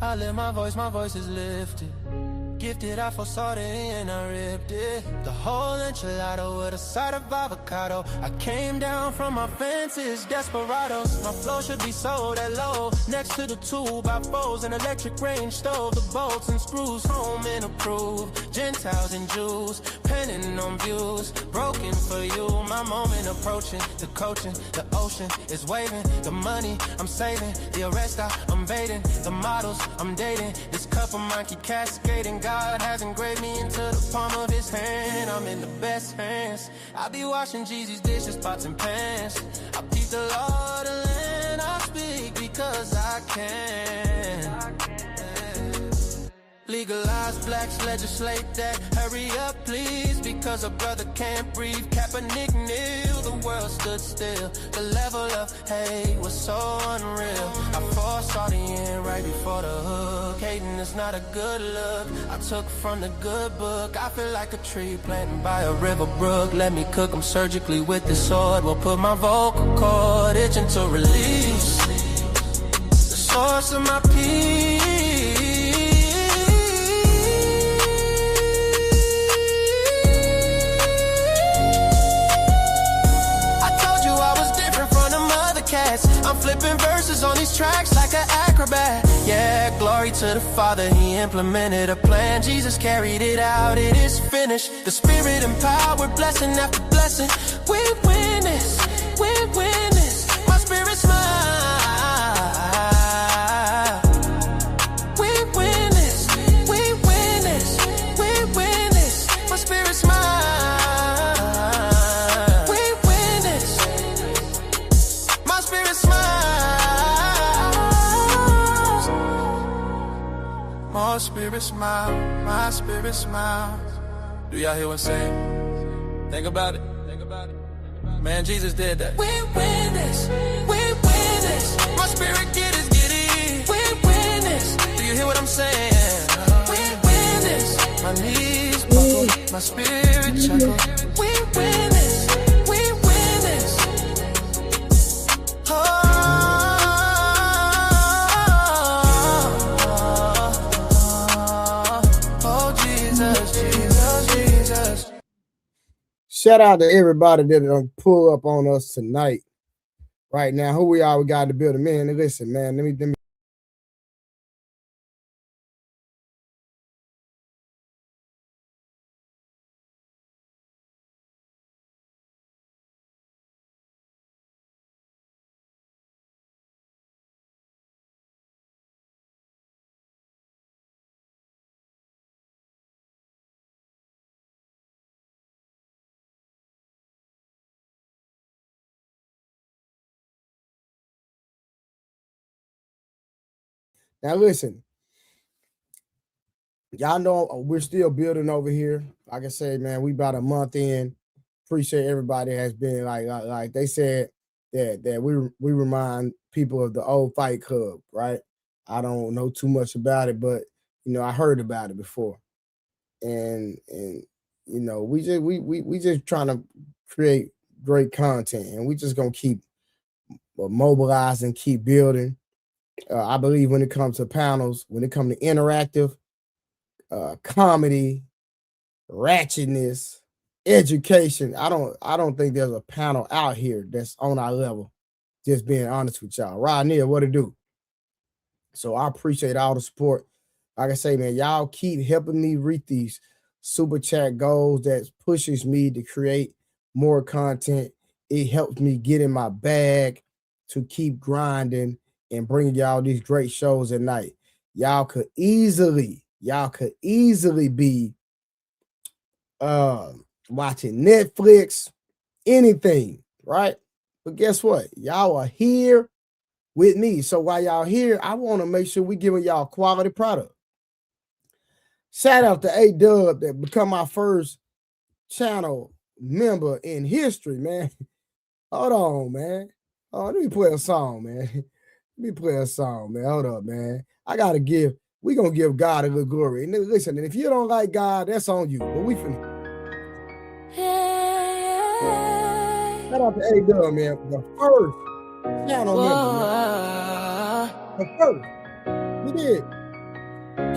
I lift my voice is lifted. Gifted, I foresaw the end, I ripped it. The whole enchilada with a side of avocado. I came down from my fences, desperados. My flow should be sold at low. Next to the 2x4s, an electric range stove. The bolts and screws, home and approved. Gentiles and Jews, penning on views. Broken for you, my moment approaching. The coaching, the ocean is waving. The money I'm saving, the arrest I'm baiting. The models I'm dating, this cup of mine keep cascading. God has engraved me into the palm of his hand. I'm in the best hands. I be washing Jeezy's dishes, pots and pans. I peep the law, the land. I speak because I can. Legalize blacks, legislate that. Hurry up, please, because a brother can't breathe. Kaepernick kneel, the world stood still. The level of hate was so unreal. I foresaw the end right before the hook. Hating is not a good look. I took from the good book. I feel like a tree planted by a river brook. Let me cook them surgically with this sword. Will put my vocal cord itching to release the source of my peace. I'm flipping verses on these tracks like an acrobat. Yeah, glory to the Father, he implemented a plan. Jesus carried it out, it is finished. The Spirit empowered, blessing after blessing. We win this, we win this. My spirit's mine. We win this, we win this, we win this. My spirit's mine. My spirit smile, my spirit smiles. Do y'all hear what I'm saying? Think about it. Think about it. Man, Jesus did that. We win this. We win this. My spirit get it. We win this. Do you hear what I'm saying? We win this. My knees buckle, my spirit chuckle. We win this. We win this. Oh. Shout out to everybody that done pull up on us tonight. Right now, who we are, we got to build a man. Listen, man, let me. Now listen, y'all know we're still building over here. Like I said, man, we about a month in. Appreciate everybody has been like they said that we remind people of the old Fight Club, right? I don't know too much about it, but you know I heard about it before, and you know we just trying to create great content, and we just gonna keep mobilizing, keep building. I believe when it comes to panels, when it comes to interactive, comedy, ratchetness, education, I don't think there's a panel out here that's on our level. Just being honest with y'all. Rodney, what it do? So I appreciate all the support. Like I say, man, y'all keep helping me reach these super chat goals that pushes me to create more content. It helps me get in my bag to keep grinding and bringing y'all these great shows at night. Y'all could easily be watching Netflix, anything, right? But guess what? Y'all are here with me. So while y'all here, I want to make sure we giving y'all quality product. Shout out to A-Dub that become our first channel member in history, man. Hold on, man. Oh, let me play a song, man. Hold up, man. We gonna give God a little glory. And listen, and if you don't like God, that's on you. But we finna. Shout out to A-Dub, man. The first channel member, man. The first. We did.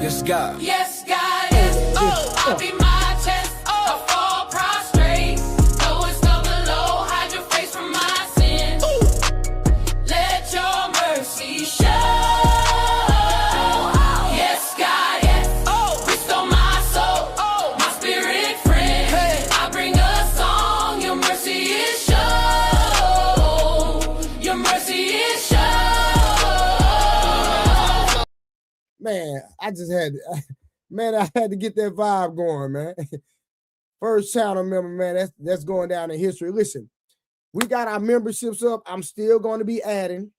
Yes, God. Yes, God, yes. Oh, I'll be my chest. Oh, I fall prostrate. Lowest of the low, hide your face from my sin. Let your mercy show. Yes, God, yes. Oh, restore my soul. Oh, my spirit friend. Hey, I bring a song. Your mercy is show. Your mercy is show. Man, I just had, man, I had to get that vibe going, man. First channel member, man, that's going down in history. Listen, we got our memberships up. I'm still going to be adding.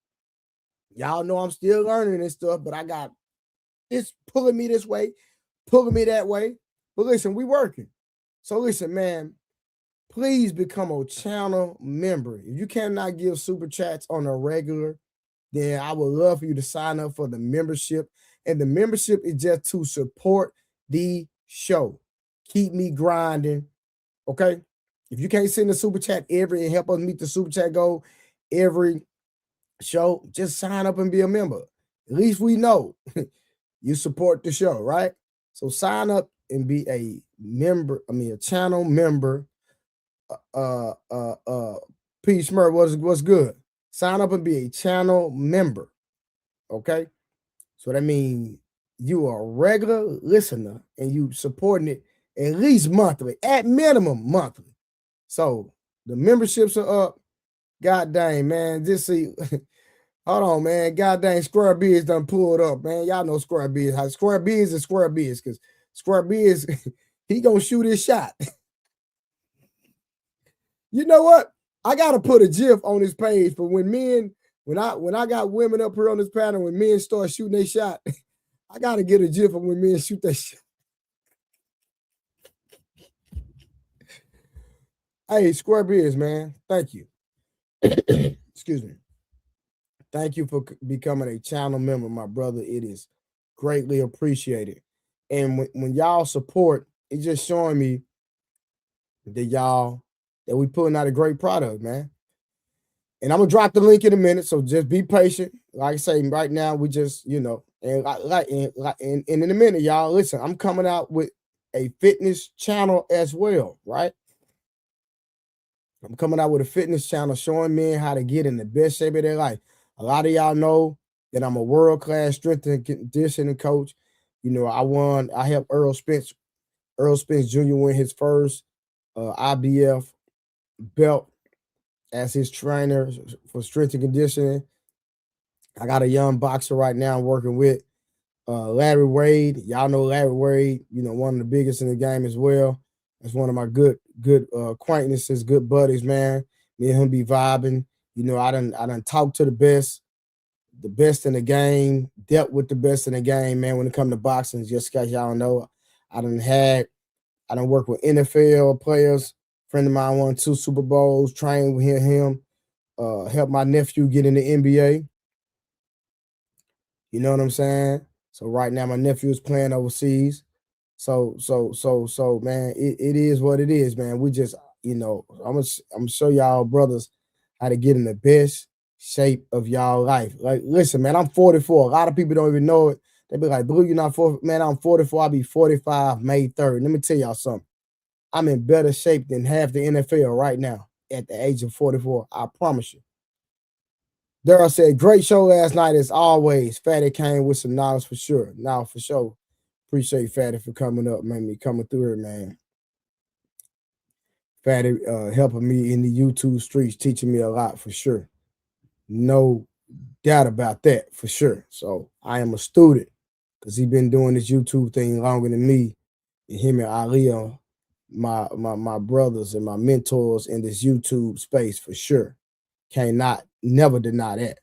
Y'all know I'm still learning this stuff, but I got it's pulling me this way, pulling me that way. But listen, we working. So listen, man, please become a channel member. If you cannot give super chats on a regular, then I would love for you to sign up for the membership. And the membership is just to support the show. Keep me grinding, okay? If you can't send a super chat and help us meet the super chat goal every show, just sign up and be a member. At least we know you support the show, right? So sign up and be a member, a channel member. P. Smurf, what's good? Sign up and be a channel member, okay? So that means you are a regular listener and you supporting it at least monthly, at minimum monthly. So the memberships are up. God dang, man. Just see, hold on, man. God dang, Square Biz done pulled up, man. Y'all know Square Biz. How Square Biz is Square Biz, because Square Biz, he gonna shoot his shot. You know what? I gotta put a GIF on this page for when men, when I got women up here on this panel, when men start shooting their shot, I gotta get a GIF of when men shoot their shot. Hey, Square Biz, man, thank you. Excuse me. Thank you for becoming a channel member, my brother. It is greatly appreciated. And when y'all support, it's just showing me that we putting out a great product, man. And I'm gonna drop the link in a minute, so just be patient. Like I say, right now we just, and in a minute, y'all, listen, I'm coming out with a fitness channel as well, right? I'm coming out with a fitness channel showing men how to get in the best shape of their life. A lot of y'all know that I'm a world-class strength and conditioning coach. I helped Earl Spence Jr. win his first IBF belt as his trainer for strength and conditioning. I got a young boxer right now I'm working with, Larry Wade. Y'all know Larry Wade, one of the biggest in the game as well. That's one of my good acquaintances, good buddies, man. Me and him be vibing. I done talked to the best in the game, dealt with the best in the game, man, when it comes to boxing. Just because y'all know, I done worked with NFL players. Friend of mine won 2 Super Bowls, trained with him, helped my nephew get in the NBA. You know what I'm saying? So right now my nephew is playing overseas. So man, it is what it is, man. We just, I'm gonna show y'all brothers how to get in the best shape of y'all life. Like, listen, man, I'm 44. A lot of people don't even know it. They be like, Blue, you're not 40. Man, I'm 44. I'll be 45 May 3rd. Let me tell y'all something. I'm in better shape than half the NFL right now at the age of 44. I promise you. Daryl said, great show last night as always. Fatty came with some knowledge for sure. Now, for sure. Appreciate Fatty for coming up, me coming through here, man. Fatty helping me in the YouTube streets, teaching me a lot for sure. No doubt about that for sure. So I am a student because he's been doing this YouTube thing longer than me. And him and Ali are my brothers and my mentors in this YouTube space for sure. Never deny that.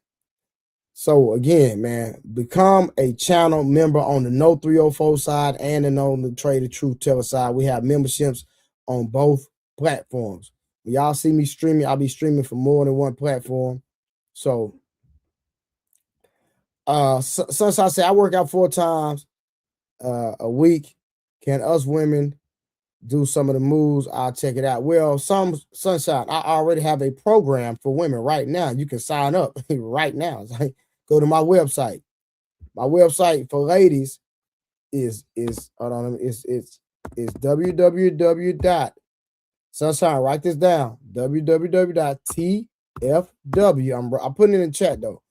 So again, man, become a channel member on the No 304 side and on the Trader Truth Teller side. We have memberships on both platforms. When y'all see me streaming, I'll be streaming for more than one platform. So Sunshine said, I work out 4 times a week. Can us women do some of the moves? I'll check it out. Well, Sunshine, I already have a program for women right now. You can sign up right now. Go to my website. My website for ladies is hold on, it's www. Sunshine, write this down. www.tfw. I'm putting it in chat though.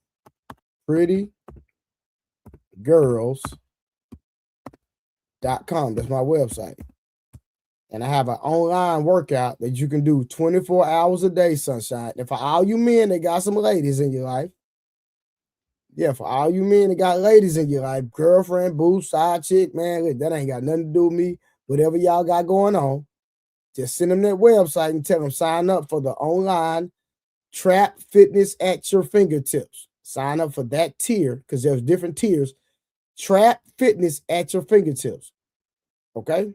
prettygirls.com. That's my website. And I have an online workout that you can do 24 hours a day, Sunshine. And for all you men that got some ladies in your life, yeah, for all you men that got ladies in your life, girlfriend, boo, side chick, man, look, that ain't got nothing to do with me. Whatever y'all got going on, just send them that website and tell them sign up for the online Trap Fitness at your fingertips. Sign up for that tier because there's different tiers. Trap Fitness at your fingertips. Okay?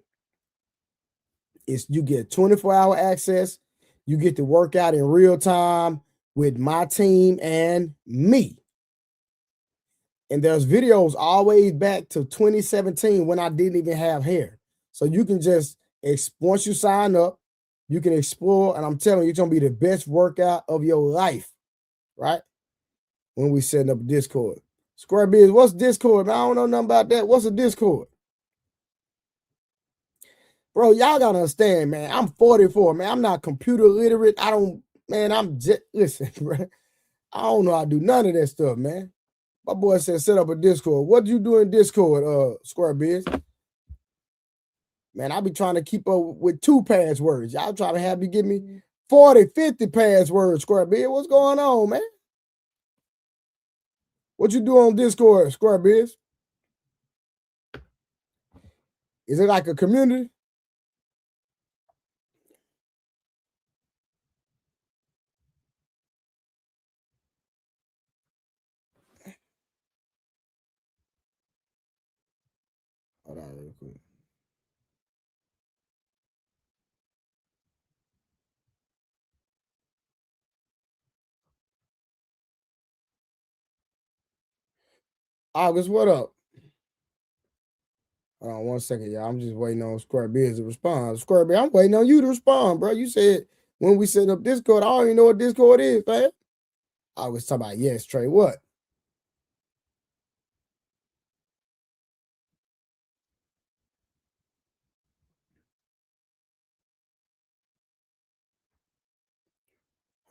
You get 24-hour access. You get to work out in real time with my team and me. And there's videos always back to 2017 when I didn't even have hair. So you can just, once you sign up, you can explore, and I'm telling you, it's going to be the best workout of your life, right? When we setting up Discord. Square Biz, what's Discord? I don't know nothing about that. What's a Discord? Bro, y'all got to understand, man. I'm 44, man. I'm not computer literate. I'm just, listen, bro. I don't know how to do none of that stuff, man. My boy said set up a Discord. What do you do in Discord, Square Biz? Man, I be trying to keep up with 2 passwords. Y'all trying to have me give me 40, 50 passwords, Square Biz. What's going on, man? What you do on Discord, Square Biz? Is it like a community? Hold on real quick. August, what up? Hold on 1 second, y'all. I'm just waiting on Square Biz to respond. Square Biz, I'm waiting on you to respond, bro. You said when we set up Discord, I don't even know what Discord is, man. I was talking about, yes, Trey, what?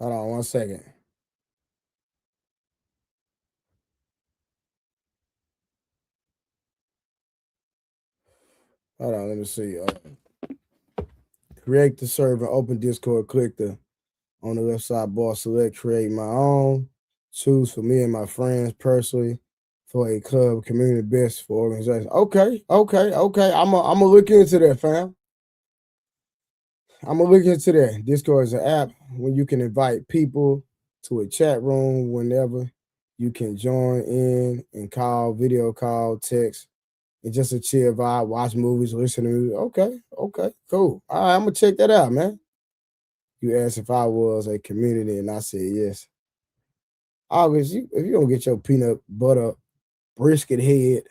Hold on 1 second. Hold on, let me see. Create the server, open Discord, click on the left side bar, select create my own, choose for me and my friends personally for a club, community best for organization. Okay. I'm gonna look into that, fam. I'm gonna look into that. Discord is an app when you can invite people to a chat room whenever you can join in and call, video call, text. It's just a chill vibe, watch movies, listen to music. Okay, cool. All right, I'm gonna check that out, man. You asked if I was a community, and I said yes. August, if you don't get your peanut butter brisket head,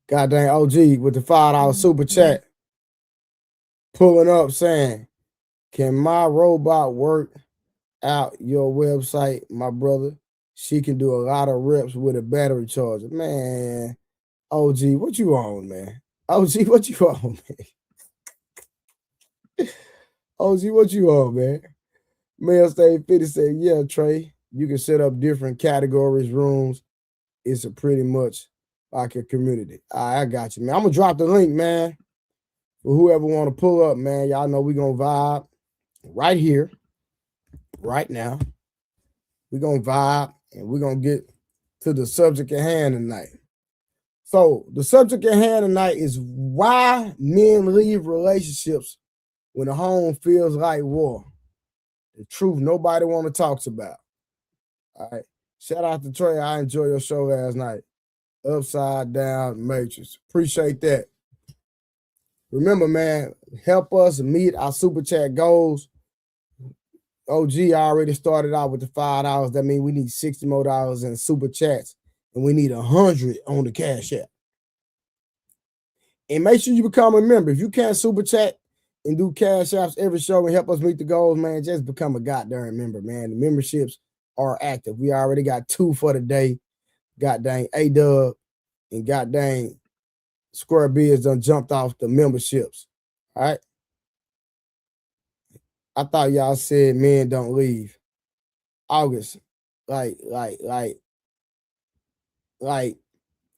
goddamn OG with the $5 super chat, pulling up saying, "Can my robot work out your website, my brother? She can do a lot of reps with a battery charger." Man, OG, what you on, man? OG, what you on, man? OG, what you on, man? Male State 50 said, yeah, Trey, you can set up different categories, rooms. It's a pretty much like a community. All right, I got you, man. I'm going to drop the link, man, for whoever want to pull up, man. Y'all know we're going to vibe right here, right now. We're going to vibe, and we're going to get to the subject at hand tonight. So the subject at hand tonight is why men leave relationships when the home feels like war. The truth nobody want to talk about. All right. Shout out to Trey. I enjoyed your show last night. Upside Down Matrix. Appreciate that. Remember, man, help us meet our super chat goals. OG already started out with the $5. That means we need $60 more in super chats, and we need 100 on the Cash App. And make sure you become a member. If you can't super chat and do Cash Apps every show and help us meet the goals, man, just become a goddamn member, man. The memberships are active. We already got 2 for the day. Goddamn A-Dub and god dang, Square Biz done jumped off the memberships. All right. I thought y'all said men don't leave. August, like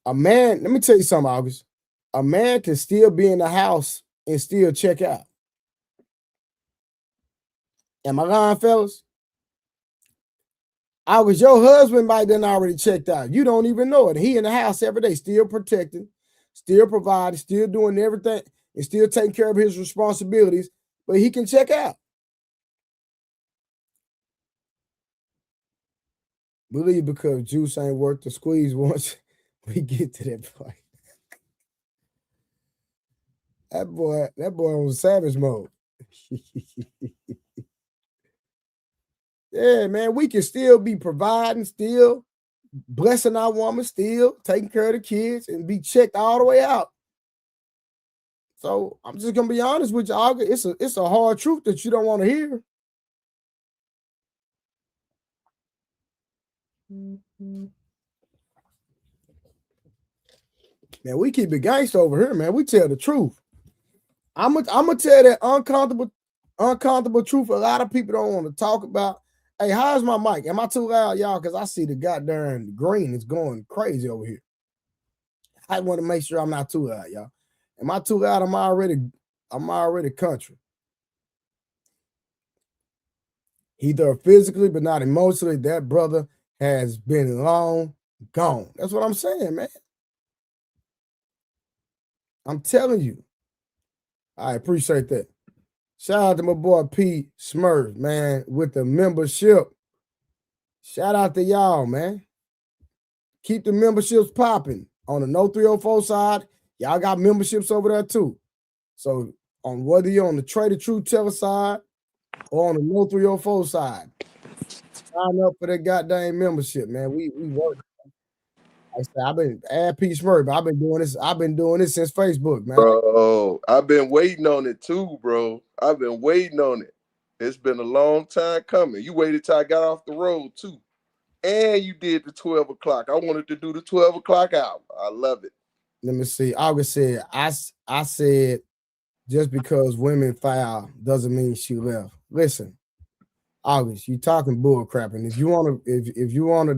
a man, let me tell you something, August. A man can still be in the house and still check out. Am I lying, fellas? August, your husband might then already checked out. You don't even know it. He in the house every day, still protecting, still providing, still doing everything, and still taking care of his responsibilities, but he can check out. Believe because juice ain't worth the squeeze once we get to that point. That boy on savage mode. Yeah, man, we can still be providing, still blessing our woman, still taking care of the kids, and be checked all the way out. So I'm just gonna be honest with you, August. It's a hard truth that you don't want to hear. Man, we keep it gangster over here, man. We tell the truth. I'm gonna tell that uncomfortable truth a lot of people don't want to talk about. Hey, how's my mic? Am I too loud, y'all? Because I see the goddamn green is going crazy over here. I want to make sure I'm not too loud, y'all. Am I too loud? I'm already country. Either physically, but not emotionally. That brother has been long gone. That's what I'm saying, man. I'm telling you. I appreciate that. Shout out to my boy P Smurf, man, with the membership. Shout out to y'all, man. Keep the memberships popping. On the No 304 side, y'all got memberships over there too. So on whether you're on the Trader Truth Teller side or on the No 304 side, sign up for that goddamn membership, man. We work. I said, I've been add P Smurf. I've been doing this since Facebook, man. Bro, I've been waiting on it too, bro. I've been waiting on it. It's been a long time coming. You waited till I got off the road too. And you did the 12 o'clock. I wanted to do the 12 o'clock hour. I love it. Let me see. August said, I said just because women foul doesn't mean she left. Listen, August, you talking bull crap. And if you want to,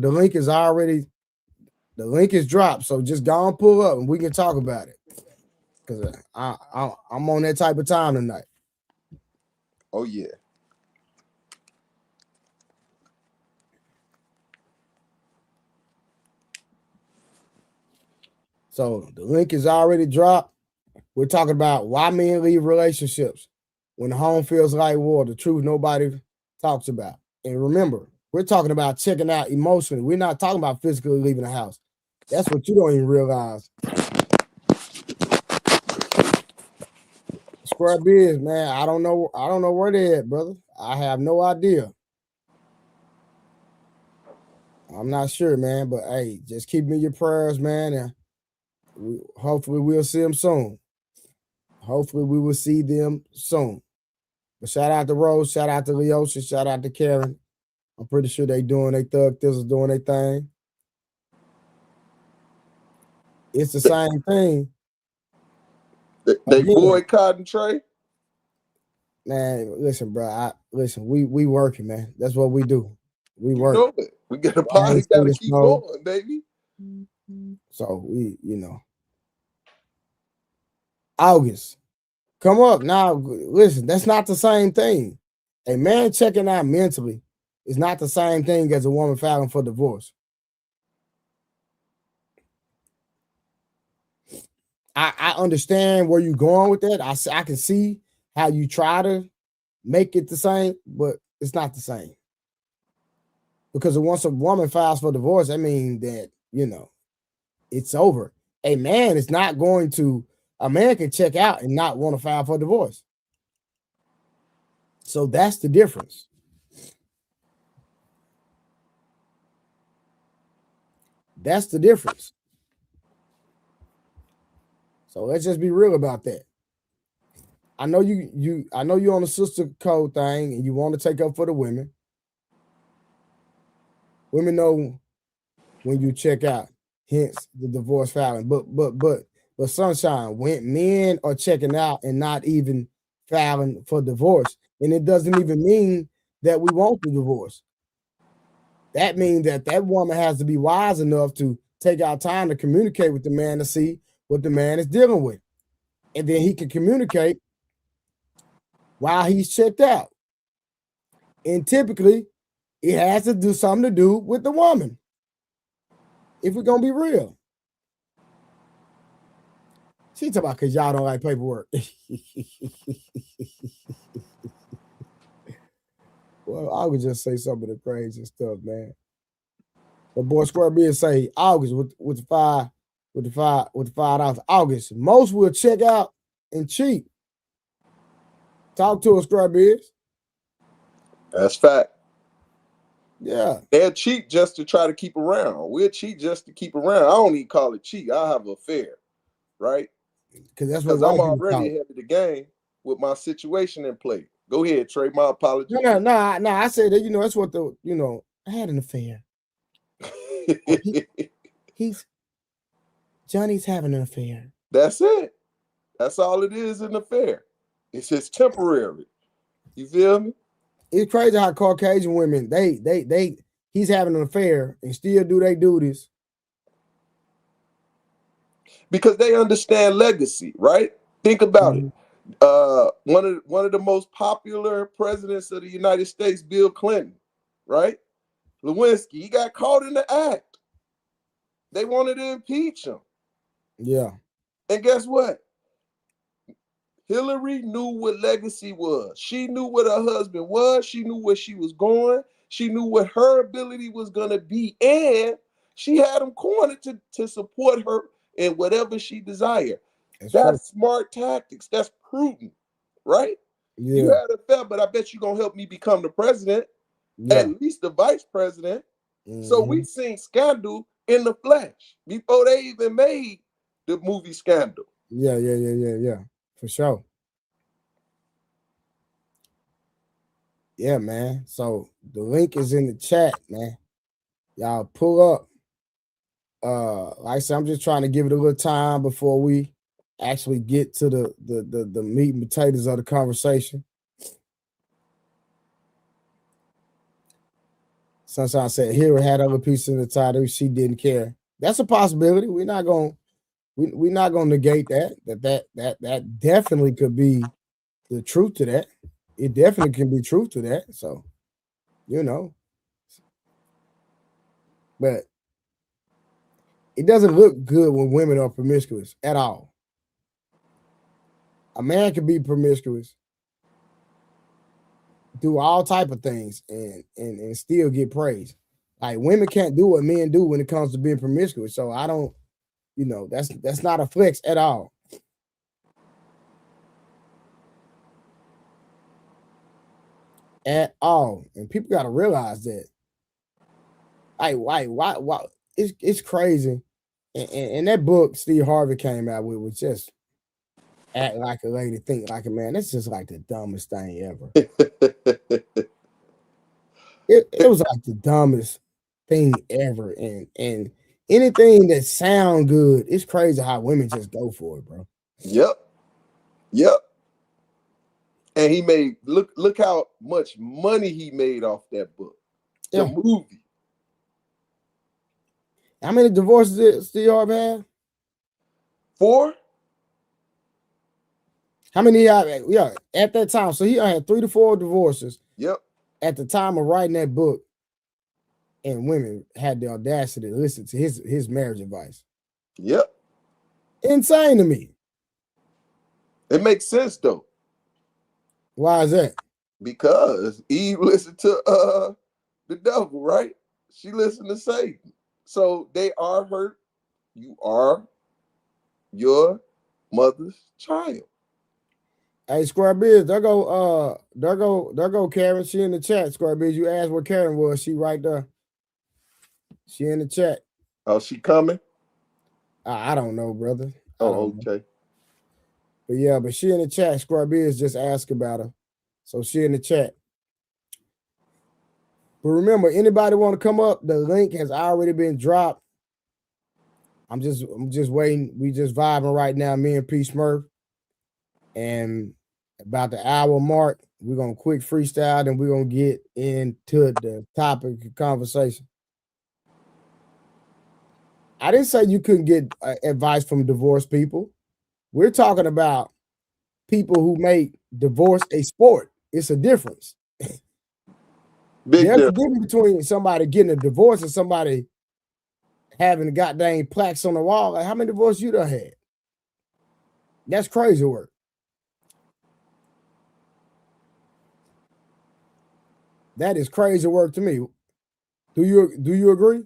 the link is dropped. So just go and pull up and we can talk about it. Because I'm on that type of time tonight. Oh, yeah. So the link is already dropped. We're talking about why men leave relationships when the home feels like war, the truth nobody talks about. And remember, we're talking about checking out emotionally. We're not talking about physically leaving the house. That's what you don't even realize. Square Biz, man. I don't know where they're at, brother. I have no idea. I'm not sure, man. But hey, just keep me in your prayers, man. And hopefully we'll see them soon. Hopefully we will see them soon. But shout out to Rose, shout out to Leosha, shout out to Karen. I'm pretty sure they doing their thug thizzles, doing their thing. It's the same thing. They boycotting Trey? Man, listen, bro. We working, man. That's what we do. We work. You know it. We got a party, gotta keep going, baby. So August. Come up now. Listen, that's not the same thing. A man checking out mentally is not the same thing as a woman filing for divorce. I understand where you're going with that. I can see how you try to make it the same, but it's not the same. Because once a woman files for divorce, I mean that, it's over. A man can check out and not want to file for divorce. So that's the difference. That's the difference. So let's just be real about that. I know you're on the sister code thing and you want to take up for the women. Women know when you check out. hence the divorce filing. But Sunshine, when men are checking out and not even filing for divorce, and it doesn't even mean that we want the divorce. That means that woman has to be wise enough to take out time to communicate with the man to see what the man is dealing with. And then he can communicate while he's checked out. And typically, it has to do something to do with the woman. If we're going to be real. She talking about because y'all don't like paperwork. Well, I would just say some of the crazy stuff, man. But boy, Square B say August with the $5. August, most will check out and cheat. Talk to us, Square Biz. That's fact. Yeah. They'll cheat just to try to keep around. We'll cheat just to keep around. I don't even call it cheat. I have an affair, right? Because I'm already ahead of the game with my situation in play. Go ahead, Trey. My apologies. No. I said that, that's what I had an affair. Johnny's having an affair. That's it. That's all it is, an affair. It's just temporary. You feel me? It's crazy how Caucasian women, he's having an affair and still do their duties. Because they understand legacy, right? Think about it. One of the most popular presidents of the United States, Bill Clinton, right? Lewinsky, he got caught in the act. They wanted to impeach him. Yeah. And guess what? Hillary knew what legacy was. She knew what her husband was. She knew where she was going. She knew what her ability was going to be. And she had him cornered to support her in whatever she desired. That's smart tactics. That's prudent, right? Yeah. You had a affair, but I bet you're going to help me become the president, at least the vice president. So we've seen scandal in the flesh before they even made the movie Scandal. Yeah. For sure. Yeah, man. So the link is in the chat, man. Y'all pull up. Like I said, I'm just trying to give it a little time before we actually get to the meat and potatoes of the conversation. Sunshine said, Hillary had other pieces in the title. She didn't care. That's a possibility. We're not gonna negate that definitely could be the truth to that. It definitely can be truth to that. So, but it doesn't look good when women are promiscuous at all. A man can be promiscuous, do all type of things, and still get praise. Like women can't do what men do when it comes to being promiscuous. So I don't, that's not a flex at all. At all. And people got to realize that. Why? It's crazy. And that book Steve Harvey came out with was just act like a lady, think like a man. That's just like the dumbest thing ever. It was like the dumbest thing ever. And anything that sound good, it's crazy how women just go for it, bro. Yep. And he made look how much money he made off that book. The movie. How many divorces did Steve Harvey have? 4. How many he had? Yeah, at that time. So he had 3 to 4 divorces. Yep. At the time of writing that book, and women had the audacity to listen to his marriage advice. Yep. Insane to me. It makes sense though. Why is that? Because Eve listened to the devil, right? She listened to Satan. So they are hurt. You are your mother's child. Hey, Square Biz, there go Karen. She in the chat. Square Biz, you asked where Karen was. She right there. She in the chat. Oh, she coming? I don't know, brother. Oh, okay. But she in the chat. Square Biz just asked about her. So she in the chat. But remember, anybody want to come up, the link has already been dropped I'm just waiting. We just vibing right now, me and P Smurf. And about the hour mark, we're gonna quick freestyle and we're gonna get into the topic of conversation. I didn't say you couldn't get advice from divorced people. We're talking about people who make divorce a sport. It's a difference. Big There's a difference. difference between somebody getting a divorce and somebody having goddamn plaques on the wall. Like, how many divorces you done had? That's crazy work. That is crazy work to me. Do you agree?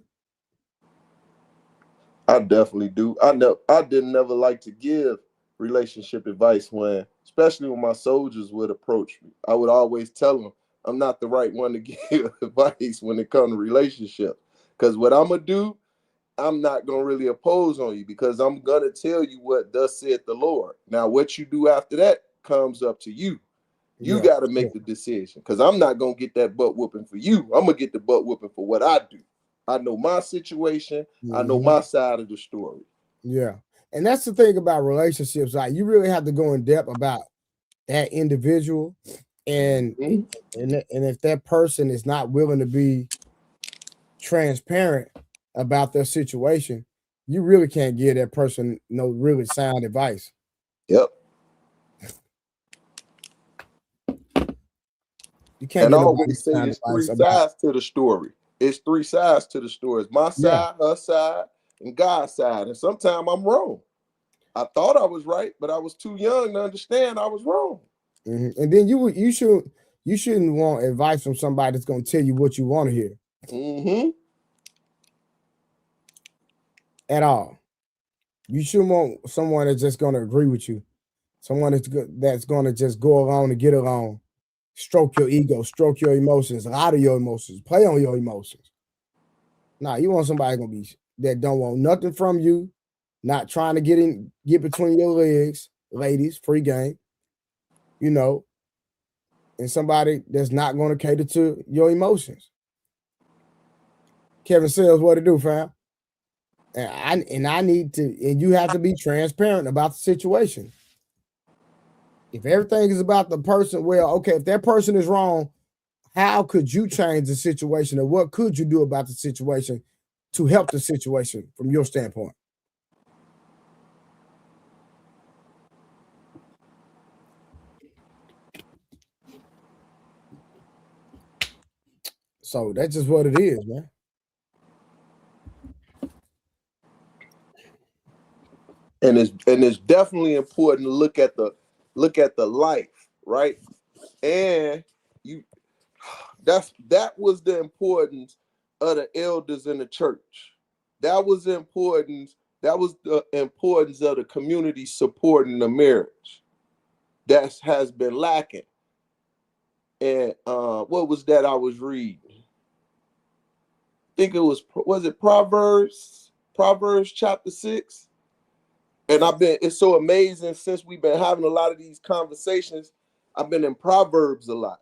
I definitely do. I didn't never like to give relationship advice when, especially when my soldiers would approach me. I would always tell them I'm not the right one to give advice when it comes to relationships. Because what I'm gonna do, I'm not gonna really oppose on you because I'm gonna tell you what thus said the Lord. Now, what you do after that comes up to you. You Yeah, got to make the decision because I'm not gonna get that butt whooping for you. I'm gonna get the butt whooping for what I do. I know my situation. I know my side of the story. Yeah. And that's the thing about relationships. Like, you really have to go in depth about that individual. And Mhm. and if that person is not willing to be transparent about their situation, you really can't give that person no really sound advice. Yep. You can't And I get nobody always say sound it's three advice about. sides to the story. It's three sides to the story. It's my Yeah. side, her side, and God's side. And sometimes I'm wrong. I thought I was right, but I was too young to understand I was wrong. And then you shouldn't want advice from somebody that's going to tell you what you want to hear at all. You shouldn't want someone that's just going to agree with you. Someone that's going to just go along and get along, stroke your ego, stroke your emotions, lie to your emotions, play on your emotions. Nah, you want somebody gonna be that don't want nothing from you, not trying to get between your legs, ladies, free game, you know, and somebody that's not going to cater to your emotions. Kevin says what to do, fam. And I need to, and you have to be transparent about the situation. If everything is about the person, well, okay, if that person is wrong, how could you change the situation, or what could you do about the situation to help the situation from your standpoint? So that's just what it is, man. And it's definitely important to look at the life, right? And you that was the importance of the elders in the church. That was the importance. That was the importance of the community supporting the marriage. That has been lacking. And what was that I was reading? I think it was it Proverbs chapter 6. And it's so amazing since we've been having a lot of these conversations. I've been in Proverbs a lot.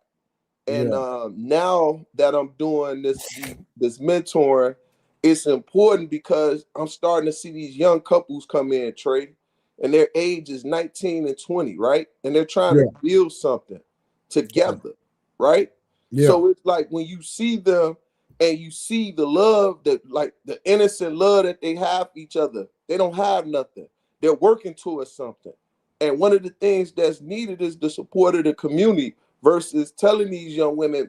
And Yeah, now that I'm doing this mentoring, it's important because I'm starting to see these young couples come in, Trey, and their age is 19 and 20, right? And they're trying yeah, to build something together, right? yeah. So it's like when you see them and you see the love, that like the innocent love that they have for each other, they don't have nothing. They're working towards something. And one of the things that's needed is the support of the community versus telling these young women,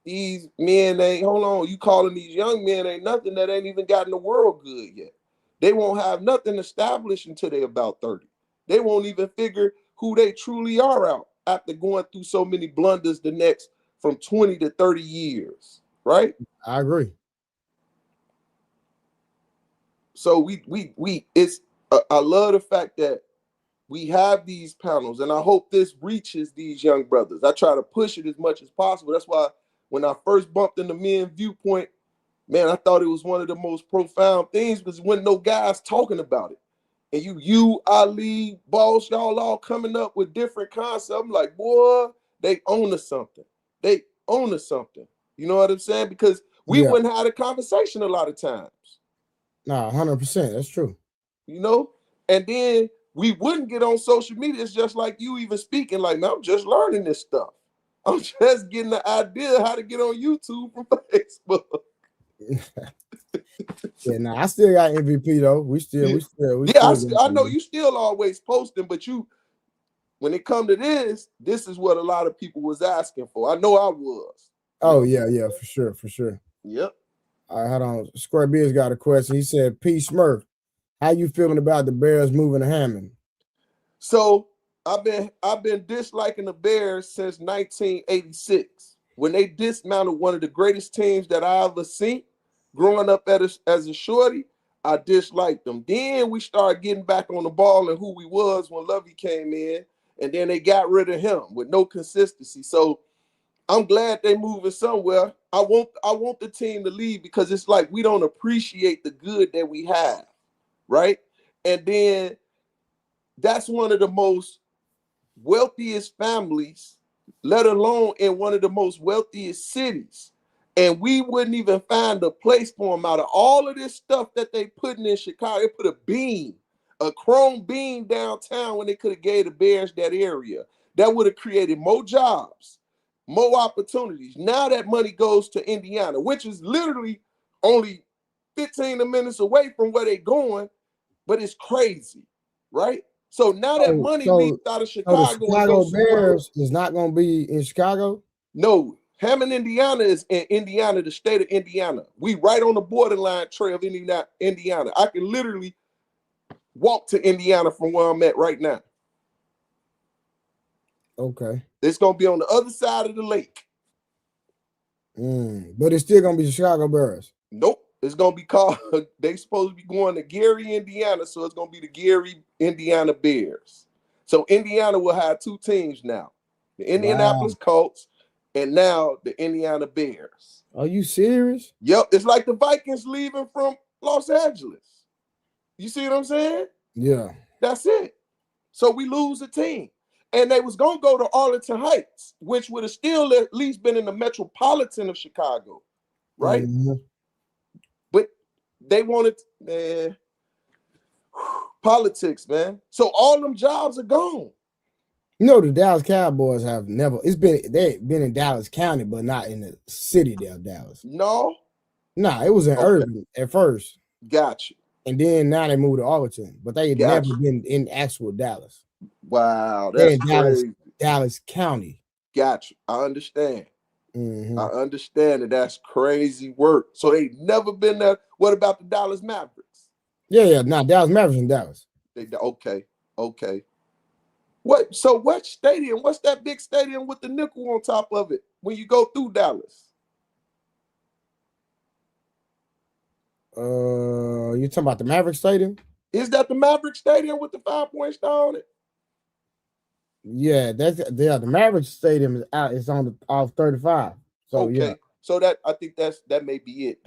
these men ain't, hold on, you calling these young men ain't nothing that ain't even gotten the world good yet. They won't have nothing established until they're about 30. They won't even figure who they truly are out after going through so many blunders the next from 20 to 30 years, right? I agree. So we it's I love the fact that we have these panels, and I hope this reaches these young brothers. I try to push it as much as possible. That's why when I first bumped into Men Viewpoint, man, I thought it was one of the most profound things because when no guys talking about it. And you, Ali, Boss, y'all all coming up with different concepts. I'm like, boy, they own us something. They own us something. You know what I'm saying? Because we Yeah, wouldn't have a conversation a lot of times. Nah, 100%. That's true. You know, and then we wouldn't get on social media. It's just like you even speaking, like, man, I'm just learning this stuff. I'm just getting the idea how to get on YouTube from Facebook. Yeah, nah, I still got MVP though. We still I know you still always posting, but when it come to this is what a lot of people was asking for. I know I was. Oh yeah, for sure. Yep. All right, hold on. Square Beard's got a question. He said, P. Smurf, how you feeling about the Bears moving to Hammond? So I've been disliking the Bears since 1986 when they dismounted one of the greatest teams that I ever seen. Growing up as a shorty, I disliked them. Then we started getting back on the ball and who we was when Lovey came in, and then they got rid of him with no consistency. So I'm glad they moving somewhere. I want the team to leave because it's like we don't appreciate the good that we have, right? And then that's one of the most wealthiest families, let alone in one of the most wealthiest cities. And we wouldn't even find a place for them out of all of this stuff that they putting in Chicago. They put a chrome beam downtown when they could have gave the Bears that area. That would have created more jobs, more opportunities. Now that money goes to Indiana, which is literally only 15 minutes away from where they're going, but it's crazy, right? So now that money leaks out of Chicago. The Chicago Bears is not going to be in Chicago? No. Hammond, Indiana is in Indiana, the state of Indiana. We right on the borderline trail of Indiana. I can literally walk to Indiana from where I'm at right now. Okay. It's going to be on the other side of the lake. But it's still going to be the Chicago Bears. Nope. It's going to be called, they supposed to be going to Gary, Indiana, so it's going to be the Gary, Indiana Bears. So Indiana will have two teams now. The Indianapolis Colts and now the Indiana Bears. Are you serious? Yep. It's like the Vikings leaving from Los Angeles. You see what I'm saying? Yeah. That's it. So we lose a team. And they was going to go to Arlington Heights, which would have still at least been in the metropolitan of Chicago, right? Mm-hmm. But they wanted, man, politics, man. So all them jobs are gone. You know, the Dallas Cowboys they've been in Dallas County, but not in the city of Dallas. No? Nah, it was in Irving at first. Gotcha. And then now they moved to Arlington, but they had never been in actual Dallas. Wow, that's crazy. Dallas County. Gotcha. I understand. Mm-hmm. I understand that that's crazy work. So they never been there. What about the Dallas Mavericks? Yeah. Nah, Dallas Mavericks in Dallas. Okay. What stadium? What's that big stadium with the nickel on top of it when you go through Dallas? You talking about the Maverick Stadium? Is that the Maverick Stadium with the 5-point star on it? Yeah, the Maverick Stadium is out. It's on off 35. So okay. Yeah. So I think that may be it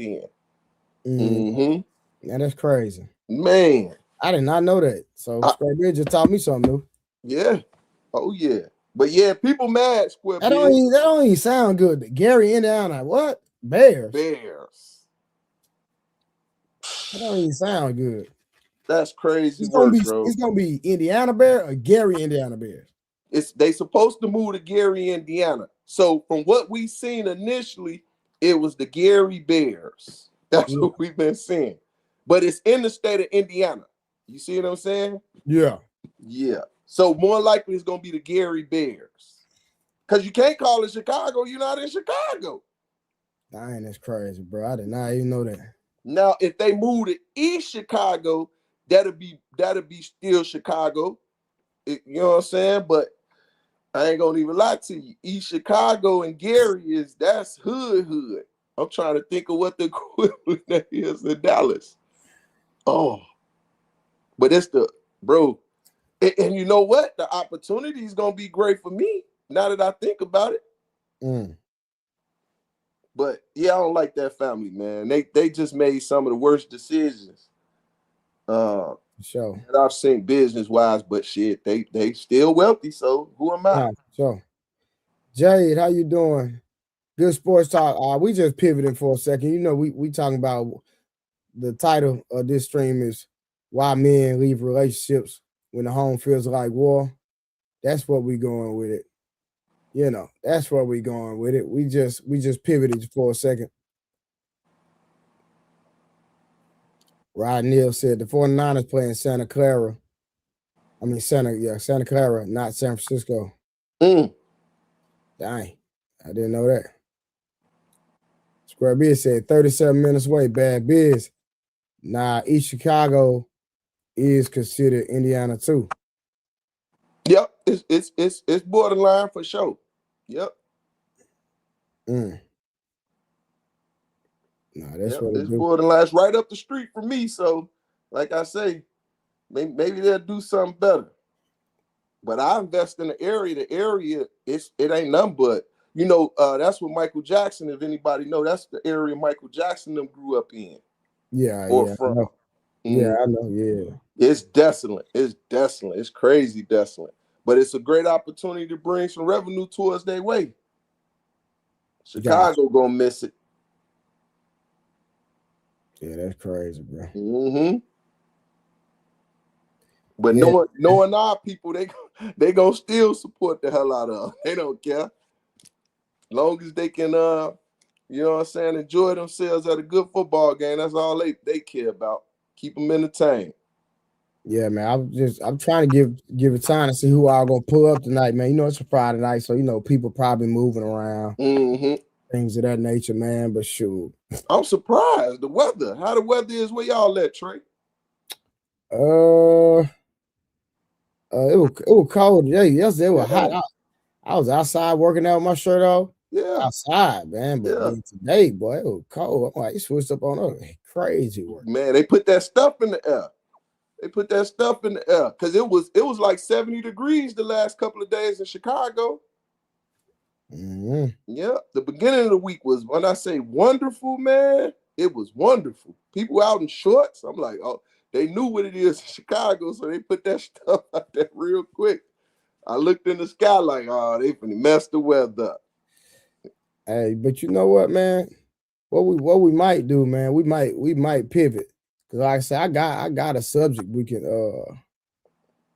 then. Yeah, that's crazy. Man. I did not know that. So Square Beard just taught me something new. Yeah. Oh yeah. But yeah, people mad, Square Beard. That don't even sound good. Gary, Indiana. What? Bears. That don't even sound good. That's crazy. Bro. It's gonna be Indiana Bear or Gary, Indiana Bears. They supposed to move to Gary, Indiana. So from what we seen initially, it was the Gary Bears. That's what we've been seeing. But it's in the state of Indiana. You see what I'm saying? Yeah. Yeah. So more likely it's gonna be the Gary Bears. Because you can't call it Chicago, you're not in Chicago. Dang, that's crazy, bro. I did not even know that. Now, if they move to East Chicago, that'll be still Chicago. You know what I'm saying? But I ain't gonna even lie to you. East Chicago and Gary that's hood. I'm trying to think of what the equivalent is in Dallas. Oh, but it's bro. And you know what? The opportunity is gonna be great for me now that I think about it. But yeah, I don't like that family, man. They just made some of the worst decisions. Sure. That I've seen business wise, but shit, they still wealthy. So who am I? Sure. Jade, how you doing? Good sports talk. We just pivoting for a second. You know, we talking about the title of this stream is Why Men Leave Relationships When the Home Feels Like War. That's what we going with it. You know, that's where we going with it. We just pivoted for a second. Rod Neal said the 49ers playing Santa Clara. I mean Santa Clara, not San Francisco. Dang, I didn't know that. Square Biz said 37 minutes away, bad biz. Nah, East Chicago is considered Indiana too. Yep, it's borderline for sure. Yep. Nah, that's what it's borderline. It's right up the street from me. So, like I say, maybe they'll do something better. But I invest in the area. The area, it ain't nothing but, you know, that's what Michael Jackson, if anybody know, that's the area Michael Jackson them grew up in. Yeah, or yeah. from. Yeah, I know, yeah. It's desolate. It's desolate. It's crazy desolate. But it's a great opportunity to bring some revenue towards their way. Chicago gonna miss it. Yeah, that's crazy, bro. But knowing our people, they gonna still support the hell out of them. They don't care. Long as they can you know what I'm saying, enjoy themselves at a good football game. That's all they care about. Keep them entertained. Yeah, man. I'm trying to give it time to see who I'm gonna pull up tonight, man. You know, it's a Friday night, so you know people probably moving around, things of that nature, man. But shoot, I'm surprised. The weather, how the weather is where y'all at, Trey? It was cold. Yeah, yesterday it was hot. I was outside working out with my shirt off. Yeah, outside, man. But then today, boy, it was cold. I'm like, it switched up on us. Crazy work. Man, they put that stuff in the air. Because it was like 70 degrees the last couple of days in Chicago. Yeah, the beginning of the week was, when I say wonderful, man, it was wonderful. People out in shorts. I'm like, oh, they knew what it is in Chicago, so they put that stuff out there real quick. I looked in the sky like, oh, they finna mess the weather up. Hey, but you know what, man? What we might do, man? We might pivot. Cause like I said, I got a subject we can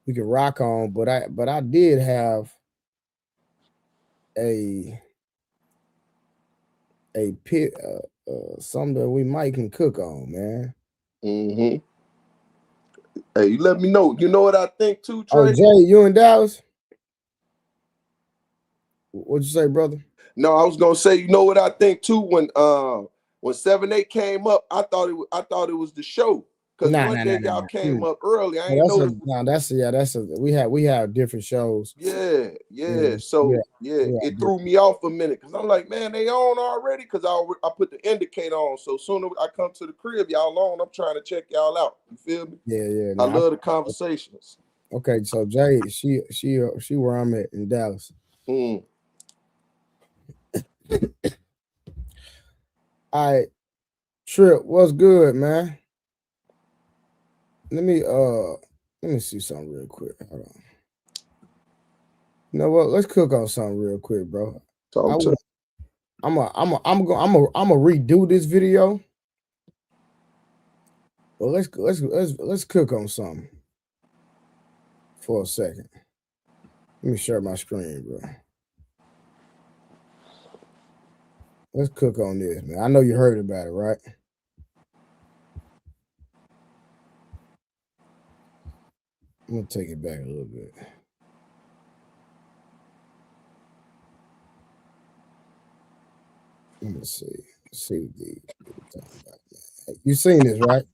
rock on, but I did have a pit something that we might can cook on, man. Hey, you let me know. You know what I think too, Trey? Oh, Jay, you in Dallas? What'd you say, brother? No, I was gonna say, you know what I think too. When 7-8 came up, I thought it was the show. Because one day y'all came up early. I ain't know. We have different shows. Yeah. So it threw me off a minute because I'm like, man, they on already. Because I put the indicator on. So soon as I come to the crib, y'all on. I'm trying to check y'all out. You feel me? Yeah. I love the conversations. Okay, so Jade, she where I'm at in Dallas. All right, Trip, what's good, man? Let me see something real quick. Hold on. You know what? Let's cook on something real quick, bro. I'm gonna redo this video. But let's cook on something for a second. Let me share my screen, bro. Let's cook on this, man. I know you heard about it, right? I'm gonna take it back a little bit. Let me see what the talking about. You seen this, right?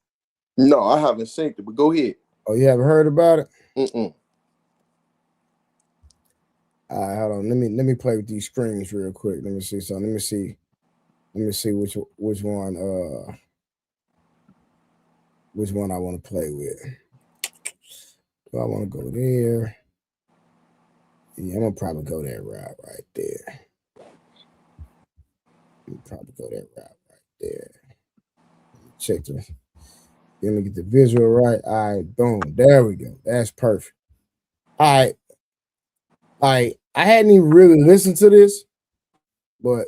No, I haven't seen it, but go ahead. Oh, you haven't heard about it? All right, hold on. Let me play with these screens real quick. Let me see something. Let me see which one I want to play with. Do I want to go there? Yeah, I'm gonna probably go that route right there. Check this. Let me get the visual right. All right, boom. There we go. That's perfect. All right. I hadn't even really listened to this, but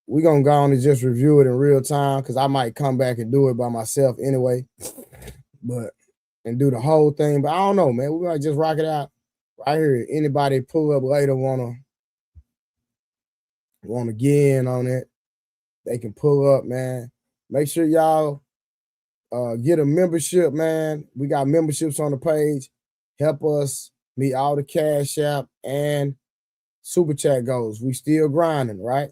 we're gonna go on and just review it in real time because I might come back and do it by myself anyway, and do the whole thing. But I don't know, man. We're gonna just rock it out right here. Anybody pull up later wanna get in on it, they can pull up, man. Make sure y'all get a membership, man. We got memberships on the page. Help us meet all the Cash App and Super Chat goals. We still grinding, right?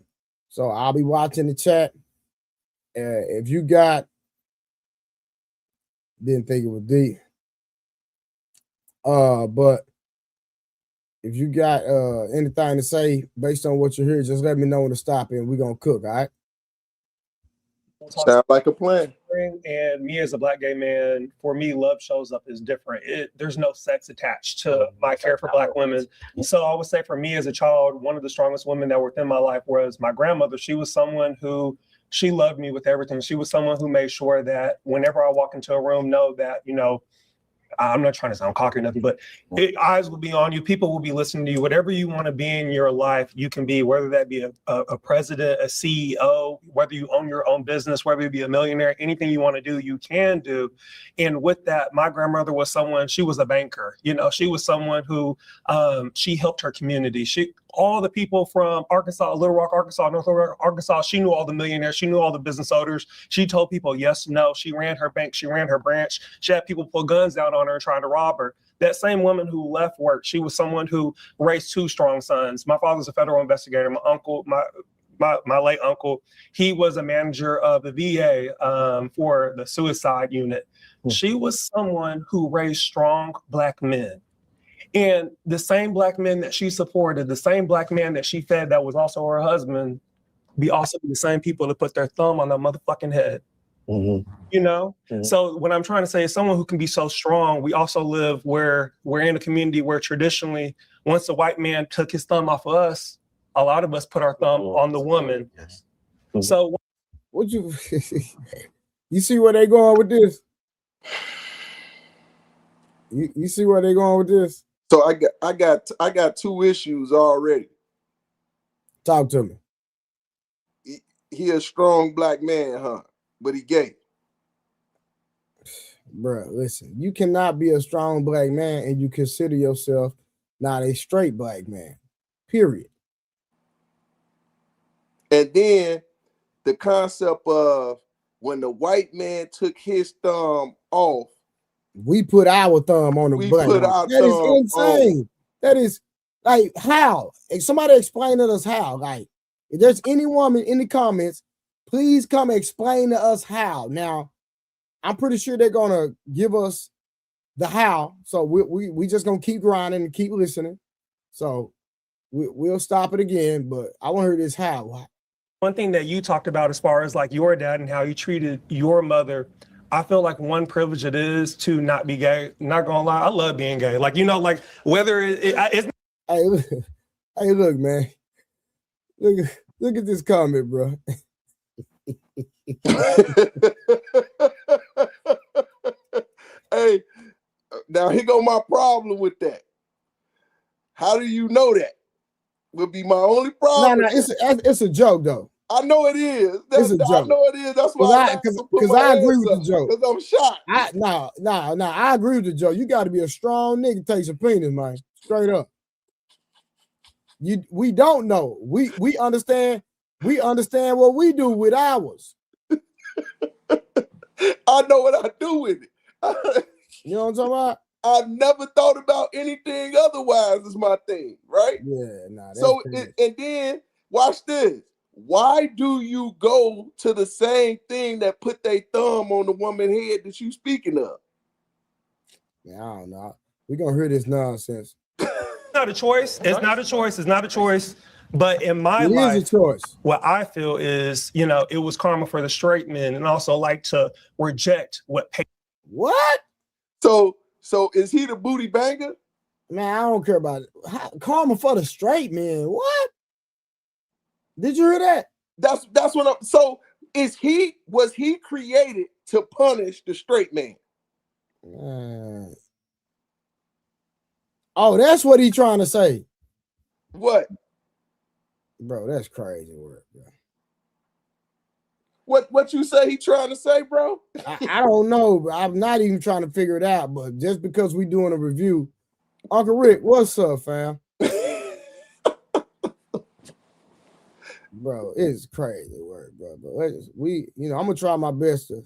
So I'll be watching the chat. If you got, didn't think it was deep. But if you got anything to say based on what you hear, just let me know when to stop and we're gonna cook, all right? Sound like a plan. And me as a Black gay man, for me, love shows up as different. There's no sex attached to my care for Black women. So I would say for me as a child, one of the strongest women that were within my life was my grandmother. She was someone who, she loved me with everything. She was someone who made sure that whenever I walk into a room, know that, you know, I'm not trying to sound cocky or nothing, but eyes will be on you. People will be listening to you. Whatever you want to be in your life, you can be, whether that be a president, a CEO, whether you own your own business, whether you be a millionaire, anything you want to do, you can do. And with that, my grandmother was someone, she was a banker. You know, she was someone who, she helped her community. All the people from Arkansas, Little Rock, Arkansas, North Little Rock, Arkansas, she knew all the millionaires. She knew all the business owners. She told people yes, no. She ran her bank. She ran her branch. She had people pull guns out on her and trying to rob her. That same woman who left work, she was someone who raised 2 strong sons. My father's a federal investigator. My uncle, my late uncle, he was a manager of the VA for the suicide unit. She was someone who raised strong Black men. And the same Black men that she supported, the same Black man that she fed that was also her husband, be also the same people that put their thumb on their motherfucking head. Mm-hmm. You know? Mm-hmm. So what I'm trying to say is someone who can be so strong. We also live where we're in a community where traditionally, once a white man took his thumb off of us, a lot of us put our thumb on the woman. Yes. Mm-hmm. So what you see where they going with this? You see where they going with this? So I got 2 issues already. Talk to me. He a strong Black man, huh? But he gay. Bruh, listen, you cannot be a strong Black man and you consider yourself not a straight Black man. Period. And then the concept of when the white man took his thumb off, we put our thumb on the Black man. That is insane. On. That is like how? If somebody explain to us how. Like, if there's any woman in the comments, please come explain to us how. Now, I'm pretty sure they're gonna give us the how. So we just gonna keep grinding and keep listening. So we'll stop it again, but I want to hear this how. One thing that you talked about as far as like your dad and how you treated your mother, I feel like one privilege it is to not be gay. Not gonna lie, I love being gay. Like, you know, like whether it's. Hey, look, man. Look at this comment, bro. Hey, now here go my problem with that. How do you know that? Would be my only problem. No, it's a joke though. I know it is. It's a joke. I know it is. That's why because I agree with the joke. Because I'm shocked. I agree with the joke. You got to be a strong nigga to take some penis, man. Straight up. We don't know. We understand. We understand what we do with ours. I know what I do with it. You know what I'm talking about? I've never thought about anything otherwise is my thing, right? Yeah, nah. So, and then watch this. Why do you go to the same thing that put their thumb on the woman's head that you speaking of? Yeah, I don't know. We're going to hear this nonsense. It's not a choice. It's not a choice. It's not a choice. But in my life, it is a choice. What I feel is, you know, it was karma for the straight men and also like to reject what. What? So is he the booty banger? Man, I don't care about it. Karma for the straight men. What? Did you hear that? That's what I'm. So was he created to punish the straight man? Oh, that's what he's trying to say. What? Bro, that's crazy work, bro. What you say he trying to say, bro? I don't know. I'm not even trying to figure it out, but just because we doing a review, Uncle Rick, what's up, fam? Bro, it's crazy work, bro. But we, I'm gonna try my best to.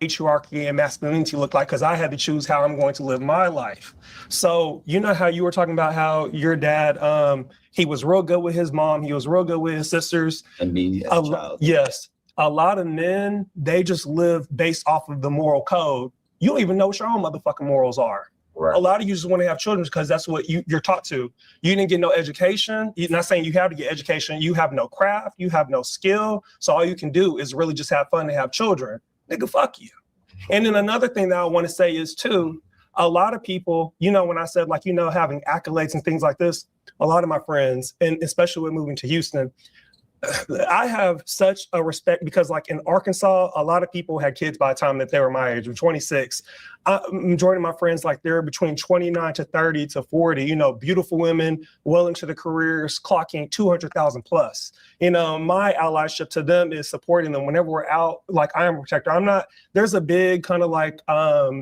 Patriarchy and masculinity look like, because I had to choose how I'm going to live my life. So you know how you were talking about how your dad, he was real good with his mom, he was real good with his sisters. And me as a child. Yes. A lot of men, they just live based off of the moral code. You don't even know what your own motherfucking morals are. Right. A lot of you just want to have children because that's what you're taught to. You didn't get no education. You're not saying you have to get education. You have no craft. You have no skill. So all you can do is really just have fun and have children. Nigga, fuck you. And then another thing that I want to say is too, a lot of people, when I said having accolades and things like this, a lot of my friends, and especially with moving to Houston, I have such a respect because like in Arkansas, a lot of people had kids by the time that they were my age, 26. Majority of my friends, like they're between 29 to 30 to 40, beautiful women, well into the careers, clocking 200,000 plus. My allyship to them is supporting them whenever we're out. Like I am a protector. There's a big kind of like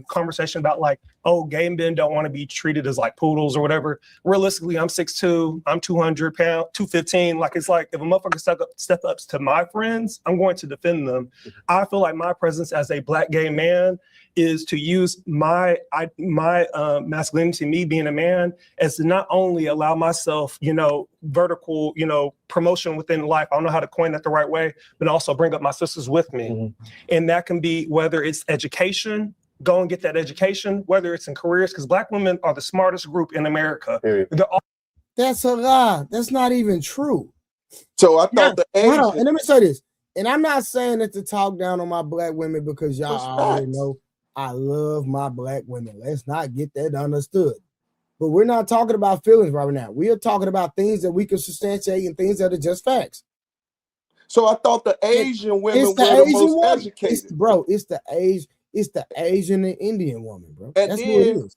conversation about like, oh, gay men don't want to be treated as like poodles or whatever. Realistically, I'm 6'2", I'm 200 pounds, 215. Like, it's like if a motherfucker step up to my friends, I'm going to defend them. I feel like my presence as a Black gay man is to use my masculinity, me being a man, as to not only allow myself, vertical, promotion within life. I don't know how to coin that the right way, but also bring up my sisters with me. Mm-hmm. And that can be whether it's education, go and get that education, whether it's in careers, because Black women are the smartest group in America. That's a lie. That's not even true. So I thought and let me say this, and I'm not saying it to talk down on my Black women because y'all already know I love my Black women. Let's not get that understood. But we're not talking about feelings right now. We are talking about things that we can substantiate and things that are just facts. So I thought the Asian women were the most educated. It's the Asian and Indian woman, bro. And that's then, what it is.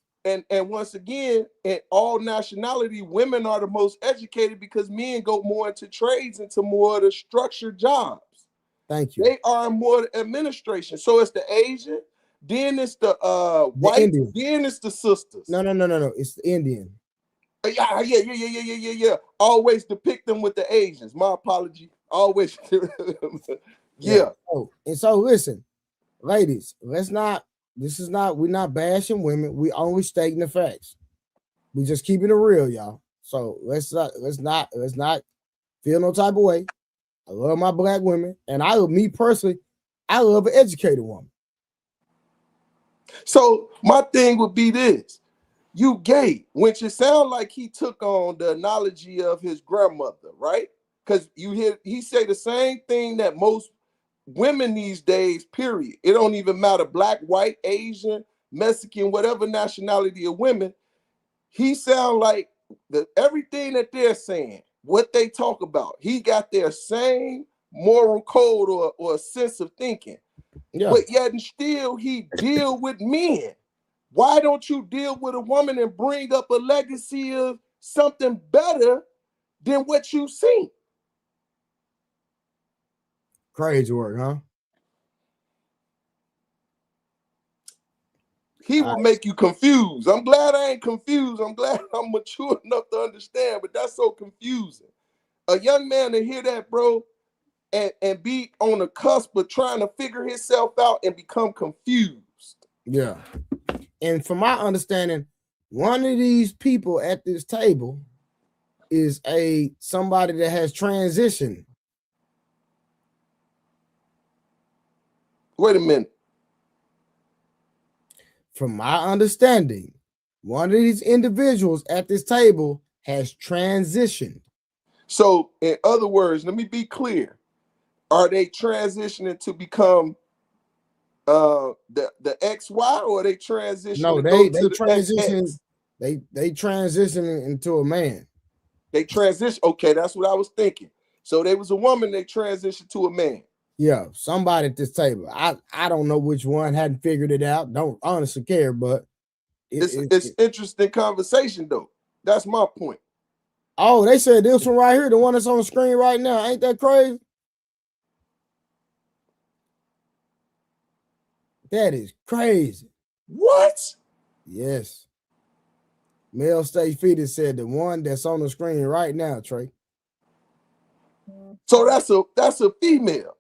And once again, in all nationality, women are the most educated because men go more into trades, into more of the structured jobs. Thank you. They are more administration. So it's the Asian, then it's the white, Indian. then it's the sisters. No. It's the Indian. Yeah. Always depict them with the Asians. My apology. Always. Yeah. Oh, and so listen, ladies, we're not bashing women. We only stating the facts. We just keeping it real, y'all. So let's not feel no type of way. I love my Black women, and me personally, I love an educated woman. So my thing would be this: you gay, which it sounds like he took on the analogy of his grandmother, right? Because you hear he say the same thing that most women these days, period. It don't even matter, Black, white, Asian, Mexican, whatever nationality of women. He sound like everything that they're saying, what they talk about, he got their same moral code or a sense of thinking. Yeah. But yet and still he deal with men. Why don't you deal with a woman and bring up a legacy of something better than what you've seen? Crazy work, huh? He will make you confused. I'm glad I ain't confused. I'm glad I'm mature enough to understand, but that's so confusing. A young man to hear that, bro, and be on the cusp of trying to figure himself out and become confused. Yeah. And from my understanding, one of these people at this table is somebody that has transitioned. Wait a minute. From my understanding, one of these individuals at this table has transitioned. So, in other words, let me be clear. Are they transitioning to become the XY, or are they transitioning? No, they transition. They transitioning into a man. They transition. Okay, that's what I was thinking. So they was a woman. They transitioned to a man. Yeah, somebody at this table. I don't know which one, hadn't figured it out. Don't honestly care, but it's interesting conversation though. That's my point. Oh, they said this one right here, the one that's on the screen right now. Ain't that crazy? That is crazy. What? Yes. Male State Fetus said the one that's on the screen right now, Trey. So that's a female.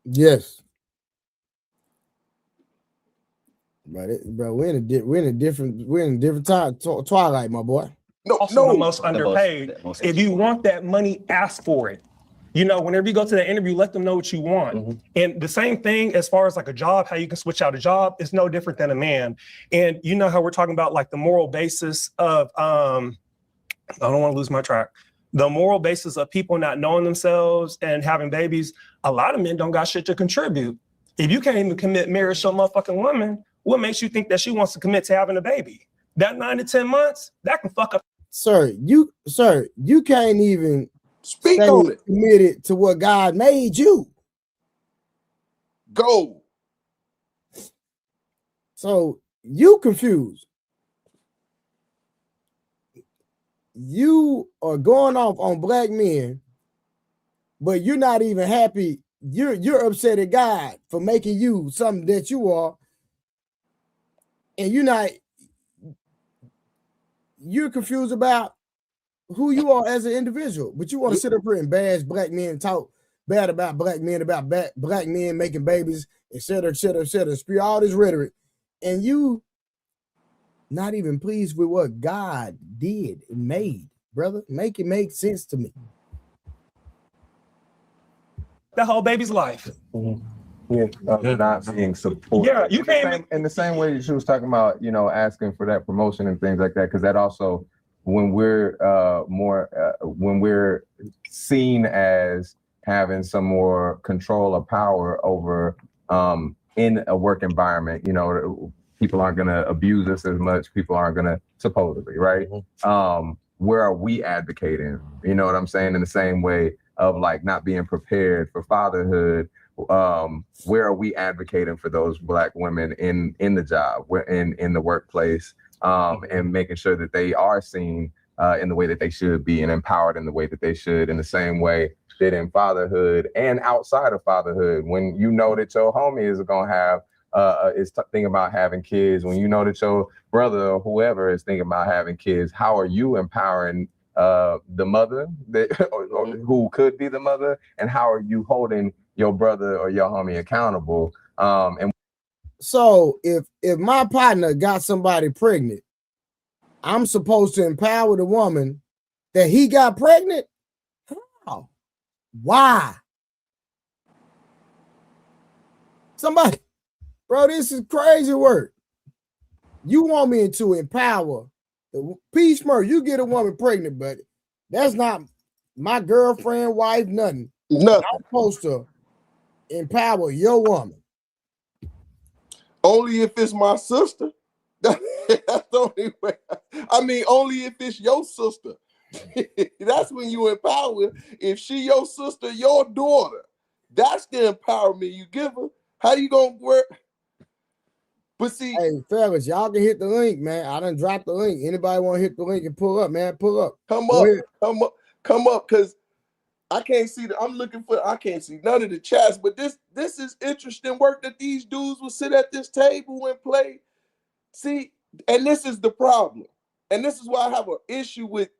Yes. Bro, we're in a different time, twilight, my boy. Also the most underpaid. If you want that money, ask for it. You know, whenever you go to the interview, let them know what you want. And the same thing as far as like a job, how you can switch out a job is no different than a man. And you know how we're talking about like the moral basis of, I don't want to lose my track. The moral basis of people not knowing themselves and having babies. A lot of men don't got shit to contribute. If you can't even commit marriage to a motherfucking woman, what makes you think that she wants to commit to having a baby? That 9 to 10 months, that can fuck up. Sir, you can't even speak on it. Committed to what God made you. Go. So you confused. You are going off on black men, but you're not even happy. You're upset at God for making you something that you are, and you're confused about who you are as an individual, but you want to sit up here and bash black men and talk bad about black men, black men making babies, et cetera, spew all this rhetoric, and you not even pleased with what God did and made, brother. Make it make sense to me. The whole baby's life. Yeah, not being supported. Yeah, you can't. In the same way that she was talking about, you know, asking for that promotion and things like that, because that also, when we're when we're seen as having some more control or power over in a work environment, you know, people aren't going to abuse us as much. People aren't going to, supposedly, right? Where are we advocating? You know what I'm saying? In the same way of like not being prepared for fatherhood. Where are we advocating for those black women in the job, in the workplace, and making sure that they are seen in the way that they should be and empowered in the way that they should, in the same way that in fatherhood and outside of fatherhood, when you know that your homie is going to have is thinking about having kids, when you know that your brother or whoever is thinking about having kids, how are you empowering the mother that or who could be the mother, and how are you holding your brother or your homie accountable? And so if my partner got somebody pregnant, I'm supposed to empower the woman that he got pregnant? How? Why? Somebody, bro, this is crazy work. You want me to empower the Peace Murray, you get a woman pregnant, but that's not my girlfriend, wife, nothing. Nothing. I'm supposed to empower your woman. Only if it's my sister. That's the only way. I mean, only if it's your sister. That's when you empower her. If she your sister, your daughter, that's the empowerment you give her. How you gonna work? But see, hey, fellas, y'all can hit the link, man. I done dropped the link. Anybody want to hit the link and pull up, man? Pull up. Come up, because I can't see I can't see none of the chats, but this is interesting work that these dudes will sit at this table and play. See, and this is the problem. And this is why I have an issue with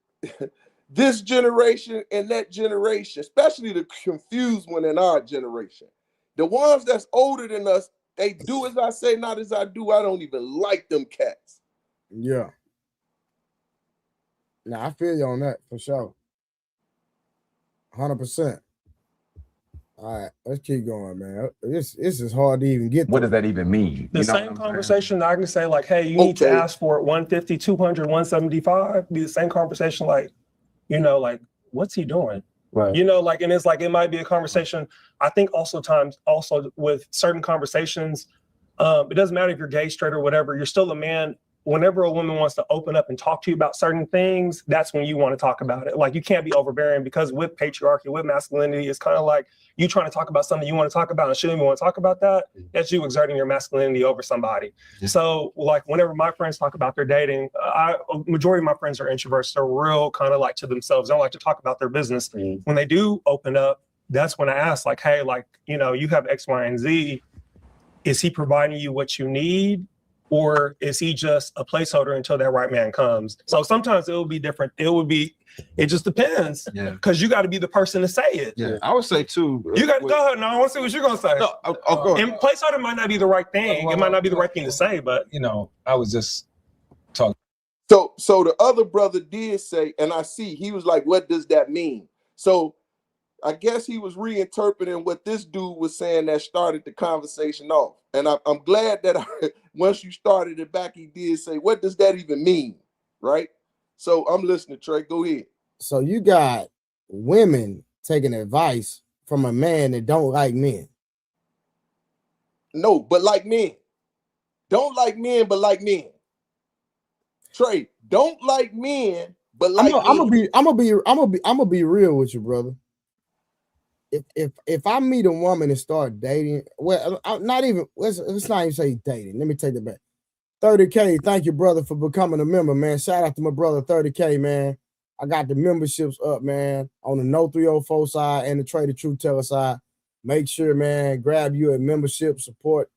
this generation and that generation, especially the confused one in our generation. The ones that's older than us, they do as I say, not as I do. I don't even like them cats. Yeah. Now I feel you on that for sure. 100%. All right, let's keep going, man. This is hard to even get. What does that even mean? The same conversation I can say, like, hey, you need to ask for it 150, 200, 175. Be the same conversation, like, you know, like, what's he doing? Right. You know, like, and it's like, it might be a conversation. I think also with certain conversations, it doesn't matter if you're gay, straight, or whatever, you're still a man. Whenever a woman wants to open up and talk to you about certain things, that's when you want to talk about it. Like, you can't be overbearing, because with patriarchy, with masculinity, it's kind of like you trying to talk about something you want to talk about and shouldn't even want to talk about that. That's you exerting your masculinity over somebody. Yeah. So, like, whenever my friends talk about their dating, majority of my friends are introverts. They're real kind of like to themselves. They don't like to talk about their business. When they do open up, that's when I ask, like, hey, like, you know, you have X, Y, and Z. is he providing you what you need, or is he just a placeholder until that right man comes? So sometimes it will be different. It just depends. Yeah. Because you got to be the person to say it. Yeah, I would say too. You got to go ahead. No, I want to see what you're going to say. No, I'll go ahead. And placeholder might not be the right thing. It might not be the right thing to say, but You know, I was just talking. So the other brother did say, and I see, he was like, what does that mean? So I guess he was reinterpreting what this dude was saying that started the conversation off. And I'm glad that once you started it back, he did say, what does that even mean? Right? So I'm listening, Trey. Go ahead. So you got women taking advice from a man that don't like men. No, but like men. Don't like men, but like men. Trey, don't like men, but like I'm men. gonna be real with you, brother. If I meet a woman and start dating, well, let's not even say dating. Let me take that back. 30K, thank you, brother, for becoming a member, man. Shout out to my brother 30K, man. I got the memberships up, man, on the No 304 side and the Trader Truth Teller side. Make sure, man, grab you a membership, support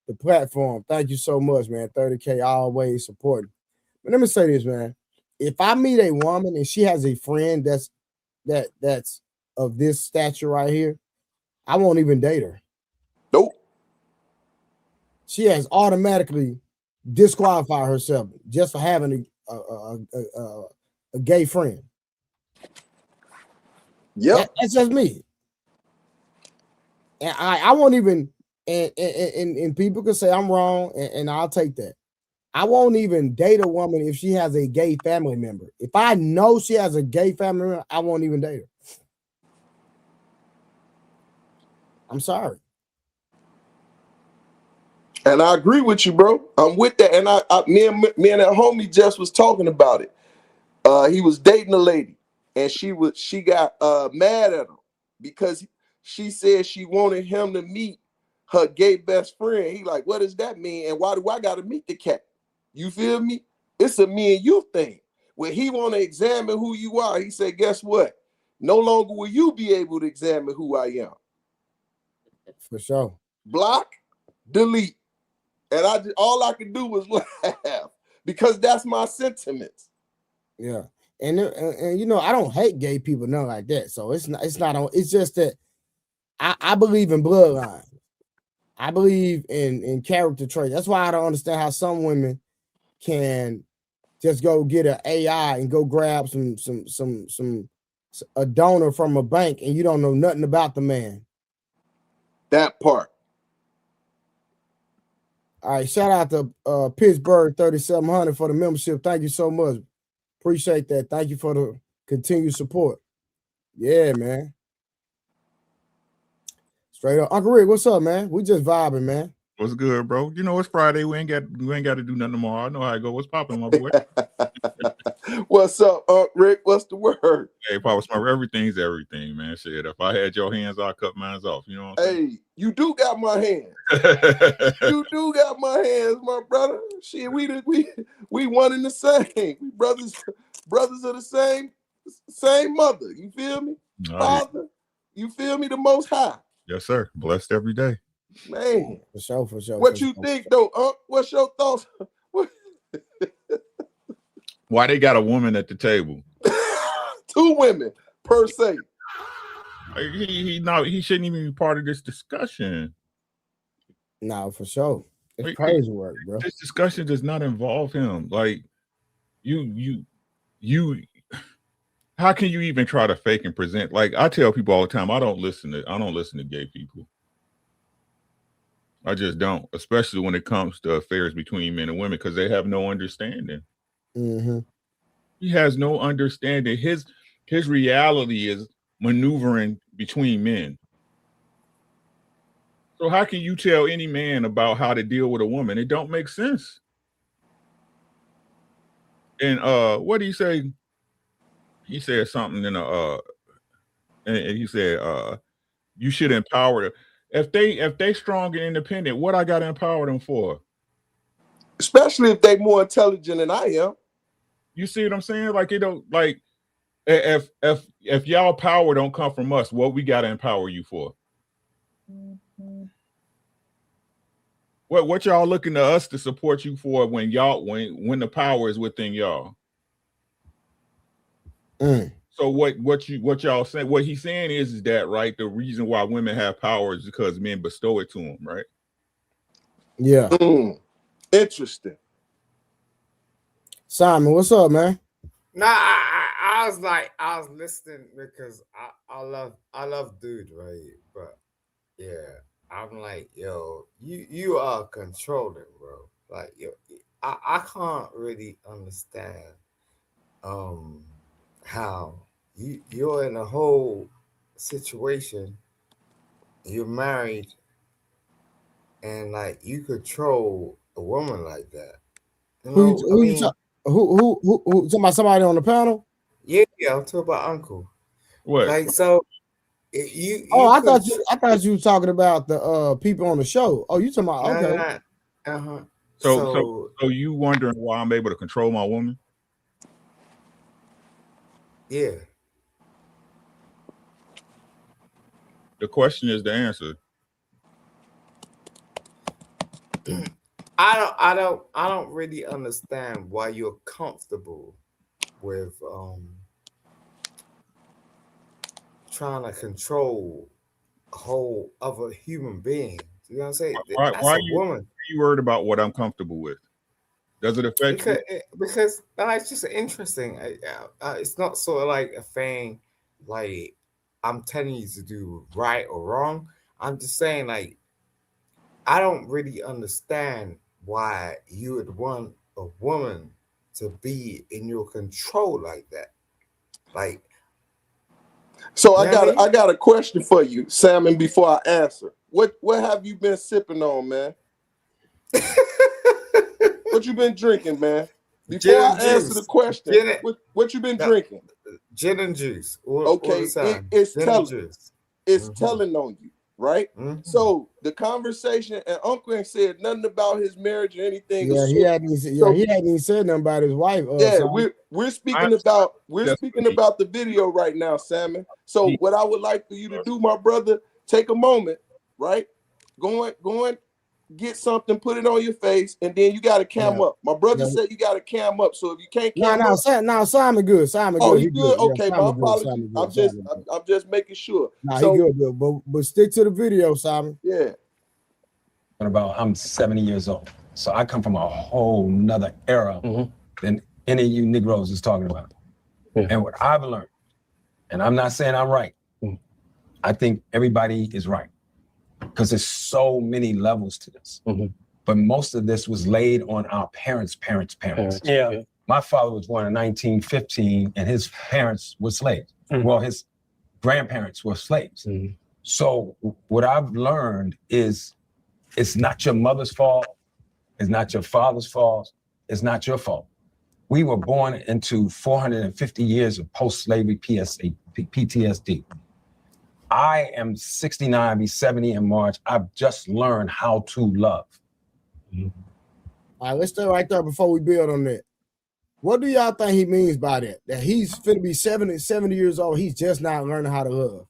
the platform. Thank you so much, man. 30K always supporting. But let me say this, man. If I meet a woman and she has a friend that's of this stature right here, I won't even date her. Nope. She has automatically disqualified herself just for having a gay friend. Yeah. That's just me. And I won't even, and people can say I'm wrong, and I'll take that. I won't even date a woman if she has a gay family member. If I know she has a gay family member, I won't even date her. I'm sorry. And I agree with you, bro. I'm with that. And me and that homie just was talking about it. He was dating a lady, and she got mad at him because she said she wanted him to meet her gay best friend. He like, what does that mean? And why do I gotta meet the cat? You feel me? It's a me and you thing. Where he want to examine who you are. He said, guess what? No longer will you be able to examine who I am. For sure. Block, delete. And all I could do was laugh because that's my sentiments. Yeah. And you know, I don't hate gay people, nothing like that. So it's just that I believe in bloodline. I believe in character traits. That's why I don't understand how some women can just go get an AI and go grab a donor from a bank and you don't know nothing about the man. That part. All right, shout out to Pittsburgh 3700 for the membership. Thank you so much. Appreciate that. Thank you for the continued support. Yeah, man. Straight up. Uncle Rick, what's up, man? We just vibing, man. What's good, bro? You know it's Friday. We ain't got to do nothing tomorrow. I know how it go. What's popping, my boy? What's up, Rick? What's the word? Hey, Papa Smart, everything's everything, man. Shit, if I had your hands, I'd cut mine off. You know what I'm saying? Hey, you do got my hands. You do got my hands, my brother. Shit, we one and the same. We brothers of the same mother. You feel me? Father. You feel me? The Most High. Yes, sir. Blessed every day. Man, for sure. What you think though? What's your thoughts? Why they got a woman at the table? 2 women per se. He shouldn't even be part of this discussion. No, for sure. It's crazy work, bro. This discussion does not involve him. Like you. How can you even try to fake and present? Like I tell people all the time, I don't listen to gay people. I just don't, especially when it comes to affairs between men and women, because they have no understanding. Mm-hmm. He has no understanding. His reality is maneuvering between men. So how can you tell any man about how to deal with a woman? It don't make sense. And what did he say? He said something in and he said you should empower them. If they strong and independent, what I got to empower them for? Especially if they more intelligent than I am. You see what I'm saying? Like it don't like if y'all power don't come from us, what we got to empower you for? What y'all looking to us to support you for when the power is within y'all? So what y'all saying? What he's saying is that, right? The reason why women have power is because men bestow it to them, right? Yeah. Interesting. Simon, what's up, man? Nah, I was listening because I love dude, right? But yeah, I'm like, yo, you are controlling, bro. Like, yo, I can't really understand how you're in a whole situation, you're married, and like you control a woman like that. You know, Who talking about somebody on the panel? Yeah, I'm talking about Uncle. What? Like, so you I thought you were talking about the people on the show. Oh, you talking about okay. So you wondering why I'm able to control my woman? Yeah. The question is the answer. I don't really understand why you're comfortable with trying to control a whole other human being. You know what I'm saying? Why That's are you worried about what I'm comfortable with? Does it affect you? Because it's just interesting. It's not sort of like a thing like I'm telling you to do right or wrong. I'm just saying, like, I don't really understand why you would want a woman to be in your control like that. Like, so I got a question for you, Salmon, before I answer. What have you been sipping on, man? What you been drinking, man? Before I answer the question, what you been drinking? Gin and juice. Okay, it's telling. It's telling on you, right? So the conversation, and Uncle ain't said nothing about his marriage or anything. Yeah, he hadn't even said nothing about his wife. We're speaking about the video right now, Salmon. So what I would like for you to do, my brother, take a moment, right? Go and get something, put it on your face, and then you got to cam up. My brother said you got to cam up. So if you can't cam up, Simon good. Simon good. Oh, he good. Okay, my apologies. I'm just making sure. He good, but stick to the video, Simon. Yeah. I'm 70 years old, so I come from a whole nother era than any of you Negroes is talking about. And what I've learned, and I'm not saying I'm right, I think everybody is right, because there's so many levels to this. But most of this was laid on our parents. Yeah. My father was born in 1915, and his parents were slaves. Well, his grandparents were slaves. So what I've learned is it's not your mother's fault. It's not your father's fault. It's not your fault. We were born into 450 years of post-slavery PTSD. I am 69, be 70 in March. I've just learned how to love. All right, let's stay right there before we build on that. What do y'all think he means by that? That he's finna be 70 years old, he's just not learning how to love?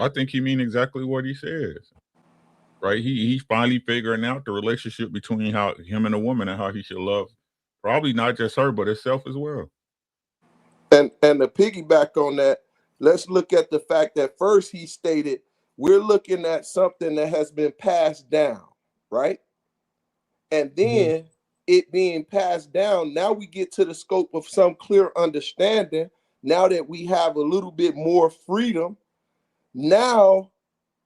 I think he means exactly what he says. Right? He's finally figuring out the relationship between how him and a woman and how he should love probably not just her, but himself as well. And to piggyback on that, let's look at the fact that first he stated we're looking at something that has been passed down, right? And then it being passed down, now we get to the scope of some clear understanding. Now that we have a little bit more freedom, now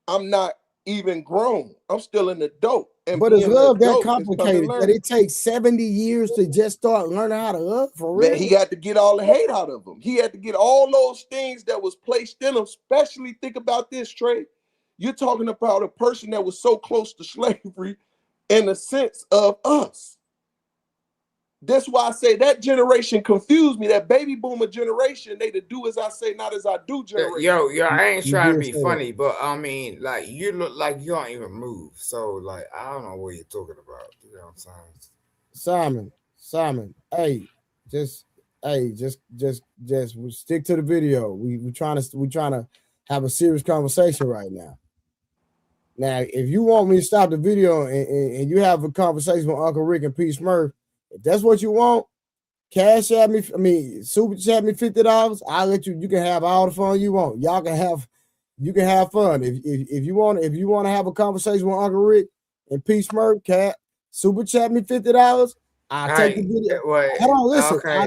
I'm not even grown. I'm still an adult. But is love that complicated that it takes 70 years to just start learning how to love? For real? Man, he had to get all the hate out of him. He had to get all those things that was placed in him. Especially think about this, Trey. You're talking about a person that was so close to slavery in the sense of us. That's why I say that generation confused me. That baby boomer generation, they to do as I say, not as I do generation. Yo, I ain't trying to be funny, but I mean, like, you look like you don't even move. So, like, I don't know what you're talking about. You know what I'm saying? Simon, hey, just stick to the video. We trying to have a serious conversation right now. Now, if you want me to stop the video and you have a conversation with Uncle Rick and P. Smurf, if that's what you want, cash at me. I mean, super chat me $50. I'll let you. You can have all the fun you want. Y'all can have. You can have fun if you want. If you want to have a conversation with Uncle Rick and P. Smurf, cat super chat me $50. I'll take the video. Hold on, listen. Okay.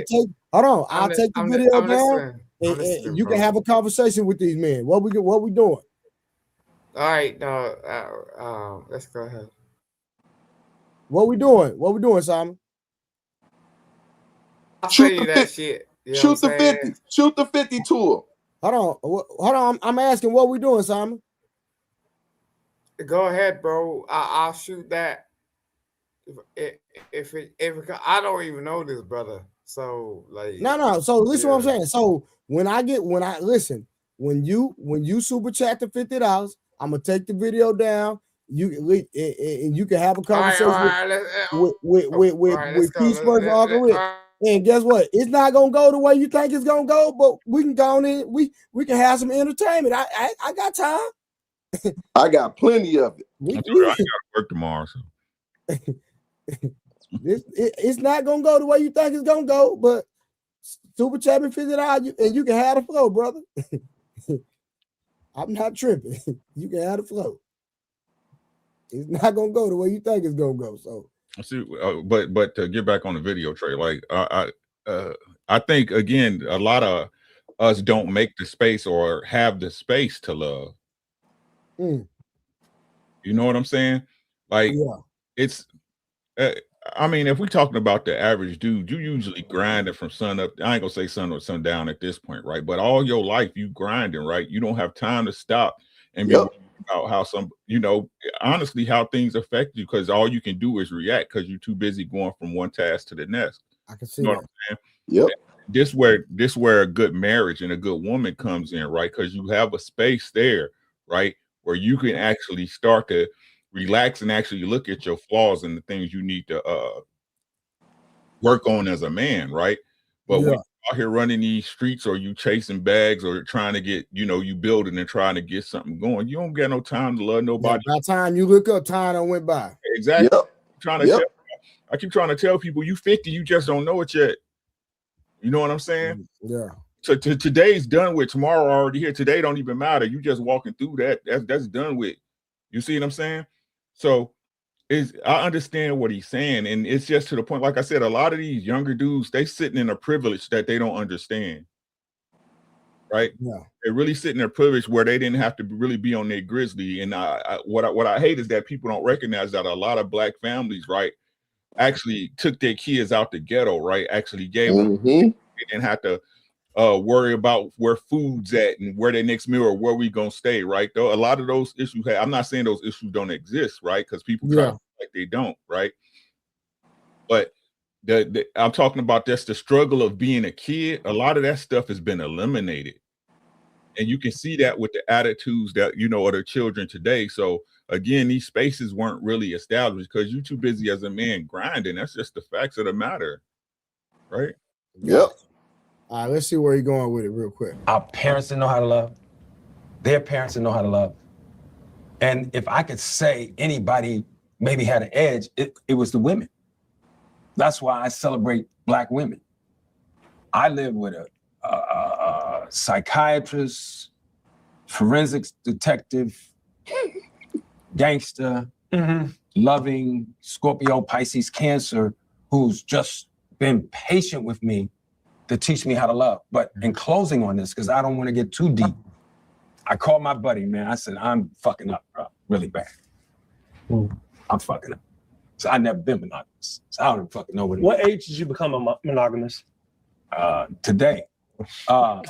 I'll take the video down, and you can have a conversation with these men. What we doing? All right, let's go ahead. What we doing? What we doing, Simon? I'll shoot you that shit. Shoot the 50. Shoot the 50 to him. Hold on. I'm asking what we doing, Simon. Go ahead, bro. I'll shoot that. If I don't even know this brother, so like no. So listen, what I'm saying. So when you super chat the $50, I'm gonna take the video down. You can have a conversation with Peace First Uncle Rick. And guess what? It's not gonna go the way you think it's gonna go, but we can go on in. We can have some entertainment. I got time. I got plenty of it. I gotta work tomorrow. So. It's not gonna go the way you think it's gonna go, but super chat me $50 and you can have the flow, brother. I'm not tripping. You can have the flow. It's not gonna go the way you think it's gonna go. So see, but to get back on the video, Trey, like I think again, a lot of us don't make the space or have the space to love. You know what I'm saying? Like it's. I mean, if we're talking about the average dude, you usually grinding from sun up. I ain't gonna say sun or sundown at this point, right? But all your life you grinding, right? You don't have time to stop and be about how honestly, how things affect you, because all you can do is react because you're too busy going from one task to the next. I can see you know that. What I'm saying? Yep. This where a good marriage and a good woman comes in, right? Because you have a space there, right, where you can actually start to relax and actually look at your flaws and the things you need to work on as a man, right? But when you're out here running these streets, or you chasing bags, or trying to get, you building and trying to get something going, you don't get no time to love nobody. By the time you look up, time done went by. Exactly. I keep trying to tell people, you 50, you just don't know it yet. You know what I'm saying? Yeah. So today's done with. Tomorrow already here. Today don't even matter. You just walking through that. That's done with. You see what I'm saying? So I understand what he's saying, and it's just to the point. Like I said, a lot of these younger dudes, they sitting in a privilege that they don't understand. Right? Yeah. They're really sitting in a privilege where they didn't have to really be on their grizzly. And what I hate is that people don't recognize that a lot of black families, right, actually took their kids out the ghetto, right? Actually gave them. They didn't have to worry about where food's at and where their next meal or where we gonna stay, right? Though a lot of those issues I'm not saying those issues don't exist, right? Because people try to act like they don't, right? But I'm talking about that's the struggle of being a kid. A lot of that stuff has been eliminated, and you can see that with the attitudes that of the children today. So again, these spaces weren't really established because you're too busy as a man grinding. That's just the facts of the matter, right? Yep. All right, let's see where you're going with it real quick. Our parents didn't know how to love. Their parents didn't know how to love. And if I could say anybody maybe had an edge, it was the women. That's why I celebrate Black women. I live with a psychiatrist, forensics detective, gangster, loving Scorpio, Pisces, Cancer, who's just been patient with me to teach me how to love. But in closing on this, because I don't want to get too deep, I called my buddy, man. I said, I'm fucking up, bro, really bad. I'm fucking up. So I never been monogamous. So I don't even fucking know what age did you become a monogamous? Today. No,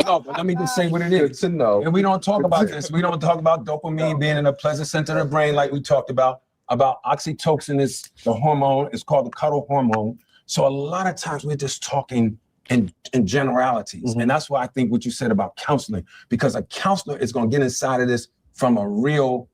but let me just say what it is. To know. And we don't talk about this. We don't talk about dopamine being in a pleasant center of the brain like we talked about oxytocin is the hormone. It's called the cuddle hormone. So a lot of times we're just talking in generalities. And that's why I think what you said about counseling, because a counselor is going to get inside of this from a real,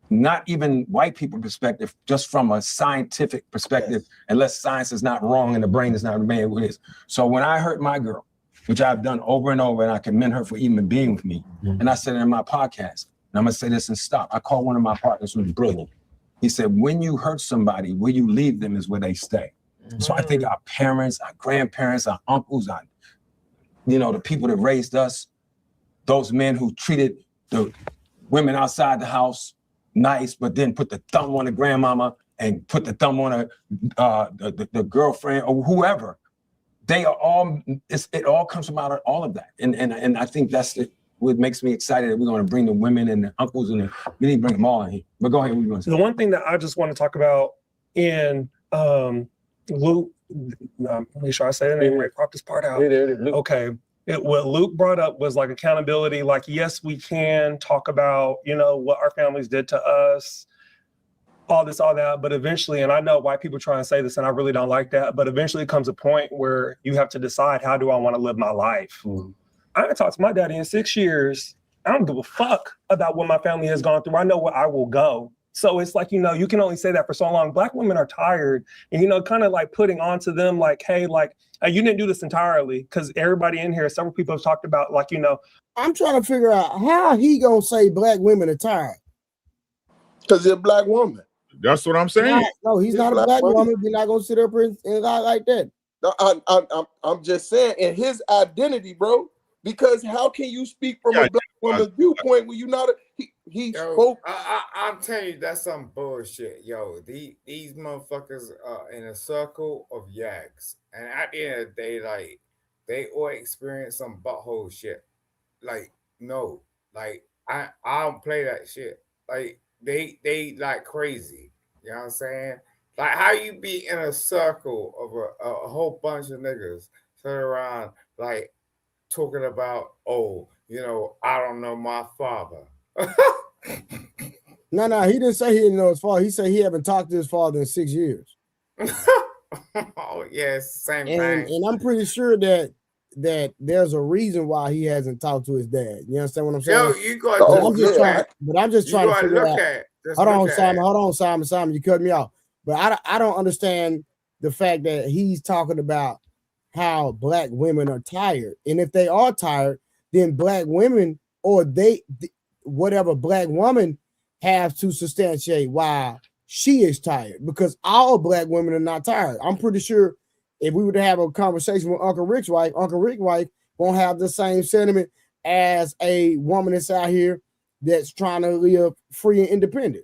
not even white people perspective, just from a scientific perspective, unless science is not wrong and the brain is not remaining what it is. So when I hurt my girl, which I've done over and over, and I commend her for even being with me, and I said it in my podcast, And I'm gonna say this and stop. I called one of my partners who's brilliant. He said, when you hurt somebody, where you leave them is where they stay. So I think our parents, our grandparents, our uncles, the people that raised us, those men who treated the women outside the house nice, but then put the thumb on the grandmama and put the thumb on the girlfriend or whoever. They are all, it all comes from out of all of that. And I think that's what makes me excited that we're going to bring the women and the uncles and we need to bring them all in here. But go ahead, what are you going to say? The one thing that I just want to talk about in Luke, make sure I say the name right, crop this part out. Okay. What Luke brought up was like accountability. Like, yes, we can talk about, what our families did to us, all this, all that. But eventually, and I know white people try and say this, and I really don't like that, but eventually it comes a point where you have to decide, how do I want to live my life? I haven't talked to my daddy in 6 years. I don't give a fuck about what my family has gone through. I know where I will go. So it's like, you can only say that for so long. Black women are tired and, kind of like putting onto them like, hey, like, you didn't do this entirely, because everybody in here, several people have talked about like, I'm trying to figure out how he gonna say black women are tired. Because they're a black woman. That's what I'm saying. No, he's not a black woman. We're not gonna sit up and lie like that. No, I'm just saying, in his identity, bro. Because how can you speak from a black woman's viewpoint when you're not he spoke? I'm telling you, that's some bullshit, yo. These motherfuckers are in a circle of yaks, and at the end of the day, like, they all experience some butthole shit. Like, no, like I don't play that shit. Like they like crazy. You know what I'm saying? Like, how you be in a circle of a whole bunch of niggas sitting around like talking about, I don't know my father. No, he didn't say he didn't know his father. He said he haven't talked to his father in 6 years. Oh, yeah, it's the same thing. And I'm pretty sure that there's a reason why he hasn't talked to his dad. You understand what I'm saying? Yo, you got I'm just trying to figure out. Hold on, Simon, you cut me off. But I don't understand the fact that he's talking about how black women are tired. And if they are tired, then black women or whatever black woman have to substantiate why she is tired, because all black women are not tired. I'm pretty sure if we were to have a conversation with Uncle Rick's wife won't have the same sentiment as a woman that's out here that's trying to live free and independent.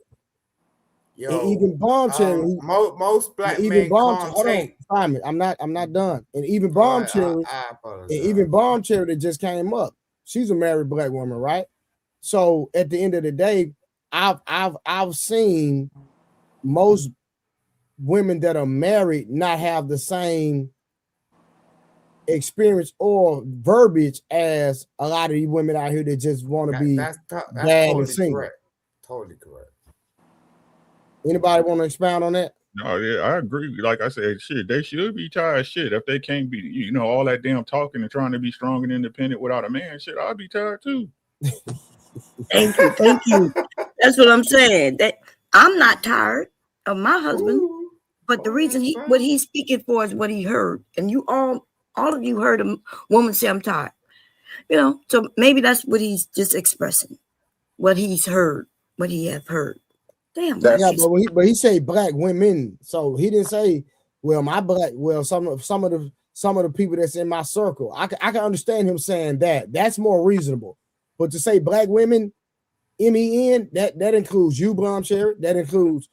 Yo, and even Bomb Cherry, most black men hold on, Simon, I'm not done. And even Bomb Cherry, that just came up, she's a married black woman, right? So at the end of the day, I've seen most women that are married not have the same experience or verbiage as a lot of these women out here that just want to be that's bad totally and single. correct. Totally correct. Anybody want to expound on that? No, yeah, I agree. Like I said, shit, they should be tired. Shit, if they can't be, all that damn talking and trying to be strong and independent without a man, shit, I'd be tired too. Thank you. That's what I'm saying. That I'm not tired of my husband, but the reason what he's speaking for is what he heard, and you all of you heard a woman say, "I'm tired." So maybe that's what he's just expressing, what he's heard, what he have heard. Damn. But he said black women, so he didn't say, "Well, some of the people that's in my circle." I can understand him saying that. That's more reasonable. But to say black women, MEN, that includes you, Blom Cherry. That includes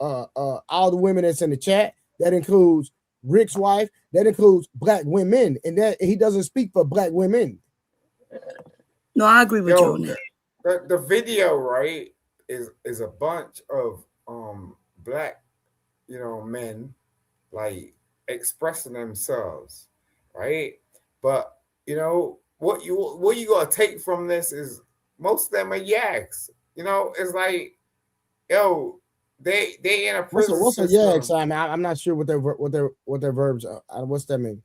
all the women that's in the chat. That includes Rick's wife. That includes black women, and that he doesn't speak for black women. No, I agree with you on that. The video, right, is a bunch of black, men like expressing themselves, right? But what you gonna take from this is most of them are yaks. It's like, yo, they in a prison. What's a yak, Simon? I'm not sure what their verbs are. What's that mean?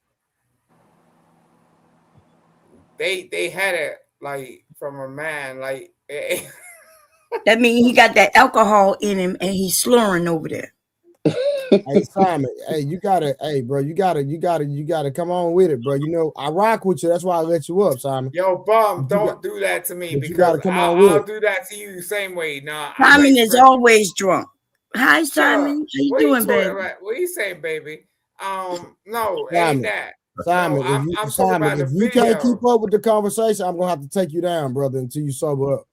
They had it like from a man, like. That means he got that alcohol in him and he's slurring over there. Hey Simon, hey, bro, you gotta come on with it, bro. You know, I rock with you. That's why I let you up, Simon. Yo, Bum, don't do that to me but you gotta because come on with I'll it. do that to you the same way. Nah, Simon is always drunk. Hi, Simon. How you What doing, you talking baby? about? What you saying, baby? No, Simon, ain't that. Simon, No, I'm talking about if the you can't video. keep up with the conversation, I'm gonna have to take you down, brother, until you sober up.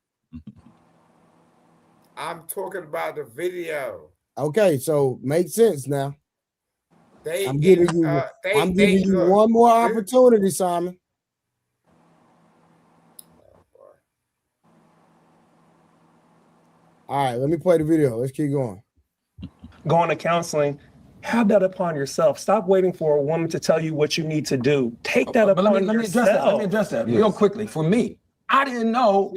I'm talking about the video. Okay, so make sense now. I'm They giving you one more opportunity, Simon. All right, let me play the video. Let's keep going. Going to counseling, have that upon yourself. Stop waiting for a woman to tell you what you need to do. Take that upon yourself. Let me address that real quickly. For me, I didn't know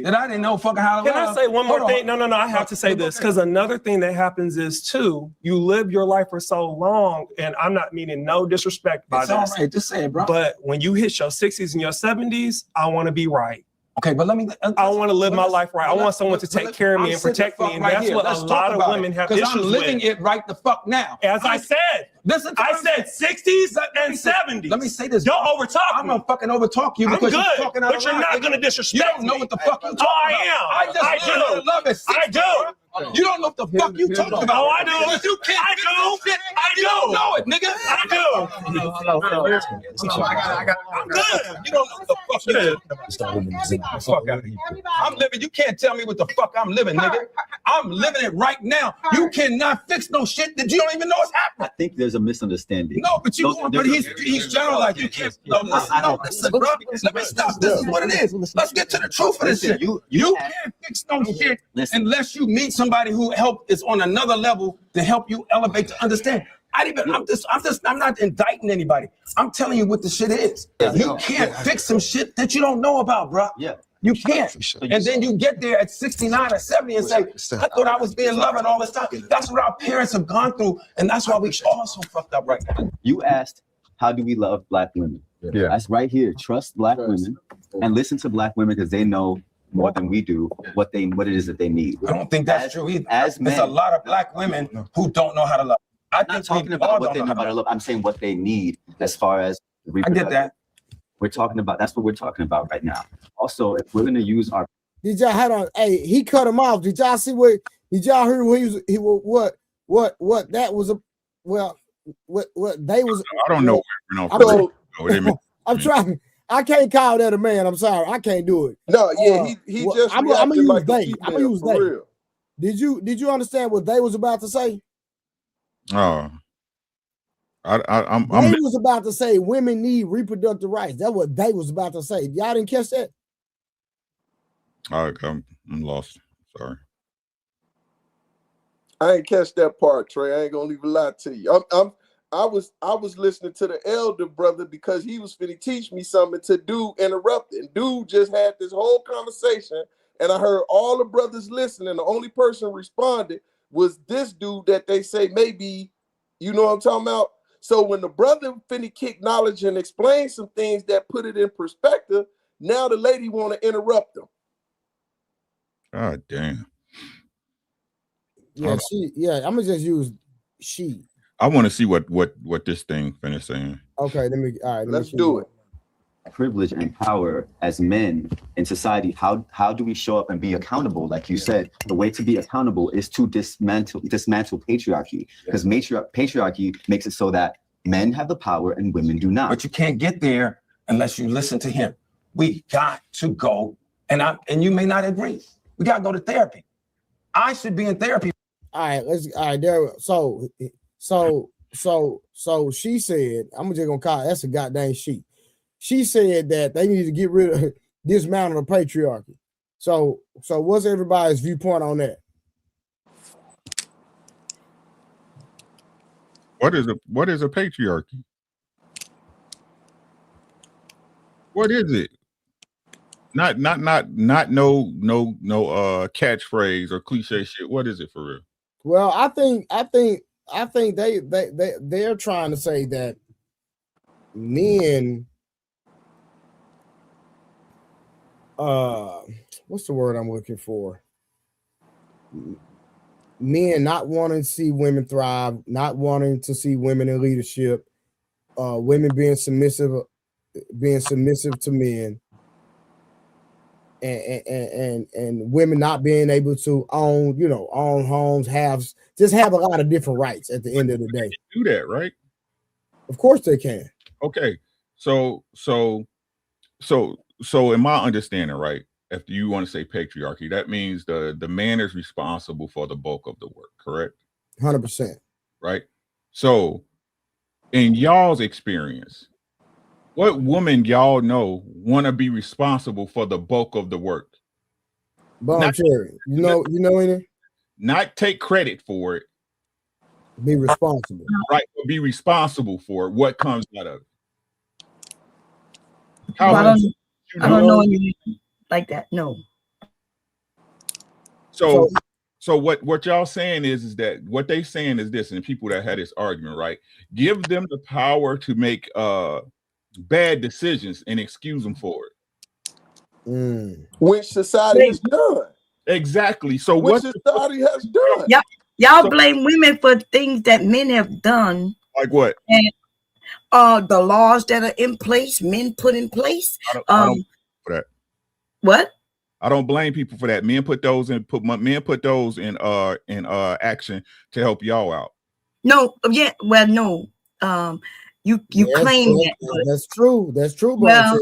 fucking how to Can I say one more thing? No, I have to say this because another thing that happens is too, you live your life for so long, and I'm not meaning no disrespect by It's this. all right, just say it, bro. But when you hit your 60s and your 70s, I want to be right. Okay, but let me. I want to live my life right. I want someone to take care of me and protect me, and that's what a lot of women have issues with. I'm living it right the fuck now. As I said, I said 60s and 70s. Let me say this. Don't overtalk me. I'm gonna fucking overtalk you because I'm good, you're talking out but you're not gonna disrespect me. You don't know what the fuck you talking about. I do. Love it. I do. You don't know what the fuck you talking about. Oh, I do. You can't. I do. You don't know it, nigga. I do. I'm good. You don't know what the fuck you do. Fuck out of here. I'm living. You can't tell me what the fuck I'm living, nigga. I'm living it right now. You cannot fix no shit that you don't even know is happening. I think there's a misunderstanding. No, but he's generalized. You can't. Listen, bro. Let me stop. This is what it is. Let's get to the truth of this shit. You can't fix no shit unless you meet somebody who is on another level to help you elevate to understand. I'm not indicting anybody. I'm telling you what the shit is. You can't fix some shit that you don't know about, bro. Yeah. You can't. And then you get there at 69 or 70 and say, I thought I was being loved all this time. That's what our parents have gone through. And that's why we all so fucked up right now. You asked, how do we love Black women? Yeah. That's right here. Trust Black women and listen to Black women because they know more than we do what it is that they need. I don't think that's true either. There's a lot of Black women who don't know how to love. I'm not talking about what they know how to love. I'm saying what they need as far as I get that. We're talking about, that's what we're talking about right now. Also, if we're going to use our. Did y'all hold on? Hey, he cut him off. Did y'all see did y'all hear what what that was what they was? I don't know. I'm trying. I can't call that a man. I'm sorry. I can't do it. No, yeah, he just. I'm gonna use like they. I'm gonna use they. Real. Did you understand what they was about to say? Oh. They was about to say women need reproductive rights. That's what they was about to say. Y'all didn't catch that? I'm lost. Sorry. I ain't catch that part, Trey. I ain't gonna leave a lie to you. I was listening to the elder brother because he was finna teach me something to do interrupting. Dude just had this whole conversation, and I heard all the brothers listening. The only person responded was this dude that they say maybe, you know what I'm talking about? So when the brother finna kick knowledge and explain some things that put it in perspective, now the lady want to interrupt them. God damn. Yeah, I'm gonna just use she. I want to see what this thing finished saying. Okay, let's do it. Privilege and power as men in society. How do we show up and be accountable? Like you said, the way to be accountable is to dismantle patriarchy, because patriarchy makes it so that men have the power and women do not. But you can't get there unless you listen to him. We got to go, and you may not agree. We got to go to therapy. I should be in therapy. All right, there. So she said, I'm just gonna call it, that's a goddamn she. She said that they need to get rid of dismantle the patriarchy. So what's everybody's viewpoint on that? What is a patriarchy? What is it? Not no catchphrase or cliche shit. What is it for real? Well, I think they're trying to say that men what's the word I'm looking for? men not wanting to see women thrive, not wanting to see women in leadership, women being submissive to men, and women not being able to own homes, have a lot of different rights at the end of the day. Do that, right? Of course they can. Okay. So in my understanding, right, if you want to say patriarchy, that means the man is responsible for the bulk of the work, correct? 100%. Right. So in y'all's experience, what woman y'all know want to be responsible for the bulk of the work? Cherry, you know any? Not take credit for it. Be responsible. Right. Be responsible for what comes out of it. I don't know anything like that. No. So what y'all saying is that what they saying is this, and people that had this argument, right? Give them the power to make bad decisions and excuse them for it. Which society has done. Exactly. So which society has done. Y'all blame women for things that men have done. Like what? And the laws that are in place, men put in place. I don't for that. What? I don't blame people for that. Men put those in action to help y'all out. No, yeah, well, no. You claim that. That's true. That's true, well,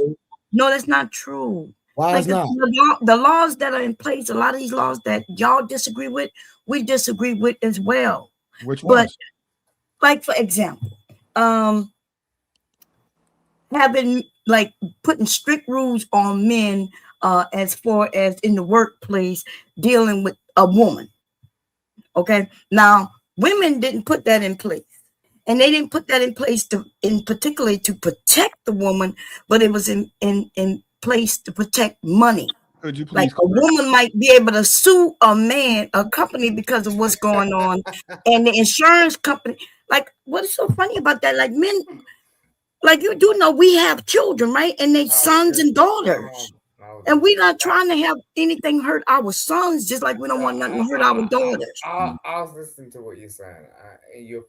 no, that's not true. Why is not? The laws that are in place, a lot of these laws that y'all disagree with, we disagree with as well. Which ones? But, like, for example, having, like, putting strict rules on men as far as in the workplace dealing with a woman. Okay, now women didn't put that in place, and they didn't put that in place particularly to protect the woman, but it was in place to protect money. Could you please? Like a woman might be able to sue a company because of what's going on, and the insurance company. Like, what is so funny about that? Like, men, like, you do know we have children, right? And they sons and daughters. And we're not trying to have anything hurt our sons, just like we don't want nothing to hurt our daughters. I was listening to what you're saying.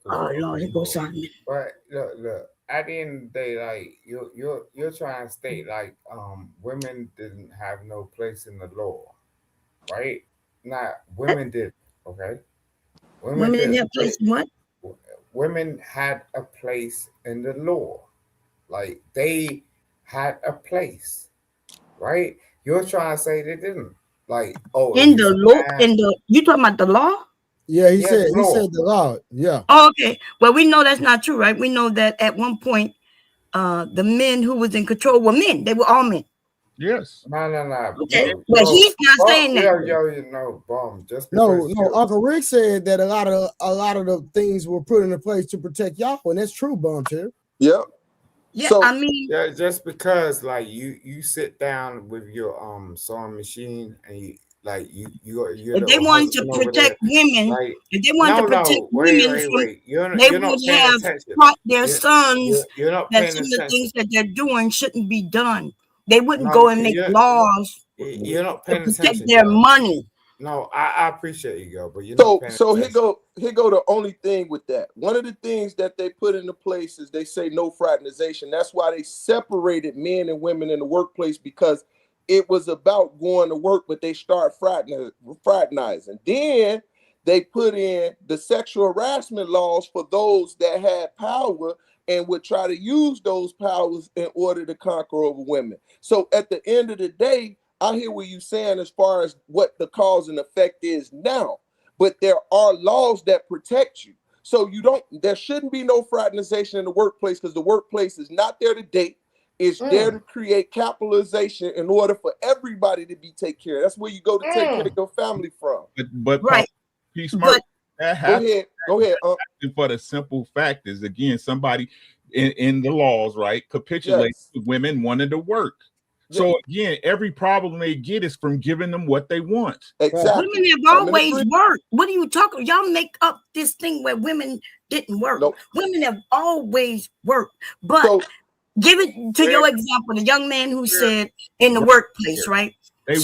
Oh Lord, it goes on. But look. At the end of the day, like you're trying to state like women didn't have no place in the law, right? Not women did, okay? Women didn't have place in what? Women had a place in the law, like they had a place, right? You're trying to say they didn't, like in the law. You talking about the law? Yeah, he said the law. Yeah. Oh, okay. Well, we know that's not true, right? We know that at one point, the men who was in control were men. They were all men. Yes. No. Okay. Well, he's not saying that. No. Uncle Rick said that a lot of the things were put into place to protect y'all, and that's true, Bomb. Yep. Yeah, so, I mean, just because like you sit down with your sewing machine and you. Like if they wanted to protect women, like, if they wanted to protect women, they would have taught their sons that some of the things that they're doing shouldn't be done. They wouldn't go and make laws to protect their money. No, I appreciate you, girl, but you're not so here go the only thing with that. One of the things that they put into place is they say no fraternization. That's why they separated men and women in the workplace, because it was about going to work, but they start fraternizing. Then they put in the sexual harassment laws for those that had power and would try to use those powers in order to conquer over women. So at the end of the day, I hear what you're saying as far as what the cause and effect is now, but there are laws that protect you. So there shouldn't be no fraternization in the workplace, because the workplace is not there to date. It's there to create capitalization in order for everybody to be taken care of. That's where you go to take care of your family from. But right. Be smart. Go ahead. For the simple fact is, again, somebody in the laws, right, capitulated women wanted to work. Yes. So again, every problem they get is from giving them what they want. Exactly. Women have always worked. What are you talking? Y'all make up this thing where women didn't work. Nope. Women have always worked, but. Give it to your example, the young man who said in the workplace, right? They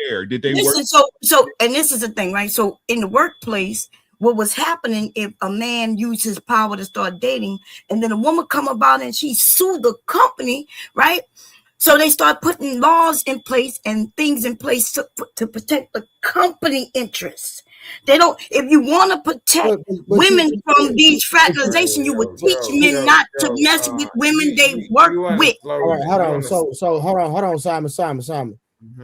there? Did they work? Listen, so, and this is the thing, right? So in the workplace, what was happening if a man used his power to start dating, and then a woman come about and she sued the company, right? So they start putting laws in place and things in place to protect the company interests. They don't. If you want to protect women from these fraternization, you would teach men not to mess with women they work with. All right, hold on. So hold on, Simon.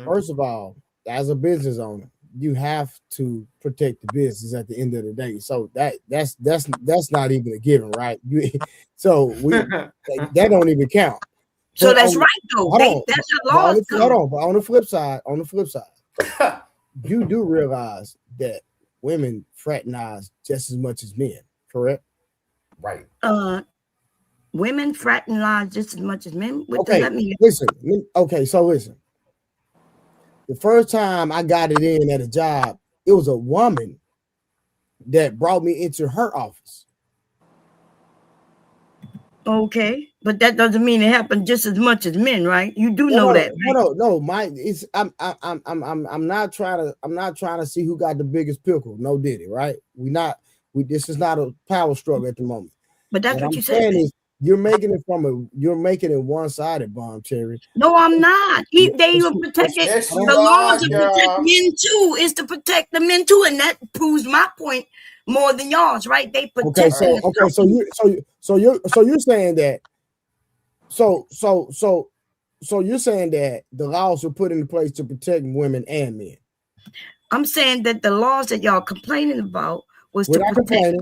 First of all, as a business owner, you have to protect the business at the end of the day. So that's not even a given, right? That don't even count. So that's right, though. That's the laws. Hold on, but on the flip side, you do realize that women fraternize just as much as men, correct? Right. Women fraternize just as much as men. Listen. The first time I got it in at a job, it was a woman that brought me into her office. Okay, but that doesn't mean it happened just as much as men, right? You do know that. Right? No. I'm not trying to see who got the biggest pickle. No diddy, right? This is not a power struggle at the moment. But that's what you said. You're making it one-sided, Bomb Cherry. No, I'm not. They were protected. The laws to protect men too is to protect the men too, and that proves my point more than y'all's, right? They protect. So you're saying that. So you're saying that the laws were put into place to protect women and men. I'm saying that the laws that y'all complaining about was to protect.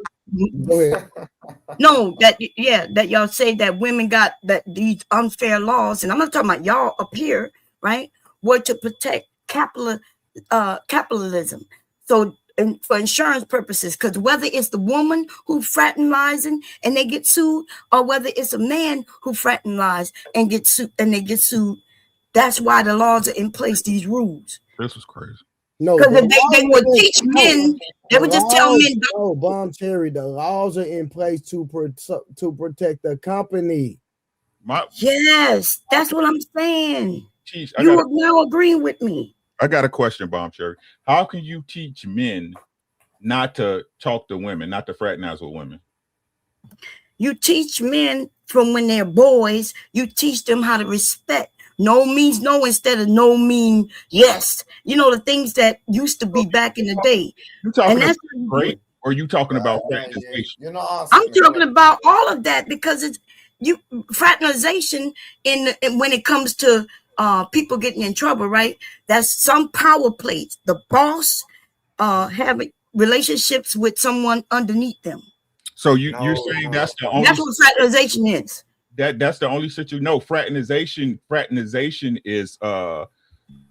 Go ahead. No, that y'all say that women got that these unfair laws, and I'm not talking about y'all up here, right? Were to protect capitalism. So for insurance purposes, because whether it's the woman who fraternizing and they get sued, or whether it's a man who fraternized and get sued and they get sued, that's why the laws are in place. These rules. This was crazy. No, because they would teach men. They would just tell men. No, Bomb Cherry. The laws are in place to protect the company. Yes, that's what I'm saying. You are now agreeing with me. I got a question, Bomb Cherry. How can you teach men not to talk to women, not to fraternize with women? You teach men from when they're boys. You teach them how to respect. No means no instead of no mean yes. You know, the things that used to be back in the day. You talking about great, or you talking about fraternization? I'm talking about all of that because it's fraternization when it comes to people getting in trouble, right? That's some power plays. The boss having relationships with someone underneath them. So you're saying that's the only. That's what fraternization is. That's the only situation. No, fraternization is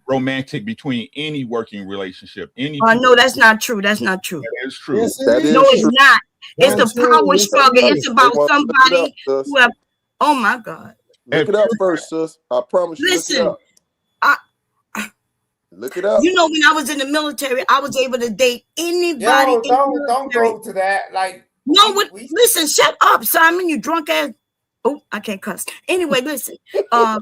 romantic between any working relationship. No, that's not true. That's not true. That is true. Yes, it's not. It's the power struggle. It's about somebody who have. Oh my God. Look it up first, sis. I promise you. Listen, look it up. You know, when I was in the military, I was able to date anybody. Don't go to that. Like listen, shut up, Simon. You drunk ass. Oh, I can't cuss. Anyway, listen. So I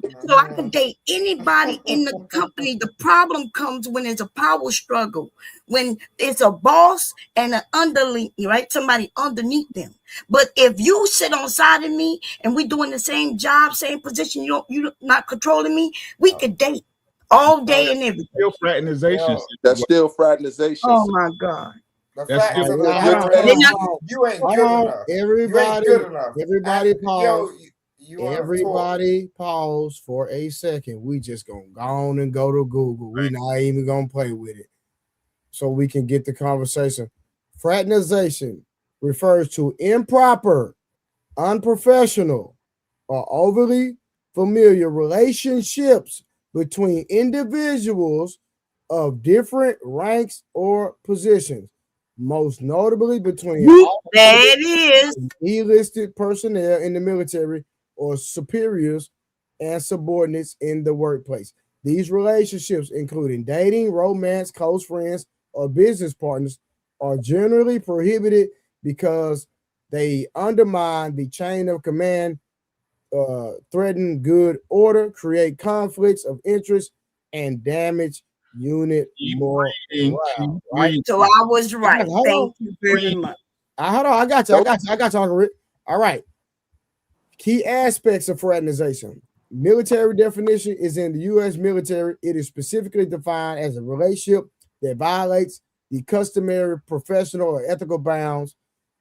could date anybody in the company. The problem comes when there's a power struggle, when it's a boss and an underling, right? Somebody underneath them. But if you sit on side of me and we're doing the same job, same position, you're not controlling me, we could date all day and everything. Still fraternization. That's still fraternization. Oh my God. You ain't good enough. Everybody pause for a second. We just gonna go on and go to Google. We're not even gonna play with it, so we can get the conversation. Fraternization refers to improper, unprofessional, or overly familiar relationships between individuals of different ranks or positions. Most notably between enlisted personnel in the military or superiors and subordinates in the workplace. These relationships, including dating, romance, close friends, or business partners, are generally prohibited because they undermine the chain of command, threaten good order, create conflicts of interest, and damage unit Keep more reading, wow, keep right? reading. So I was right. Hold on. Thank you very much. Hold on, I got you. Uncle Rick. All right. Key aspects of fraternization. Military definition is in the U.S. military. It is specifically defined as a relationship that violates the customary professional or ethical bounds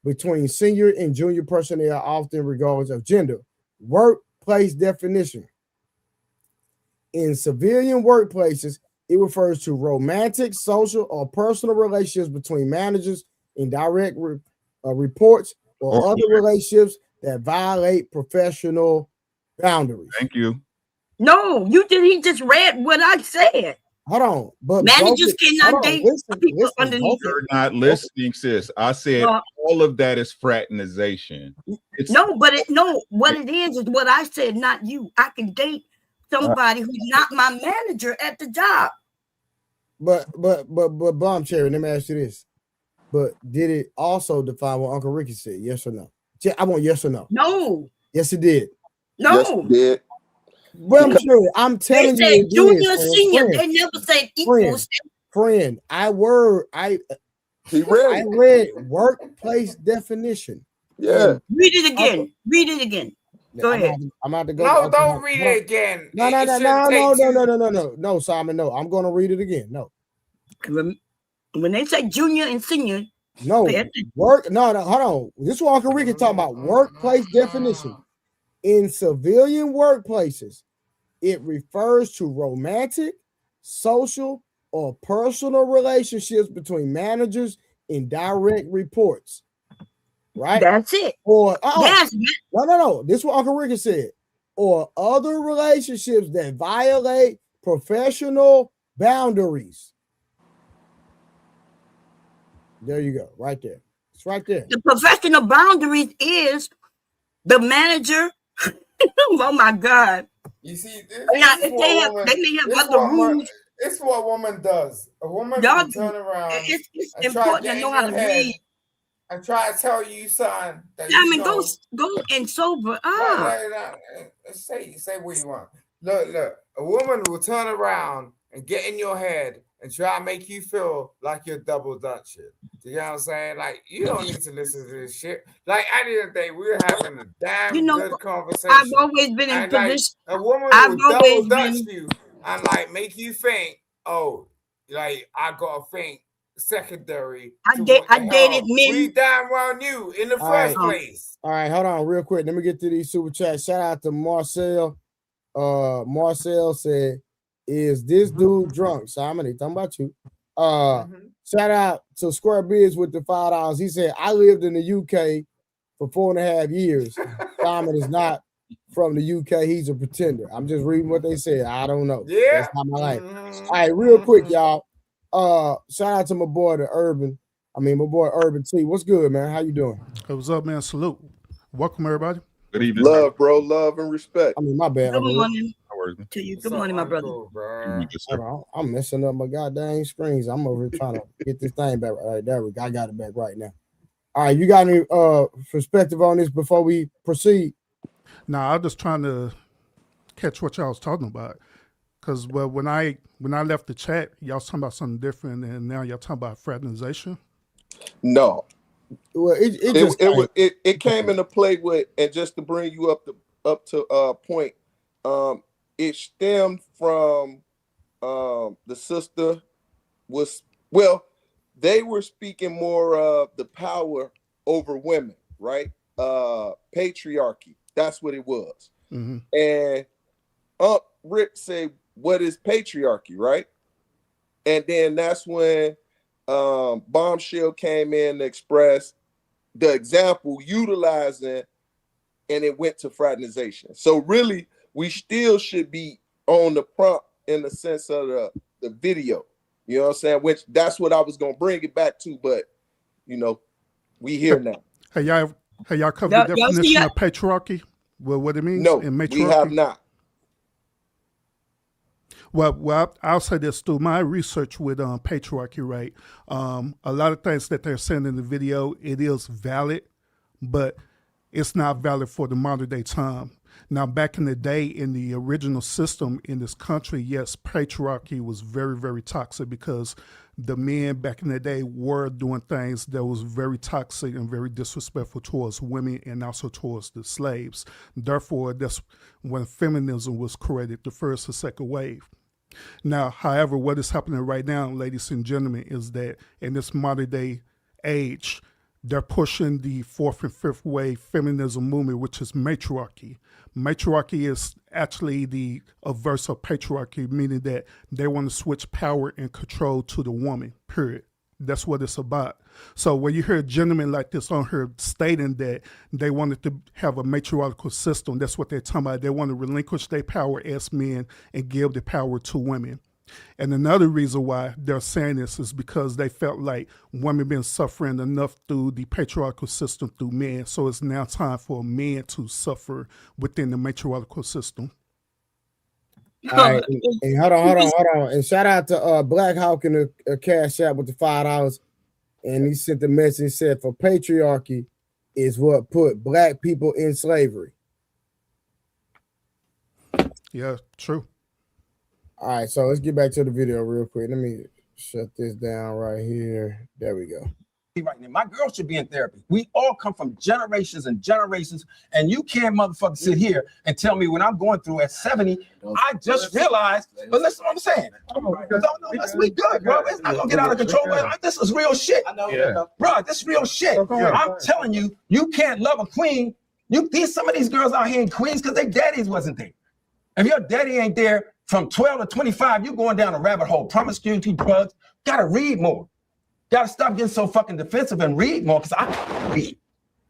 between senior and junior personnel, often regardless of gender. Workplace definition. In civilian workplaces, it refers to romantic, social, or personal relationships between managers and direct reports or other relationships that violate professional boundaries. Thank you. No, he just read what I said. Hold on, but managers cannot date people underneath. You're not listening, sis. I said all of that is fraternization. What it is what I said, not you. I can date somebody who's not my manager at the job. But Bomb Cherry, let me ask you this. But did it also define what Uncle Ricky said? Yes or no? I want yes or no. No. Yes, it did. No. Yes, it did. Well, I'm telling they you, said junior, senior. They never said equal. Friend, I read workplace definition. Yeah. Read it again. Read it again. Go ahead. I'm about to go. No, don't read it again. No, Simon. No, I'm going to read it again. No. When they say junior and senior, no work. No, hold on. This is what Uncle Ricky talking about. Workplace definition. In civilian workplaces, it refers to romantic, social, or personal relationships between managers and direct reports. Right? That's it. Or yes. No. This is what Uncle Ricky said. Or other relationships that violate professional boundaries. There you go. Right there. It's right there. The professional boundaries is the manager. Oh my God. You see, they may have other rules. It's what a woman does. A woman can turn around. It's important to know how to read. And try to tell you, son, that go and sober up. Say what you want. Look. A woman will turn around and get in your head and try to make you feel like you're double dutching. You know what I'm saying? Like, you don't need to listen to this shit. Like, at the end of the day, we're having a damn good conversation. I've always been in position. A woman will double dutch you and like make you think, oh, like I gotta think secondary. I dated men. We damn well knew in the first place. All right, hold on real quick. Let me get to these super chats. Shout out to Marcel. Marcel said, "Is this dude drunk?" Simon, he talking about you. Shout out to Square Biz with the $5. He said, "I lived in the UK for 4.5 years. Simon is not from the UK. He's a pretender." I'm just reading what they said. I don't know. Yeah. That's not my life. All right, real quick, y'all. Shout out to my boy, Urban T. What's good, man? How you doing? Hey, what's up, man? Salute. Welcome, everybody. Good evening. Love, bro. Love and respect. I mean, my bad. Good morning to you. Good morning, my brother. I'm messing up my goddamn screens. I'm over here trying to get this thing back. All right, there we go. I got it back right now. All right, you got any perspective on this before we proceed? Nah, I'm just trying to catch what y'all was talking about. Because when I left the chat, y'all was talking about something different, and now y'all talking about fraternization. No, well, it came into play with, and just to bring you up to point, it stemmed from the sister they were speaking more of the power over women, right? Patriarchy. That's what it was. Mm-hmm. And Rick said, "What is patriarchy?" Right? And then that's when Bombshell came in to express the example utilizing, and it went to fraternization. So really, we still should be on the prompt in the sense of the video. You know what I'm saying? Which that's what I was gonna bring it back to, but we here now. Hey, y'all covered the definition of patriarchy? Well, what it means? No, in matriarchy? We have not. Well, I'll say this through my research with patriarchy, right? A lot of things that they're saying in the video, it is valid, but it's not valid for the modern day time. Now, back in the day, in the original system in this country, yes, patriarchy was very, very toxic because the men back in the day were doing things that was very toxic and very disrespectful towards women and also towards the slaves. Therefore, that's when feminism was created, the first and second wave. Now, however, what is happening right now, ladies and gentlemen, is that in this modern day age, they're pushing the fourth and fifth wave feminism movement, which is matriarchy. Matriarchy is actually the averse of patriarchy, meaning that they want to switch power and control to the woman, period. That's what it's about. So when you hear gentlemen like this on here stating that they wanted to have a matriarchal system, that's what they're talking about. They want to relinquish their power as men and give the power to women. And another reason why they're saying this is because they felt like women been suffering enough through the patriarchal system through men. So it's now time for men to suffer within the matriarchal system. All right, and hold on. And shout out to Black Hawk in the Cash App with the $5. And he sent the message and said, for patriarchy is what put black people in slavery. Yeah, true. All right, so let's get back to the video real quick. Let me shut this down right here. There we go. Right now, my girl should be in therapy. We all come from generations and generations, and you can't motherfucker sit here and tell me when I'm going through at 70, I just realized, but listen what I'm saying. No, let's be good, bro. It's not gonna get out of control. This is real shit. Bro, this is real shit. I'm telling you, you can't love a queen. Some of these girls out here ain't queens because their daddies wasn't there. If your daddy ain't there from 12 to 25, you going down a rabbit hole. Promiscuity, drugs, gotta read more. Gotta stop getting so fucking defensive and read more, because I read.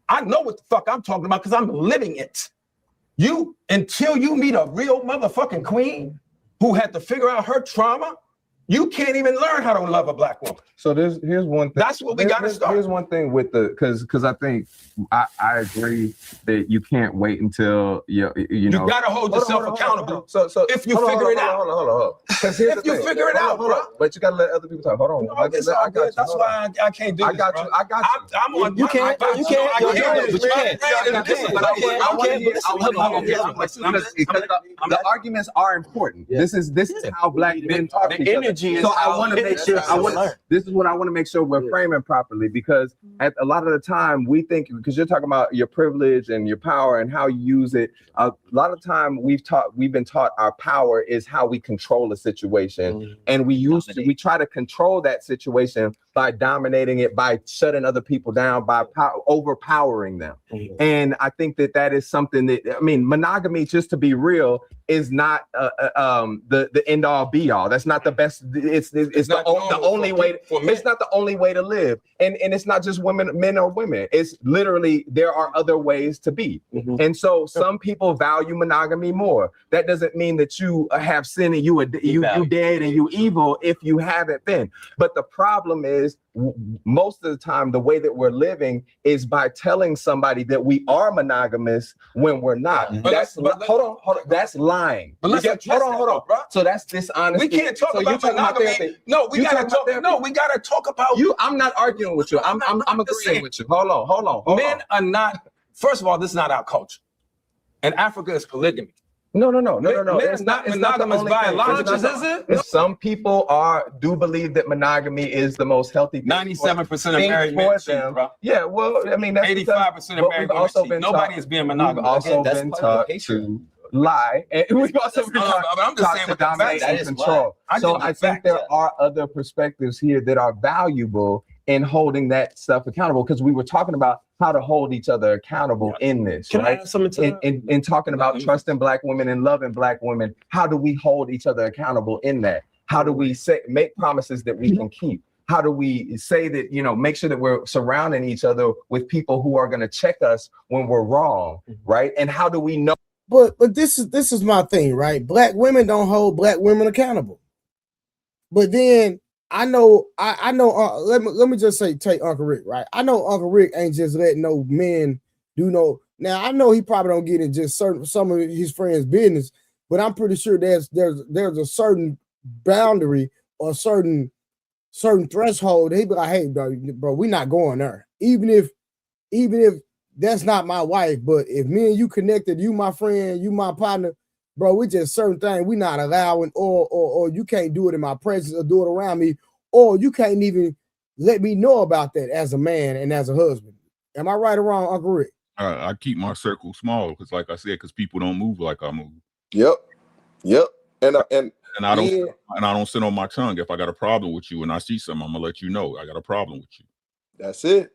I know what the fuck I'm talking about because I'm living it. Until you meet a real motherfucking queen who had to figure out her trauma, you can't even learn how to love a black woman. So here's one thing. That's what we gotta start. Here's one thing with because I think I agree that you can't wait until you gotta hold yourself accountable. So if you figure it out. Hold on. Because if you figure it out, bro. But you gotta let other people talk. Hold on. No, I got you. That's why I can't do this. I got you. I'm on. You can't. I can't. The arguments are important. This is how black men talk. The energy is. So I want to make sure. This is what I want to make sure we're framing properly, because at a lot of the time we think, because you're talking about your privilege and your power and how you use it. A lot of time we've been taught our power is how we control a situation, and we try to control that situation by dominating it, by shutting other people down, by overpowering them. And I think that is something that, I mean, monogamy, just to be real, is not the end all be all. That's not the best. It's the only way. It's not the only way to live. And it's not just men or women. It's literally, there are other ways to be. And so some people value monogamy more. That doesn't mean that you have sin and you dead and you evil if you haven't been. But the problem is, most of the time, the way that we're living is by telling somebody that we are monogamous when we're not. Hold on. That's lying. But hold on. So that's dishonesty. We can't talk about monogamy. No, we gotta talk. No, we gotta talk about you. I'm not arguing with you. I'm agreeing with you. Hold on. Men are not. First of all, this is not our culture. And Africa is polygamy. No. It's not monogamous biologics, is it? Some people do believe that monogamy is the most healthy. 97% of married men cheat, bro. Yeah, well, I mean, that's 85% of married men cheat. Nobody is being monogamous. We've also been taught to lie, and we've also been taught to dominate and control. So I think there are other perspectives here that are valuable in holding that stuff accountable, because we were talking about how to hold each other accountable in this, Can right? I add something to that? In talking about trusting black women and loving black women, how do we hold each other accountable in that? How do we make promises that we can keep? How do we say that, make sure that we're surrounding each other with people who are going to check us when we're wrong, right? And how do we know? But this is my thing, right? Black women don't hold black women accountable. But then I know. Let me just say, take Uncle Rick, right? I know Uncle Rick ain't just letting no men do no. Now I know he probably don't get in just some of his friends' business, but I'm pretty sure there's a certain boundary or certain threshold. He'd be like, hey, bro, we're not going there. Even if that's not my wife. But if me and you connected, you my friend, you my partner, bro, we just certain things we not allowing, or you can't do it in my presence or do it around me, or you can't even let me know about that as a man and as a husband. Am I right or wrong, Uncle Rick? I keep my circle small because, like I said, because people don't move like I move. Yep. And I don't sit on my tongue. If I got a problem with you and I see something, I'm gonna let you know I got a problem with you. That's it.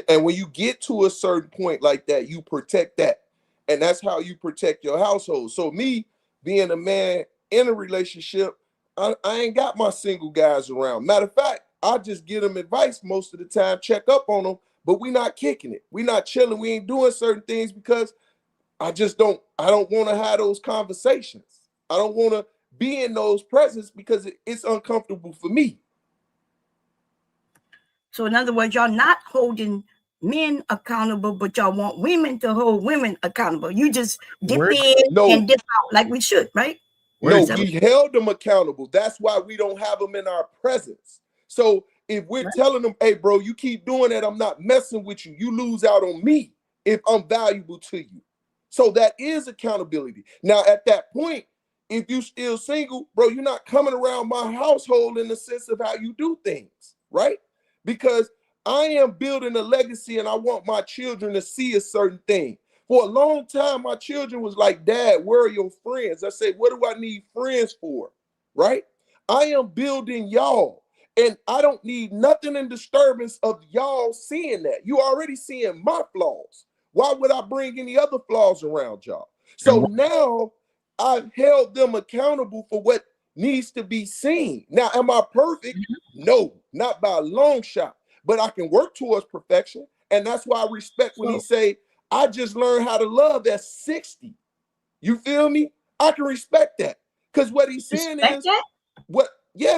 And when you get to a certain point like that, you protect that. And that's how you protect your household. So me being a man in a relationship, I ain't got my single guys around. Matter of fact, I just give them advice most of the time, check up on them, but we not kicking it. We not chilling. We ain't doing certain things because I don't want to have those conversations. I don't want to be in those presence because it's uncomfortable for me. So in other words, y'all not holding men accountable, but y'all want women to hold women accountable. You just dip in and dip out like we should, right? No, we held them accountable. That's why we don't have them in our presence. So if we're telling them, hey, bro, you keep doing that, I'm not messing with you. You lose out on me if I'm valuable to you. So that is accountability. Now, at that point, if you still single, bro, you're not coming around my household in the sense of how you do things, right? Because I am building a legacy and I want my children to see a certain thing. For a long time, my children was like, Dad, where are your friends? I said, what do I need friends for, right? I am building y'all, and I don't need nothing in disturbance of y'all seeing that. You already seeing my flaws. Why would I bring any other flaws around y'all? So now I've held them accountable for what needs to be seen. Now, am I perfect? No, not by a long shot, but I can work towards perfection. And that's why I respect when he say, I just learned how to love at 60. You feel me? I can respect that. Because what he's saying is,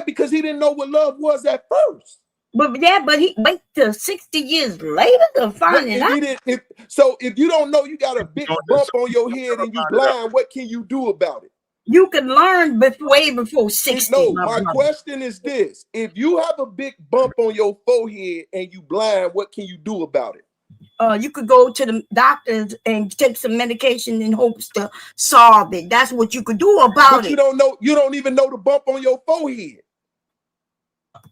because he didn't know what love was at first. But he wait till 60 years later to find it out. So if you don't know you got a big bump on your head and you blind, what can you do about it? You can learn way before 60. No, my question is this. If you have a big bump on your forehead and you blind, what can you do about it? You could go to the doctors and take some medication in hopes to solve it. That's what you could do about it. You don't even know the bump on your forehead.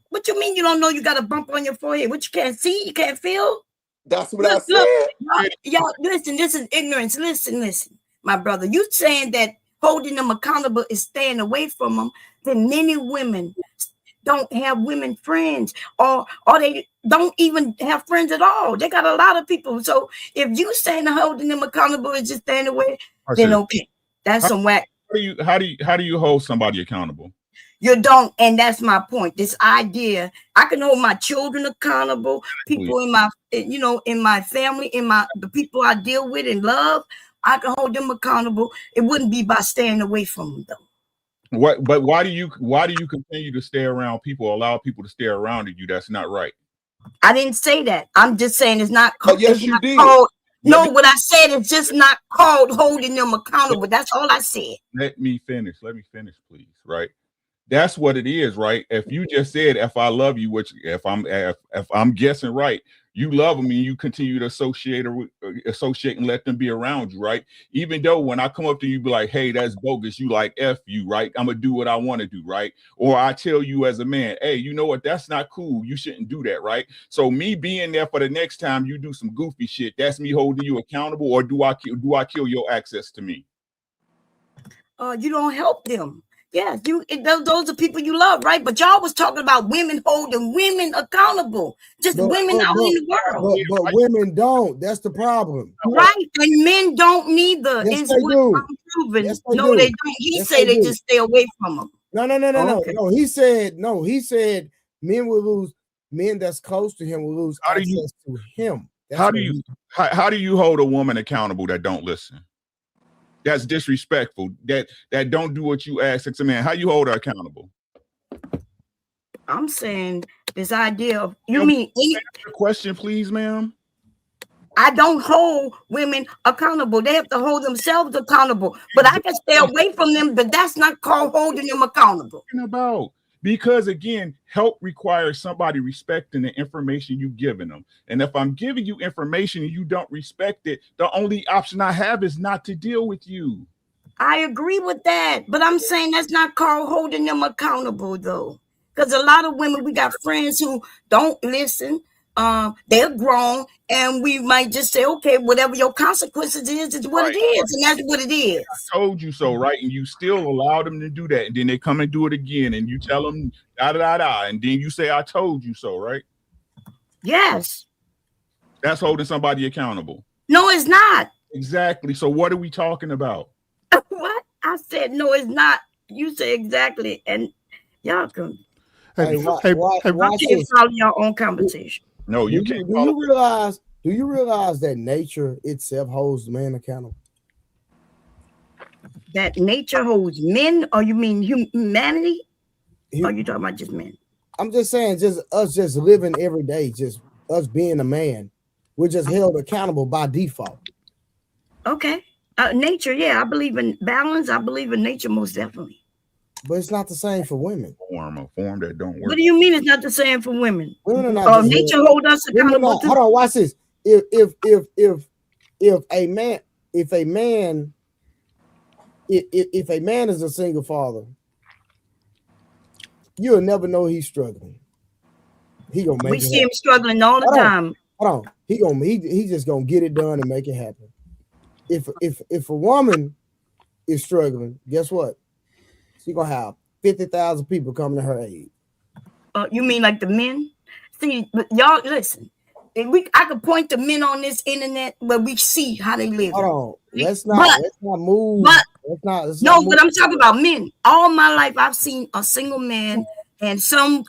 What you mean you don't know you got a bump on your forehead? What, you can't see? You can't feel? That's what I said. Y'all, listen, this is ignorance. Listen, my brother. You saying that holding them accountable is staying away from them. Then many women don't have women friends, or they don't even have friends at all. They got a lot of people. So if you saying holding them accountable is just staying away, then okay, that's some whack. How do you hold somebody accountable? You don't, and that's my point. This idea, I can hold my children accountable, people in my, in my family, the people I deal with and love, I can hold them accountable. It wouldn't be by staying away from them, though. But why do you continue to stay around people, allow people to stay around you? That's not right. I didn't say that. I'm just saying it's not called. Yes, you did. What I said is just not called holding them accountable. That's all I said. Let me finish, please. Right. That's what it is, right? If you just said, if I love you, which if I'm guessing right, you love them and you continue to associate and let them be around you, right? Even though when I come up to you, be like, hey, that's bogus. You like F you, right? I'm gonna do what I want to do, right? Or I tell you as a man, hey, you know what? That's not cool. You shouldn't do that, right? So me being there for the next time you do some goofy shit, that's me holding you accountable, or do I kill your access to me? You don't help them. Yeah, those are people you love, right? But y'all was talking about women holding women accountable, women out in the world. But women don't. That's the problem, right? And men don't neither. Yes, they do. I'm proving. Yes, no, they don't. He said they just stay away from them. No. He said men will lose. Men that's close to him will lose access to him. How do you hold a woman accountable that don't listen? That's disrespectful. That don't do what you ask. It's a man. How you hold her accountable? I'm saying this idea of mean any question, please, ma'am. I don't hold women accountable. They have to hold themselves accountable. But I can stay away from them. But that's not called holding them accountable. About Because again, help requires somebody respecting the information you've given them. And if I'm giving you information and you don't respect it, the only option I have is not to deal with you. I agree with that, but I'm saying that's not called holding them accountable, though. Because a lot of women, we got friends who don't listen. They're grown, and we might just say, okay, whatever your consequences is what it is, and that's what it is. I told you so, right? And you still allow them to do that, and then they come and do it again, and you tell them da, and then you say, I told you so, right? Yes. That's holding somebody accountable. No, it's not. Exactly. So what are we talking about? What? I said, no, it's not. You say exactly, and y'all can. Hey, I can't follow your own conversation. No, you do can't. Do you realize that nature itself holds men accountable? That nature holds men, or you mean humanity? Or are you talking about just men? I'm just saying, just us just living every day, just us being a man, we're just held accountable by default. Okay. Nature, yeah, I believe in balance. I believe in nature most definitely. But it's not the same for women. A form that don't work. What do you mean it's not the same for women? Women are not nature hold us accountable too. Hold on, watch this. If a man is a single father, you'll never know he's struggling. He gonna make we it see happen. him struggling all the time. Hold on. He just gonna get it done and make it happen. If a woman is struggling, guess what? She's gonna have 50,000 people coming to her aid. You mean like the men? See, but y'all listen. I could point to men on this internet where we see how they live. Hold on. Let's not move. Let's not move. But I'm talking about men. All my life, I've seen a single man and some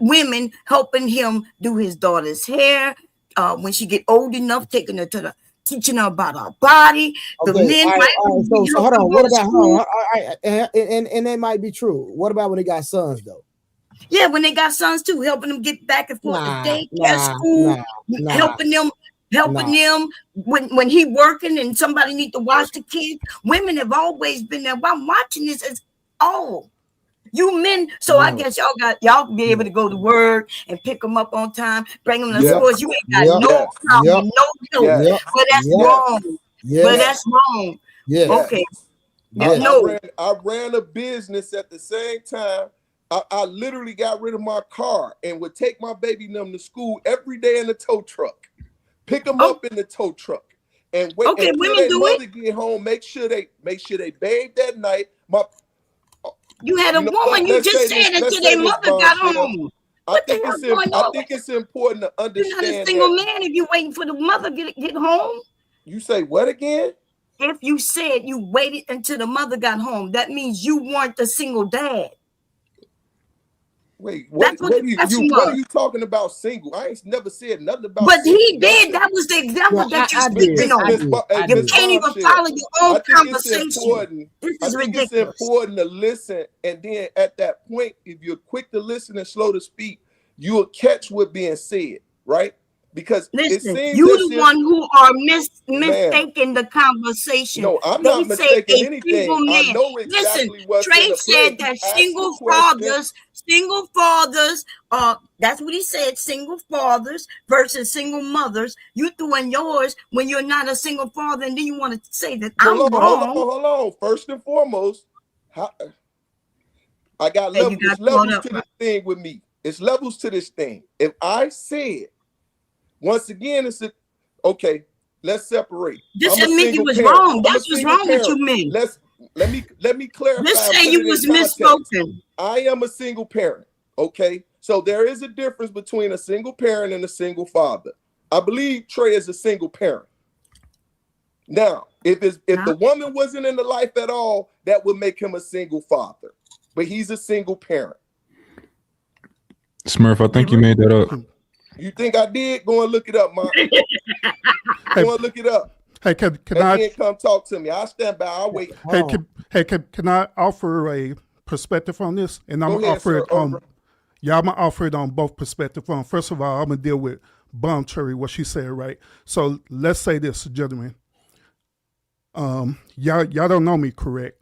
women helping him do his daughter's hair. When she get old enough, taking her to the teaching her about our body. Okay, the men so hold on. What about and that might be true. What about when they got sons though? Yeah, when they got sons too, helping them get back and forth to daycare, school, helping them when he working and somebody need to watch the kids. Women have always been there. While I'm watching this, it's you men. So I guess y'all be able to go to work and pick them up on time, bring them to school. You ain't got no problem, no help. But that's wrong. But that's wrong. Yeah. Okay. I ran a business at the same time. I literally got rid of my car and would take my baby them to school every day in the tow truck, pick them up in the tow truck, and wait until their mother get home. Make sure they bathe that night. You had a woman. You just said until their mother got home. I think it's important to understand. You're not a single man if you're waiting for the mother get home. You say what again? If you said you waited until the mother got home, that means you weren't the single dad. Wait, what are you talking about? Single? I ain't never said nothing about. But he did. That was the example that you're speaking on. You can't even follow your own conversation. This is ridiculous. It's important to listen, and then at that point, if you're quick to listen and slow to speak, you'll catch what being said, right? Because listen, you're the one who are mistaking the conversation. No, I'm not mistaking anything. I know exactly what's Trey said that single fathers, that's what he said, single fathers versus single mothers. You threw in yours when you're not a single father, and then you want to say that I'm wrong. Hold on. First and foremost, I got levels to this thing with me. It's levels to this thing. If I said, once again, it's okay. Let's separate. This didn't mean you was wrong. That's what's wrong with you men. Let me clarify. Let's say you was misspoken. I am a single parent. Okay, so there is a difference between a single parent and a single father. I believe Trey is a single parent. Now, if the woman wasn't in the life at all, that would make him a single father. But he's a single parent. Smurf, I think you made that up. You think I did? Go and look it up, man. Go and look it up. Hey, can I come talk to me? I'll stand by. I'll wait. Can I offer a perspective on this? And I'm gonna offer it on. Yeah, I'm gonna offer it on both perspectives. First of all, I'm gonna deal with Bomb Cherry, what she said, right? So let's say this, gentlemen. Y'all don't know me, correct?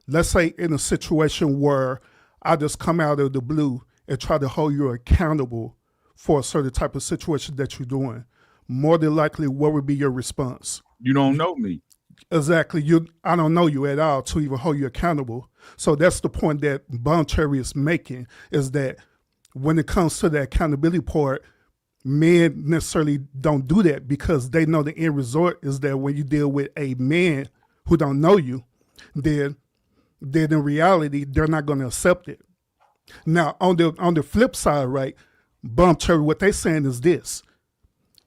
Let's say in a situation where I just come out of the blue and try to hold you accountable for a certain type of situation that you're doing, more than likely, what would be your response? You don't know me. Exactly. I don't know you at all to even hold you accountable. So that's the point that Cherry is making, is that when it comes to the accountability part, men necessarily don't do that because they know the end result is that when you deal with a man who don't know you, then in reality, they're not going to accept it. Now, on the flip side, right, Cherry, what they're saying is this.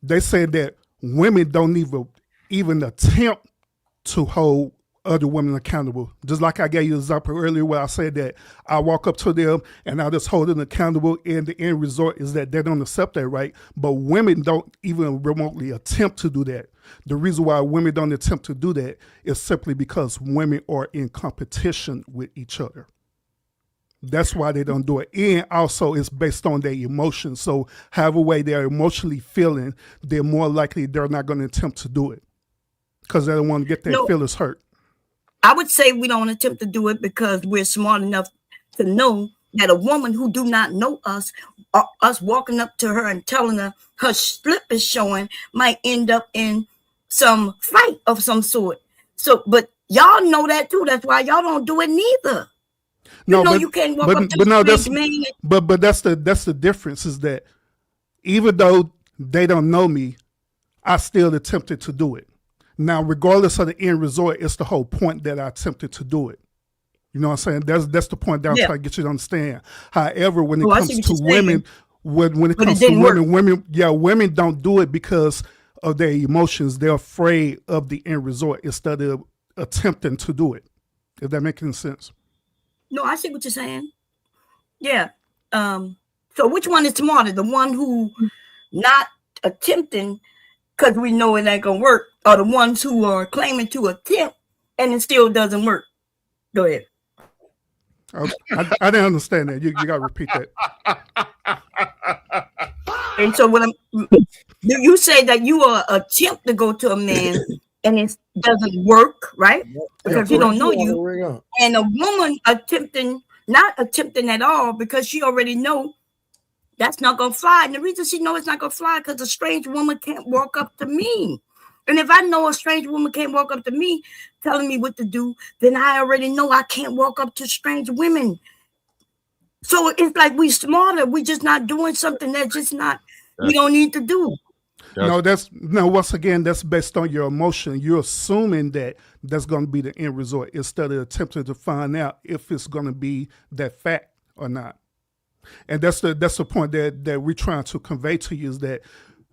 They say that women don't even attempt to hold other women accountable. Just like I gave you an example earlier where I said that I walk up to them and I just hold them accountable, and the end result is that they don't accept that, right? But women don't even remotely attempt to do that. The reason why women don't attempt to do that is simply because women are in competition with each other. That's why they don't do it. And also it's based on their emotions. So however way they're emotionally feeling, they're more likely they're not going to attempt to do it because they don't want to get their feelings hurt. I would say we don't attempt to do it because we're smart enough to know that a woman who do not know us walking up to her and telling her her slip is showing might end up in some fight of some sort. So, but y'all know that too. That's why y'all don't do it neither. You can't walk up to a strange man. But that's the difference, is that even though they don't know me, I still attempted to do it. Now, regardless of the end result, it's the whole point that I attempted to do it. You know what I'm saying? That's the point that I'm trying to get you to understand. However, when it comes to women, when it comes to women don't do it because of their emotions. They're afraid of the end result instead of attempting to do it. If that makes any sense. No, I see what you're saying. Yeah. So which one is smarter? The one who not attempting because we know it ain't gonna work, or the ones who are claiming to attempt and it still doesn't work? Go ahead. I didn't understand that. You got to repeat that. And so you say that you attempt to go to a man and it doesn't work, right? Because you don't know you. And a woman not attempting at all because she already know that's not gonna fly. And the reason she know it's not gonna fly because a strange woman can't walk up to me. And if I know a strange woman can't walk up to me telling me what to do, then I already know I can't walk up to strange women. So it's like we smarter. We just not doing something that's just not, we don't need to do. Once again, that's based on your emotion. You're assuming that that's going to be the end result instead of attempting to find out if it's going to be that fact or not. And that's the point that we're trying to convey to you, is that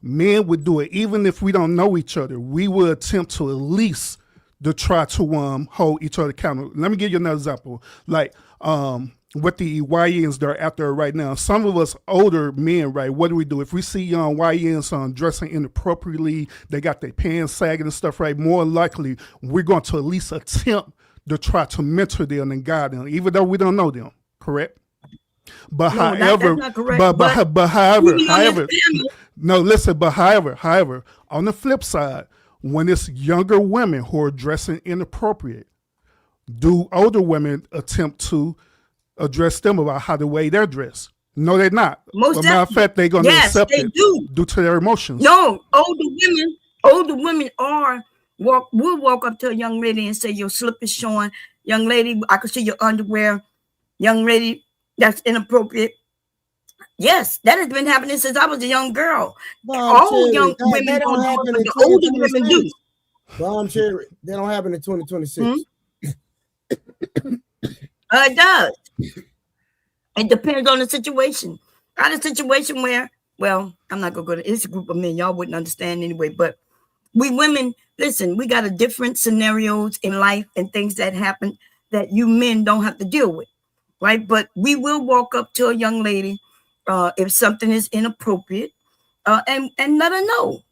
men would do it even if we don't know each other. We will attempt to at least to try to hold each other accountable. Let me give you another example. Like with the YNs that are out there right now, some of us older men, right, what do? If we see young YNs dressing inappropriately, they got their pants sagging and stuff, right, more likely we're going to at least attempt to try to mentor them and guide them, even though we don't know them, correct? But however, on the flip side, when it's younger women who are dressing inappropriate, do older women attempt to address them about how the way they're dressed? No, they're not. As a matter of fact, they're going to accept it due to their emotions. No, older women will walk up to a young lady and say, your slip is showing. Young lady, I can see your underwear. Young lady, that's inappropriate. Yes, that has been happening since I was a young girl. All young women don't happen in the older women do. Cherry, they don't happen in 2026. It does. It depends on the situation. Got a situation where, well, I'm not gonna go to, it's a group of men, y'all wouldn't understand anyway, but we women, listen, we got a different scenarios in life and things that happen that you men don't have to deal with, right? But we will walk up to a young lady if something is inappropriate and let her know.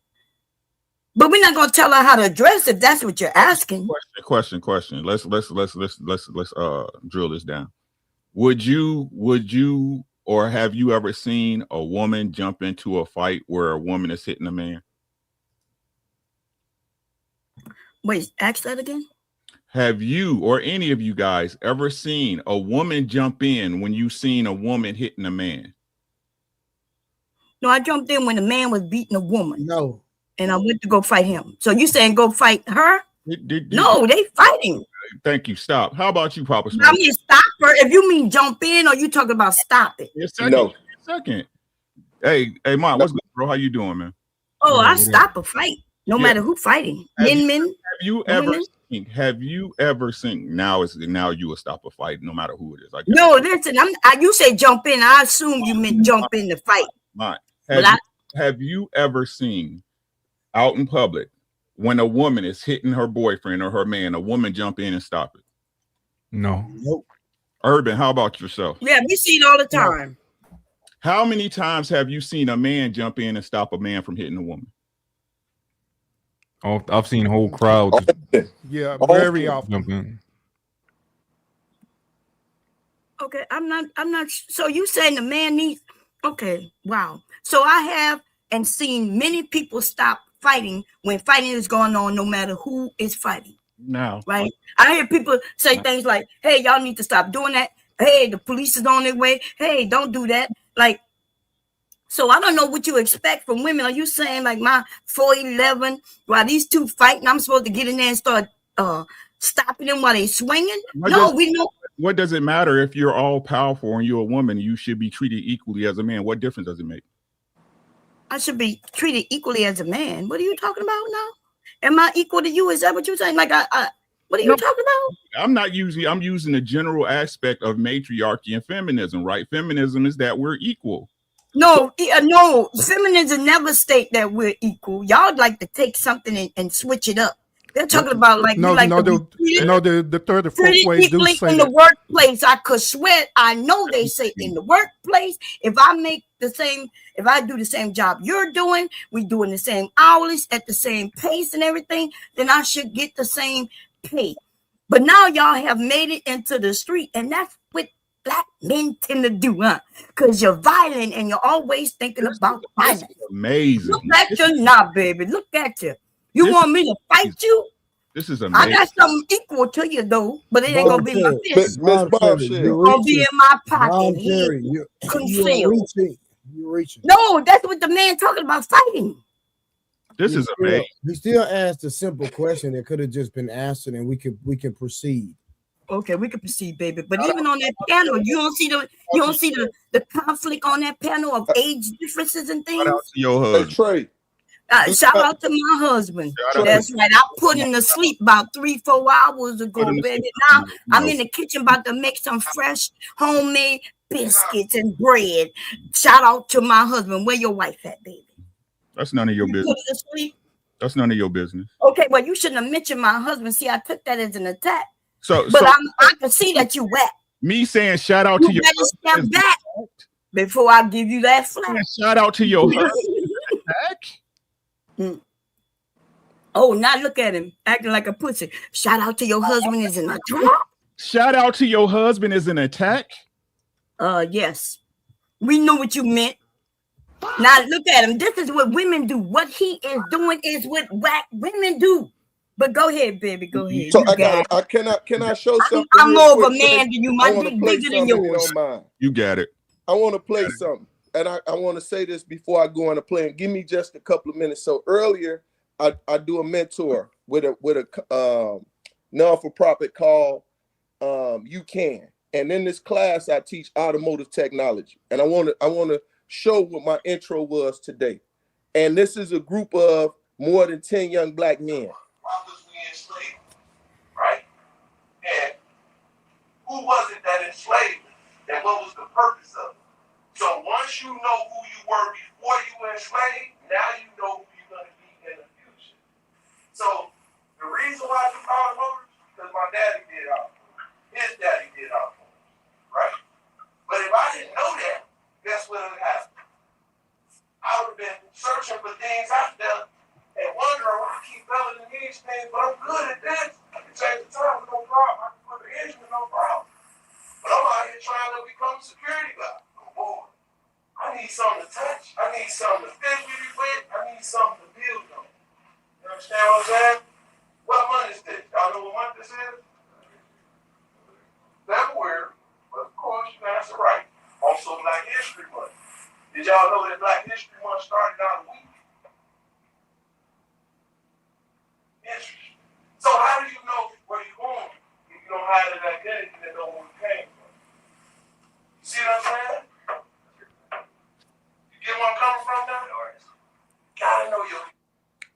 But we're not gonna tell her how to dress if that's what you're asking. Question. Let's drill this down. Would you or have you ever seen a woman jump into a fight where a woman is hitting a man? Wait, ask that again. have you or any of you guys ever seen a woman jump in when you seen a woman hitting a man? No, I jumped in when a man was beating a woman. No. And I went to go fight him. So you saying go fight her? Did No, they fighting. Thank you. Stop. How about you, Papa I Smoke? mean, stop her. If you mean jump in, or you talking about stop it? No. Second. Hey, Mom, what's good, bro? How you doing, man? Oh, I stop a fight, no matter who fighting. Have Men. Have you ever seen? Now you will stop a fight, no matter who it is. I guess. No, listen. You say jump in. I assume you meant jump in the fight. Mine. But Have you ever seen out in public when a woman is hitting her boyfriend or her man, a woman jump in and stop it? No. Nope. Urban, how about yourself? Yeah, we see it all the time. How many times have you seen a man jump in and stop a man from hitting a woman? Oh, I've seen whole crowds. Yeah, very often. Jump in. Okay, I'm not. So you saying the man needs? Okay, wow. So I have and seen many people stop fighting when fighting is going on, no matter who is fighting. No. Right? I hear people say things like, hey, y'all need to stop doing that. Hey, the police is on their way. Hey, don't do that. Like, so I don't know what you expect from women. Are you saying like my 4'11", while these two fighting, I'm supposed to get in there and start stopping them while they swinging? We know. What does it matter if you're all powerful and you're a woman? You should be treated equally as a man. What difference does it make? I should be treated equally as a man. What are you talking about now? Am I equal to you? Is that what you're saying? Like, what are you talking about? I'm using the general aspect of matriarchy and feminism, right? Feminism is that we're equal. No, feminism never state that we're equal. Y'all like to take something and switch it up. They're talking about like the third or fourth way do say in the workplace. I could swear I know they say in the workplace, if I do the same job you're doing, we doing the same hours at the same pace and everything, then I should get the same pay. But now y'all have made it into the street, and that's what black men tend to do, huh? Because you're violent and you're always thinking about violence. Amazing. Look at you now, baby. Look at you. You want me to fight you? This is amazing. I got something equal to you though, but it ain't gonna be in my fist. You're gonna be in my pocket. You're reaching. No, that's what the man talking about, fighting. This is amazing. He still asked a simple question that could have just been answered, and we can proceed. Okay, we can proceed, baby. But even on that panel, you don't see the conflict on that panel of age differences and things. Shout out to your husband. Trey. Shout out to my husband. That's right. I put him to sleep about 3-4 hours ago, baby. Now I'm in the kitchen about to make some fresh homemade biscuits and bread. Shout out to my husband. Where your wife at, baby? That's none of your business. Put her to sleep? That's none of your business. Okay, well, you shouldn't have mentioned my husband. See, I took that as an attack. But I can see that you wet. Me saying shout out to your husband. Step back before I give you that flat. Shout out to your husband. Oh, now look at him acting like a pussy. Shout out to your husband is an attack. Shout out to your husband is an attack. Yes, we know what you meant. Now look at him. This is what women do. What he is doing is what black women do. But go ahead, baby. Go ahead. So can I show something? I'm more of a man than you. My dick bigger than yours. You got it. I want to play something, and I want to say this before I go on to play. Give me just a couple of minutes. So earlier, I do a mentor with a non-for-profit called You Can, and in this class I teach automotive technology, and I want to show what my intro was today. And this is a group of more than 10 young black men. We enslaved, right? And who was it that enslaved us? And what was the purpose of it? So once you know who you were before you were enslaved, now you know who you're going to be in the future. So the reason why I do automotive is because my daddy did automotive. His daddy did automotive, right? But if I didn't know that, guess what would happen? I would have been searching for things out there and wondering why I keep failing in these things, but I'm good at this. Did y'all know that Black History Month started out a week? Interesting. So how do you know where you're going if you don't have an identity that know where you came from? You see what I'm saying? You get where I'm coming from now? Gotta know your.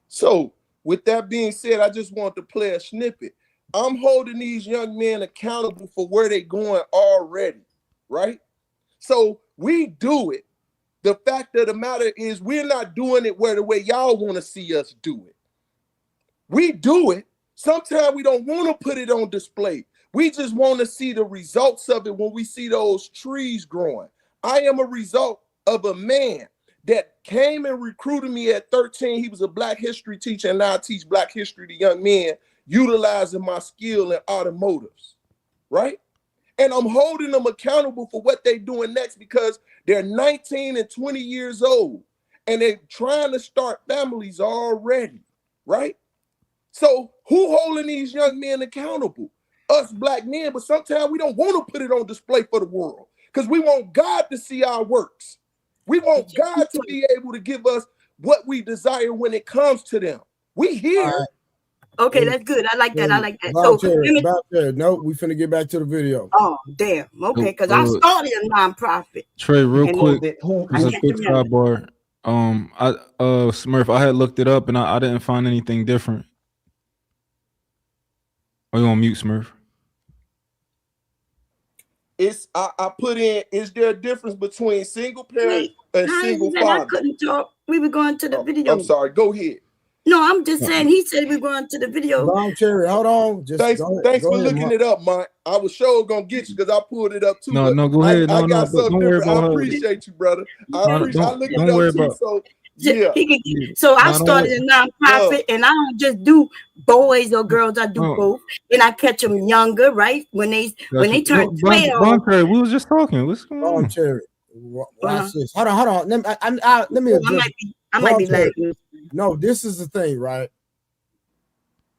So with that being said, I just want to play a snippet. I'm holding these young men accountable for where they're going already, right? So we do it. The fact of the matter is we're not doing it where the way y'all want to see us do it. We do it. Sometimes we don't want to put it on display. We just want to see the results of it when we see those trees growing. I am a result of a man that came and recruited me at 13. He was a Black history teacher, and now I teach Black history to young men, utilizing my skill in automotives, right? And I'm holding them accountable for what they're doing next because they're 19 and 20 years old, and they're trying to start families already, right? So who holding these young men accountable? Us Black men, but sometimes we don't want to put it on display for the world because we want God to see our works. We want God to be able to give us what we desire when it comes to them. We here. Okay, that's good. I like that. I like that. No, we finna get back to the video. Oh, damn. Okay, because I started a nonprofit. Trey, real quick, just a quick sidebar. Smurf, I had looked it up and I didn't find anything different. Are you on mute, Smurf? I put in, is there a difference between single parent and single father? I couldn't talk. We were going to the video. I'm sorry, go ahead. No, I'm just saying he said we were going to the video. Long Cherry, hold on. Thanks for looking it up, Mike. I was sure gonna get you because I pulled it up too. No, go ahead. I got something different. I appreciate you, brother. I looked it up too. So yeah. So I started a nonprofit, and I don't just do boys or girls. I do both, and I catch them younger, right? When they turn 12. We was just talking. What's going on? Cherry, watch this. Hold on. Let me. I might be lagging. No, this is the thing, right?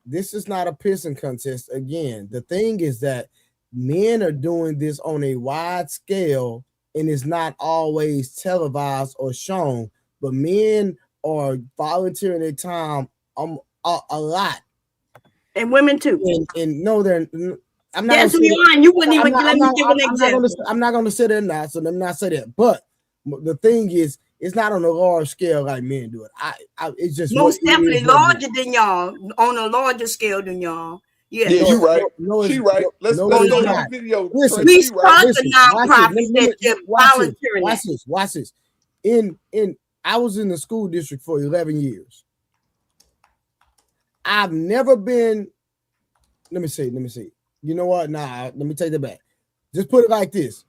This is not a pissing contest. Again, the thing is that men are doing this on a wide scale, and it's not always televised or shown. But men are volunteering their time a lot, and women too. And no, they're. I'm not. Yes, we are. You wouldn't even let me give an example. I'm not going to say that now, so let me not say that. But the thing is, it's not on a large scale like men do it. It's just most definitely larger than y'all, on a larger scale than y'all. Yeah, you're right. She right. Let's go to the video. Listen, we start the nonprofit that volunteering. Watch this. I was in the school district for 11 years. I've never been. Let me see. You know what? Nah, let me take that back. Just put it like this.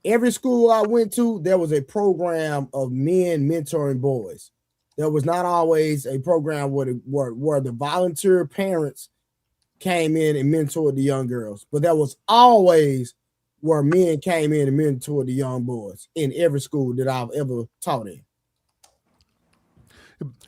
Every school I went to, there was a program of men mentoring boys. There was not always a program where the volunteer parents came in and mentored the young girls, but there was always where men came in and mentored the young boys in every school that I've ever taught in.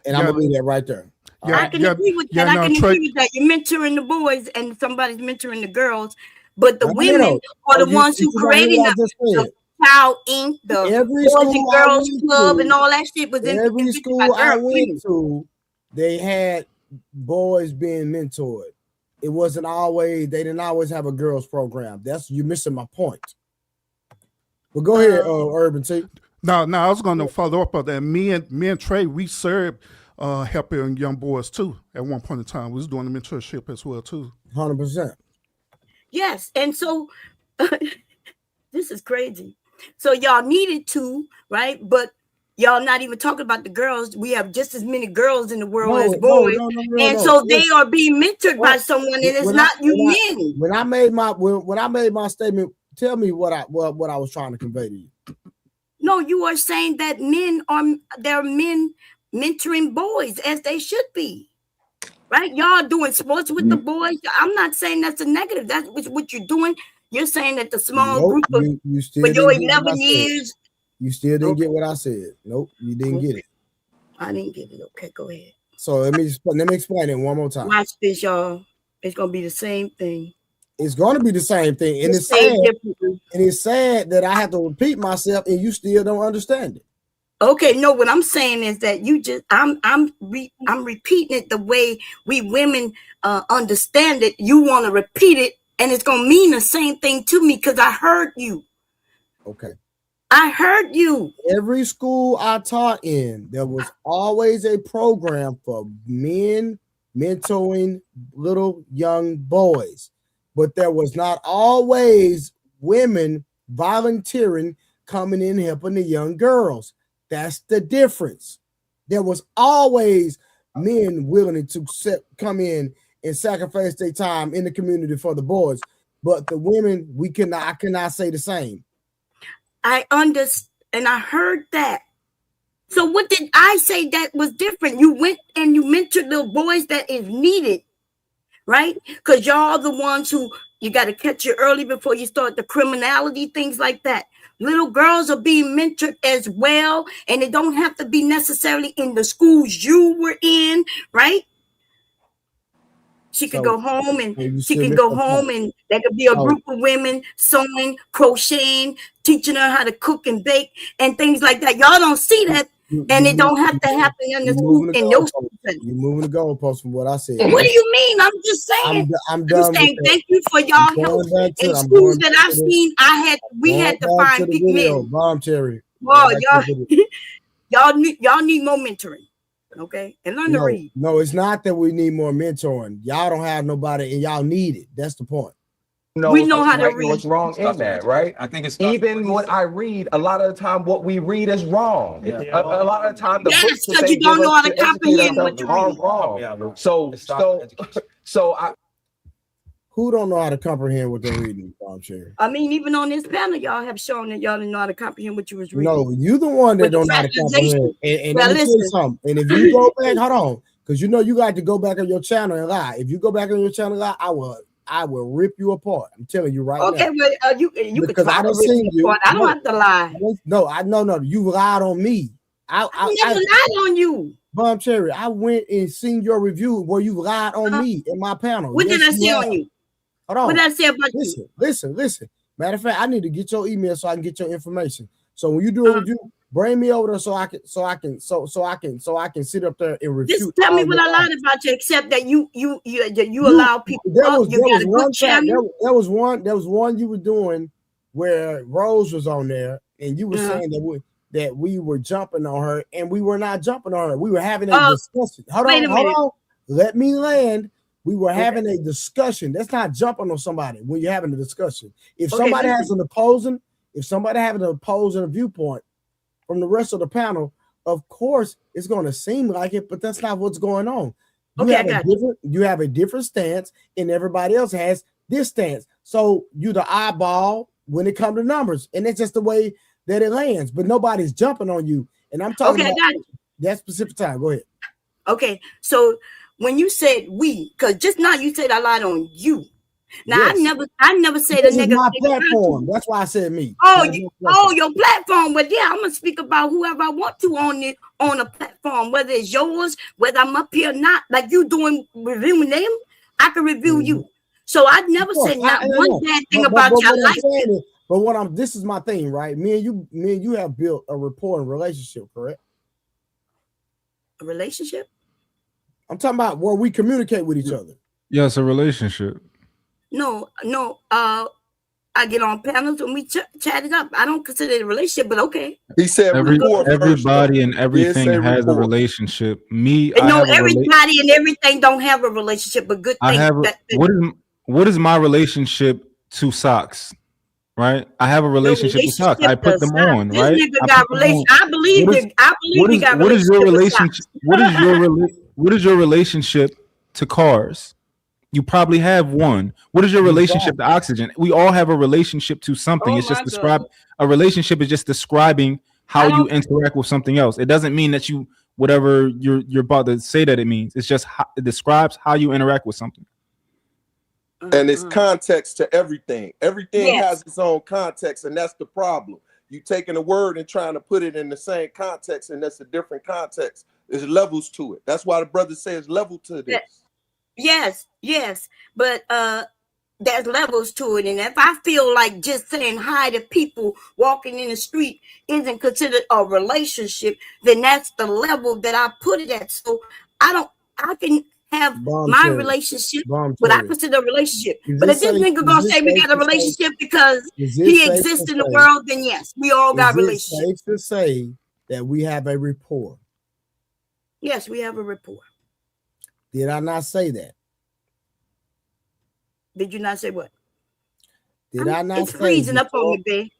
And I'm gonna leave that right there. I can agree with that. I can agree with that. You're mentoring the boys and somebody's mentoring the girls, but the women are the ones who created the Child Inc., the Boys and Girls Club, and all that shit was in every school I went to. They had boys being mentored. It wasn't always, they didn't always have a girls program. You're missing my point. Well, go ahead, Urban T. No, I was going to follow up on that. Me and Trey, we served helping young boys too. At one point in time, we was doing the mentorship as well too. 100%. Yes, and so this is crazy. So y'all needed to, right? But y'all not even talking about the girls. We have just as many girls in the world as boys, so they are being mentored by someone, and it's not you men. When I made my statement, tell me what I was trying to convey to you. No, you are saying that men mentoring boys as they should be, right? Y'all doing sports with the boys. I'm not saying that's a negative. That's what you're doing. You're saying that the small group of for your 11 years. You still didn't get what I said. Nope, you didn't get it. I didn't get it. Okay, go ahead. So let me explain it one more time. Watch this, y'all. It's gonna be the same thing. It's going to be the same thing, and it's sad. And it's sad that I have to repeat myself, and you still don't understand it. Okay, no, what I'm saying is that you just I'm repeating it the way we women understand it. You want to repeat it, and it's gonna mean the same thing to me because I heard you. Okay. I heard you. Every school I taught in, there was always a program for men mentoring little young boys, but there was not always women volunteering coming in helping the young girls. That's the difference. There was always men willing to come in and sacrifice their time in the community for the boys, but the women, I cannot say the same. I understand, and I heard that. So what did I say that was different? You went and you mentored little boys that is needed, right? Because y'all the ones who you got to catch it early before you start the criminality, things like that. Little girls are being mentored as well, and it don't have to be necessarily in the schools you were in, right? She could go home and she can go home and there could be a group of women sewing, crocheting, teaching her how to cook and bake and things like that. Y'all don't see that, and it don't have to happen in the school. In your school. You're moving the goalpost from what I said. What do you mean? I'm just saying. I'm done. Saying thank you for y'all help. In schools that I've seen, we had to find big men. Voluntary. Well, y'all need more mentoring. Okay, and learn to read. No, it's not that we need more mentoring. Y'all don't have nobody, and y'all need it. That's the point. No, we know how to read. What's wrong in that, right? I think it's even what I read. A lot of the time, what we read is wrong. Yeah. A lot of the time, the books because you don't know how to comprehend what you read. Wrong. Yeah, So I. Who don't know how to comprehend what they're reading, Cherry? I mean, even on this panel, y'all have shown that y'all didn't know how to comprehend what you was reading. No, you the one that don't know how to comprehend. And let me tell you something. And if you go back, hold on, because you know you got to go back on your channel and lie. If you go back on your channel and lie, I will rip you apart. I'm telling you right now. Okay, well, you because I don't see you. I don't have to lie. No. You lied on me. I never lied on you. Bomb Cherry, I went and seen your review where you lied on me in my panel. What did I say on you? Hold on. What did I say about you? Listen. Matter of fact, I need to get your email so I can get your information. So when you do a review, bring me over there so I can sit up there and review. Just tell me what I lied about you, except that you allow people. There was one you were doing where Rose was on there, and you were saying that we were jumping on her, and we were not jumping on her. We were having a discussion. Hold on. Let me land. We were having a discussion. That's not jumping on somebody when you're having a discussion. If somebody has an opposing viewpoint from the rest of the panel, of course it's going to seem like it, but that's not what's going on. You have a different stance, and everybody else has this stance. So you the eyeball when it comes to numbers, and it's just the way that it lands. But nobody's jumping on you, and I'm talking about that specific time. Go ahead. Okay, so. When you said we, because just now you said I lied on you. Now I never said a nigga. My platform. That's why I said me. Your platform. But yeah, I'm gonna speak about whoever I want to on a platform, whether it's yours, whether I'm up here or not. Like you doing reviewing them, I can review you. So I never said not one bad thing about you. But this is my thing, right? Me and you have built a rapport and relationship, correct? A relationship? I'm talking about where we communicate with each other. Yeah, it's a relationship. No. I get on panels and we chat it up. I don't consider it a relationship, but okay. He said everybody and everything has a relationship. Everybody and everything don't have a relationship, but good thing. What is my relationship to socks? Right, I have a relationship with socks. I put them on. Right, I believe you got. What is your relationship? What is your relationship to cars? You probably have one. What is your relationship to oxygen? We all have a relationship to something. It's just a relationship is just describing how you interact with something else. It doesn't mean that whatever you're about to say that it means. It's just it describes how you interact with something. And it's context to everything. Everything has its own context, and that's the problem. You taking a word and trying to put it in the same context, and that's a different context. There's levels to it. That's why the brother says level to this. Yes. But there's levels to it. And if I feel like just saying hi to people walking in the street isn't considered a relationship, then that's the level that I put it at. So I can have my relationship, what I consider a relationship. But if this nigga gonna say we got a relationship because he exists in the world, then yes, we all got relationships. Safe to say that we have a rapport? Yes, we have a rapport. Did I not say that? Did you not say what? Did I not it's say freezing up on me,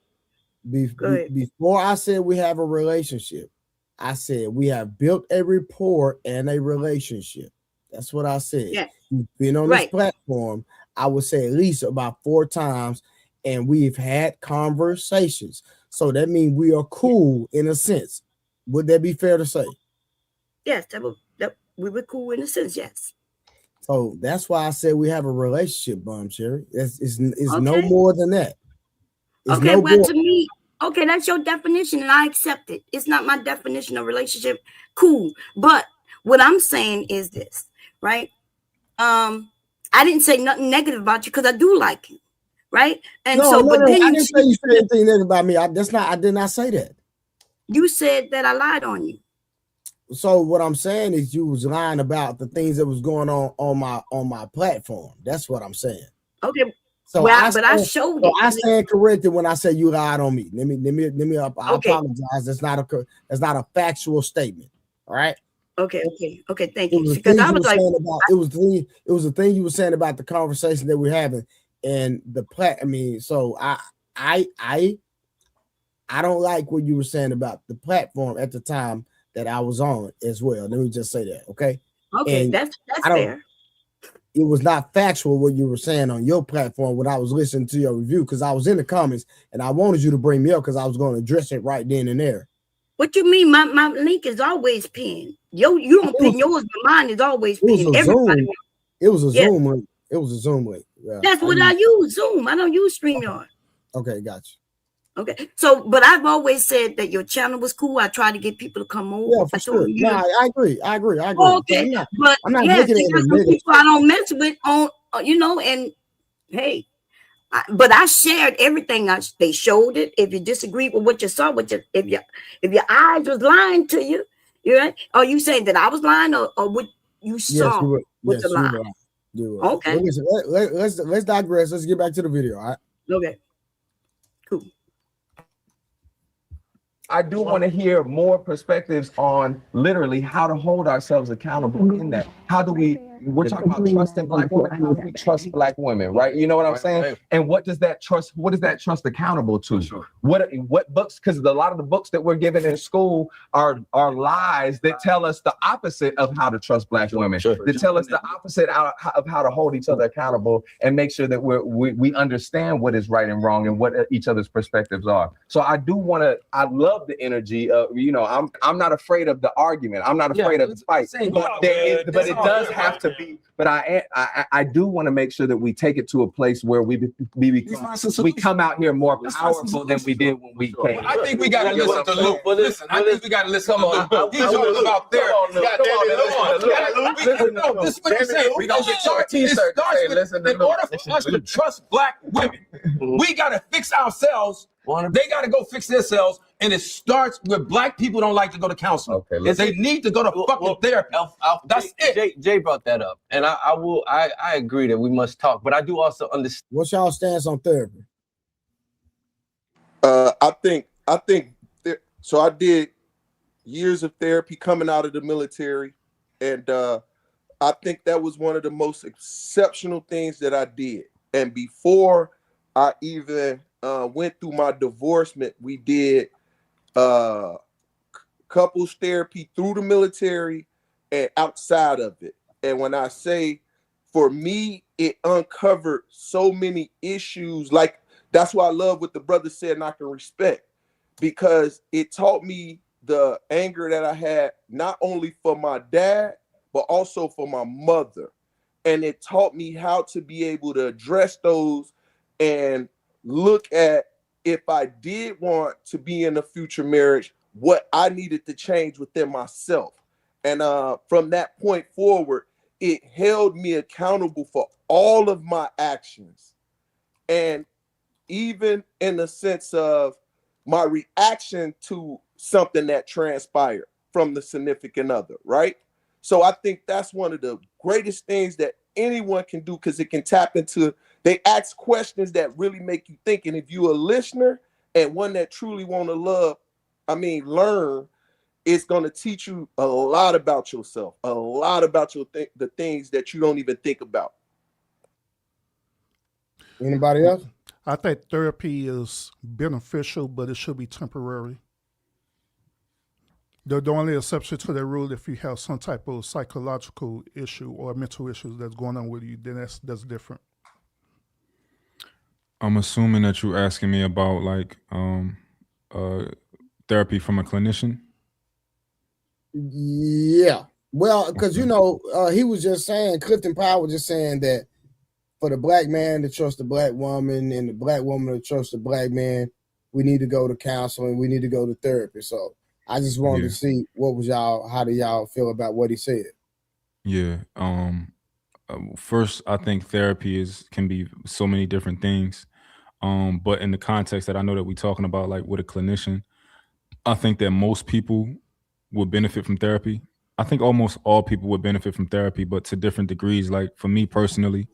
babe? Before I said we have a relationship, I said we have built a rapport and a relationship. That's what I said. Yes. You've been on this platform, I would say at least about 4 times, and we've had conversations. So that means we are cool in a sense. Would that be fair to say? Yes, we were cool in a sense, yes. So that's why I said we have a relationship, Bum Cherry. It's no more than that. It's okay, well, to me, okay, that's your definition, and I accept it. It's not my definition of relationship. Cool. But what I'm saying is this, right? I didn't say nothing negative about you because I do like you, right? And I didn't say you said anything negative about me. I did not say that. You said that I lied on you. So what I'm saying is you was lying about the things that was going on my platform. That's what I'm saying. Okay. So I showed you. I stand corrected when I say you lied on me. Let me I apologize. That's not a factual statement. All right. Okay. Thank you. Because I was like, it was the thing you were saying about the conversation that we're having and so I don't like what you were saying about the platform at the time that I was on as well. Let me just say that, okay? Okay, and that's fair. It was not factual what you were saying on your platform when I was listening to your review because I was in the comments and I wanted you to bring me up because I was going to address it right then and there. What you mean? My link is always pinned. You don't pin yours, but mine is always pinned. Everybody. It was a Zoom link. It was a Zoom link. Yeah, that's what I use. Zoom. I don't use StreamYard. Okay, gotcha. Okay, so but I've always said that your channel was cool. I tried to get people to come over. Yeah, for sure. No, I agree. Okay, so I'm not looking at some people I don't mess with on, and hey, but I shared everything. They showed it. If you disagreed with what you saw, if your eyes was lying to you, right? Are you saying that I was lying or what you saw was a lie? You were. Okay. Let's digress. Let's get back to the video. All right. Okay. Cool. I do want to hear more perspectives on literally how to hold ourselves accountable in that. We're talking about trusting Black women. How do we trust Black women, right? You know what I'm saying? And what does that trust accountable to? Sure. What books, because a lot of the books that we're given in school are lies that tell us the opposite of how to trust Black women. That tell us the opposite of how to hold each other accountable and make sure that we understand what is right and wrong and what each other's perspectives are. So I love the energy of, I'm not afraid of the argument. I'm not afraid of the fight. But it does have to be. But I do want to make sure that we take it to a place where we come out here more powerful than we did when we came. I think we got to listen to Luke. Listen, I think we got to listen to Luke. He's talking about therapy. This is what you're saying. We don't get your t-shirt. In order for us to trust Black women, we got to fix ourselves. They got to go fix themselves, and it starts with Black people don't like to go to counseling. Okay, they need to go to fucking therapy. That's it. Jay brought that up, and I agree that we must talk, but I do also understand. What's y'all stance on therapy? I think so. I did years of therapy coming out of the military, and I think that was one of the most exceptional things that I did. And before I even went through my divorcement, we did couples therapy through the military and outside of it. And when I say, for me, it uncovered so many issues. Like, that's why I love what the brother said, and I can respect, because it taught me the anger that I had, not only for my dad, but also for my mother. And it taught me how to be able to address those and look at, if I did want to be in a future marriage, what I needed to change within myself. And from that point forward, it held me accountable for all of my actions. And even in the sense of my reaction to something that transpired from the significant other, right? So I think that's one of the greatest things that anyone can do, because it can tap into, they ask questions that really make you think. And if you're a listener and one that truly want to learn, it's going to teach you a lot about yourself, a lot about the things that you don't even think about. Anybody else? I think therapy is beneficial, but it should be temporary. The only exception to that rule, if you have some type of psychological issue or mental issues that's going on with you, then that's different. I'm assuming that you're asking me about like therapy from a clinician. Yeah. Well, because he was just saying, Clifton Powell was just saying that for the black man to trust the black woman and the black woman to trust the black man, we need to go to counseling, we need to go to therapy. So I just wanted to see how do y'all feel about what he said? Yeah. First, I think therapy can be so many different things. But in the context that I know that we're talking about, like with a clinician, I think that most people would benefit from therapy. I think almost all people would benefit from therapy, but to different degrees. Like for me personally,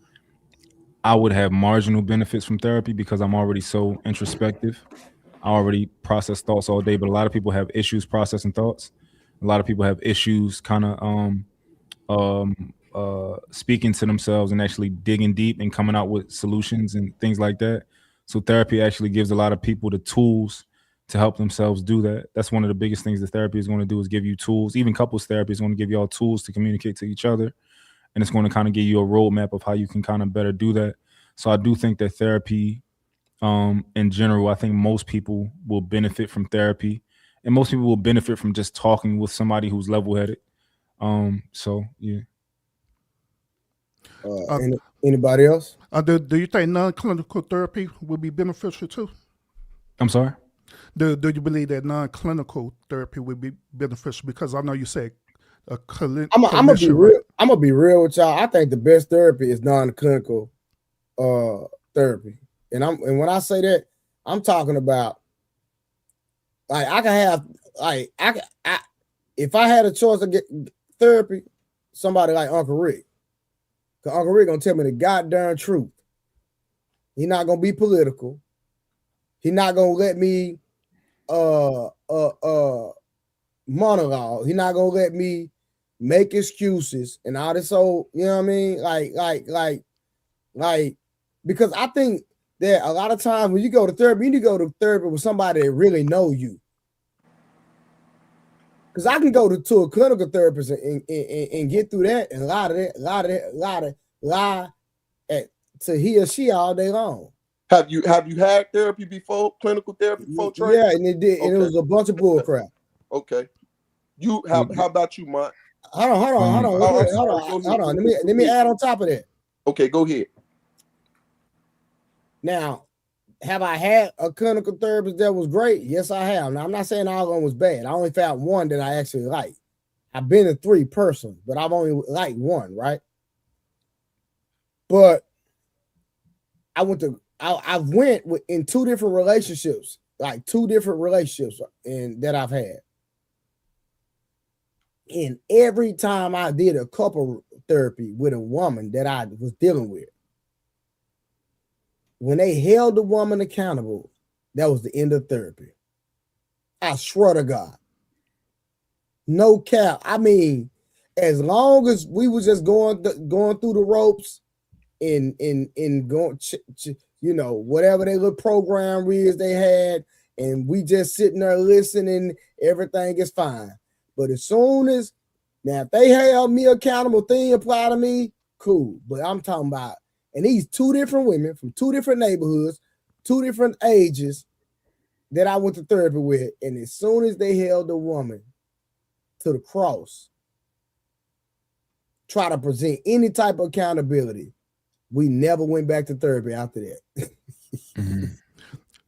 I would have marginal benefits from therapy because I'm already so introspective. I already process thoughts all day, but a lot of people have issues processing thoughts. A lot of people have issues kind of speaking to themselves and actually digging deep and coming out with solutions and things like that. So therapy actually gives a lot of people the tools to help themselves do that. That's one of the biggest things that therapy is going to do, is give you tools. Even couples therapy is going to give you all tools to communicate to each other. And it's going to kind of give you a roadmap of how you can kind of better do that. So I do think that therapy, in general, I think most people will benefit from therapy, and most people will benefit from just talking with somebody who's level-headed. So yeah. Anybody else? Do you think non-clinical therapy would be beneficial too? I'm sorry? Do you believe that non-clinical therapy would be beneficial? Because I know you said I'm gonna be real. Right? I'm gonna be real with y'all. I think the best therapy is non-clinical therapy, and when I say that, I'm talking about like I can have like if I had a choice to get therapy, somebody like Uncle Rick, because Uncle Rick gonna tell me the goddamn truth. He's not gonna be political. He's not gonna let me monologue. He's not gonna let me make excuses and all this. So you know what I mean? Like, because I think that a lot of times when you go to therapy, you need to go to therapy with somebody that really know you. Because I can go to a clinical therapist and get through that and lie to he or she all day long. Have you had therapy before? Clinical therapy before, Trey? Yeah, and it did, and it was a bunch of bull crap. Okay. How about you, Mont? Hold on. Let me add on top of that. Okay, go ahead. Now, have I had a clinical therapist that was great? Yes, I have. Now, I'm not saying all of them was bad. I only found one that I actually liked. I've been to 3 personally, but I've only liked one, right? But I went in 2 different relationships, like 2 different relationships that I've had. And every time I did a couple therapy with a woman that I was dealing with, when they held the woman accountable, that was the end of therapy. I swear to God. No cap. I mean, as long as we was just going through the ropes and going, whatever their little program is they had, and we just sitting there listening, everything is fine. But as soon as, now if they held me accountable, thing apply to me, cool. But I'm talking about, and these 2 different women from 2 different neighborhoods, 2 different ages that I went to therapy with, and as soon as they held the woman to the cross, try to present any type of accountability, we never went back to therapy after that.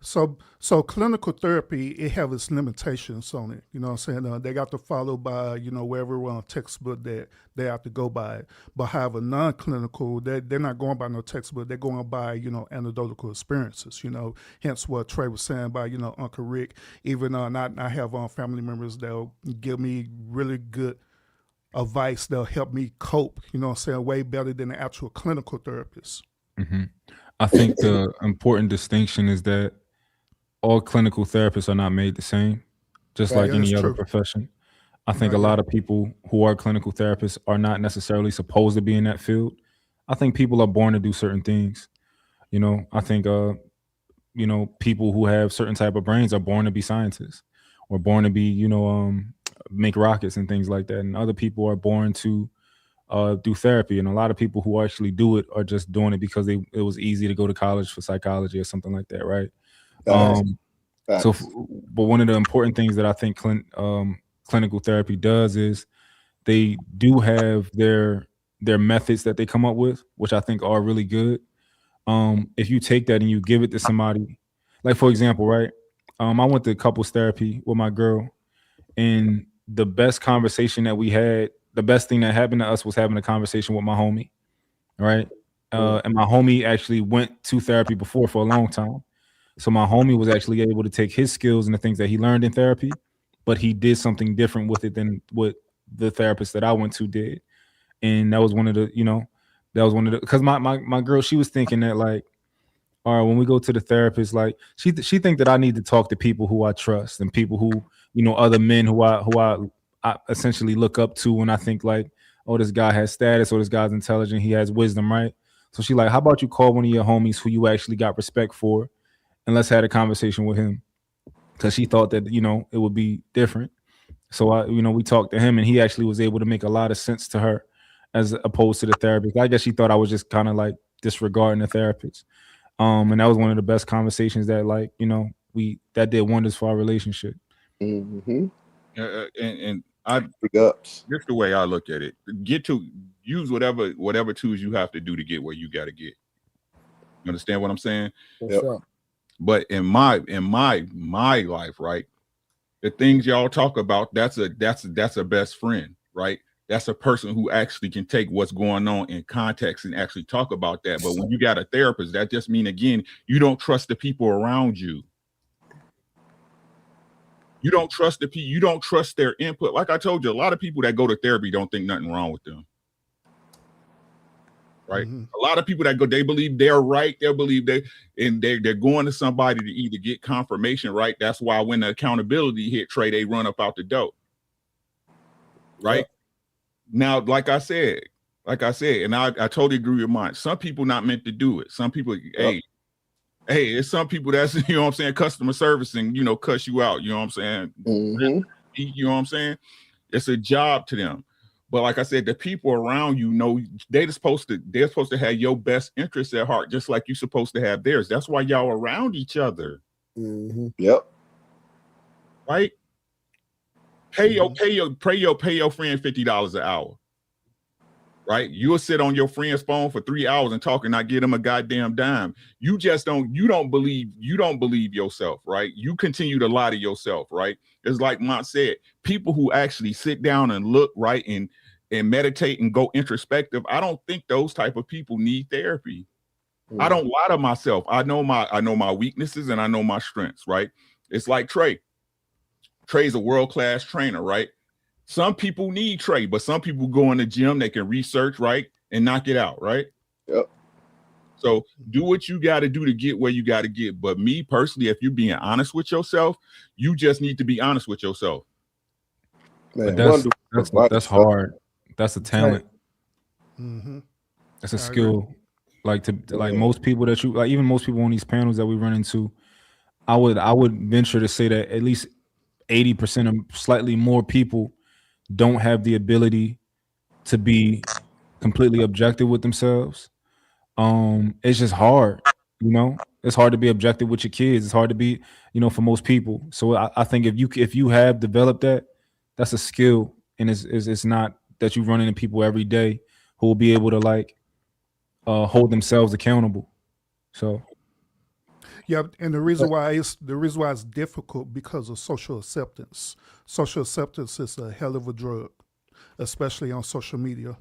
So clinical therapy, it have its limitations on it. You know what I'm saying? They got to follow by, wherever on textbook that they have to go by it. But however, non-clinical, they're not going by no textbook. They're going by, anecdotal experiences, hence what Trey was saying about, Uncle Rick. Even I have family members that'll give me really good advice that'll help me cope, way better than the actual clinical therapist. Mm-hmm. I think the important distinction is that all clinical therapists are not made the same, just like any other profession. I think a lot of people who are clinical therapists are not necessarily supposed to be in that field. I think people are born to do certain things. I think, people who have certain type of brains are born to be scientists or born to be, make rockets and things like that. And other people are born to do therapy. And a lot of people who actually do it are just doing it because it was easy to go to college for psychology or something like that, right? But one of the important things that I think clinical therapy does is they do have their methods that they come up with, which I think are really good. If you take that and you give it to somebody, like for example, right? I went to couples therapy with my girl, and the best conversation that we had, the best thing that happened to us was having a conversation with my homie, right? And my homie actually went to therapy before for a long time. So my homie was actually able to take his skills and the things that he learned in therapy, but he did something different with it than what the therapist that I went to did. And that was one of the, because my girl, she was thinking that like, all right, when we go to the therapist, like she think that I need to talk to people who I trust and people who, other men who I essentially look up to, and I think like, oh, this guy has status or this guy's intelligent, he has wisdom, right? So she like, how about you call one of your homies who you actually got respect for, and let's have a conversation with him, because she thought that it would be different. So we talked to him, and he actually was able to make a lot of sense to her, as opposed to the therapist. I guess she thought I was just kind of like disregarding the therapist. And that was one of the best conversations that that did wonders for our relationship. Mm-hmm. And I just the way I look at it, use whatever tools you have to do to get where you got to get. You understand what I'm saying? Yep. But in my life, right, the things y'all talk about, that's a best friend, right? That's a person who actually can take what's going on in context and actually talk about that. But when you got a therapist, that just means, again, you don't trust the people around you. You don't trust the people. You don't trust their input. Like I told you, a lot of people that go to therapy don't think nothing wrong with them. Right? Mm-hmm. A lot of people that go, they believe they're right. They believe they're going to somebody to either get confirmation, right? That's why when the accountability hit Trey, they run up out the door. Right? Yep. Now, like I said, and I totally agree with mine. Some people not meant to do it. Some people, hey, it's some people that's, what I'm saying, customer service and, cuss you out, what I'm saying? Mm-hmm. You know what I'm saying? It's a job to them. But like I said, the people around you they're supposed to have your best interests at heart, just like you're supposed to have theirs. That's why y'all around each other. Mm-hmm. Yep. Right? Pay your friend $50 an hour. Right? You'll sit on your friend's phone for 3 hours and talk and not give them a goddamn dime. You don't believe yourself, right? You continue to lie to yourself, right? It's like Mont said, people who actually sit down and look, right, and meditate and go introspective, I don't think those type of people need therapy. I don't lie to myself. I know my weaknesses and I know my strengths, right? It's like Trey. Trey's a world-class trainer, right? Some people need Trey, but some people go in the gym, they can research, right, and knock it out, right? Yep. So do what you got to do to get where you got to get. But me personally, if you're being honest with yourself, you just need to be honest with yourself. Man, that's hard. That's a talent. Mm-hmm. That's a skill. Like most people that even most people on these panels that we run into, I would venture to say that at least 80% or slightly more people don't have the ability to be completely objective with themselves. It's just hard, it's hard to be objective with your kids. It's hard to be, for most people. So I think if you have developed that, that's a skill, and it's not that you run into people every day who will be able to hold themselves accountable. So Yeah, and the reason why it's difficult because of social acceptance. Social acceptance is a hell of a drug, especially on social media.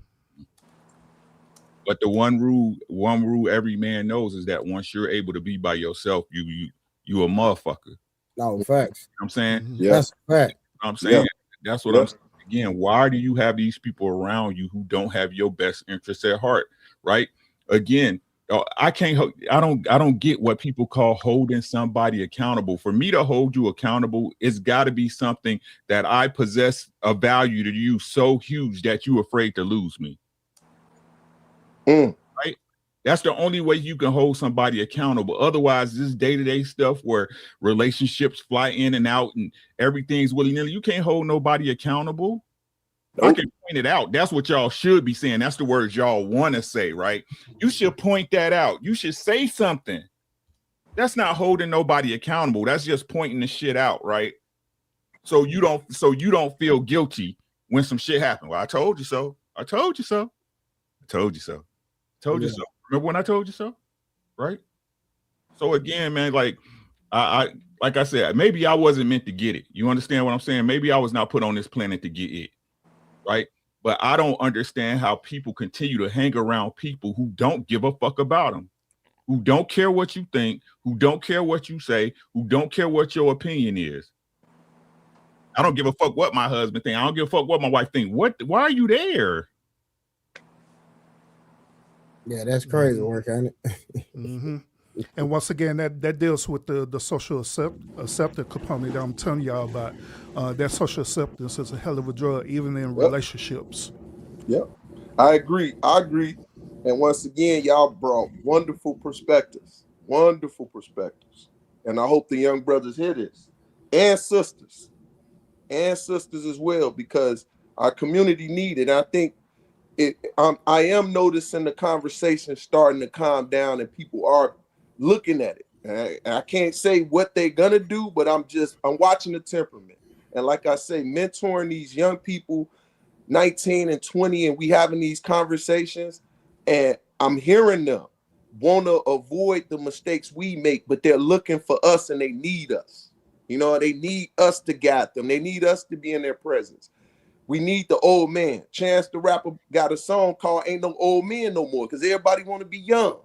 But the one rule every man knows is that once you're able to be by yourself, you a motherfucker. No, facts. You know what I'm saying? Yeah. That's a fact. You know what I'm saying? Yeah. That's what I'm saying. Again, why do you have these people around you who don't have your best interests at heart? Right? Again, I don't get what people call holding somebody accountable. For me to hold you accountable, it's got to be something that I possess a value to you so huge that you're afraid to lose me. Right? That's the only way you can hold somebody accountable. Otherwise, this day-to-day stuff where relationships fly in and out and everything's willy-nilly, you can't hold nobody accountable. I can point it out. That's what y'all should be saying. That's the words y'all want to say, right? You should point that out. You should say something. That's not holding nobody accountable. That's just pointing the shit out, right? So you don't feel guilty when some shit happens. Well, I told you so. I told you so. I told you so. Told you so. Remember when I told you so? Right? So again, man, like I said, maybe I wasn't meant to get it. You understand what I'm saying? Maybe I was not put on this planet to get it. Right? But I don't understand how people continue to hang around people who don't give a fuck about them, who don't care what you think, who don't care what you say, who don't care what your opinion is. I don't give a fuck what my husband thinks. I don't give a fuck what my wife thinks. Why are you there? Yeah, that's crazy work, ain't it? Mm-hmm. And once again, that deals with the social acceptance component that I'm telling y'all about. That social acceptance is a hell of a drug, even in relationships. Yep, I agree. And once again, y'all brought wonderful perspectives, and I hope the young brothers hear this, and sisters as well, because our community need it. I think I am noticing the conversation starting to calm down, and people are looking at it. I can't say what they're gonna do, but I'm watching the temperament. And like I say, mentoring these young people, 19 and 20, and we having these conversations, and I'm hearing them want to avoid the mistakes we make, but they're looking for us and they need us. You know, they need us to guide them. They need us to be in their presence. We need the old man. Chance the Rapper got a song called Ain't No Old Men No More, because everybody want to be young,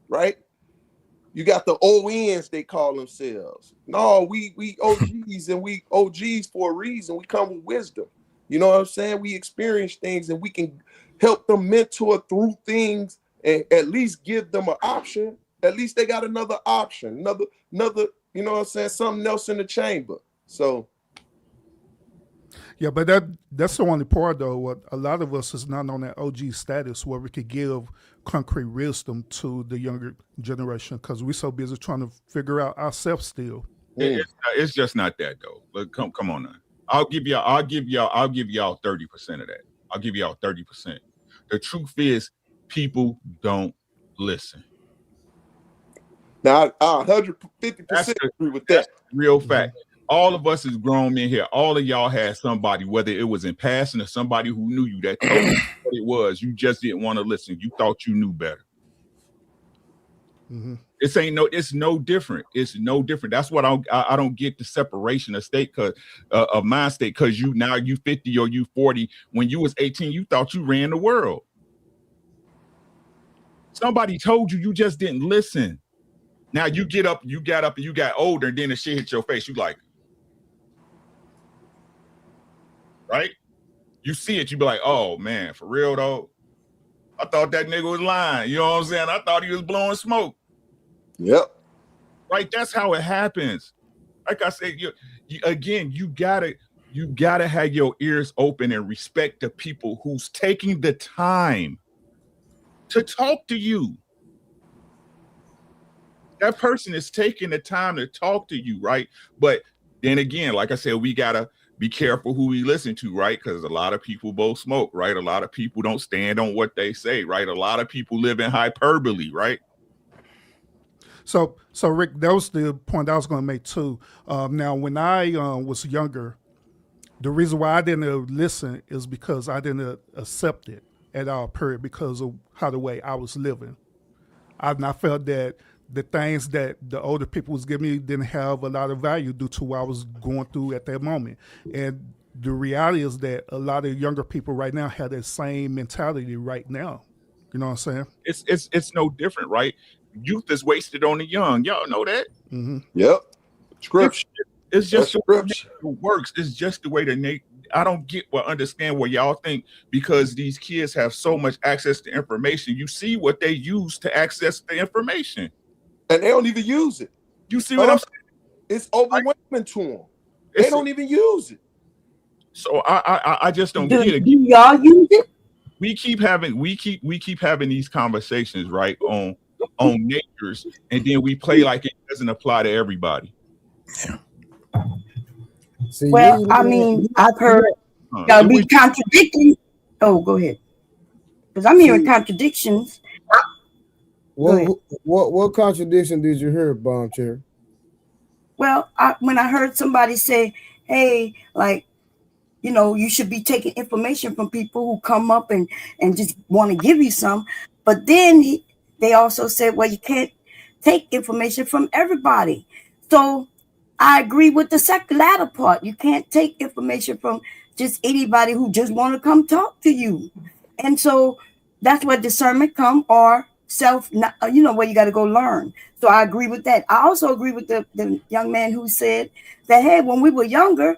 right? You got the ONs, they call themselves. No, we OGs, and we OGs for a reason. We come with wisdom. You know what I'm saying? We experience things and we can help them mentor through things and at least give them an option. At least they got another option, another, you know what I'm saying? Something else in the chamber. So. Yeah, but that's the only part though. What a lot of us is not on that OG status where we could give concrete wisdom to the younger generation because we're so busy trying to figure out ourselves still. It's just not that though. Look, come on now. I'll give y'all 30% of that. I'll give y'all 30%. The truth is, people don't listen. Now, I 150% agree with that. Real fact. All of us as grown men here, all of y'all had somebody, whether it was in passing or somebody who knew you, that told you what it was. You just didn't want to listen. You thought you knew better. Mm-hmm. It's no different. It's no different. That's what I don't get the separation of state of mind state, because you 50 or you 40. When you was 18, you thought you ran the world. Somebody told you, you just didn't listen. Now you got up and you got older, and then the shit hit your face. You like, right? You see it, you be like, oh man, for real though. I thought that nigga was lying. You know what I'm saying? I thought he was blowing smoke. Yep. Right, that's how it happens. Like I said, you gotta have your ears open and respect the people who's taking the time to talk to you. That person is taking the time to talk to you, right? But then again, like I said, we gotta be careful who we listen to, right? Because a lot of people both smoke, right? A lot of people don't stand on what they say, right? A lot of people live in hyperbole, right? So Rick, that was the point I was going to make too. Now, when I was younger, the reason why I didn't listen is because I didn't accept it at all, period, because of how the way I was living. I felt that the things that the older people was giving me didn't have a lot of value due to what I was going through at that moment. And the reality is that a lot of younger people right now have that same mentality right now. You know what I'm saying? It's no different, right? Youth is wasted on the young. Y'all know that. Mm-hmm. Yep. Scripture. It's just That's the way scripture. it works. It's just the way that I don't understand what y'all think, because these kids have so much access to information. You see what they use to access the information, and they don't even use it. You see what I'm saying? It's overwhelming to them. They don't even use it. So I just don't get it. Do y'all use it? We keep having these conversations, right, on natures, and then we play like it doesn't apply to everybody. See, well, I mean, I've heard y'all be contradicting. Oh, go ahead. Because I'm hearing contradictions. What contradiction did you hear, Bomb Chair? Well, when I heard somebody say, hey, like, you know, you should be taking information from people who come up and just want to give you some. But then they also said, well, you can't take information from everybody. So I agree with the latter part. You can't take information from just anybody who just want to come talk to you. And so that's where discernment come, or where you got to go learn. So I agree with that. I also agree with the young man who said that, hey, when we were younger,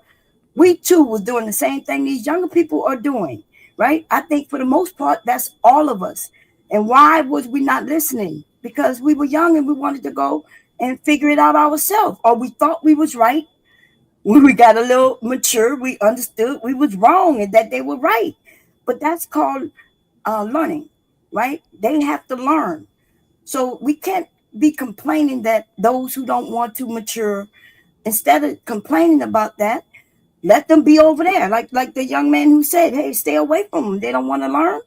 we too was doing the same thing these younger people are doing, right? I think for the most part, that's all of us. And why was we not listening? Because we were young and we wanted to go and figure it out ourselves, or we thought we was right. When we got a little mature, we understood we was wrong and that they were right. But that's called learning, right? They have to learn. So we can't be complaining that those who don't want to mature, instead of complaining about that, let them be over there. Like the young man who said, hey, stay away from them. They don't want to learn.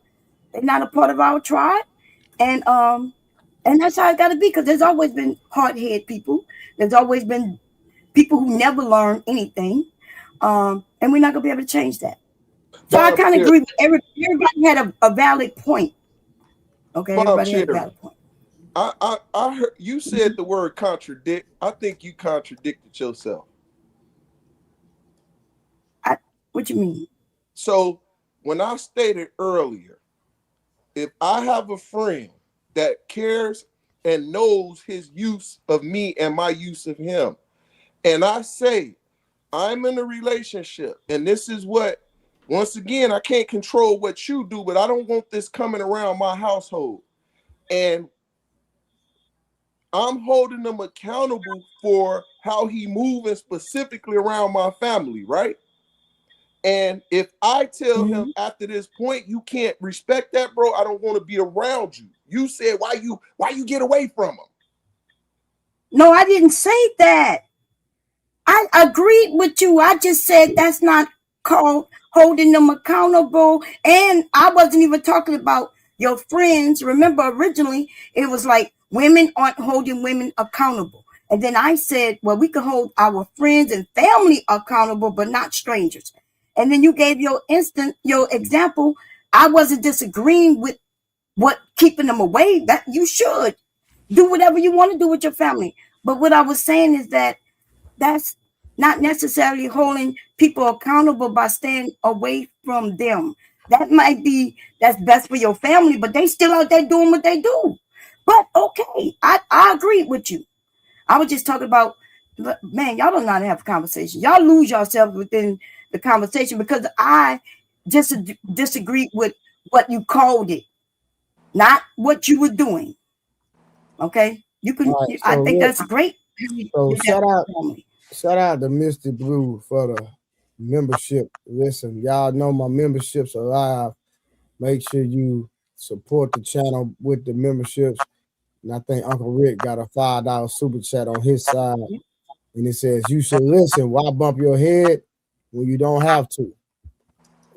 They're not a part of our tribe. And that's how it got to be, because there's always been hard-headed people. There's always been people who never learn anything. And we're not going to be able to change that. So I kind of agree with everybody had a valid point. Okay, everybody had a valid point. I heard you said the word contradict. I think you contradicted yourself. What you mean? So when I stated earlier, if I have a friend that cares and knows his use of me and my use of him, and I say I'm in a relationship, and this is what, once again, I can't control what you do, but I don't want this coming around my household, and I'm holding him accountable for how he moving specifically around my family, right? And if I tell him after this point, you can't respect that, bro, I don't want to be around you. You said, why you get away from him? No, I didn't say that. I agreed with you. I just said that's not called holding them accountable. And I wasn't even talking about your friends. Remember, originally, it was like women aren't holding women accountable. And then I said, well, we can hold our friends and family accountable, but not strangers. And then you gave your example. I wasn't disagreeing with what keeping them away. That you should do whatever you want to do with your family. But what I was saying is that that's not necessarily holding people accountable by staying away from them. That might be that's best for your family, but they still out there doing what they do. But okay, I agree with you. I was just talking about, man, y'all don't know how to have a conversation. Y'all lose yourselves within the conversation because I just disagreed with what you called it, not what you were doing. Okay, you can. Right, so I think that's great. So shout out to Mr. Blue for the membership. Listen, y'all know my memberships are live. Make sure you support the channel with the memberships. And I think Uncle Rick got a $5 super chat on his side. And it says, you should listen. Why bump your head when you don't have to?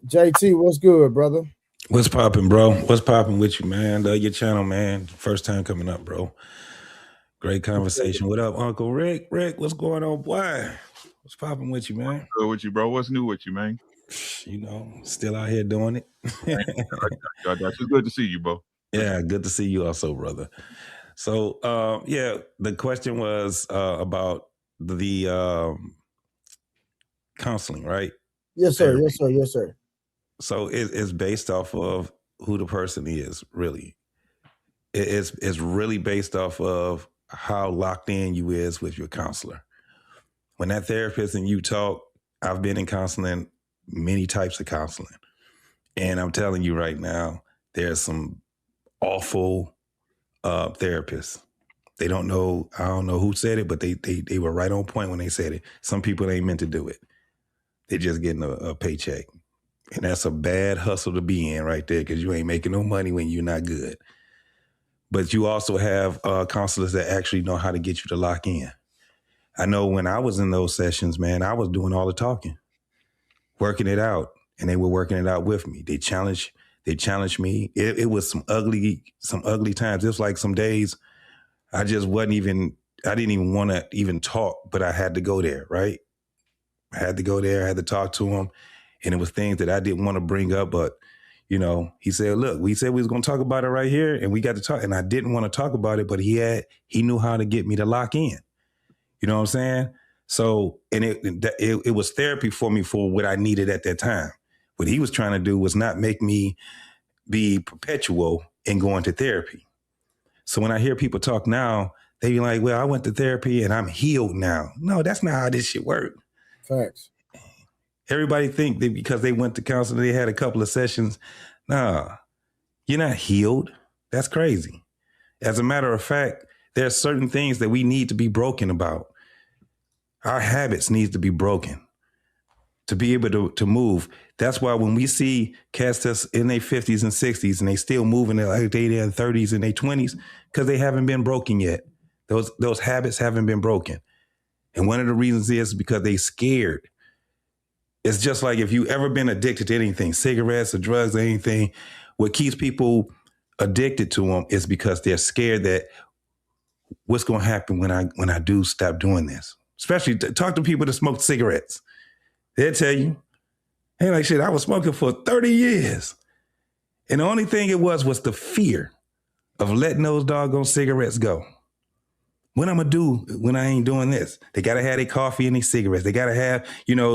JT, what's good, brother? What's popping, bro? What's popping with you, man? Love your channel, man. First time coming up, bro. Great conversation. What up, Uncle Rick? Rick, what's going on, boy? What's popping with you, man? What's good with you, bro? What's new with you, man? You know, still out here doing it. It's good to see you, bro. Yeah, good to see you also, brother. So yeah, the question was about the counseling, right? Yes, sir. Therapy. Yes, sir. Yes, sir. So it's based off of who the person is, really. It's really based off of how locked in you is with your counselor. When that therapist and you talk, I've been in counseling, many types of counseling. And I'm telling you right now, there's some awful therapists. They don't know, I don't know who said it, but they were right on point when they said it. Some people ain't meant to do it. They're just getting a paycheck. And that's a bad hustle to be in right there, because you ain't making no money when you're not good. But you also have counselors that actually know how to get you to lock in. I know when I was in those sessions, man, I was doing all the talking, working it out, and they were working it out with me. They challenged me. It was some ugly times. It was like some days I didn't even want to even talk, but I had to go there, right? I had to go there. I had to talk to him. And it was things that I didn't want to bring up, but he said, look, we said we was going to talk about it right here, and we got to talk. And I didn't want to talk about it, but he knew how to get me to lock in. You know what I'm saying? So, and it was therapy for me for what I needed at that time. What he was trying to do was not make me be perpetual in going to therapy. So when I hear people talk now, they be like, well, I went to therapy and I'm healed now. No, that's not how this shit works. Facts. Everybody think that because they went to counseling, they had a couple of sessions. Nah, you're not healed. That's crazy. As a matter of fact, there's certain things that we need to be broken about. Our habits need to be broken to be able to move. That's why when we see cats that's in their 50s and 60s and they still moving like they in their 30s and their 20s, because they haven't been broken yet. Those habits haven't been broken. And one of the reasons is because they scared. It's just like if you ever been addicted to anything, cigarettes or drugs or anything, what keeps people addicted to them is because they're scared that what's going to happen when I do stop doing this. Especially talk to people that smoke cigarettes. They'll tell you, hey, like shit, I was smoking for 30 years. And the only thing it was the fear of letting those doggone cigarettes go. What I'm going to do when I ain't doing this? They got to have their coffee and their cigarettes. They got to have,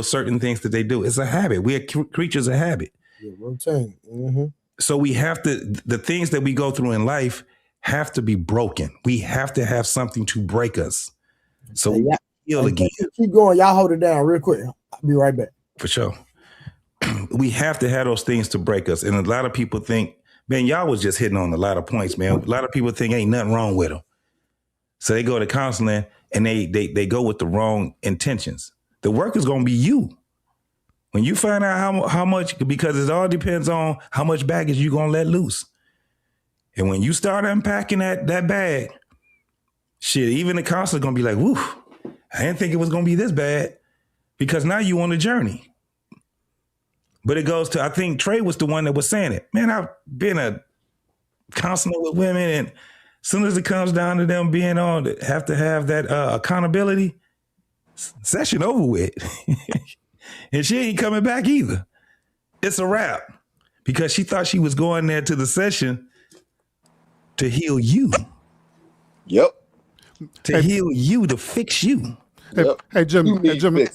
certain things that they do. It's a habit. We are creatures of habit. Yeah, routine. Mm-hmm. So we have to, the things that we go through in life have to be broken. We have to have something to break us. So we heal again. Keep going. Y'all hold it down real quick. I'll be right back. For sure. We have to have those things to break us. And a lot of people think, man, y'all was just hitting on a lot of points, man. A lot of people think ain't nothing wrong with them. So they go to counseling and they go with the wrong intentions. The work is going to be you. When you find out how much, because it all depends on how much baggage you're going to let loose. And when you start unpacking that bag, shit, even the counselor's going to be like, woo, I didn't think it was going to be this bad, because now you on a journey. But it goes to, I think Trey was the one that was saying it. Man, I've been a counselor with women, and as soon as it comes down to them being on, have to have that accountability, session over with. And she ain't coming back either. It's a wrap, because she thought she was going there to the session to heal you. Yep. To heal you, to fix you. Hey, Jimmy.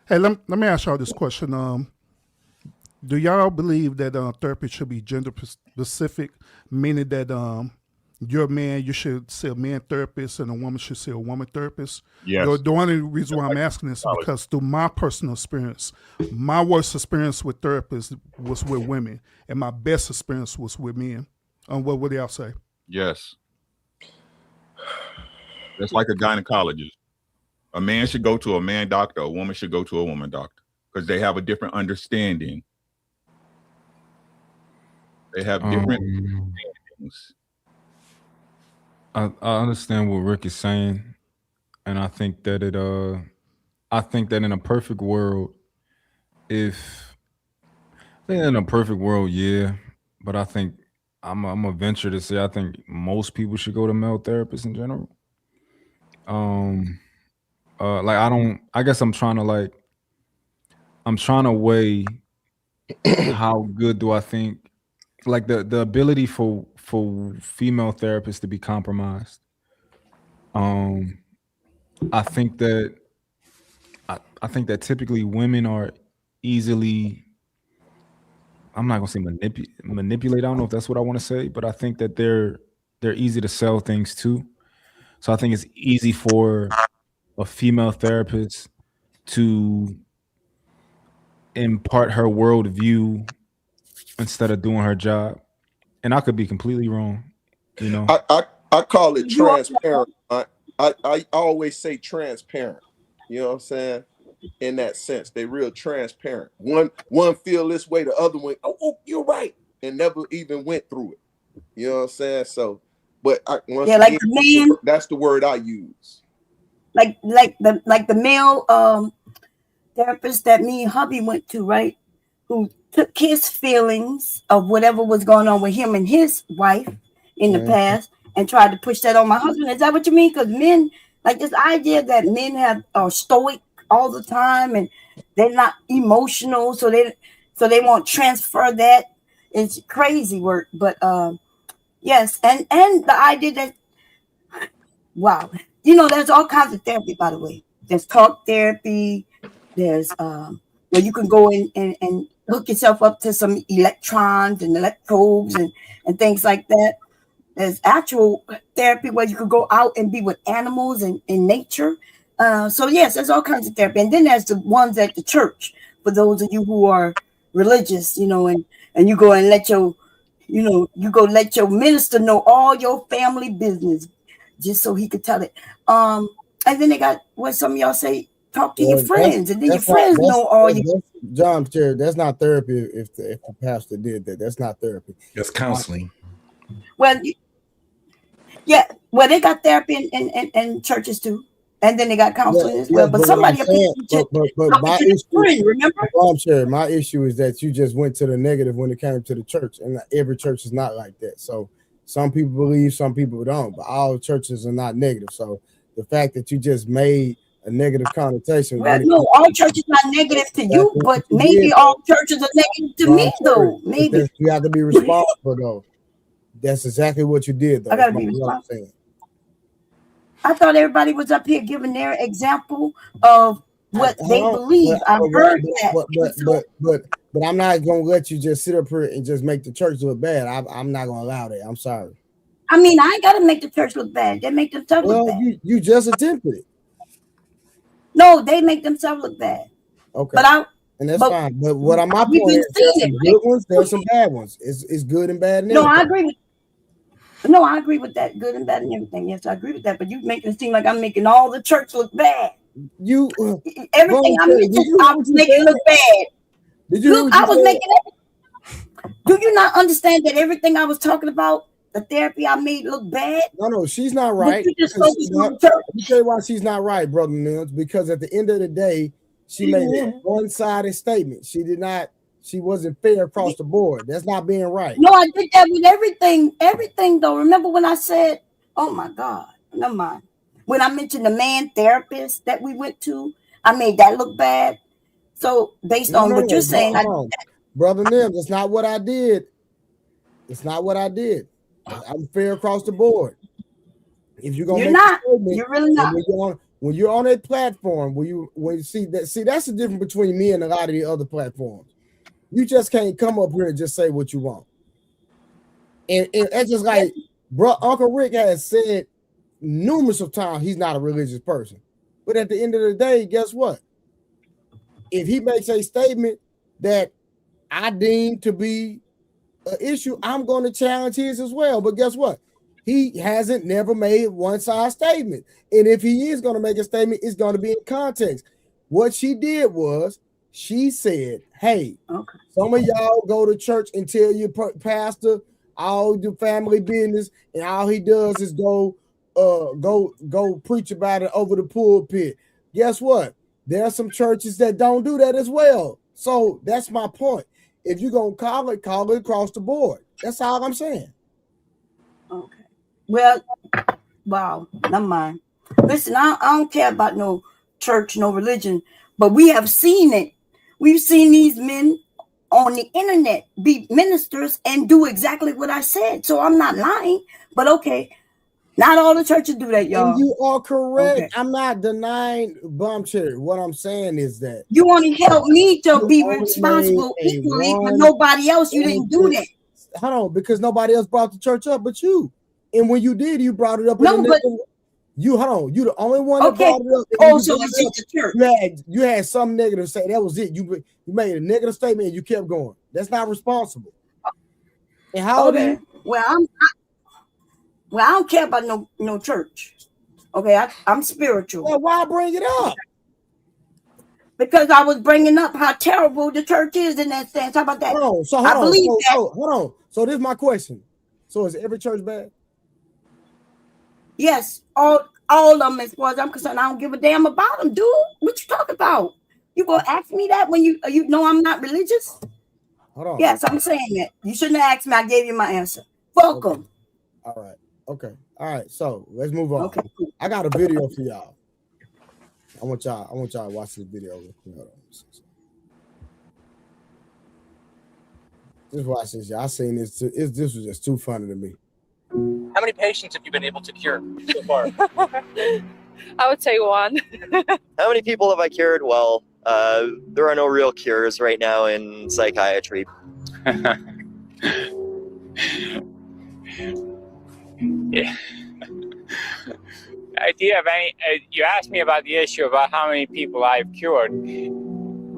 Hey, let me ask y'all this question. Do y'all believe that therapy should be gender specific, meaning that you're a man, you should see a man therapist, and a woman should see a woman therapist? Yes. The only reason why I'm asking this is because through my personal experience, my worst experience with therapists was with women, and my best experience was with men. What would y'all say? Yes. It's like a gynecologist. A man should go to a man doctor. A woman should go to a woman doctor, because they have a different understanding. They have different understandings. I understand what Rick is saying, and I think that in a perfect world, yeah, but I think I'm a venture to say I think most people should go to male therapists in general. I guess I'm trying to weigh how good do I think, like the ability for female therapists to be compromised I think that I think that typically women are easily, I'm not gonna say manipulate. I don't know if that's what I want to say, but I think that they're easy to sell things to. So I think it's easy for a female therapist to impart her worldview instead of doing her job. And I could be completely wrong, you know. I call it transparent. I always say transparent. You know what I'm saying? In that sense, they real transparent. One feel this way, the other one, oh, you're right, and never even went through it. You know what I'm saying? So, but once like again, the man, that's the word I use. Like the male therapist that me and hubby went to, right? Who took his feelings of whatever was going on with him and his wife in the past and tried to push that on my husband. Is that what you mean? Because men, like this idea that men are stoic all the time and they're not emotional, so they won't transfer that. It's crazy work. But yes, and the idea that, wow, there's all kinds of therapy, by the way. There's talk therapy. There's where you can go in and hook yourself up to some electrons and electrodes and things like that. There's actual therapy where you could go out and be with animals and in nature. So yes, there's all kinds of therapy. And then there's the ones at the church for those of you who are religious, and you go and let your minister know all your family business just so he could tell it. And then they got what some of y'all say, talk to your friends, and then your friends know all you. John, that's not therapy. If the pastor did that, that's not therapy. That's counseling. Well, they got therapy in churches too, and then they got counseling as well. But somebody, my issue, remember? I'm sure my issue is that you just went to the negative when it came to the church, and every church is not like that. So some people believe, some people don't, but all churches are not negative. So the fact that you just made a negative connotation. Well, no, all churches are negative to you, but maybe all churches are negative to me, though. Maybe you have to be responsible, though. That's exactly what you did, though. I gotta be responsible. I thought everybody was up here giving their example of what they believe. I've heard that. But I'm not gonna let you just sit up here and just make the church look bad. I'm not gonna allow that. I'm sorry. I mean, I ain't gotta make the church look bad. They make themselves look bad. You just attempted it. No, they make themselves look bad. Okay. And that's fine. But my point is, there's some good ones, there's some bad ones. It's good and bad. And no, I agree with that. Good and bad and everything. Yes, I agree with that. But you making it seem like I'm making all the church look bad. Everything I was making look bad. Did you? Look, I was making it. Do you not understand that everything I was talking about, the therapy I made, look bad? No, she's not right. You just focus on the church. Let me tell you why she's not right, Brother Mills. Because at the end of the day, she made a one-sided statement. She wasn't fair across the board. That's not being right. No, I did that with everything though. Remember when I said, oh my God, never mind. When I mentioned the man therapist that we went to, I made that look bad. So based on what you're saying, Brother Nim, that's not what I did. It's not what I did. I'm fair across the board. If you're gonna, you're really not. When you're on a platform, when you see that's the difference between me and a lot of the other platforms. You just can't come up here and just say what you want. And it's just like Uncle Rick has said numerous of times he's not a religious person. But at the end of the day, guess what? If he makes a statement that I deem to be an issue, I'm going to challenge his as well. But guess what? He hasn't never made one-side statement. And if he is going to make a statement, it's going to be in context. What she did was she said, hey, some of y'all go to church and tell your pastor all the family business, and all he does is go preach about it over the pulpit. Guess what? There are some churches that don't do that as well. So that's my point. If you're going to call it across the board. That's all I'm saying. Okay. Well, wow, never mind. Listen, I don't care about no church, no religion, but we have seen it. We've seen these men on the internet be ministers and do exactly what I said. So I'm not lying, but okay. Not all the churches do that, y'all. And you are correct. Okay. I'm not denying Bum Cherry. What I'm saying is that you only help me to be only responsible made a equally, but one nobody else. You didn't do that. Hold on, because nobody else brought the church up but you. And when you did, you brought it up. No, but you hold on. You the only one that okay. brought it up. Oh, so it's just the church. You had some negative to say. That was it. You made a negative statement and you kept going. That's not responsible. And how old are you? Well, I don't care about no church. Okay, I'm spiritual. Well, why bring it up? Because I was bringing up how terrible the church is in that sense. How about that? Hold on. So this is my question. So is every church bad? Yes, all of them, as far as I'm concerned. I don't give a damn about them, dude. What you talking about? You gonna ask me that when you know I'm not religious? Hold on. Yes, I'm saying that. You shouldn't have asked me. I gave you my answer. Fuck them. All right. Okay. All right. So let's move on. Okay. I got a video for y'all. I want y'all to watch this video. Just watch this. Y'all seen this. This was just too funny to me. How many patients have you been able to cure so far? I would say one. How many people have I cured? Well, there are no real cures right now in psychiatry. Yeah. Idea of any? You asked me about the issue about how many people I've cured.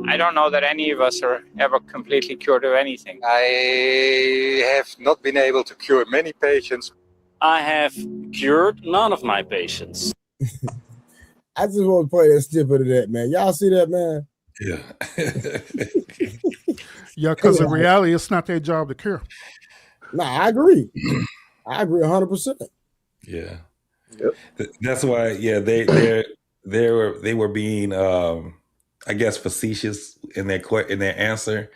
I don't know that any of us are ever completely cured of anything. I have not been able to cure many patients. I have cured none of my patients. I just want to play that snippet of that, man. Y'all see that, man? Yeah. Yeah, because in reality, it's not their job to cure. Nah, I agree. I agree 100%. Yeah. Yep. That's why, yeah, they were being I guess facetious in their answer,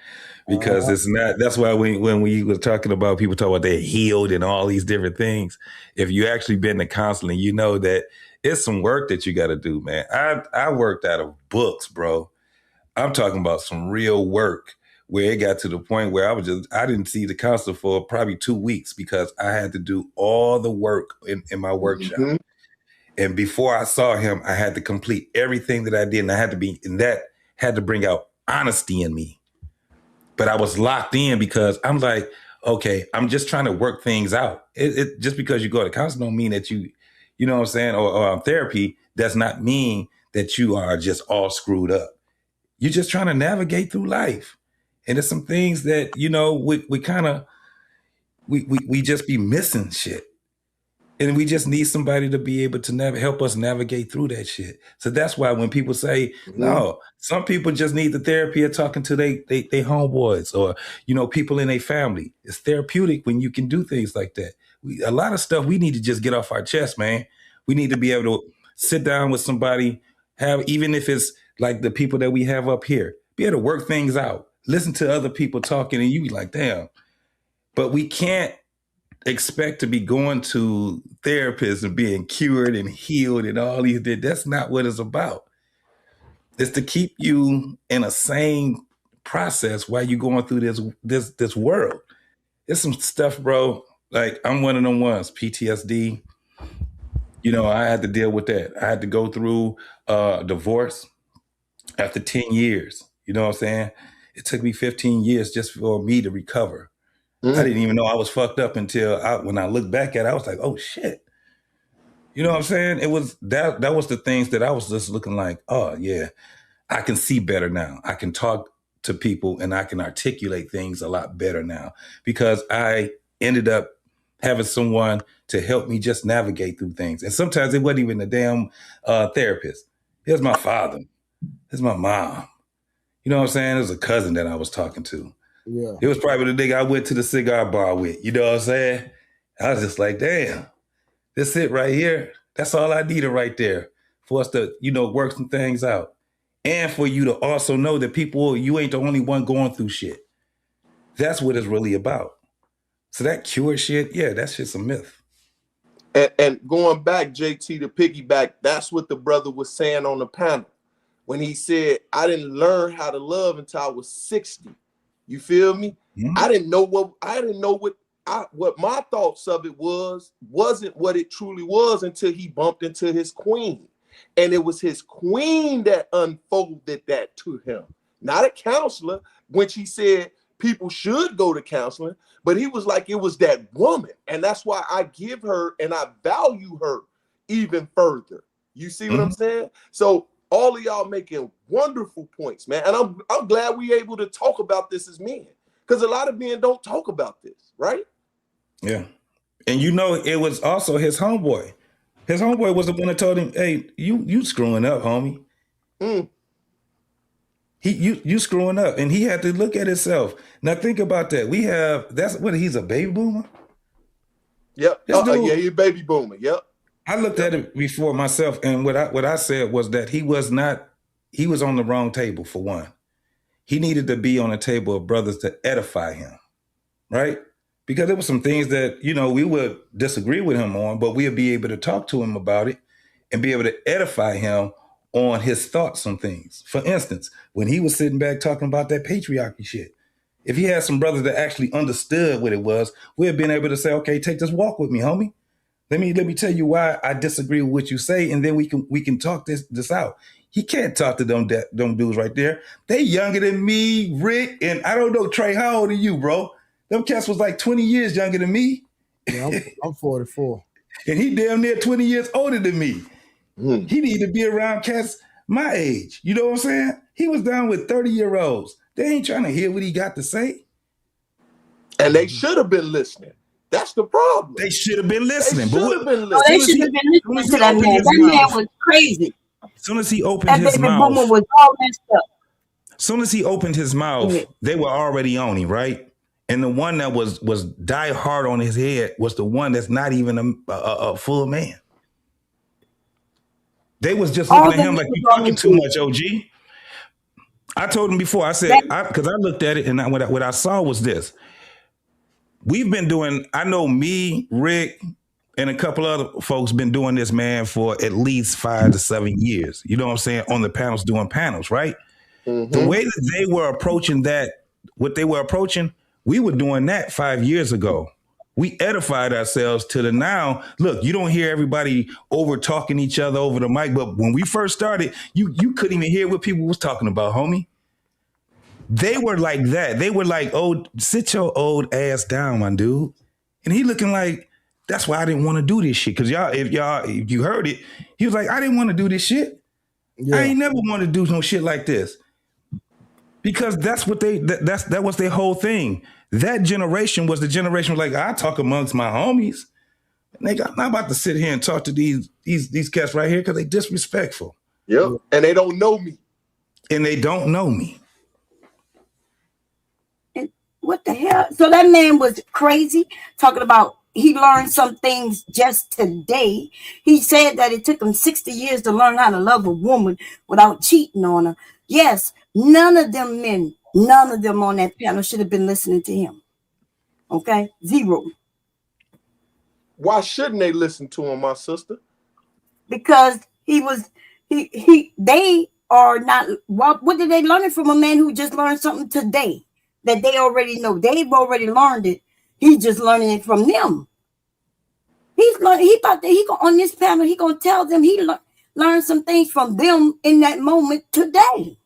because it's not. That's why when we were talking about people talk about they're healed and all these different things, if you actually been to counseling, you know that it's some work that you got to do, man. I worked out of books, bro. I'm talking about some real work where it got to the point where I didn't see the counselor for probably 2 weeks because I had to do all the work in my workshop. Mm-hmm. And before I saw him, I had to complete everything that I did. And that had to bring out honesty in me. But I was locked in because I'm like, okay, I'm just trying to work things out. It just because you go to counseling don't mean that you know what I'm saying, or therapy does not mean that you are just all screwed up. You're just trying to navigate through life. And there's some things that, you know, we just be missing shit. And we just need somebody to be able to help us navigate through that shit. So that's why when people say, no, some people just need the therapy of talking to they homeboys or, you know, people in a family. It's therapeutic when you can do things like that. A lot of stuff we need to just get off our chest, man. We need to be able to sit down with somebody, even if it's like the people that we have up here, be able to work things out, listen to other people talking, and you be like, damn. But we can't expect to be going to therapists and being cured and healed and all these. That's not what it's about. It's to keep you in a sane process while you're going through this world. It's some stuff, bro. Like, I'm one of them ones, PTSD. You know, I had to deal with that. I had to go through a divorce after 10 years. You know what I'm saying? It took me 15 years just for me to recover. I didn't even know I was fucked up until when I look back at it, I was like, oh shit. You know what I'm saying? It was that was the things that I was just looking like, oh yeah, I can see better now. I can talk to people and I can articulate things a lot better now because I ended up having someone to help me just navigate through things. And sometimes it wasn't even a damn therapist. It was my father. It was my mom. You know what I'm saying? It was a cousin that I was talking to. Yeah. It was probably the nigga I went to the cigar bar with. You know what I'm saying? I was just like, damn, this it right here. That's all I needed right there for us to, you know, work some things out. And for you to also know that you ain't the only one going through shit. That's what it's really about. So that cure shit, yeah, that shit's a myth. And going back, JT, to piggyback, that's what the brother was saying on the panel. When he said, I didn't learn how to love until I was 60. You feel me? Mm-hmm. I didn't know what what my thoughts of it wasn't what it truly was until he bumped into his queen. And it was his queen that unfolded that to him, not a counselor, when she said people should go to counseling, but he was like, it was that woman. And that's why I give her and I value her even further. You see what I'm saying? So all of y'all making wonderful points, man. And I'm glad we able to talk about this as men, because a lot of men don't talk about this, right? Yeah. And you know, it was also his homeboy. His homeboy was the one that told him, hey, you screwing up, homie. You screwing up. And he had to look at himself. Now think about that. He's a baby boomer? Yep. Yeah, he's a baby boomer. Yep. I looked at it before myself, and what I said was that he was on the wrong table, for one. He needed to be on a table of brothers to edify him, right? Because there were some things that, you know, we would disagree with him on, but we'd be able to talk to him about it and be able to edify him on his thoughts on things. For instance, when he was sitting back talking about that patriarchy shit, if he had some brothers that actually understood what it was, we'd have been able to say, okay, take this walk with me, homie. Let me tell you why I disagree with what you say, and then we can talk this out. He can't talk to them dudes right there. They younger than me, Rick, and I don't know, Trey, how old are you, bro? Them cats was like 20 years younger than me. Yeah, I'm 44. And he damn near 20 years older than me. He need to be around cats my age. You know what I'm saying? He was down with 30-year-olds. They ain't trying to hear what he got to say. And they should have been listening. That's the problem. They should have been listening. They should have been listening to that man. That man was crazy. As soon as he opened his mouth, was all messed up. As soon as he opened his mouth, they were already on him, right? And the one that was die hard on his head was the one that's not even a full man. They was just looking at him like, you're talking too much, OG. I told him before, I said, because I looked at it and what I saw was this. We've been doing, I know me, Rick, and a couple other folks been doing this, man, for at least 5 to 7 years. You know what I'm saying? On the panels, doing panels, right? The way that they were approaching that, what they were approaching, we were doing that 5 years ago. We edified ourselves to the now. Look, you don't hear everybody over talking each other over the mic, but when we first started, you couldn't even hear what people was talking about, homie. They were like that. They were like, oh, sit your old ass down, my dude. And he looking like, that's why I didn't want to do this shit. Cause if you heard it, he was like, I didn't want to do this shit. Yeah. I ain't never wanted to do no shit like this. Because that's what that was their whole thing. That generation was the generation like, I talk amongst my homies. Nigga, I'm not about to sit here and talk to these cats right here because they disrespectful. Yep. And they don't know me. And what the hell? So that man was crazy, talking about he learned some things just today. He said that it took him 60 years to learn how to love a woman without cheating on her. Yes, none of them men, none of them on that panel should have been listening to him. Okay? Zero. Why shouldn't they listen to him, my sister? Because they are not, what did they learn from a man who just learned something today that they already know? They've already learned it. He's just learning it from them. He's learning, on this panel, he gonna tell them he learned some things from them in that moment today.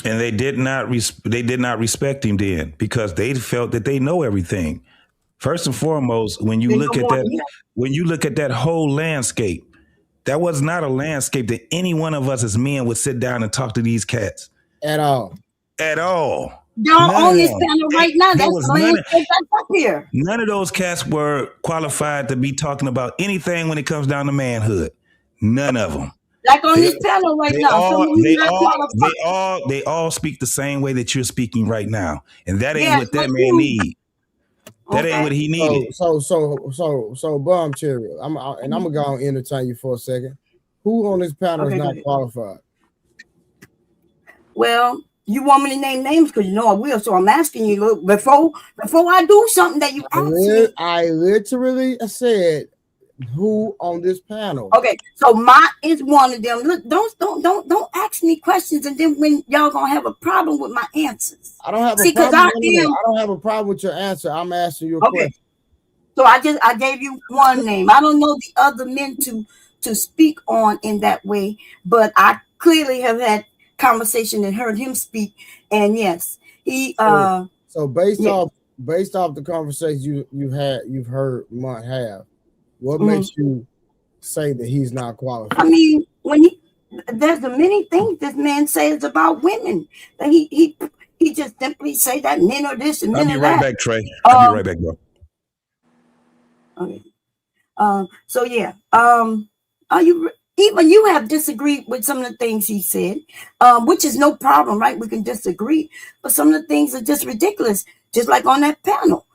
And they did not respect him then because they felt that they know everything. First and foremost, when you look at that whole landscape, that was not a landscape that any one of us as men would sit down and talk to these cats. At all. Y'all on this panel right now. That's the landscape that's up here. None of those cats were qualified to be talking about anything when it comes down to manhood. None of them. Like on this panel right now. They all speak the same way that you're speaking right now. And that ain't what that man needs. That ain't what he needed. So Bomb Cherry, I'm gonna go and entertain you for a second. Who on this panel is not qualified? Well, you want me to name names because you know I will. So I'm asking you, look, before I do something that you ask me. I literally said who on this panel. Okay, so Mott is one of them. Look, don't ask me questions, and then when y'all gonna have a problem with my answers. I don't have a problem. I don't have a problem with your answer. I'm asking you a question. So I gave you one name. I don't know the other men to speak on in that way, but I clearly have had conversation and heard him speak. And yes, he so based off the conversation you've heard Mont have, what makes you say that he's not qualified? I mean, there's many things this man says about women that he just simply say that men are this and I'll men be are right that. back, Trey. I'll be right back, bro. Okay. So yeah. Even you have disagreed with some of the things he said, which is no problem, right? We can disagree, but some of the things are just ridiculous. Just like on that panel,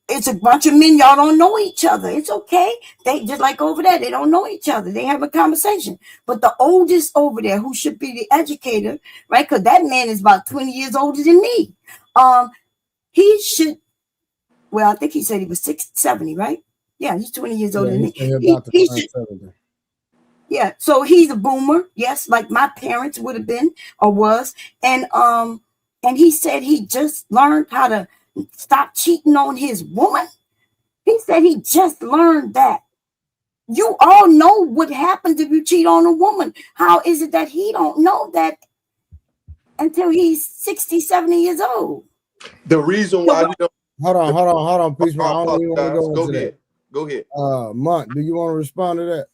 it's a bunch of men, y'all don't know each other. It's okay. They just like over there, they don't know each other. They have a conversation. But the oldest over there, who should be the educator, right? Because that man is about 20 years older than me. He should, well, I think he said he was 70, right? Yeah, he's 20 years older than me. He should, yeah, so he's a boomer, yes, like my parents would have been or was. And he said he just learned how to stop cheating on his woman. He said he just learned that. You all know what happens if you cheat on a woman. How is it that he don't know that until he's 60, 70 years old? The reason why we don't... Hold on, please. I don't even want to go into ahead. Go ahead. Mont, do you want to respond to that?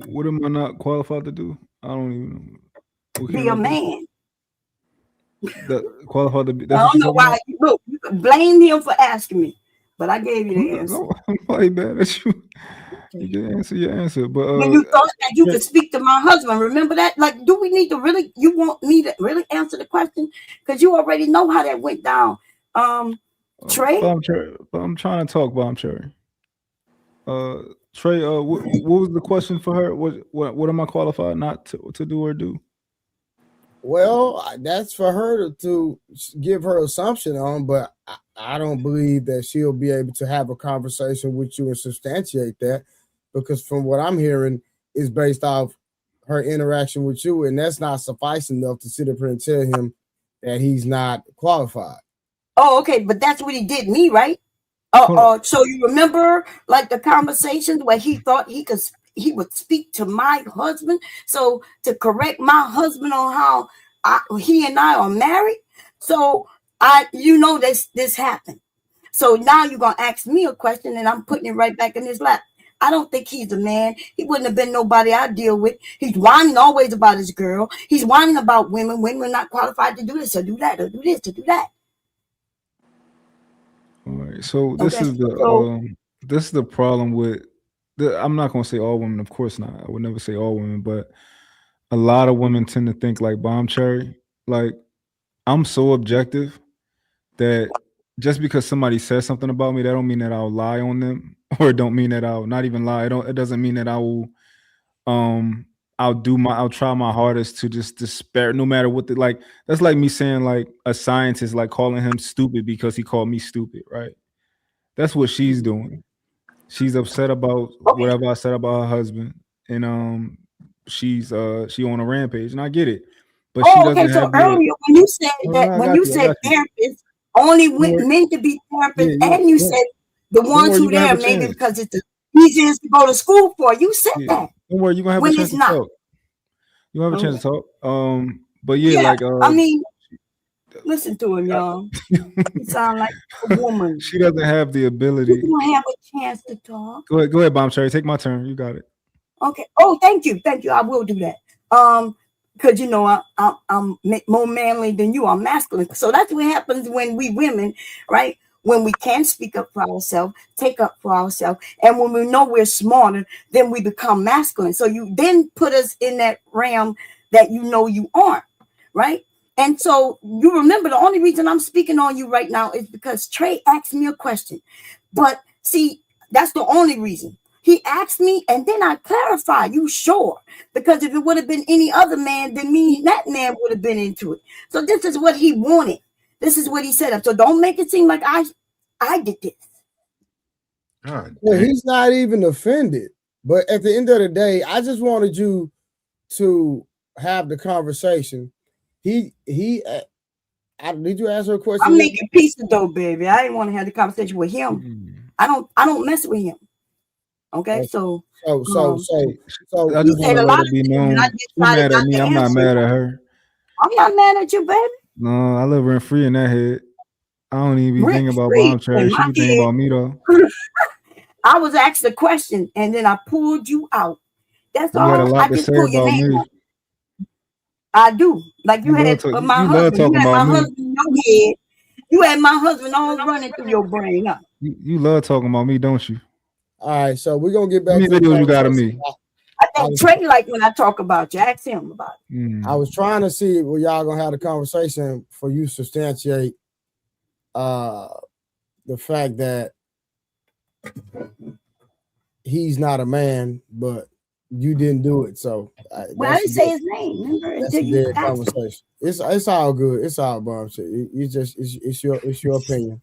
What am I not qualified to do? I don't even know. Be a man. Qualified to be. I don't know why. Look, you can blame him for asking me, but I gave you the answer. No, I'm probably bad at you. You can answer your answer, but when you thought that you could speak to my husband, remember that? Like, do we need to really? You want me to really answer the question? Because you already know how that went down. Trey, I'm trying to talk, but I'm Cherry. Trey, what was the question for her? What am I qualified not to do or do? Well, that's for her to give her assumption on, but I don't believe that she'll be able to have a conversation with you and substantiate that, because from what I'm hearing is based off her interaction with you, and that's not suffice enough to sit up here and tell him that he's not qualified. Oh, okay, but that's what he did me, right? So you remember like the conversations where he thought he would speak to my husband, so to correct my husband on how he and I are married. So this happened. So now you're gonna ask me a question, and I'm putting it right back in his lap. I don't think he's a man. He wouldn't have been nobody I deal with. He's whining always about his girl. He's whining about women. Women are not qualified to do this or do that or do this to do that. All right. So this is the problem with I'm not gonna say all women, of course not. I would never say all women, but a lot of women tend to think like Bomb Cherry. Like, I'm so objective that just because somebody says something about me, that don't mean that I'll lie on them, or don't mean that I'll not even lie. It doesn't mean that I will I'll try my hardest to just despair no matter what that's like me saying like a scientist, like calling him stupid because he called me stupid, right? That's what she's doing. She's upset about whatever I said about her husband, and she on a rampage, and I get it. But she doesn't have so earlier when you said therapists only meant to be therapists, and you said the ones who there maybe because it's the easiest to go to school for. You said that. Don't worry, you're gonna have a chance to talk. You have a chance to talk. But I mean, listen to him, y'all. He sound like a woman. She doesn't have the ability. You don't have a chance to talk. Go ahead, Bomb Cherry. Take my turn. You got it. Okay. Oh, thank you. I will do that. Because I'm more manly than you. I'm masculine. So that's what happens when we women, right? When we can speak up for ourselves, take up for ourselves, and when we know we're smarter, then we become masculine. So you then put us in that realm that you aren't, right? And so you remember the only reason I'm speaking on you right now is because Trey asked me a question. But see, that's the only reason. He asked me, and then I clarified, you sure? Because if it would have been any other man than me, that man would have been into it. So this is what he wanted. This is what he set up. So don't make it seem like I did this. Well, he's not even offended. But at the end of the day, I just wanted you to have the conversation. He Did you ask her a question? I'm making pizza though, baby. I didn't want to have the conversation with him. I don't mess with him. Okay, so I you just said want a to let lot it of be things, and known. I She decided mad at not me. to I'm not answer. mad at her. I'm not mad at you, baby. No, I live rent free in that head. I don't even be Rent thinking about free bomb trash. in She my be thinking head. about me though. I was asked a question and then I pulled you out. That's You got a all. lot I to just say pulled your about name me. out. I do. Like you had my you love husband. You talking had my about me. husband in your head. You had my husband all running through your brain. Huh? You love talking about me, don't you? All right, so we're gonna get How back many to the videos you got of conversation. me? I think Trey like when I talk about you. Ask him about it. I was trying to see where y'all gonna have the conversation for you substantiate the fact that he's not a man, but you didn't do it. So Well, I didn't say his name. Remember, that's until a you dead asked. conversation. It's all good. It's all bomb shit. It's your opinion.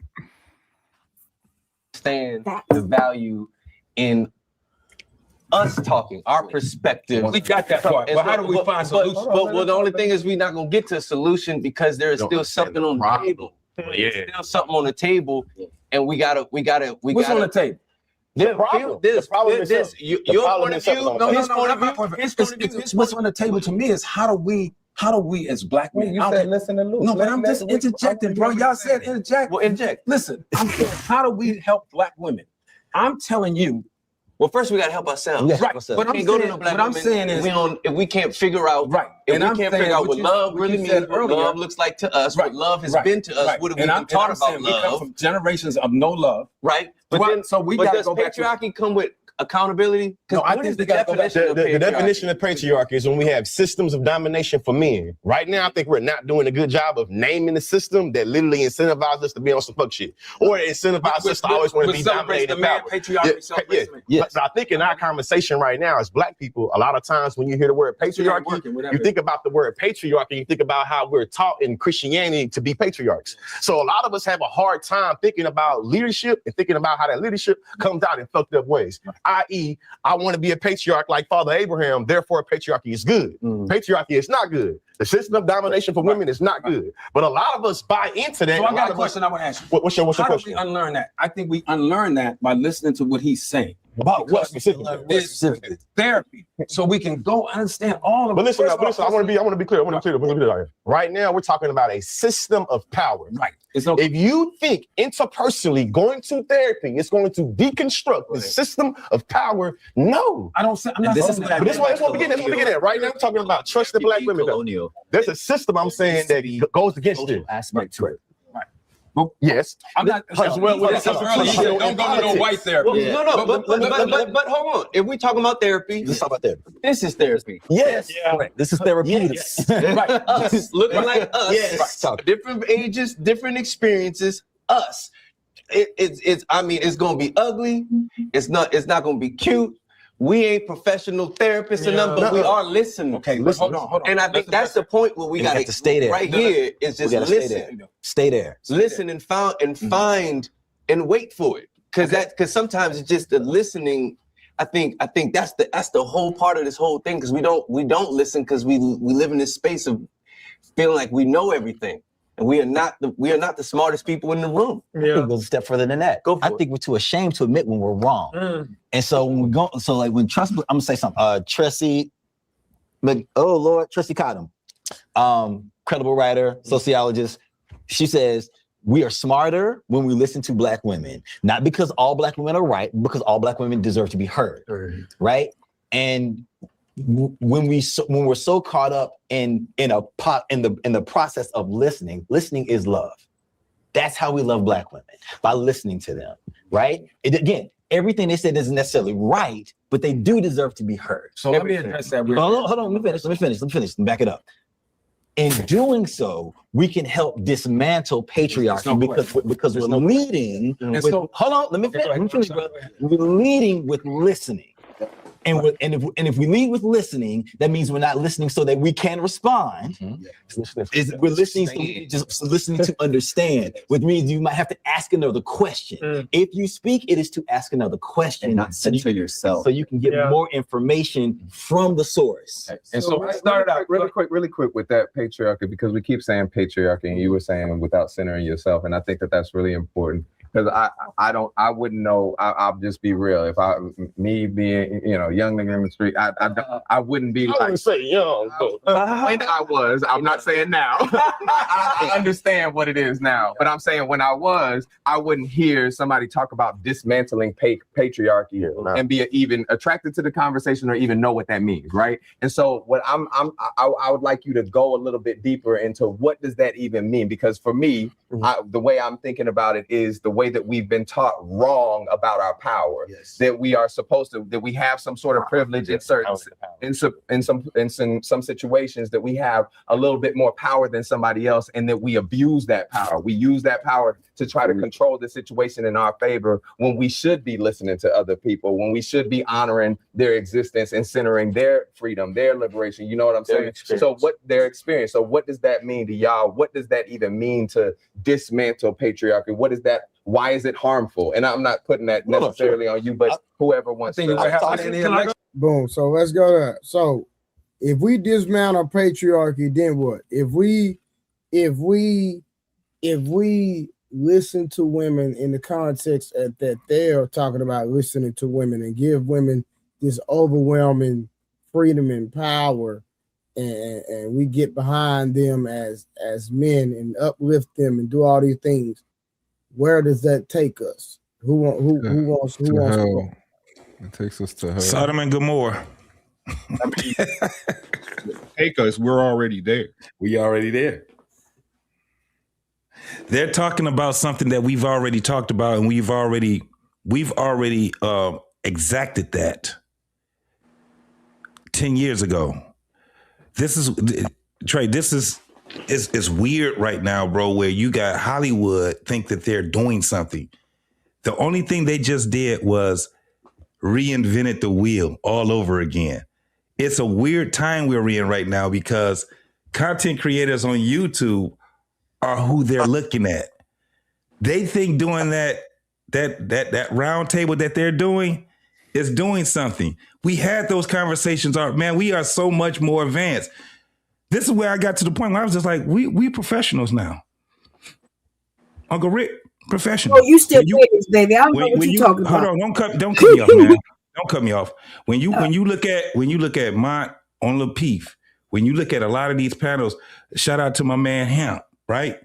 Understand the value in us talking, our perspective. We got that part, but how do we find solutions? But the only thing is we're not gonna get to a solution because there is still something on the table. There's still something on the table, and we gotta. What's on the table? Your point of view, his point of view, What's on the table to me is how do we as black men? You said listen and lose. No, but I'm just interjecting, bro. Y'all said interject. Well, interject. Listen, I'm saying, how do we help black women? I'm telling you. Well, first we gotta help ourselves. Right. But I'm saying is if we can't figure out and we I'm can't saying figure out what what love really means, what earlier, love looks like to us, what love has been to us, what have we been taught about We come love? from generations of no love. Right. But does patriarchy come with accountability? No, I think the definition of patriarchy is when we have systems of domination for men. Right now, I think we're not doing a good job of naming the system that literally incentivizes us to be on some fuck shit, or it incentivizes us to always want to be dominated. But I think in our conversation right now, as black people, a lot of times when you hear the word patriarchy, you think about the word patriarchy, you think about how we're taught in Christianity to be patriarchs. So a lot of us have a hard time thinking about leadership and thinking about how that leadership comes out in fucked up ways. I.e., I want to be a patriarch like Father Abraham, therefore patriarchy is good. Patriarchy is not good. The system of domination for women is not good. But a lot of us buy into that. So I got a question I want to ask you. What's your How question? do we unlearn that? I think we unlearn that by listening to what he's saying. About what specifically? It's therapy. So we can go understand all of it. But listen, I want to be clear. Right now, we're talking about a system of power. Right. If you think interpersonally going to therapy is going to deconstruct the system of power, no. I don't say. I'm not saying that. But this is what we get at. Right now, we're talking about trusted black women. There's a system I'm saying that goes against it. Aspect to it. Yes. I'm not. Don't go to no white therapy. No, but hold on. If we talking about therapy, let's talk about therapy. This is therapy. Yes. Right. This is therapeutic. Yes. Right. Us, looking like us. Yes. Different ages, different experiences. Us. It's gonna be ugly. It's not gonna be cute. We ain't professional therapists enough, but we are listening. Okay, listen. Hold on. And I think that's the point where we got to stay there. Right here is just listen. Stay there. Listen and find and wait for it. Because sometimes it's just the listening. I think that's the whole part of this whole thing. Because we don't listen because we live in this space of feeling like we know everything. And we are not the smartest people in the room. I think it goes a step further than that. I think we're too ashamed to admit when we're wrong. And so when we go, when I'm gonna say something. Tressie Cottom, credible writer, sociologist. She says we are smarter when we listen to black women, not because all black women are right, because all black women deserve to be heard, right? And when we're so caught up in the process of listening is love. That's how we love black women, by listening to them, right? Again, everything they said isn't necessarily right, but they do deserve to be heard. So let me address that. Hold on, let me finish. Let me back it up. In doing so, we can help dismantle patriarchy because we're leading with, hold on, let me finish, bro. We're leading with listening. And if we lead with listening, that means we're not listening so that we can respond. We're listening just listening to understand, which means you might have to ask another question. If you speak, it is to ask another question, and not censor yourself, so you can get more information from the source. And so I started out really quick with that patriarchy, because we keep saying patriarchy, and you were saying without centering yourself, and I think that that's really important. Because I wouldn't know. I'll just be real. If me being, young nigga in the street, I wouldn't be. I wouldn't say young. When I was, I'm not saying now. I understand what it is now, but I'm saying when I was, I wouldn't hear somebody talk about dismantling patriarchy and be even attracted to the conversation or even know what that means, right? And so what I would like you to go a little bit deeper into what does that even mean? Because for me, the way I'm thinking about it is the way that we've been taught wrong about our power, that we are supposed to, that we have some sort of privilege in certain, in some situations, that we have a little bit more power than somebody else, and that we abuse that power. We use that power to try to control the situation in our favor, when we should be listening to other people, when we should be honoring their existence and centering their freedom, their liberation. You know what I'm saying? So what their experience. So what does that mean to y'all? What does that even mean to dismantle patriarchy? What is that? Why is it harmful? And I'm not putting that necessarily on you, but whoever wants to. Boom. So let's go there. So if we dismantle patriarchy, then what? If we listen to women in the context that they're talking about listening to women, and give women this overwhelming freedom and power, and we get behind them as men and uplift them and do all these things, where does that take us? Who wants to go? It takes us to her. Sodom and Gomorrah. Take us. We're already there. We already there. They're talking about something that we've already talked about, and we've already exacted that 10 years ago. This is Trey. This is it's weird right now, bro, where you got Hollywood think that they're doing something. The only thing they just did was reinvented the wheel all over again. It's a weird time we're in right now, because content creators on YouTube are who they're looking at. They think doing that roundtable that they're doing is doing something. We had those conversations. Man, we are so much more advanced. This is where I got to the point where I was just like, we professionals now. Uncle Rick, professional. Oh, you still this, baby. I don't know what you're talking about. Hold on, don't cut me off, man. Don't cut me off. When you look at Mont on Lapeef, when you look at a lot of these panels, shout out to my man Hemp, right?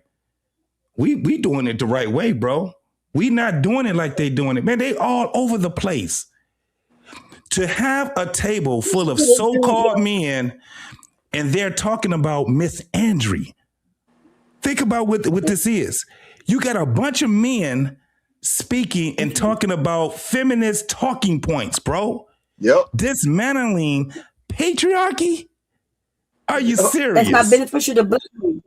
We doing it the right way, bro. We not doing it like they doing it. Man, they all over the place. To have a table full of so-called men and they're talking about misandry. Think about what this is. You got a bunch of men speaking and talking about feminist talking points, bro. Yep. Dismantling patriarchy? Are you serious? That's not beneficial to black people.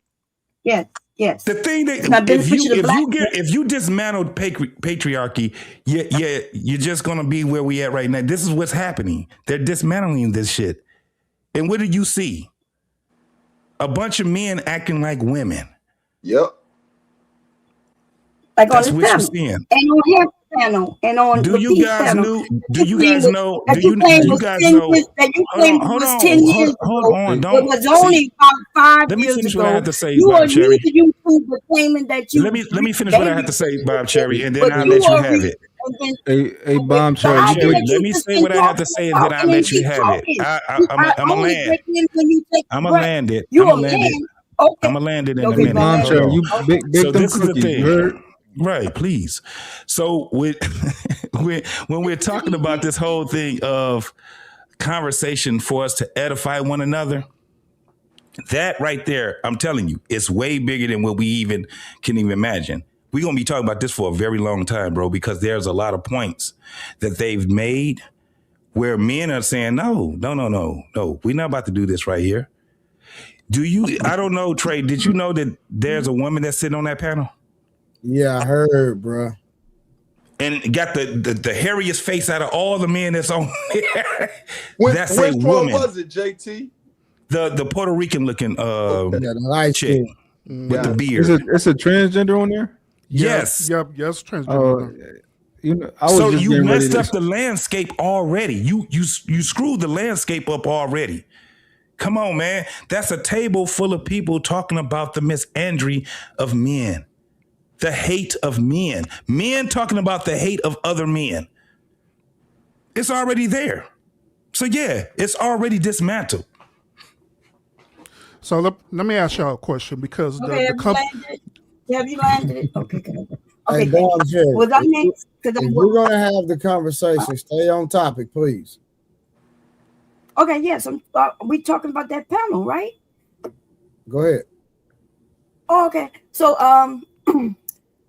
Yes. The thing that if you dismantle patriarchy, you're just gonna be where we at right now. This is what's happening. They're dismantling this shit. And what do you see? A bunch of men acting like women. Yep. Like that's on what the you're panel. seeing. And on his panel. And on do you guys know? Do you guys know? That you claim was 10 years ago. Hold on. It was only about 5 years ago. Let me finish what I have to say, you Bob are Cherry. You were claiming that you. Let me finish what I have to say, Bob Cherry, and then I'll let you have it. Hey, Bob Cherry, let me say what I have to say, and then I'll let you have it. I'm a land. I'm a land it. I'm a land it. I'm gonna land it in a minute. Bob Cherry, you big so them this is the cookies. thing. Right, please. So when we're talking about this whole thing of conversation for us to edify one another, that right there, I'm telling you, it's way bigger than what we even can even imagine. We're going to be talking about this for a very long time, bro, because there's a lot of points that they've made where men are saying, no, we're not about to do this right here. I don't know, Trey, did you know that there's a woman that's sitting on that panel? Yeah, I heard, bro. and got the hairiest face out of all the men that's on there. That's Which a one woman. was it, JT? The Puerto Rican looking the light chick skin. with the beard. It's a transgender on there. Yes. Yes, transgender. You know, I was So just you getting ready messed to. up the landscape already. You screwed the landscape up already. Come on, man. That's a table full of people talking about the misandry of men, the hate of men, men talking about the hate of other men. It's already there. So yeah, it's already dismantled. So let me ask y'all a question because Okay, have you landed it? Okay, good. Okay, Hey, Dom Jerry, was I next? if you're gonna have the conversation, stay on topic, please. Okay, yes, we talking about that panel, right? Go ahead. Oh, okay, so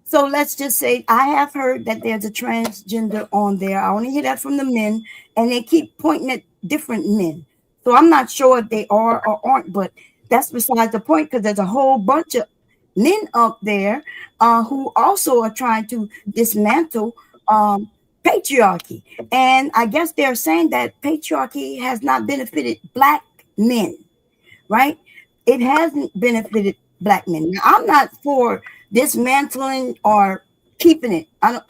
so let's just say I have heard that there's a transgender on there. I only hear that from the men, and they keep pointing at different men. So I'm not sure if they are or aren't, but that's besides the point because there's a whole bunch of men up there who also are trying to dismantle patriarchy. And I guess they're saying that patriarchy has not benefited Black men, right? It hasn't benefited Black men. Now, I'm not for dismantling or keeping it. I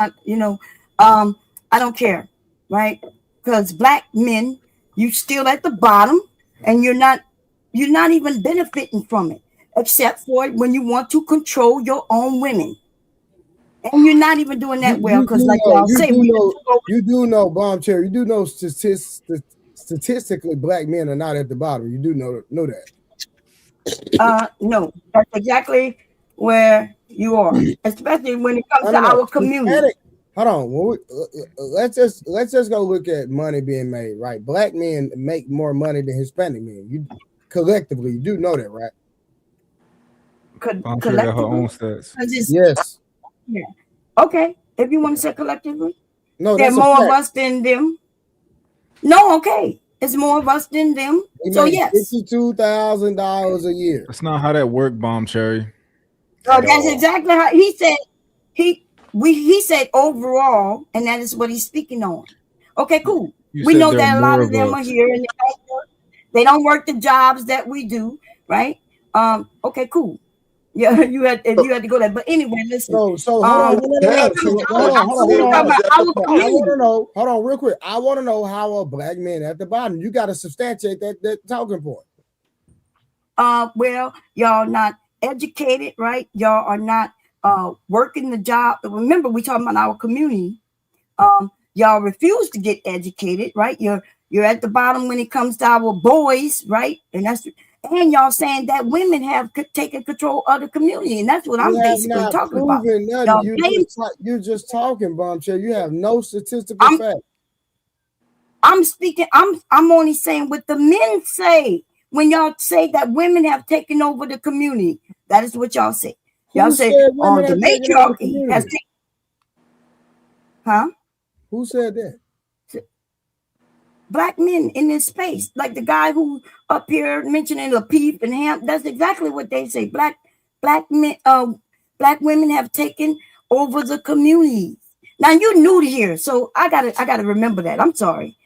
don't care, right? Because Black men, you still at the bottom, and you're not even benefiting from it, except for when you want to control your own women. And you're not even doing that well, because like y'all say, you do know, Bomb Cherry, you do know statistically Black men are not at the bottom. You do know that. No, that's exactly where you are, especially when it comes to our community. Hold on, let's just go look at money being made, right? Black men make more money than Hispanic men. You collectively, you do know that, right? I'm sure got her own stats. Yes. Yeah. Okay. If you want to say collectively, no, there's more of us than them. No, okay. It's more of us than them. So yes, $52,000 a year. That's not how that worked, Bomb Cherry. That's exactly how he said. He said overall, and that is what he's speaking on. Okay, cool. We know that a lot of them are here and they don't work the jobs that we do, right? Okay, cool. Yeah, you had to go there. But anyway, listen. So hold on, real quick. I want to know how a Black man at the bottom. You got to substantiate that talking point. Well, y'all not educated, right? Y'all are not working the job. Remember, we talking about our community. Y'all refuse to get educated, right? You're at the bottom when it comes to our boys, right? And y'all saying that women have taken control of the community, and that's what I'm basically talking about. You're just talking, Bombshell. You have no statistical fact. I'm speaking. I'm only saying what the men say. When y'all say that women have taken over the community, that is what y'all say. Y'all say the matriarchy has taken. Huh? Who said that? Black men in this space, like the guy who up here mentioning Lapeef and Ham. That's exactly what they say. Black men, Black women have taken over the communities. Now you're new to here, so I gotta remember that. I'm sorry.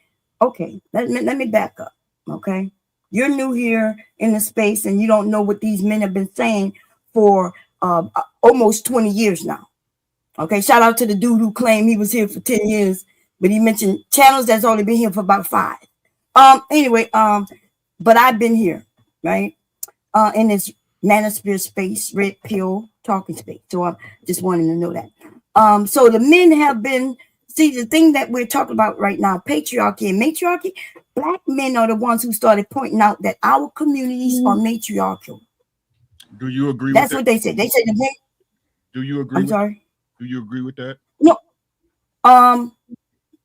Okay, let me back up. Okay, you're new here in the space, and you don't know what these men have been saying for almost 20 years now. Okay, shout out to the dude who claimed he was here for 10 years. But he mentioned channels that's only been here for about 5. Anyway, but I've been here, right? In this manosphere space, red pill talking space. So I just wanted to know that. So the men have been, see, the thing that we're talking about right now, patriarchy and matriarchy, Black men are the ones who started pointing out that our communities are matriarchal. Do you agree That's with what that? they said. They said the men. Do you agree? I'm sorry? Do you agree with that? No.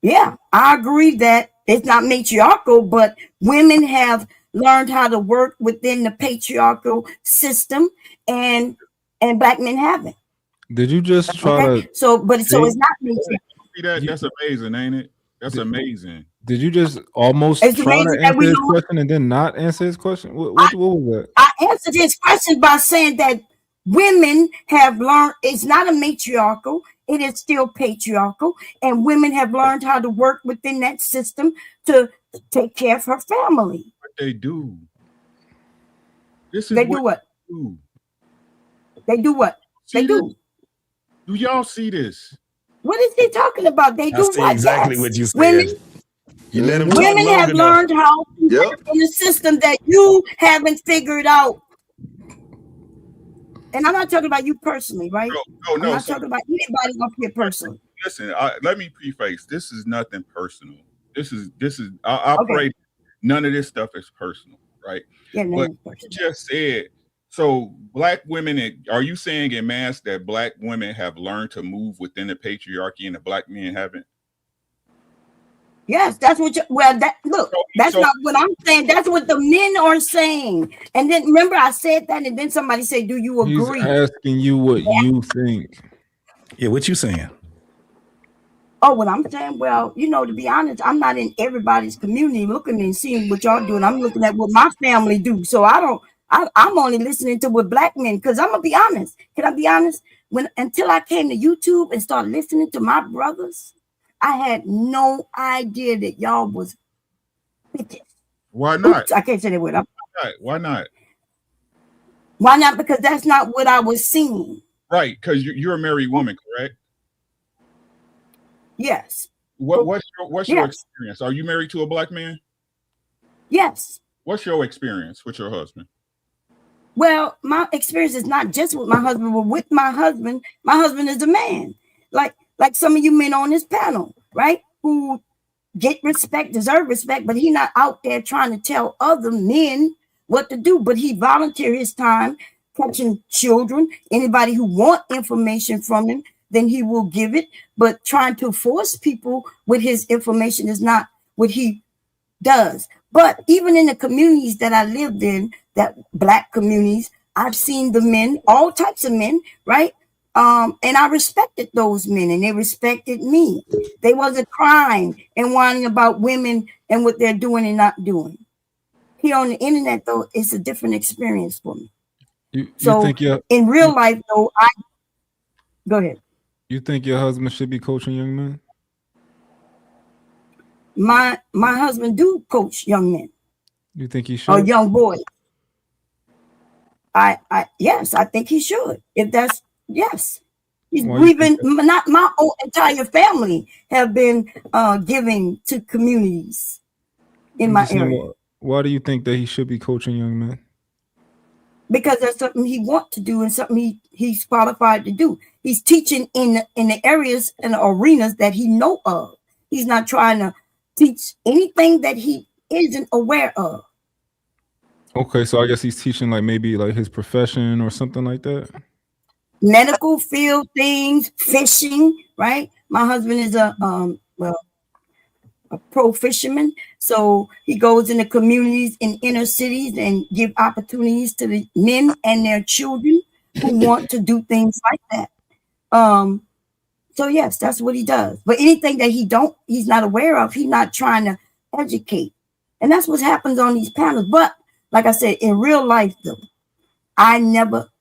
Yeah, I agree that it's not matriarchal, but women have learned how to work within the patriarchal system, and Black men haven't. Did you just try to? So it's not matriarchal. See that? That's amazing, ain't it? That's amazing. Did you just almost It's try to amazing that answer we his don't- question and then not answer his question? What was that? I answered his question by saying that women have learned it's not a matriarchal, it is still patriarchal, and women have learned how to work within that system to take care of her family. What they do. This is They do what? They do. They do what? See they do. Do y'all see this? What is he talking about? They do see what? exactly Yes. what you said. Women, You let them talk women long have enough. learned how to work in the system that you haven't figured out. And I'm not talking about you personally, right? No, I'm no. not talking about anybody up here personally. Listen, let me preface. This is nothing personal. This is. I Okay. pray none of this stuff is personal, right? Yeah, no, But it's personal. you just said. So, black women. Are you saying in mass that black women have learned to move within the patriarchy and the black men haven't? Yes, that's what you, that's not what I'm saying. That's what the men are saying. And then remember I said that, and then somebody said, do you He's agree? asking you what you think. Yeah, what you saying? Oh, what I'm saying? Well, to be honest, I'm not in everybody's community looking and seeing what y'all doing. I'm looking at what my family do. So I'm only listening to what black men, because I'm gonna be honest. Can I be honest? Until I came to YouTube and started listening to my brothers, I had no idea that y'all was bitches. Why not? Oops, I can't say that word. Why not? Why not? Because that's not what I was seeing. Right, because you're a married woman, correct? Yes. What's your Yes. experience? Are you married to a black man? Yes. What's your experience with your husband? Well, my experience is not just with my husband, but with my husband. My husband is a man, like some of you men on this panel, right? Who get respect, deserve respect, but he's not out there trying to tell other men what to do. But he volunteer his time catching children. Anybody who want information from him, then he will give it. But trying to force people with his information is not what he does. But even in the communities that I lived in, that black communities, I've seen the men, all types of men, right? And I respected those men, and they respected me. They wasn't crying and whining about women and what they're doing and not doing. Here on the internet, though, it's a different experience for me. You So think in real life, though, go ahead. You think your husband should be coaching young men? My husband do coach young men You think he should? or young boys. Yes, I think he should. If that's yes. We've been not my whole entire family have been giving to communities in my area. Why do you think that he should be coaching young men? Because that's something he wants to do and something he's qualified to do. He's teaching in the areas and the arenas that he know of. He's not trying to teach anything that he isn't aware of. Okay, so I guess he's teaching like maybe like his profession or something like that. Medical field things, fishing, right? My husband is a pro fisherman, so he goes in the communities in inner cities and give opportunities to the men and their children who want to do things like that. So yes, that's what he does. But anything that he's not aware of, he's not trying to educate. And that's what happens on these panels. But like I said, in real life though,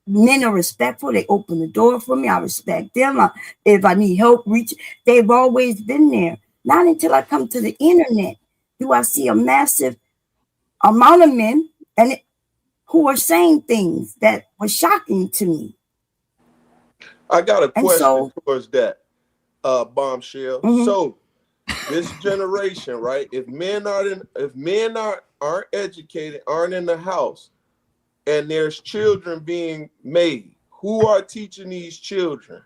men are respectful. They open the door for me. I respect them. If I need help, they've always been there. Not until I come to the internet do I see a massive amount of men who are saying things that were shocking to me. I got a question towards that, Bombshell. Mm-hmm. So this generation, right? If men aren't educated, aren't in the house, and there's children being made, who are teaching these children?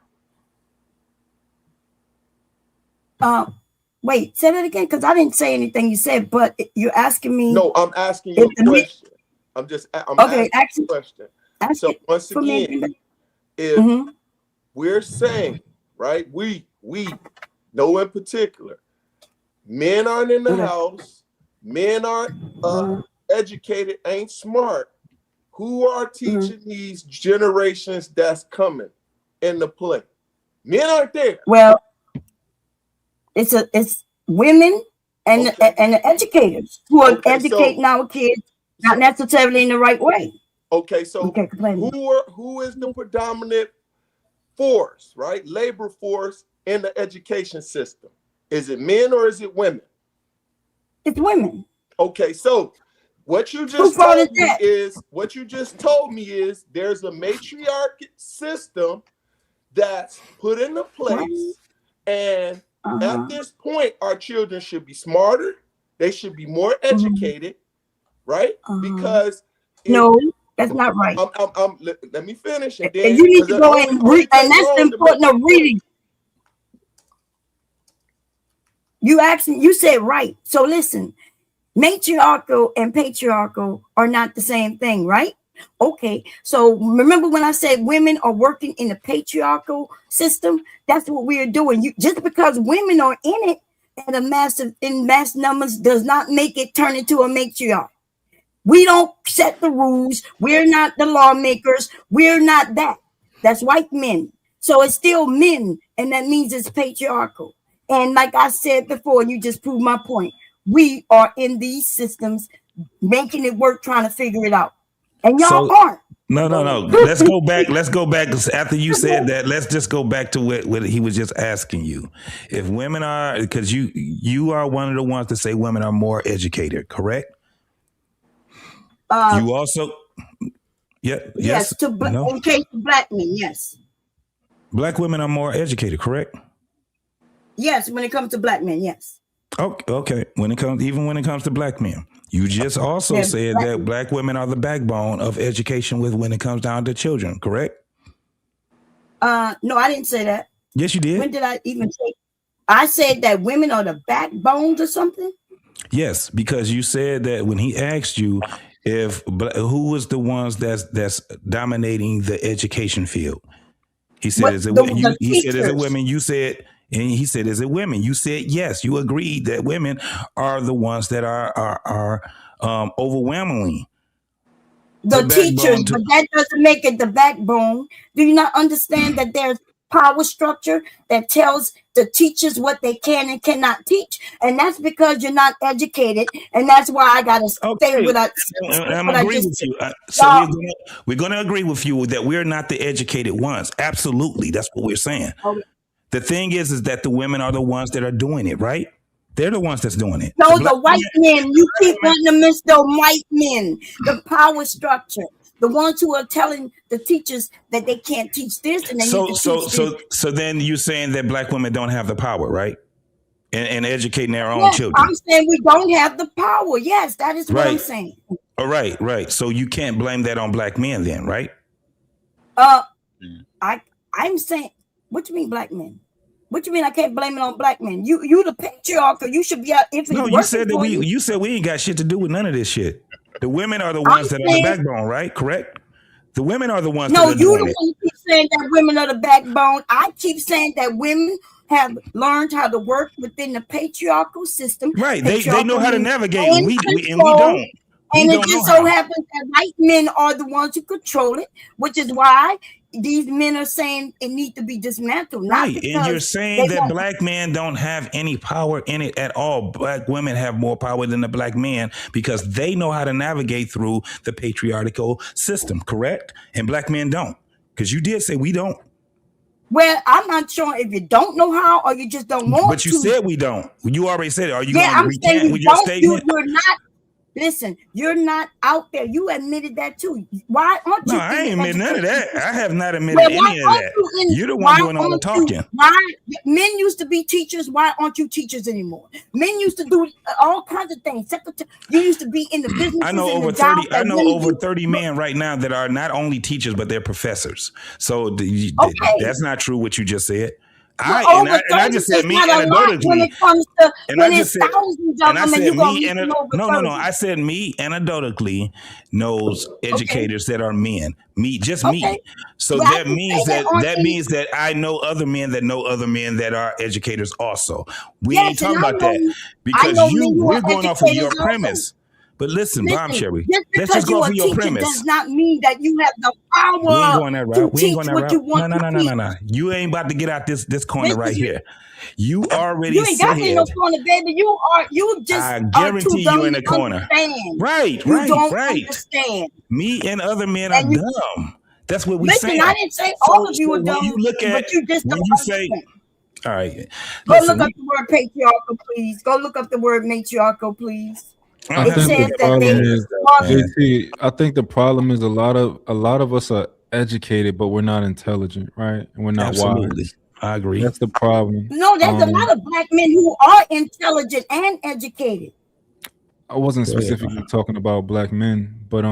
Wait, say that again, because I didn't say anything you said, but you're asking me. No, I'm asking you a question. I'm asking a question. So once again, if we're saying, right, we know in particular, men aren't in the house, men aren't educated, ain't smart, who are teaching these generations that's coming into play? Men aren't there. Well, it's women and the educators who are educating our kids, not necessarily in the right way. Okay, so who is the predominant force, right? Labor force in the education system. Is it men or is it women? It's women. Okay, so what you just told me is there's a matriarchy system that's put into place, and at this point, our children should be smarter. They should be more educated, right? Because no, that's not right. Let me finish, and then and you need to go and read, and that's the importance of reading. You said right. So listen, matriarchal and patriarchal are not the same thing, right? Okay, so remember when I said women are working in the patriarchal system? That's what we are doing. Just because women are in it in mass numbers does not make it turn into a matriarch. We don't set the rules. We're not the lawmakers. We're not that. That's white men. So it's still men, and that means it's patriarchal. And like I said before, you just proved my point. We are in these systems, making it work, trying to figure it out. And y'all aren't. No. Let's go back. After you said that, let's just go back to what he was just asking you. If women are, because you are one of the ones to say women are more educated, correct? You also, yes. In case of black men, yes. Black women are more educated, correct? Yes, when it comes to black men, yes. Okay. When it comes to black men, you just also said that black women are the backbone of education when it comes down to children, correct? No, I didn't say that. Yes, you did. When did I even say? I said that women are the backbones or something. Yes, because you said that when he asked you who was the ones that's dominating the education field. He said, "Is it women?" He said, "Is it women?" You said. And he said, "Is it women?" You said, "Yes." You agreed that women are the ones that are overwhelmingly the teachers, but that doesn't make it the backbone. Do you not understand that there's power structure that tells the teachers what they can and cannot teach? And that's because you're not educated, and that's why I gotta say what I. I'm agreeing with you. So we're gonna agree with you that we're not the educated ones. Absolutely, that's what we're saying. Okay. The thing is that the women are the ones that are doing it, right? They're the ones that's doing it. No, the white men. You keep wanting to miss the white men, the power structure, the ones who are telling the teachers that they can't teach this and they need to teach this. So then you're saying that black women don't have the power, right? And educating their own children. I'm saying we don't have the power. Yes, that is what I'm saying. All right. So you can't blame that on black men then, right? I'm saying, what you mean black men? What you mean I can't blame it on black men? You the patriarchal. You should be out. No, you said that you said we ain't got shit to do with none of this shit. The women are the ones that are the backbone, right? Correct? The women are the ones that are doing it. No, you the one who keep saying that women are the backbone. I keep saying that women have learned how to work within the patriarchal system. Right. They know how to navigate, and we don't. And it just so happens that white men are the ones who control it, which is why these men are saying it needs to be dismantled. Right. And you're saying that black men don't have any power in it at all. Black women have more power than the black men because they know how to navigate through the patriarchal system, correct? And black men don't. Because you did say we don't. Well, I'm not sure if you don't know how or you just don't want to. But you said we don't. You already said it. Are you going to I'm recant saying with your statement? You're not. Listen, you're not out there. You admitted that too. Why aren't you? No, I ain't admitted none of that. I have not admitted any of that. You're the one doing all the talking. Men used to be teachers. Why aren't you teachers anymore? Men used to do all kinds of things. You used to be in the business. I know over 30. I know over 30 men right now that are not only teachers but they're professors. So that's not true. What you just said. I just said me anecdotally. When it comes to when it's thousands of them, and you're going to no. I said me anecdotally knows educators that are men. Me. So that means that I know other men that know other men that are educators also. We ain't talking about that because we're going off of your premise. But listen, Bomb Sherry, let's just go for your premise. Does not mean that you have the power. We ain't going that route. We ain't going that route. No. You ain't about to get out this corner right here. You already ain't got me in no corner, baby. You just I guarantee you in the corner. Understand. Right. Understand. Me and other men are dumb. That's what we Listen, saying. I didn't say all of you were when dumb, you look at, but you just when don't you say, understand. all right, Go listen, look up the word patriarchal, please. Go look up the word matriarchal, please. I It think says the that problem they is, JT, I think the problem is a lot of us are educated, but we're not intelligent, right? And we're not absolutely, wise. I agree. That's the problem. No, there's a lot of black men who are intelligent and educated. I wasn't Go ahead, specifically talking about black men, but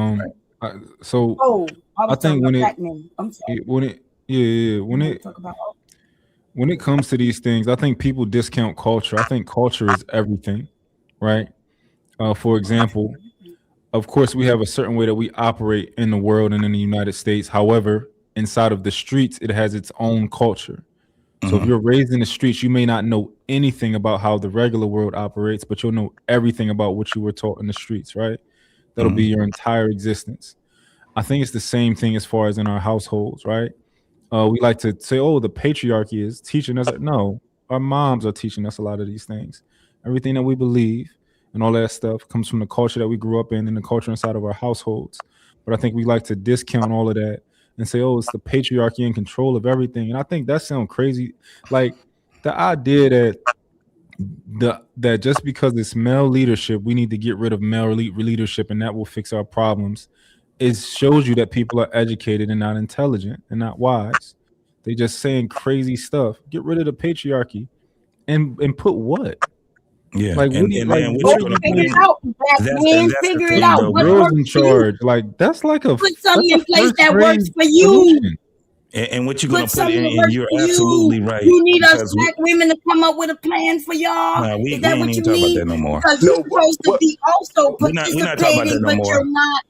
so Oh, I I was think talking when about it black men. I'm sorry. When it comes to these things, I think people discount culture. I think culture is everything, right? For example, of course, we have a certain way that we operate in the world and in the United States. However, inside of the streets, it has its own culture. So if you're raised in the streets, you may not know anything about how the regular world operates, but you'll know everything about what you were taught in the streets, right? That'll be your entire existence. I think it's the same thing as far as in our households, right? We like to say, oh, the patriarchy is teaching us. No, our moms are teaching us a lot of these things. Everything that we believe and all that stuff comes from the culture that we grew up in and the culture inside of our households. But I think we like to discount all of that and say, oh, it's the patriarchy in control of everything. And I think that sounds crazy. Like the idea that just because it's male leadership, we need to get rid of male leadership and that will fix our problems. It shows you that people are educated and not intelligent and not wise. They just saying crazy stuff. Get rid of the patriarchy and put what? Yeah, Like what do you like? what you gonna figure it out, black men. Figure it out. What Girls works in for you? charge. Like that's like a Put something in place first that works grade for you. solution. And what you're gonna put something in, that and works you're for you. absolutely right. You need us because black women to come up with a plan for y'all. Nah, we Is that ain't what even you talking about need? that no more. Because you're supposed to be also We're not talking about that participating, no but more. you're not.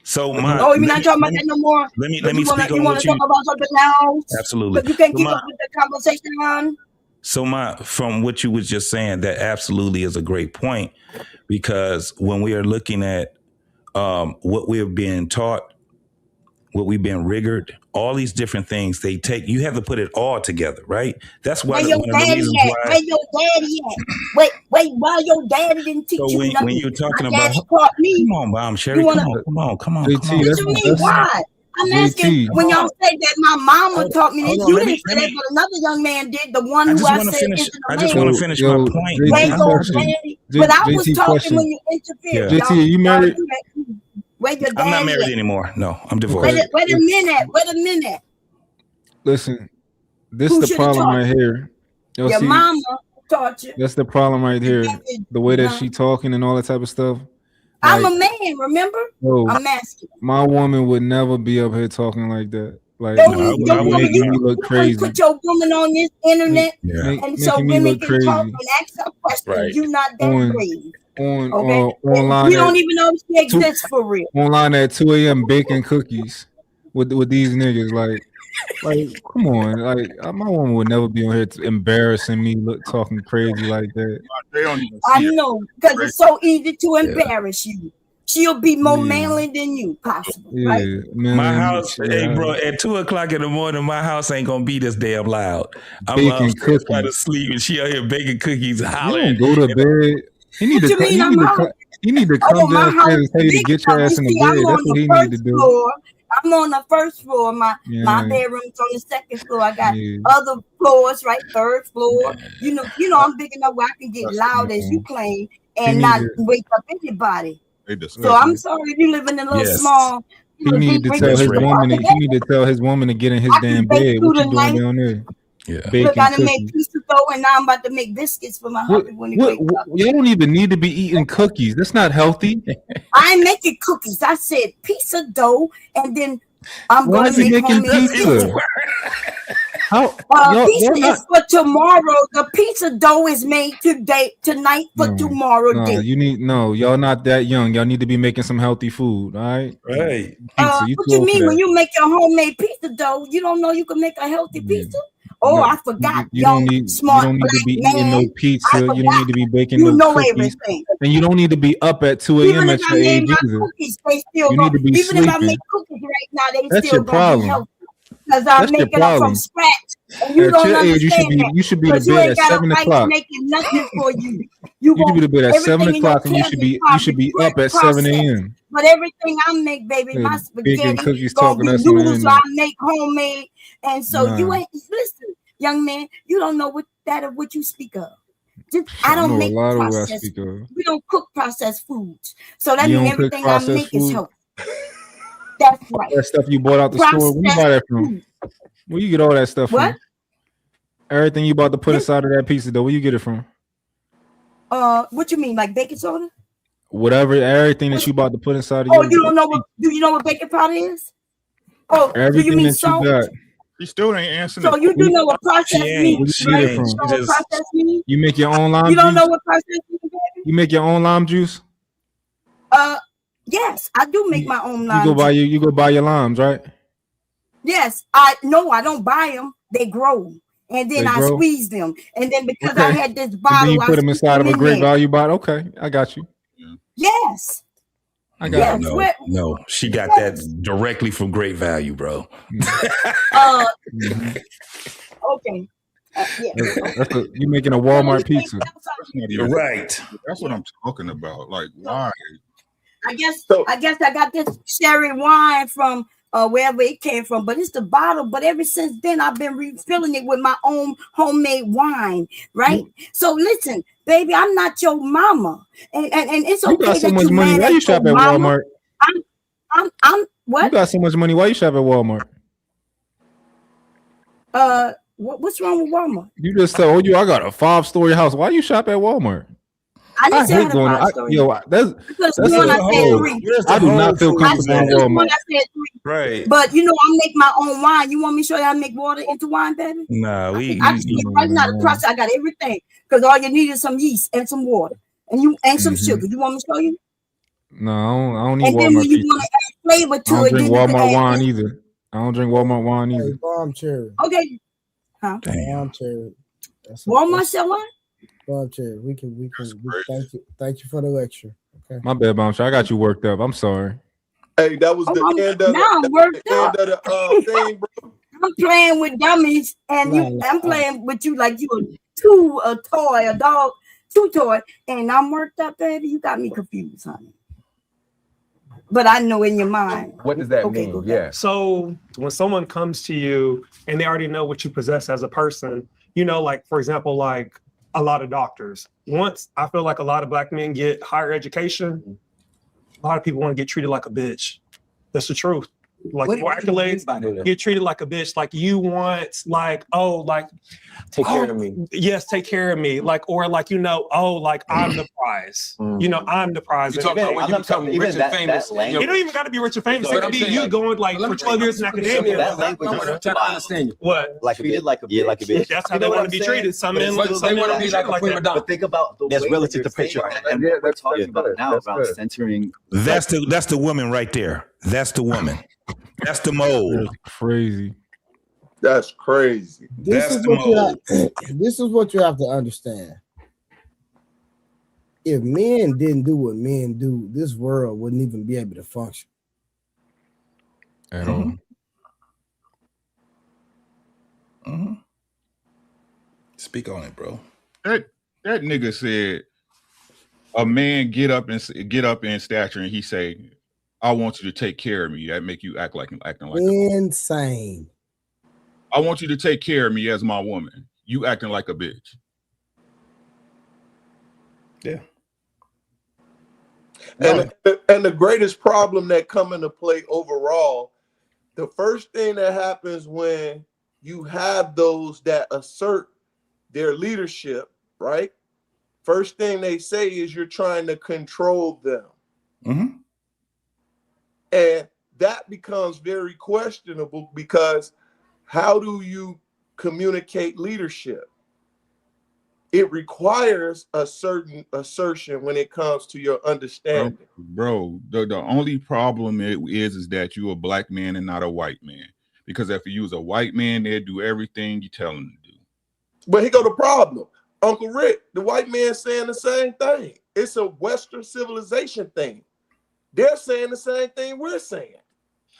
So Oh, you're not talking about that no more. Let me You speak on wanna what talk about something else? absolutely. But you can't So keep up with the conversation on. So from what you was just saying, that absolutely is a great point, because when we are looking at what we're being taught, what we've been rigored, all these different things, you have to put it all together, right? That's why Where your one of the daddy reasons at? why. Where your daddy at? Wait, why your daddy didn't teach So you nothing? when you're talking My about, daddy taught me. come on, Mom, Sherry, You wanna- come on. JT, What you mean? Why? I'm asking when y'all say that my mama taught me this. hold on, You let didn't me- say let that, me- but another young man did. The one I who just I want to said finish. isn't a I just man. want to finish my point. Where I'm your actually- daddy? But I was JT talking question. when you interfered. Yeah. JT, are you married? Where your daddy I'm not married at? anymore. No, I'm divorced. Wait a minute. Listen, this Who is the should have problem taught right you? here. Yo, Your see, mama taught you. that's the problem right here. The way that Huh? she talking and all that type of stuff. I'm Like, a man, remember? yo, I'm masculine. my woman would never be up here talking like that. Like, Your making me look crazy. Put your woman on this internet, and so Making me women look can talk crazy. and ask her questions. Right. You not that brave. Okay, Online. you don't even know if she exists for real. Online at 2 a.m. baking cookies with these niggas. Like, come on. Like, my woman would never be on here embarrassing me, talking crazy like that. I know, because it's so easy to embarrass you. She'll be more manly than you, possibly, right? My house, hey bro, at 2:00 in the morning, my house ain't gonna be this damn loud. I'm Baking upstairs trying to sleep, and she out here baking cookies, You hollering. don't go to bed. You need What to. you mean I'm hot? You need to come my house downstairs and tell you to big get your enough. ass in the You see, bed. I'm That's on what the he need to first do. floor. I'm on the first floor. My Yeah. bedroom's on the second floor. I got other floors, right? Third floor. You know, I'm big enough where I can get loud as you claim and not wake up anybody. So I'm sorry if you live in a little small. He need to tell his woman. He need to tell his woman to get in his damn bed. What you doing down there? Yeah. Look, I done made pizza dough, and now I'm about to make biscuits for my husband when he wakes up. You don't even need to be eating cookies. That's not healthy. I ain't making cookies. I said pizza dough, and then I'm Why going is to he make making homemade pizza? How? Pizza is for tomorrow. The pizza dough is made tonight for tomorrow. No, y'all not that young. Y'all need to be making some healthy food. All right. Right. Pizza. What you mean when you make your homemade pizza dough? You don't know you can make a healthy pizza? Oh, I forgot. You don't need to be eating no pizza. You don't need to be baking You no know cookies. everything. And you don't need to be up at 2 a.m. Even at if your I age made my either. cookies, they still You go. need to be Even if I sleeping. make cookies right now, they That's still your gonna be problem. healthy. Because I'm That's your making them from problem. scratch. And you At don't your age, you should understand be that. you should be to Because you bed ain't at got 7 a right to o'clock. making nothing for you. You should be to bed at 7 everything in your o'clock, and you should be cabinet up at 7 processed. a.m. But everything I make, baby, Yeah, my baking spaghetti cookies, gonna talking be us on the noodles internet. I make homemade. And so you Nah. ain't listen, young man, you don't know what you speak of. I I don't know a make lot of what I processed. speak of. We don't cook processed foods. So that You means don't cook everything I processed make is food? healthy. That's right. That stuff you bought out the store, where you buy that from? Where you get all that stuff What? from? Everything you about to put inside of that pizza, though, where you get it from? What you mean, like baking soda? Whatever, everything that you about to put inside of Oh, your you don't know what? Do you know what baking powder is? Oh, do you everything mean that you salt? got. She still ain't answering. So you do know what processed meat, Where you right? get it You from? know what processed meat? You make your own lime You don't juice? know what processed meat, baby? You make your own lime juice? Yes, I do make my own You lime go buy juice. you go buy your limes, right? Yes, I don't buy them. They grow, and then They I grow? squeeze them, and then because I Okay. had this And then bottle, you I put them squeeze inside them of a in great there. value bottle. Okay, I got you. Yes, I got yes. you. No, she got that directly from Great Value, bro. Okay. Yeah. You making a Walmart pizza. Right. That's what I'm talking about. Like, why? I guess I got this sherry wine from wherever it came from, but it's the bottle. But ever since then, I've been refilling it with my own homemade wine, right? So listen, baby, I'm not your mama, and it's You got okay so that much you money. mad Why you at your shop at mama. Walmart? I'm what? You got so much money. Why you shop at Walmart? What's wrong with Walmart? You just told I got a 5-story house. Why you shop at Walmart? I didn't say I hate had a going to 5-story. that's one I said oh, 3. I do not feel I comfortable said in this Walmart. one. I said 3. Right. But I make my own wine. You want me to show you how to make water into wine, baby? Nah, I can see it right now. The process. I got everything because all you need is some yeast and some water and some sugar. You want me to show you? No, I don't need And then Walmart when you pizza. want to add flavor I to don't it, drink then you can Walmart add. wine either. I don't drink Walmart wine either. Bomb cherry. Okay. Huh? Bomb cherry. Walmart sell wine? Bomb cherry. We thank you for the lecture. Okay. My bad, Bomb. I got you worked up. I'm sorry. Hey, that was the end of I'm worked up. end of the thing, bro. I'm playing with dummies, and I'm playing with you like you a toy, a dog, 2 toy, and I'm worked up, baby. You got me confused, honey. But I know in your mind. What does that mean? Yeah. So when someone comes to you and they already know what you possess as a person, like, for example, like a lot of doctors. Once I feel like a lot of Black men get higher education, a lot of people want to get treated like a bitch. That's the truth. Like more accolades, get treated like a bitch. Like you want, take care of me. Yes, take care of me. Like, or like, I'm the prize. I'm the prize. You talking about when you become rich and famous. You don't even got to be rich and famous. It could be you going for 12 years in academia. I'm trying to understand you. What? Like treated like a bitch. That's how they want to be treated. Some men want to be like a prima donna. But think about the that's way relative that to patriarchy. and what we're talking about now about centering. That's the woman right there. That's the woman. That's the mold. Crazy. That's crazy. This is what you have to understand. If men didn't do what men do, this world wouldn't even be able to function. At all. Mm-hmm. Speak on it, bro. That nigga said a man get up in stature and he say, I want you to take care of me. That make you acting like insane. I want you to take care of me as my woman. You acting like a bitch. Yeah. And the greatest problem that come into play overall, the first thing that happens when you have those that assert their leadership, right? First thing they say is you're trying to control them. Mm-hmm. And that becomes very questionable because how do you communicate leadership? It requires a certain assertion when it comes to your understanding. Bro, the only problem is that you're a Black man and not a white man. Because if you was a white man, they'd do everything you tell them to do. But here go the problem. Uncle Rick, the white man saying the same thing. It's a Western civilization thing. They're saying the same thing we're saying.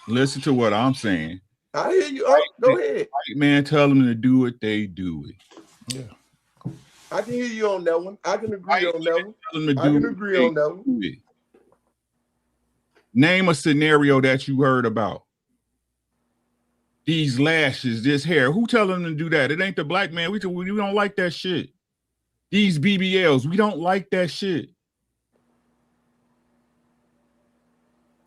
Listen to what I'm saying. I hear you. Go ahead. White man tell them to do it, they do it. Yeah. I can hear you on that one. I can agree on that one. I can agree on that one. Name a scenario that you heard about. These lashes, this hair. Who telling them to do that? It ain't the black man. We don't like that shit. These BBLs, we don't like that shit.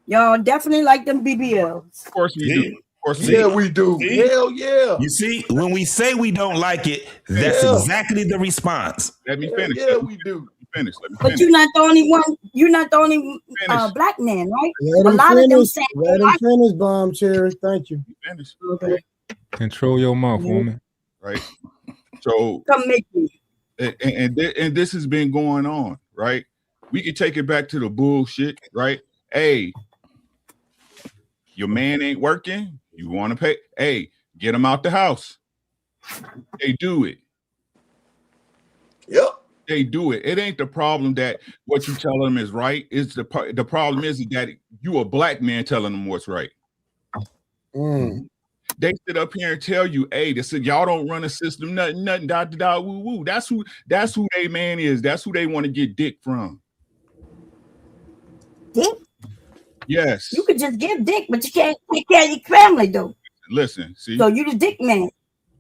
Y'all definitely like them BBLs. Of course we do. Yeah, we do. See? Hell yeah. You see, when we say we don't like it, that's exactly the response. Let me finish. Yeah, we do. Finish. Let me But finish. you're not the only one. You're not the only black man, right? Let A him lot of them finish. say Let him finish, Bomb Cherry. Thank you. Finish. Okay. Control your mouth, woman. Right. So come make me. And this has been going on, right? We can take it back to the bullshit, right? Hey, your man ain't working. You want to pay? Hey, get him out the house. They do it. Yep. They do it. It ain't the problem that what you tell them is right. It's the problem is that you a black man telling them what's right. They sit up here and tell you, hey, they said y'all don't run a system, nothing, woo woo. That's who they man is. That's who they want to get dick from. Dick? Yes. You could just give dick, but you can't take care of your family, though. Listen, see. So you the dick man.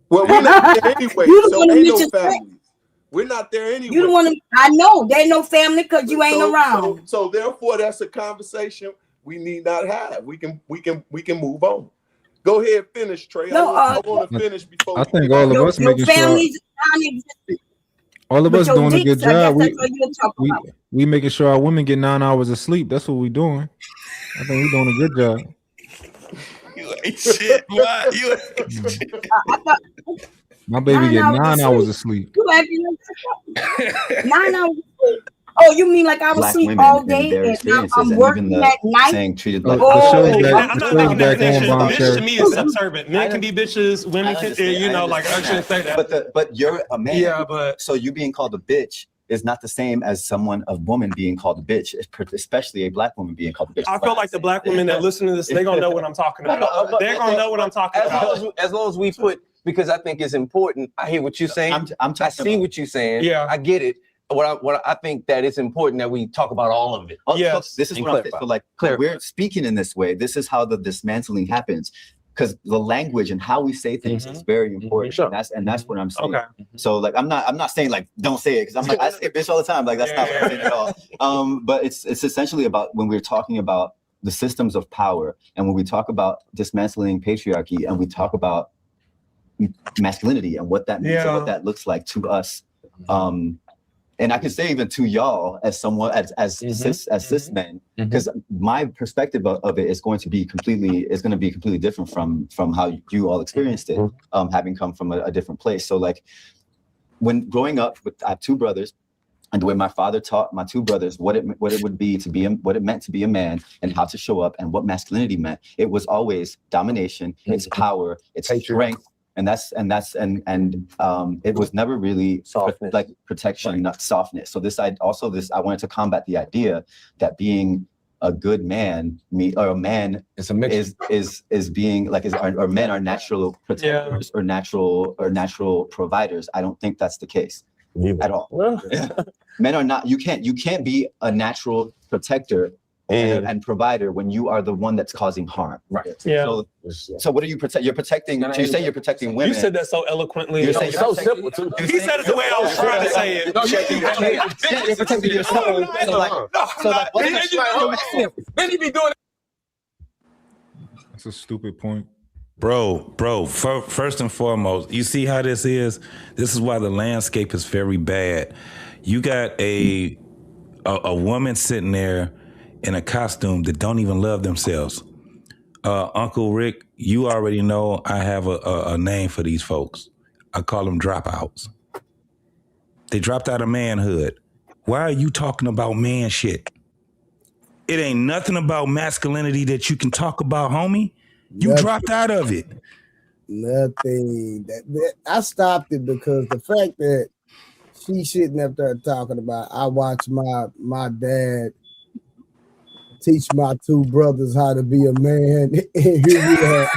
Well, we're not there anyway. You the So one who ain't needs no your family. We're not there anyway. You the one. I know there ain't no family because you ain't around. So therefore, that's a conversation we need not have. We can move on. Go ahead, finish, Trey. No, I want to finish before. I think all of us making sure. All of us doing a good job. We making sure our women get 9 hours of sleep. That's what we doing. I think we doing a good job. You ain't shit, boy. You ain't shit. My baby get 9 hours of sleep. You acting like 9 hours of sleep. Oh, you mean like I was Black asleep women all and day their and now experiences I'm and working even the at night? saying treated like I'm not making that back on, connection. Bomb Bitch Cherry. to me is subservient. Men can be bitches, women can, you know, like I shouldn't say that. But you're a man. Yeah, but so you being called a bitch is not the same as a woman being called a bitch, especially a black woman being called a bitch. I feel like the black women that listen to this, they're gonna know what I'm talking about. They're gonna know what I'm talking about. As long as we put, because I think it's important. I hear what you're saying. I see what you're saying. Yeah, I get it. What I think that it's important that we talk about all of it. Yes, this is what I'm saying. So like we're speaking in this way. This is how the dismantling happens. Because the language and how we say things is very important. Sure. And that's what I'm saying. Okay. So like I'm not saying like don't say it, because I'm like I say bitch all the time. Like that's not what I'm saying at all. But it's essentially about when we're talking about the systems of power, and when we talk about dismantling patriarchy, and we talk about masculinity and what that means and what that looks like to us. And I can say even to y'all as someone as cis men, because my perspective of it is going to be completely different from how you all experienced it, having come from a different place. So like when growing up I have two brothers, and the way my father taught my two brothers what it would be to be what it meant to be a man and how to show up and what masculinity meant, it was always domination, it's power, it's strength. And it was never really like protection, not softness. So I wanted to combat the idea that being a good man, or a man is being like, or men are natural protectors or natural providers. I don't think that's the case at all. Men are not. You can't be a natural protector and provider when you are the one that's causing harm. Right. Yeah. So what are you protecting? You're protecting. You say you're protecting women. You said that so eloquently. You're saying so simple too. He said it the way I was trying to say it. You're protecting yourself. Then you be doing. That's a stupid point. Bro, first and foremost, you see how this is? This is why the landscape is very bad. You got a woman sitting there in a costume that don't even love themselves. Uncle Rick, you already know I have a name for these folks. I call them dropouts. They dropped out of manhood. Why are you talking about man shit? It ain't nothing about masculinity that you can talk about, homie. You dropped out of it. Nothing. I stopped it because the fact that she sitting up there talking about, I watched my dad teach my two brothers how to be a man. And here you are.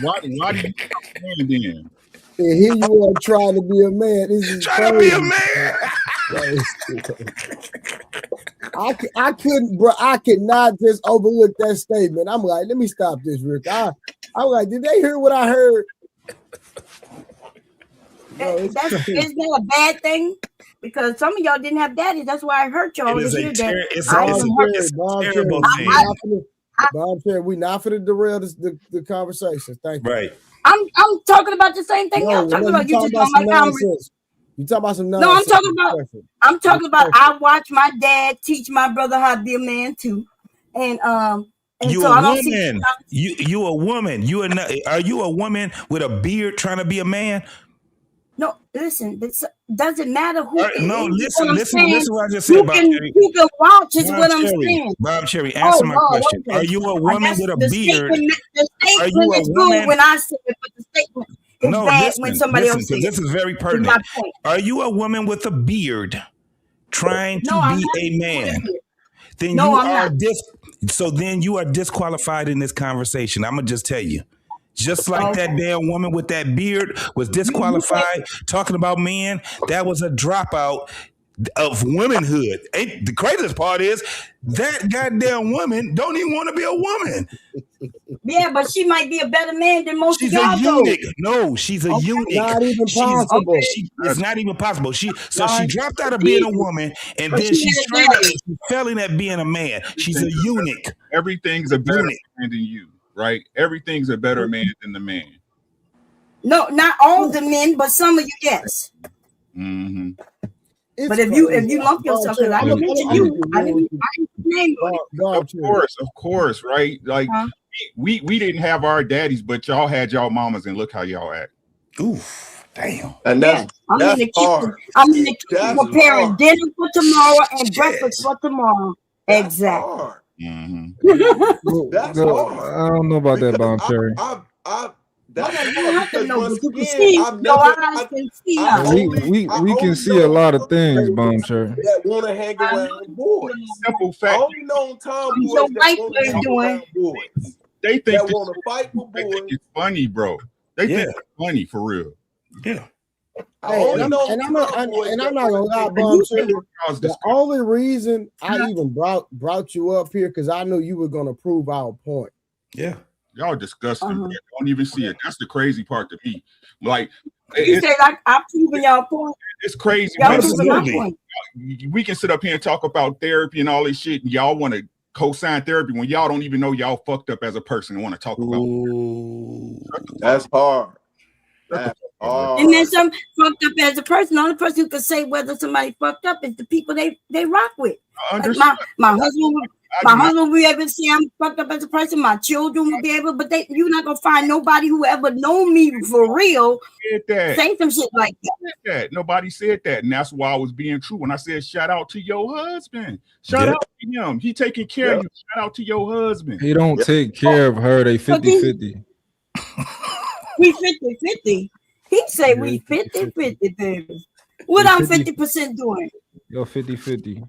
Why do you understand then? And here you are trying to be a man. This is trying to be a man. I couldn't, bro. I could not just overlook that statement. I'm like, let me stop this, Rick. I'm like, did they hear what I heard? Bro, it's not a bad thing because some of y'all didn't have daddies. That's why I hurt y'all to hear that. It's a terrible thing. Bob Cherry, we not for to derail the conversation. Thank you. Right. I'm talking about the same thing y'all talking about. You just don't like how you talking about some nonsense. No, I'm talking about I watch my dad teach my brother how to be a man too. And you so a I don't woman. You a woman. Are you a woman with a beard trying to be a man? No, listen, it doesn't matter who. No, listen what I just you said, Bob Cherry. You can watch is what I'm saying. Bob Cherry, answer my question. Okay. Are you a woman with a beard? The statement is good when I say it, but the statement is bad when somebody else says it. This is very pertinent. Are you a woman with a beard trying to be a man? Then you are so then you are disqualified in this conversation. I'm gonna just tell you. Just like that damn woman with that beard was disqualified talking about men, that was a dropout of womanhood. The craziest part is that goddamn woman don't even want to be a woman. Yeah, but she might be a better man than most of y'all. She's a eunuch. No, she's a eunuch. Not even possible. It's not even possible. She dropped out of being a woman and then she fell in at being a man. She's a eunuch. Everything's a better man than you. Right? Everything's a better man than the man. No, not all the men, but some of you, yes. Mm-hmm. But if you lump yourself, because I didn't mention you, I didn't name you. Of course, right? Like we didn't have our daddies, but y'all had y'all mamas, and look how y'all act. Ooh, damn. And that's I'm in the kitchen preparing dinner for tomorrow and breakfast for tomorrow. Exactly. Mm-hmm. That's hard. I don't know about that, Bob Cherry. We can see a lot of things, Bob Cherry. That want to hang around boys. Simple fact. Only known tomboys that want to hang around boys. They think that want to fight for boys. They think it's funny, bro. They think it's funny for real. Yeah. Hey, and I'm not gonna lie, Bob Cherry. The only reason I even brought you up here because I knew you were gonna prove our point. Yeah, y'all disgusting. Don't even see it. That's the crazy part to me. Like you say, like I'm proving y'all point. It's crazy. We can sit up here and talk about therapy and all this shit, and y'all want to co-sign therapy when y'all don't even know y'all fucked up as a person and want to talk about it. That's hard. And then some fucked up as a person. The only person who can say whether somebody fucked up is the people they rock with. Like my husband will be able to say I'm fucked up as a person. My children will be able, but you're not gonna find nobody who ever known me for real say some shit like that. Nobody said that, and that's why I was being true when I said shout out to your husband. Shout out to him. He taking care of you. Shout out to your husband. He don't take care of her. They 50-50. We 50-50. He say we 50-50, baby. What I'm 50% doing? You're 50-50.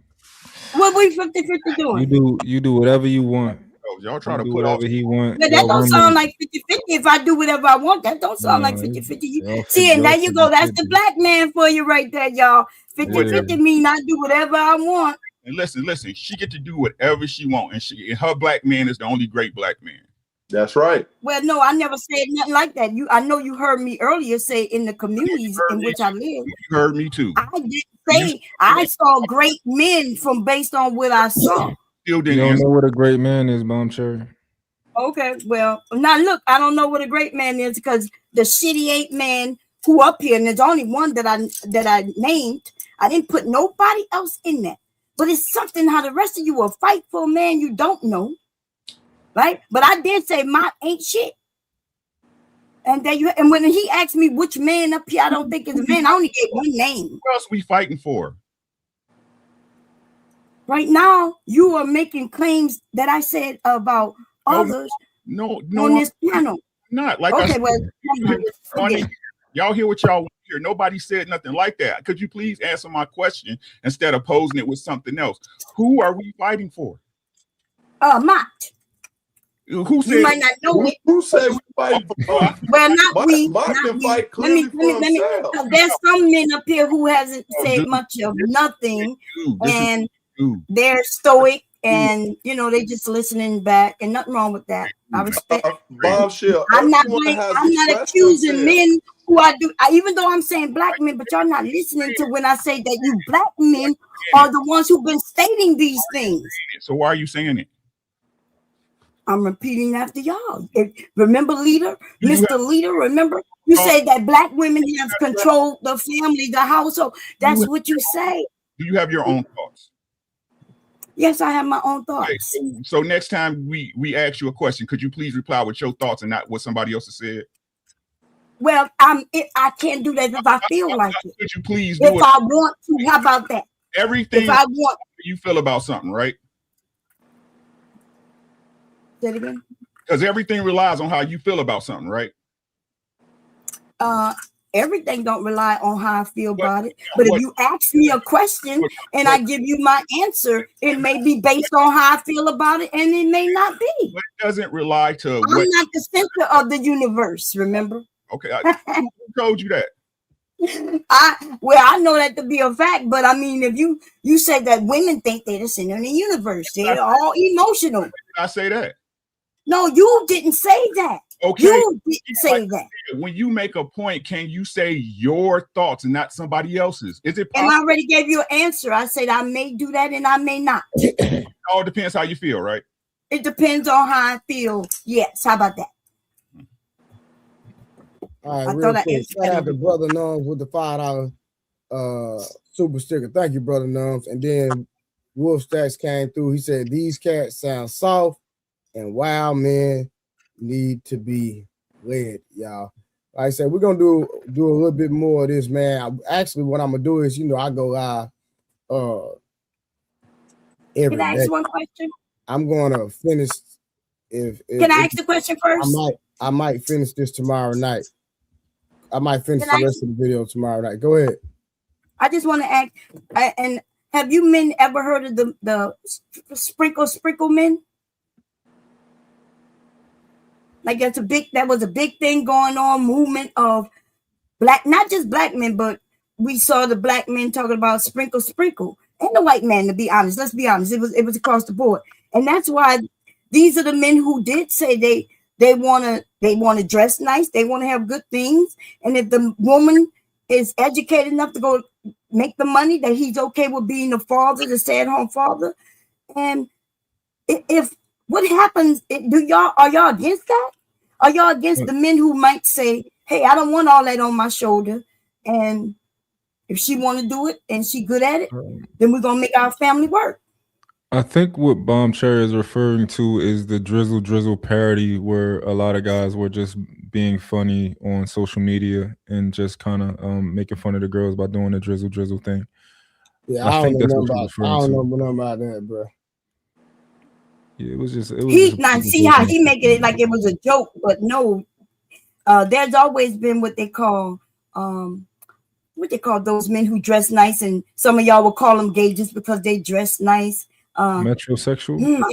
What we 50-50 doing? You do whatever you want. Y'all try to do put whatever he want. But that don't sound like 50-50. If I do whatever I want, that don't sound like 50-50. See, and there you go. That's the black man for you right there, y'all. 50-50 mean I do whatever I want. And listen, she get to do whatever she want, and her black man is the only great black man. That's right. Well, no, I never said nothing like that. I know you heard me earlier say in the communities in which I live. You heard me too. I didn't say I saw great men from based on what I saw. You don't know what a great man is, Bob Cherry. Okay, well, now look, I don't know what a great man is because the shitty 8 man who up here, and there's only one that I named. I didn't put nobody else in that. But it's something how the rest of you will fight for a man you don't know. Right, but I did say my ain't shit, and when he asked me which man up here I don't think is a man, I only gave one name. What else we fighting for? Right now, you are making claims that I said about others. No, on this panel. Not like okay. Y'all hear what y'all want to hear. Nobody said nothing like that. Could you please answer my question instead of posing it with something else? Who are we fighting for? Mott. Who said? You might not know it. Who said we fight for? Well, not we. Mike not can we. fight clearly for himself. There's some men up here who hasn't said much of nothing, and they're stoic and you know they just listening back, and nothing wrong with that. I respect. Bombshell. I'm not expressed accusing themselves. men who even though I'm saying black men, but y'all not listening to when I say that you black men are the ones who've been stating these things. So why are you saying it? I'm repeating after y'all. Remember, leader, Mr. Leader. Remember, you say that black women have controlled the family, the household. That's what you say. Do you have your own thoughts? Yes, I have my own thoughts. Okay, so next time we ask you a question, could you please reply with your thoughts and not what somebody else has said? Well, I can't do that if I feel like it. Could you please do if it? I want to? How about that? Everything if I want, you feel about something, right? Say it again. Because everything relies on how you feel about something, right? Everything don't rely on how I feel about it. But if you ask me a question and I give you my answer, it may be based on how I feel about it, and it may not be. It doesn't rely to. I'm not the center of the universe. Remember? Okay, who told you that? I know that to be a fact, but I mean, if you say that women think they're the center of the universe, they're all emotional. Did I say that? No, you didn't say that. Okay. You didn't say that. When you make a point, can you say your thoughts and not somebody else's? Is it possible? And I already gave you an answer. I said I may do that and I may not. It all depends how you feel, right? It depends on how I feel. Yes. How about that? All right, real quick. Shout out to Brother Numbs with the $5 super sticker. Thank you, Brother Numbs. And then Wolf Stacks came through. He said, these cats sound soft and wild men need to be led, y'all. Like I said, we're gonna do a little bit more of this, man. Actually, what I'm gonna do is, I go live every Can I day. ask one question? I'm gonna finish. Can I ask the question first? I might finish this tomorrow night. I might finish the rest of the video tomorrow night. Go ahead. I just want to ask, and have you men ever heard of the sprinkle men? Like that was a big thing going on, movement of black, not just black men, but we saw the black men talking about sprinkle, and the white man, to be honest. Let's be honest, it was across the board. And that's why these are the men who did say they want to dress nice, they want to have good things. And if the woman is educated enough to go make the money, that he's okay with being the father, the stay-at-home father. And if what happens, are y'all against that? Are y'all against the men who might say, hey, I don't want all that on my shoulder, and if she want to do it and she good at it, then we're gonna make our family work? I think what Bomb Cherry is referring to is the drizzle parody, where a lot of guys were just being funny on social media and just kind of making fun of the girls by doing the drizzle thing. Yeah, I don't know nothing about that, bro. Yeah, it was just. See how he making it like it was a joke, but no. There's always been what they call those men who dress nice, and some of y'all will call them gay just because they dress nice. Metrosexual.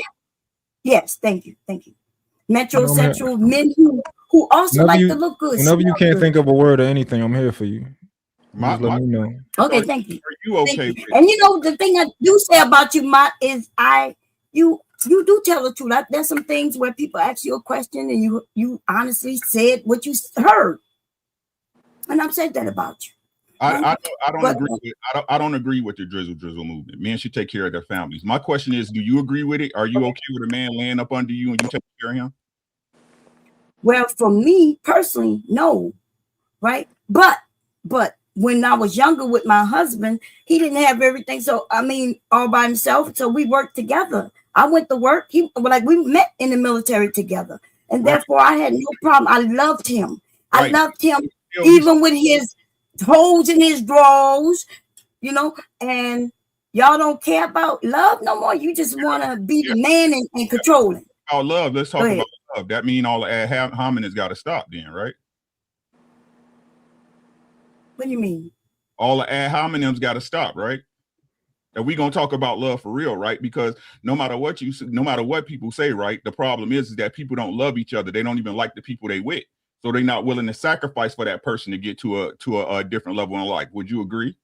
Yes, thank you. Metrosexual men who also like to look good. Whenever you can't think of a word or anything, I'm here for you. Just let me know. Okay, thank you. Are you okay? With and the thing I do say about you, is you do tell the truth. There's some things where people ask you a question and you honestly said what you heard, and I've said that about you. I don't agree with the drizzle movement. Men should take care of their families. My question is, do you agree with it? Are you okay with a man laying up under you and you take care of him? Well, for me personally, no, right? But when I was younger with my husband, he didn't have everything. So all by himself. So we worked together. I went to work. We met in the military together, and therefore I had no problem. I loved him. I loved him even with his holes in his drawers, and y'all don't care about love no more. You just want to be the man and control it. About love, let's talk about love. That means all the ad hominems got to stop then, right? What do you mean? All the ad hominems got to stop, right? And we're gonna talk about love for real, right? Because no matter what people say, right, the problem is that people don't love each other. They don't even like the people they with. So they're not willing to sacrifice for that person to get to a different level in life. Would you agree?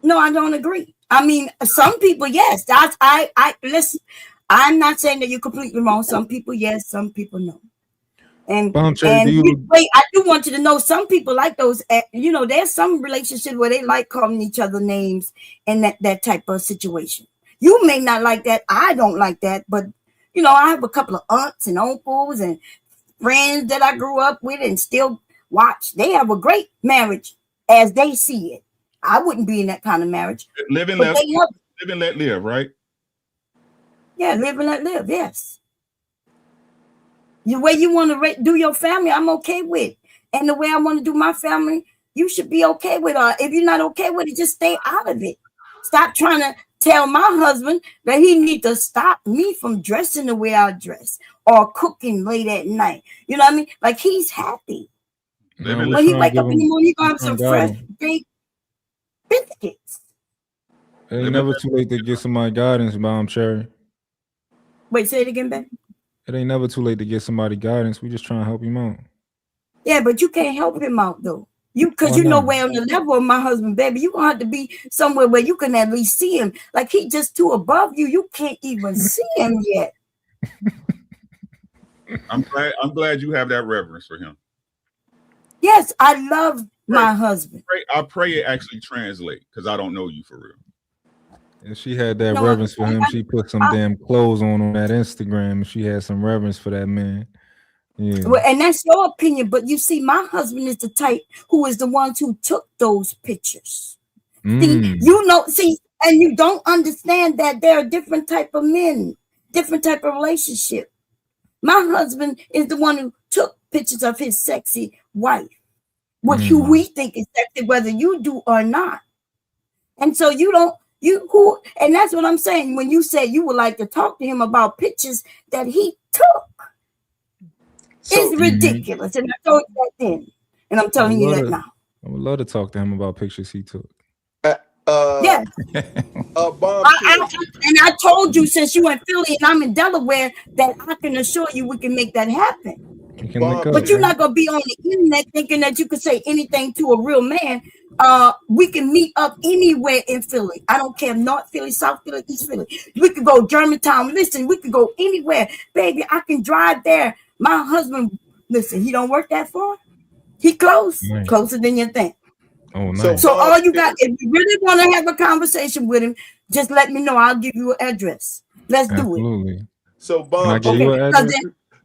No, I don't agree. I mean, some people, yes. That's I listen. I'm not saying that you're completely wrong. Some people, yes. Some people, no. And wait, I do want you to know some people like those. You know, there's some relationships where they like calling each other names and that type of situation. You may not like that. I don't like that, but you know, I have a couple of aunts and uncles and friends that I grew up with and still watch. They have a great marriage as they see it. I wouldn't be in that kind of marriage. Live and let live, right? Yeah, live and let live. Yes. The way you want to do your family, I'm okay with. And the way I want to do my family, you should be okay with it. If you're not okay with it, just stay out of it. Stop trying to tell my husband that he need to stop me from dressing the way I dress or cooking late at night. You know what I mean? Like he's happy. When he wake up in the morning, he gonna have some fresh baked biscuits. It ain't never too late to get somebody guidance, Bomb Cherry. Wait, say it again, babe. It ain't never too late to get somebody guidance. We just trying to help him out. Yeah, but you can't help him out though. Because you know where on the level of my husband, baby, you gonna have to be somewhere where you can at least see him. Like he just too above you. You can't even see him yet. I'm glad you have that reverence for him. Yes, I love my husband. I pray it actually translate because I don't know you for real. And she had that reverence for him. She put some damn clothes on that Instagram. She had some reverence for that man. Yeah. Well, and that's your opinion, but you see, my husband is the type who is the ones who took those pictures. See, you know, and you don't understand that there are different type of men, different type of relationship. My husband is the one who took pictures of his sexy wife, who we think is sexy, whether you do or not. And so and that's what I'm saying. When you say you would like to talk to him about pictures that he took. It's ridiculous. And I told you that then. And I'm telling you that now. I would love to talk to him about pictures he took. Yeah. And I told you since you in Philly and I'm in Delaware that I can assure you we can make that happen. But you're not gonna be on the internet thinking that you can say anything to a real man. We can meet up anywhere in Philly. I don't care, North Philly, South Philly, East Philly. We could go Germantown. Listen, we could go anywhere. Baby, I can drive there. My husband, listen, he don't work that far. He closer than you think. Oh, nice. So all you got, if you really want to have a conversation with him, just let me know. I'll give you an address. Let's do it. So, Bob,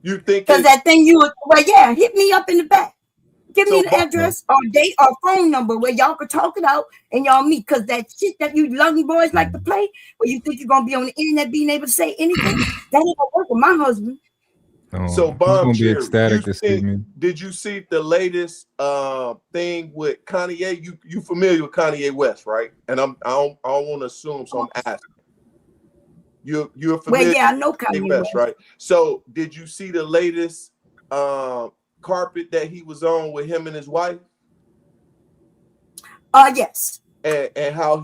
you think because that thing hit me up in the back. Give me the address or date or phone number where y'all could talk it out and y'all meet. Because that shit that you loving boys like to play, where you think you're gonna be on the internet being able to say anything, that ain't gonna work with my husband. Oh, so, Bob, be ecstatic to see me. Did you see the latest thing with Kanye? You familiar with Kanye West, right? And I don't want to assume, so I'm asking. You're familiar? Well, yeah, I know Kanye West, right? So, did you see the latest carpet that he was on with him and his wife? Yes. And how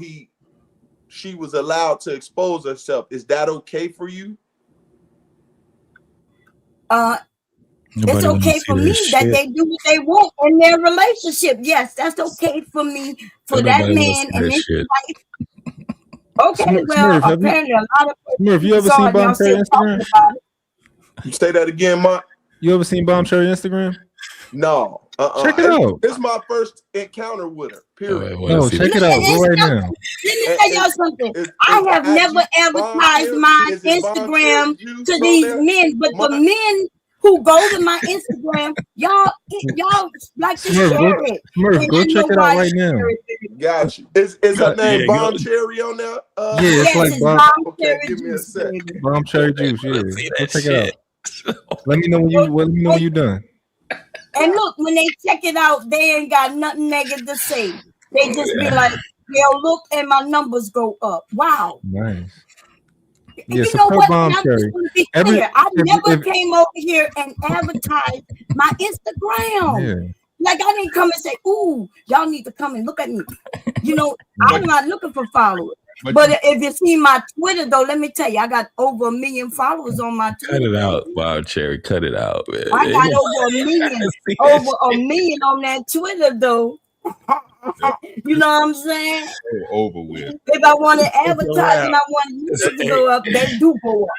she was allowed to expose herself. Is that okay for you? It's okay for me that they do what they want in their relationship. Yes, that's okay for me, for that man and his wife. Okay, well, apparently a lot of Smurf, you ever seen Bomb Cherry Instagram? You say that again, Mark? You ever seen Bomb Cherry Instagram? No. Check it out. This is my first encounter with her. Period. No, check it out. Go right now. Let me tell y'all something. I have never advertised my Instagram to these men, but the men who go to my Instagram, y'all like to share it. Smurf, go check it out right now. Got you. Is her name Bomb Cherry on there? Yeah, it's like Bomb. Okay, give me a sec. Bomb Cherry Juice. Yeah, go check it out. Let me know when you're done. And look, when they check it out, they ain't got nothing negative to say. They just be like, yo, look, and my numbers go up. Wow. Nice. You know what? I'm just gonna be clear. I never came over here and advertised my Instagram. Yeah. Like I didn't come and say, ooh, y'all need to come and look at me. You know, I'm not looking for followers. But if you see my Twitter, though, let me tell you, I got over 1 million followers on my Twitter. Cut it out, Bob Cherry. Cut it out, man. I got over 1 million on that Twitter, though. You know what I'm saying? Over with. If I want to advertise and I want YouTube to go up, they do go up.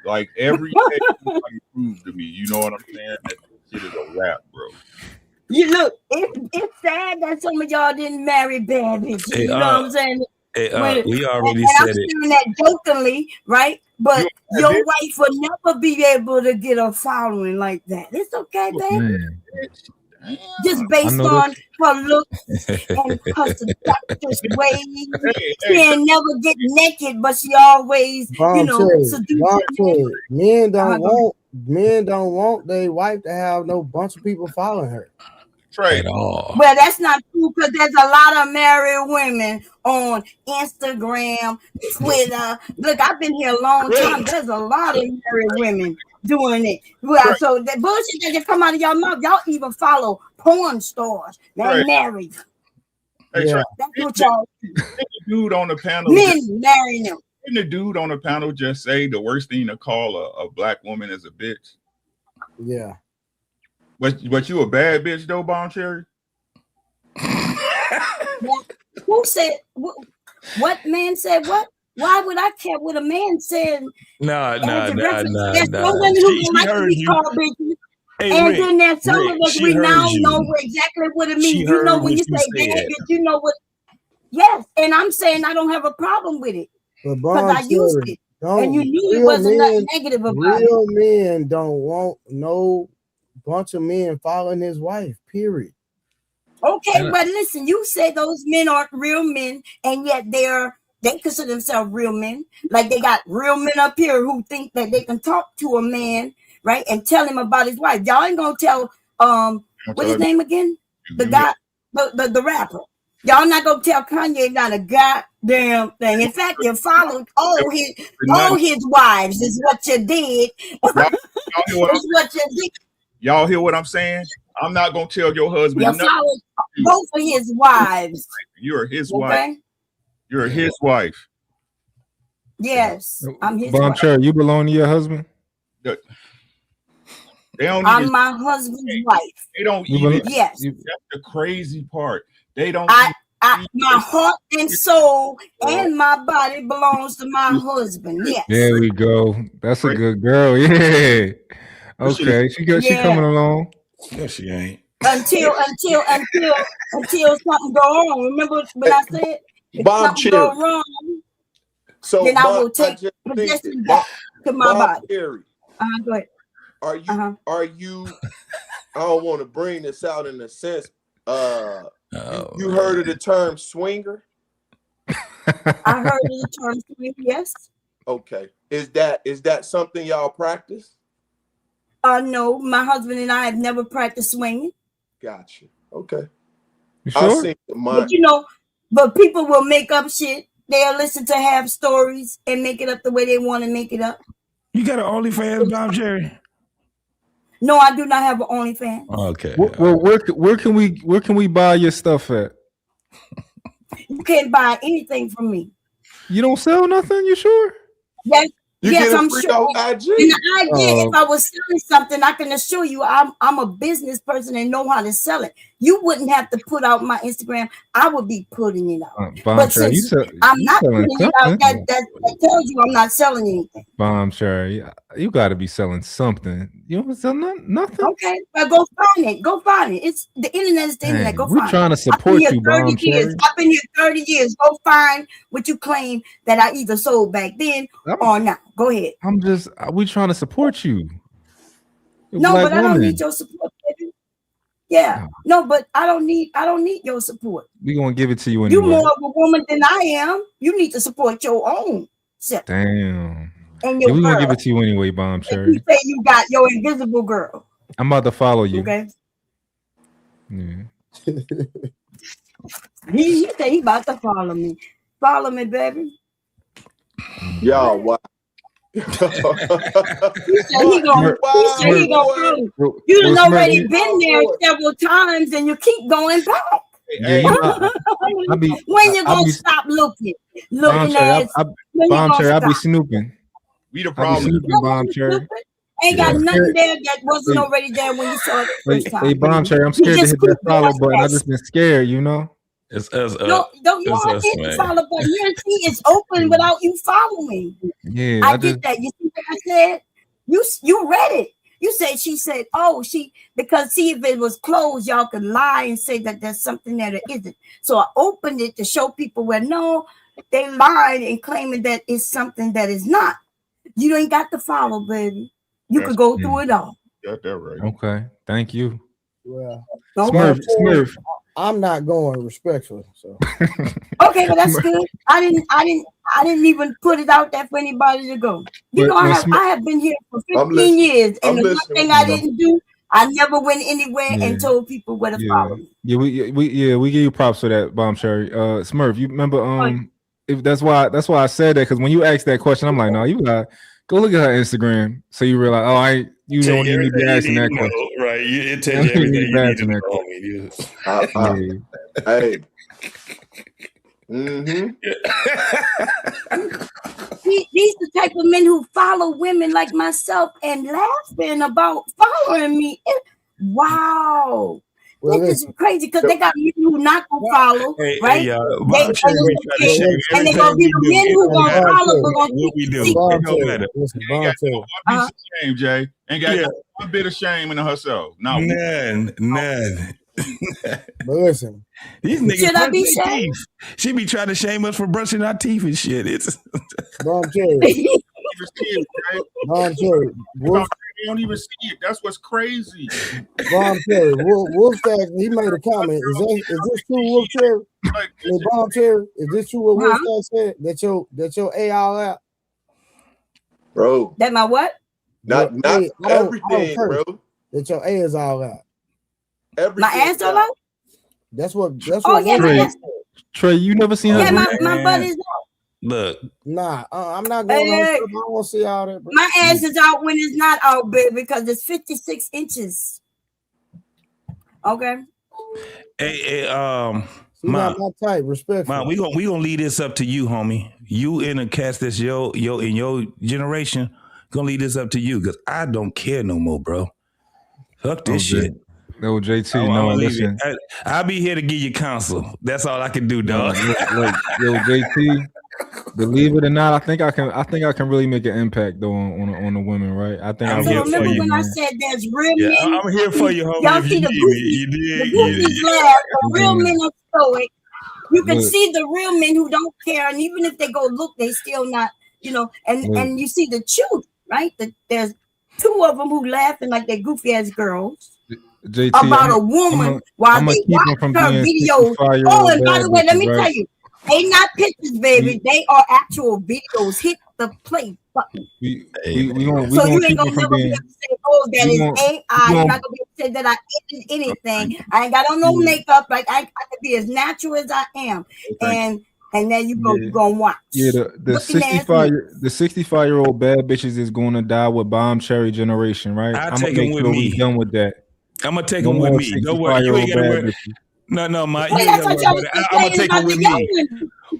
Like every day somebody proves to me, you know what I'm saying? That shit is a rap, bro. You look, it's sad that some of y'all didn't marry bad bitches. You know what I'm saying? We already and said I'm it. saying that jokingly, right? But your wife will never be able to get a following like that. It's okay, baby. Just based on her looks and her seductress ways. She ain't never get naked, but she always, seduce. Men don't want their wife to have no bunch of people following her. At all. Well, that's not true because there's a lot of married women on Instagram, Twitter. Look, I've been here a long time. There's a lot of married women doing it. Well, so the bullshit that just come out of y'all mouth, y'all even follow porn stars. They're married. Hey, That's what y'all do. The dude on the panel. Men marrying them. Didn't the dude on the panel just say the worst thing to call a black woman is a bitch? Yeah. But you a bad bitch though, Bomb Cherry? Who said what man said what? Why would I care what a man said? Nah. There's some women who don't like to be called bitches. And Rick, then there's some of us, we now know exactly what it means. You know, when you say bad bitch, you know what. Yes, and I'm saying I don't have a problem with it because I used it. And you knew it wasn't nothing negative about it. Real men don't want no bunch of men following his wife, period. Okay, but listen, you say those men aren't real men, and yet they consider themselves real men. Like they got real men up here who think that they can talk to a man, right, and tell him about his wife. Y'all ain't gonna tell what's his name again? The guy, the rapper. Y'all not gonna tell Kanye not a goddamn thing. In fact, you followed all his wives is what you did. Y'all hear what I'm saying? I'm not gonna tell your husband. You followed both of his wives. You're his wife. You're his wife. Yes, I'm his Bomb wife. Cherry, you belong to your husband? I'm my husband's wife. They don't even. Yes, that's the crazy part. They don't. My heart and soul and my body belongs to my husband. Yes. There we go. That's a good girl. Yeah. Okay. She coming along. No, she ain't. Until something go wrong. Remember when I said if something go wrong, so then I will take possession back to my body. Cherry, go ahead. Are you? I don't want to bring this out in a sense. You heard of the term swinger? I heard of the term swinger. Yes. Okay. Is that something y'all practice? No, my husband and I have never practiced swinging. Gotcha. Okay. You sure? But people will make up shit. They'll listen to half stories and make it up the way they want to make it up. You got an OnlyFans, Bomb Cherry? No, I do not have an OnlyFans. Okay. Well, where can we buy your stuff at? You can't buy anything from me. You don't sell nothing? You sure? Yes, I'm sure. And the idea, if I was selling something, I can assure you I'm a business person and know how to sell it. You wouldn't have to put out my Instagram. I would be putting it out. But since I'm not putting it out, that tells you I'm not selling anything. Bomb Cherry, you got to be selling something. You don't sell nothing? Okay, well, go find it. It's the internet is the internet. Go find it. We're trying to support you, Bomb Cherry. I've been here 30 years. Go find what you claim that I either sold back then or now. Go ahead. We trying to support you. No, but I don't need your support, baby. Yeah. No, but I don't need your support. We're gonna give it to you anyway. You're more of a woman than I am. You need to support your own self. Damn. And your we're gonna girl. give it to you anyway, Bomb Cherry. You say you got your invisible girl. I'm about to follow you. Okay. Yeah. He said he about to follow me. Follow me, baby. Y'all, wow. He said he gonna follow. You done already been there several times and you keep going back. When you gonna stop looking at Bomb Cherry, I'll be snooping. We the problem. Bomb Cherry. Ain't got nothing there that wasn't already there when you saw it the first time. Hey, Bomb Cherry, I'm scared to hit that follow button. I just been scared, you know. It's us. No, you It's all us, hit the man. follow button. You see, it's open without you following. Yeah, I get that. You see what I said? You read it. You said she said, oh, because see if it was closed, y'all could lie and say that there's something that it isn't. So I opened it to show people where no, they lied and claiming that it's something that is not. You ain't got to follow, baby. You could go through it all. Got that right. Okay, thank you. Well, Smurf. I'm not going respectfully. So okay, well that's good. I didn't even put it out there for anybody to go. You know, I have been here for 15 years, and the one thing I didn't do, I never went anywhere and told people where to follow me. Yeah, we give you props for that, Bomb Cherry. Smurf, you remember if that's why I said that, because when you asked that question, I'm like, no, you gotta go look at her Instagram, so you realize, you don't need to be asking that question, right? It tells you everything you need to know. Hey. These the type of men who follow women like myself and laughing about following me. Wow. Well, this is crazy because they got men who not gonna follow, right? Hey, and they're gonna be the men who gonna follow, but gonna what we do. see. It don't matter. One piece of shame, Jay. Ain't got one bit of shame in herself. No, none. But listen, these niggas should I be brush their shamed? teeth. She be trying to shame us for brushing our teeth and shit. It's Bomb Cherry. Bomb Cherry. You don't even see it. That's what's crazy. Bomb Cherry. Wolfstack, he made a comment. Is this true, Wolf Cherry? Hey, Bomb Cherry, is this true what Wolfstack said? That your A all out? Bro. That my what? Not everything, bro. That your A is all out. Everything. My ass all out? That's what Trey, you never seen her? Yeah, my butt is out. Look. Nah, I'm not going on. I don't want to see all that. Bro. My ass is out when it's not out, baby, because it's 56 inches. Okay. Hey, not my type, respect. We gonna leave this up to you, homie. You in the cast that's in your generation, gonna leave this up to you, because I don't care no more, bro. Fuck this shit. No, JT, no, listen. I'll be here to give you counsel. That's all I can do, dog. Look, yo, JT, believe it or not, I think I can really make an impact though on the women, right? I think I'm here for you. When I said there's real men, I'm here for you, homie. Y'all see the goofies laugh, the real men are stoic. You can see the real men who don't care, and even if they go look, they still not, and you see the truth, right? There's two of them who laughing like they're goofy ass girls. JT, about a woman while they watch her videos. Oh, and by the way, let me tell you, they not pictures, baby. They are actual videos. Hit the play button. So you ain't gonna never be able to say, "Oh, that is AI." You're not gonna be able to say that I did anything. I ain't got on no makeup. Like I can be as natural as I am, and then you gonna watch. Yeah, the 65-year-old bad bitches is gonna die with Bomb Cherry generation, right? I'm gonna make sure we done with that. I'm gonna take them with me. Don't worry, you ain't gotta worry. No, I'm gonna take them with me.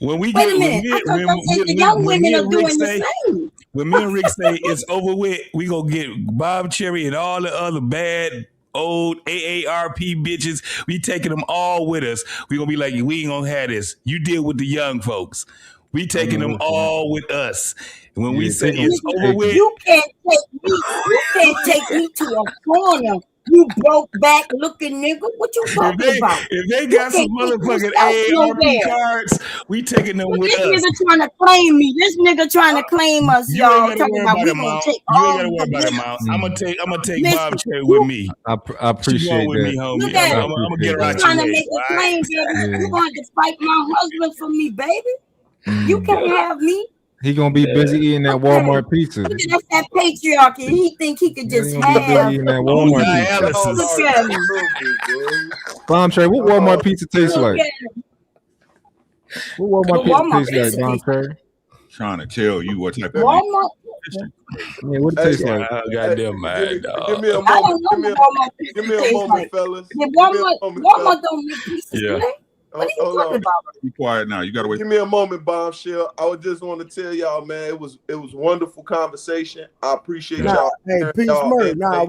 When we get, when me and Rick say it's over with, we gonna get Bob Cherry and all the other bad old AARP bitches. We taking them all with us. We gonna be like, we ain't gonna have this. You deal with the young folks. We taking them all with us. And when we say it's over with, you can't take me to a corner. You broke back looking nigga. What you talking about? If they got some motherfucking AARP cards, we taking them with us. This nigga trying to claim me. This nigga trying to claim us, y'all. Talking about we gonna take you ain't gotta worry about the amount. I'm gonna take Bob Cherry with me. I appreciate with that. me, homie. Look at I'm gonna get right. Trying to make a claim, baby. You going to fight my husband for me, baby? You can't have me. He gonna be busy eating that Walmart pizza. That's that patriarchy. He think he could just have eating that Walmart pizza. Bomb Cherry, what Walmart pizza tastes like? What Walmart pizza tastes like, Bomb Cherry? Trying to tell you what type of Walmart. Yeah, what it tastes like? Goddamn mad dog. Give me a moment. Give me a moment, fellas. Walmart don't make pieces. Yeah. What are you talking about? Be quiet now. You gotta wait. Give me a moment, Bombshell. I would just want to tell y'all, man, it was wonderful conversation. I appreciate y'all. Hey, Peace Murray. Nah,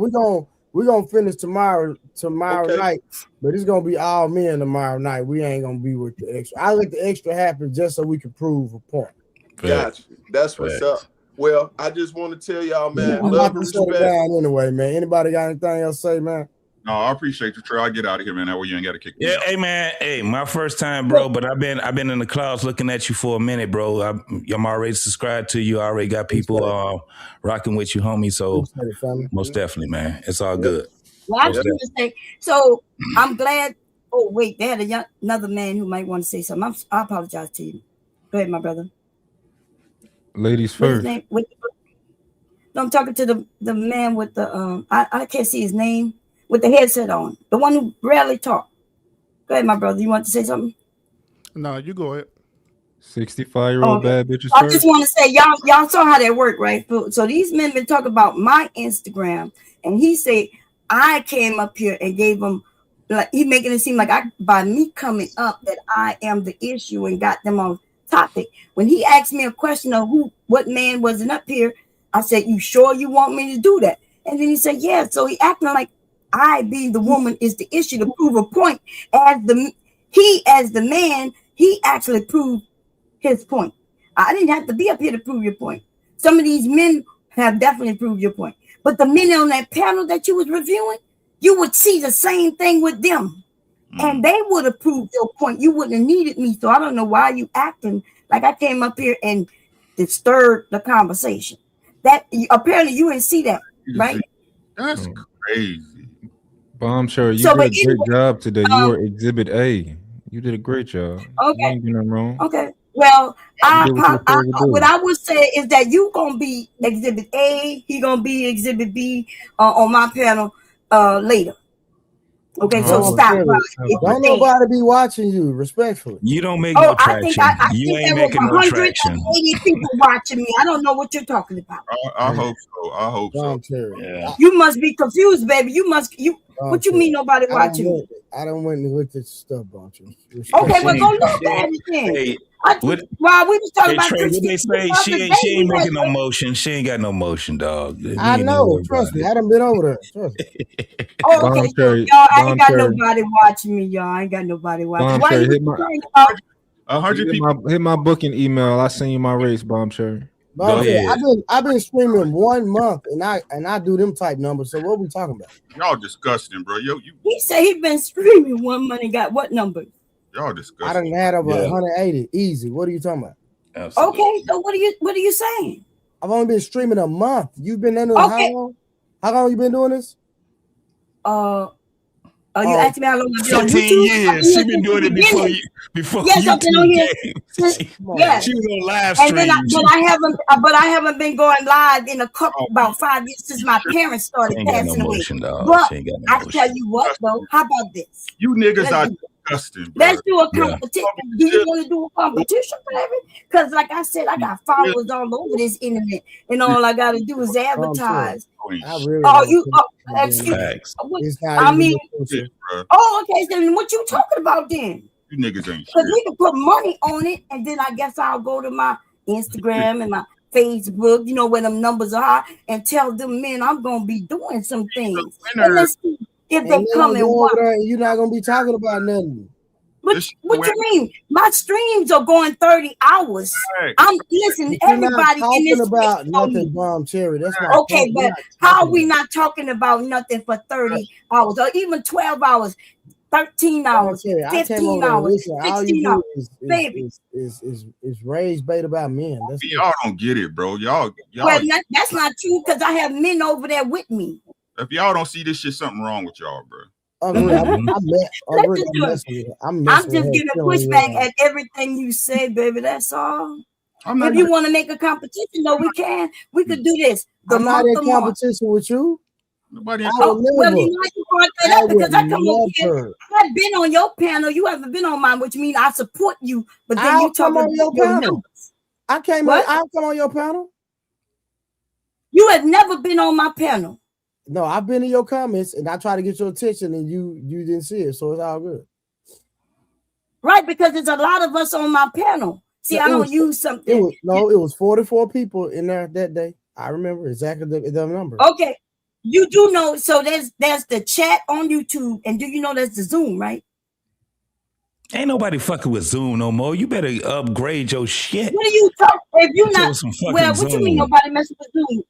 We're gonna finish tomorrow Okay. night, but it's gonna be all men tomorrow night. We ain't gonna be with the extra. I let the extra happen just so we can prove a point. Gotcha. That's what's up. Well, I just want to tell y'all, man, I'm love about and to shut it respect. down anyway, man. Anybody got anything else to say, man? No, I appreciate you, Trey. I'll get out of here, man. That way you ain't got to kick me out. Hey man, hey, my first time, bro. But I've been in the clouds looking at you for a minute, bro. I'm already subscribed to you. I already got people rocking with you, homie. So most definitely, man. It's all good. Well, I was going to say, so I'm glad. Oh, wait, they had another man who might want to say something. I apologize to you. Go ahead, my brother. Ladies What's his first. name? No, I'm talking to the man with the I can't see his name, with the headset on, the one who rarely talk. Go ahead, my brother. You want to say something? No, you go ahead. 65-year-old bad bitches I first. just want to say, y'all saw how that worked, right? So these men been talking about my Instagram, and he said I came up here and gave him, like, he making it seem like by me coming up that I am the issue and got them on topic. When he asked me a question of what man wasn't up here, I said, "You sure you want me to do that?" And then he said, "Yeah." So he acting like I, being the woman, is the issue to prove a point. As the man, he actually proved his point. I didn't have to be up here to prove your point. Some of these men have definitely proved your point. But the men on that panel that you was reviewing, you would see the same thing with them. And they would have proved your point. You wouldn't have needed me. So I don't know why you acting like I came up here and disturbed the conversation. That apparently you didn't see that, right? That's crazy. Bomb Cherry, you So, did but a great anyway, job today. You were Exhibit A. You did a great job. You Okay. ain't doing nothing wrong. Okay. Well, You did what you're supposed to do. what I would say is that you gonna be Exhibit A. He gonna be Exhibit B on my panel later. Okay, so stop. Don't nobody be watching you, respectfully. You don't make no traction. I You think ain't there making no were traction. 180 people watching me. I don't know what you're talking about. I hope so. I hope so. Yeah. You must be confused, baby. What you mean nobody watching me? I don't want to look at stuff, Bunch. Okay, well, go look at it then. Hey, while we was talking about Trey, what they say? She ain't making no motion. motion. She ain't got no motion, dog. I know. Trust me. I done been over there. Trust me. Oh, okay. So, y'all, I ain't got nobody watching me, y'all. I ain't got nobody watching. Bomb Cherry, Why hit my booking email. I send you my rates, Bomb Cherry. Bomb Cherry, I've been streaming 1 month and I do them type numbers. So what we talking about? Y'all disgusting, bro. He said he been streaming 1 month and got what number? Y'all disgusting. I done had over 180 easy. What are you talking about? Absolutely. Okay, so what are you saying? I've only been streaming a month. You've been in Okay. how long? How long you been doing this? You asked me how long I've been on 15 YouTube? years. She been doing it before Yes, I've been on here. YouTube. Yes. She was on live And stream. then I haven't been going live in about 5 years since my parents started She ain't got no passing away. motion, dog. But She ain't got no I motion. tell you what though, how about this? You niggas are disgusting, bro. Let's do a competition. Do you want to do a competition, baby? Because like I said, I got followers all over this internet, and all I got to do is advertise. Excuse me. I mean, oh, okay. So what you talking about then? You niggas ain't Because we can put money on it, and then I guess I'll go to my Instagram and my Facebook, you know, where them numbers are high, and tell them men I'm gonna be doing some things. And let's see if they come and watch. You're not gonna be talking about nothing. What you mean? My streams are going 30 hours. Listen, everybody in this about nothing, Bomb Cherry. That's not okay, but how are we not talking about nothing for 30 hours or even 12 hours? 13 hours, 15 hours, 16 hours. Baby, is raised bait about men. That's y'all don't get it, bro. Y'all well, that's not true because I have men over there with me. If y'all don't see this shit, something wrong with y'all, bro. I'm just giving pushback at everything you say, baby. That's all. If you want to make a competition, though, we can. We could do this. I'm not in competition with you. Nobody. Well, you like to brought that up because I come over here. I've been on your panel. You haven't been on mine, which means I support you. But then you talk about your panel. I come on your panel. You have never been on my panel. No, I've been in your comments and I try to get your attention and you didn't see it, so it's all good. Right, because there's a lot of us on my panel. See, I don't use something. It was 44 people in there that day. I remember exactly the number. Okay. You do know, so there's the chat on YouTube, and do you know there's the Zoom, right? Ain't nobody fucking with Zoom no more. You better upgrade your shit. What are you talking? If you're not, Some fucking well, what you mean Zoom. nobody messing with Zoom?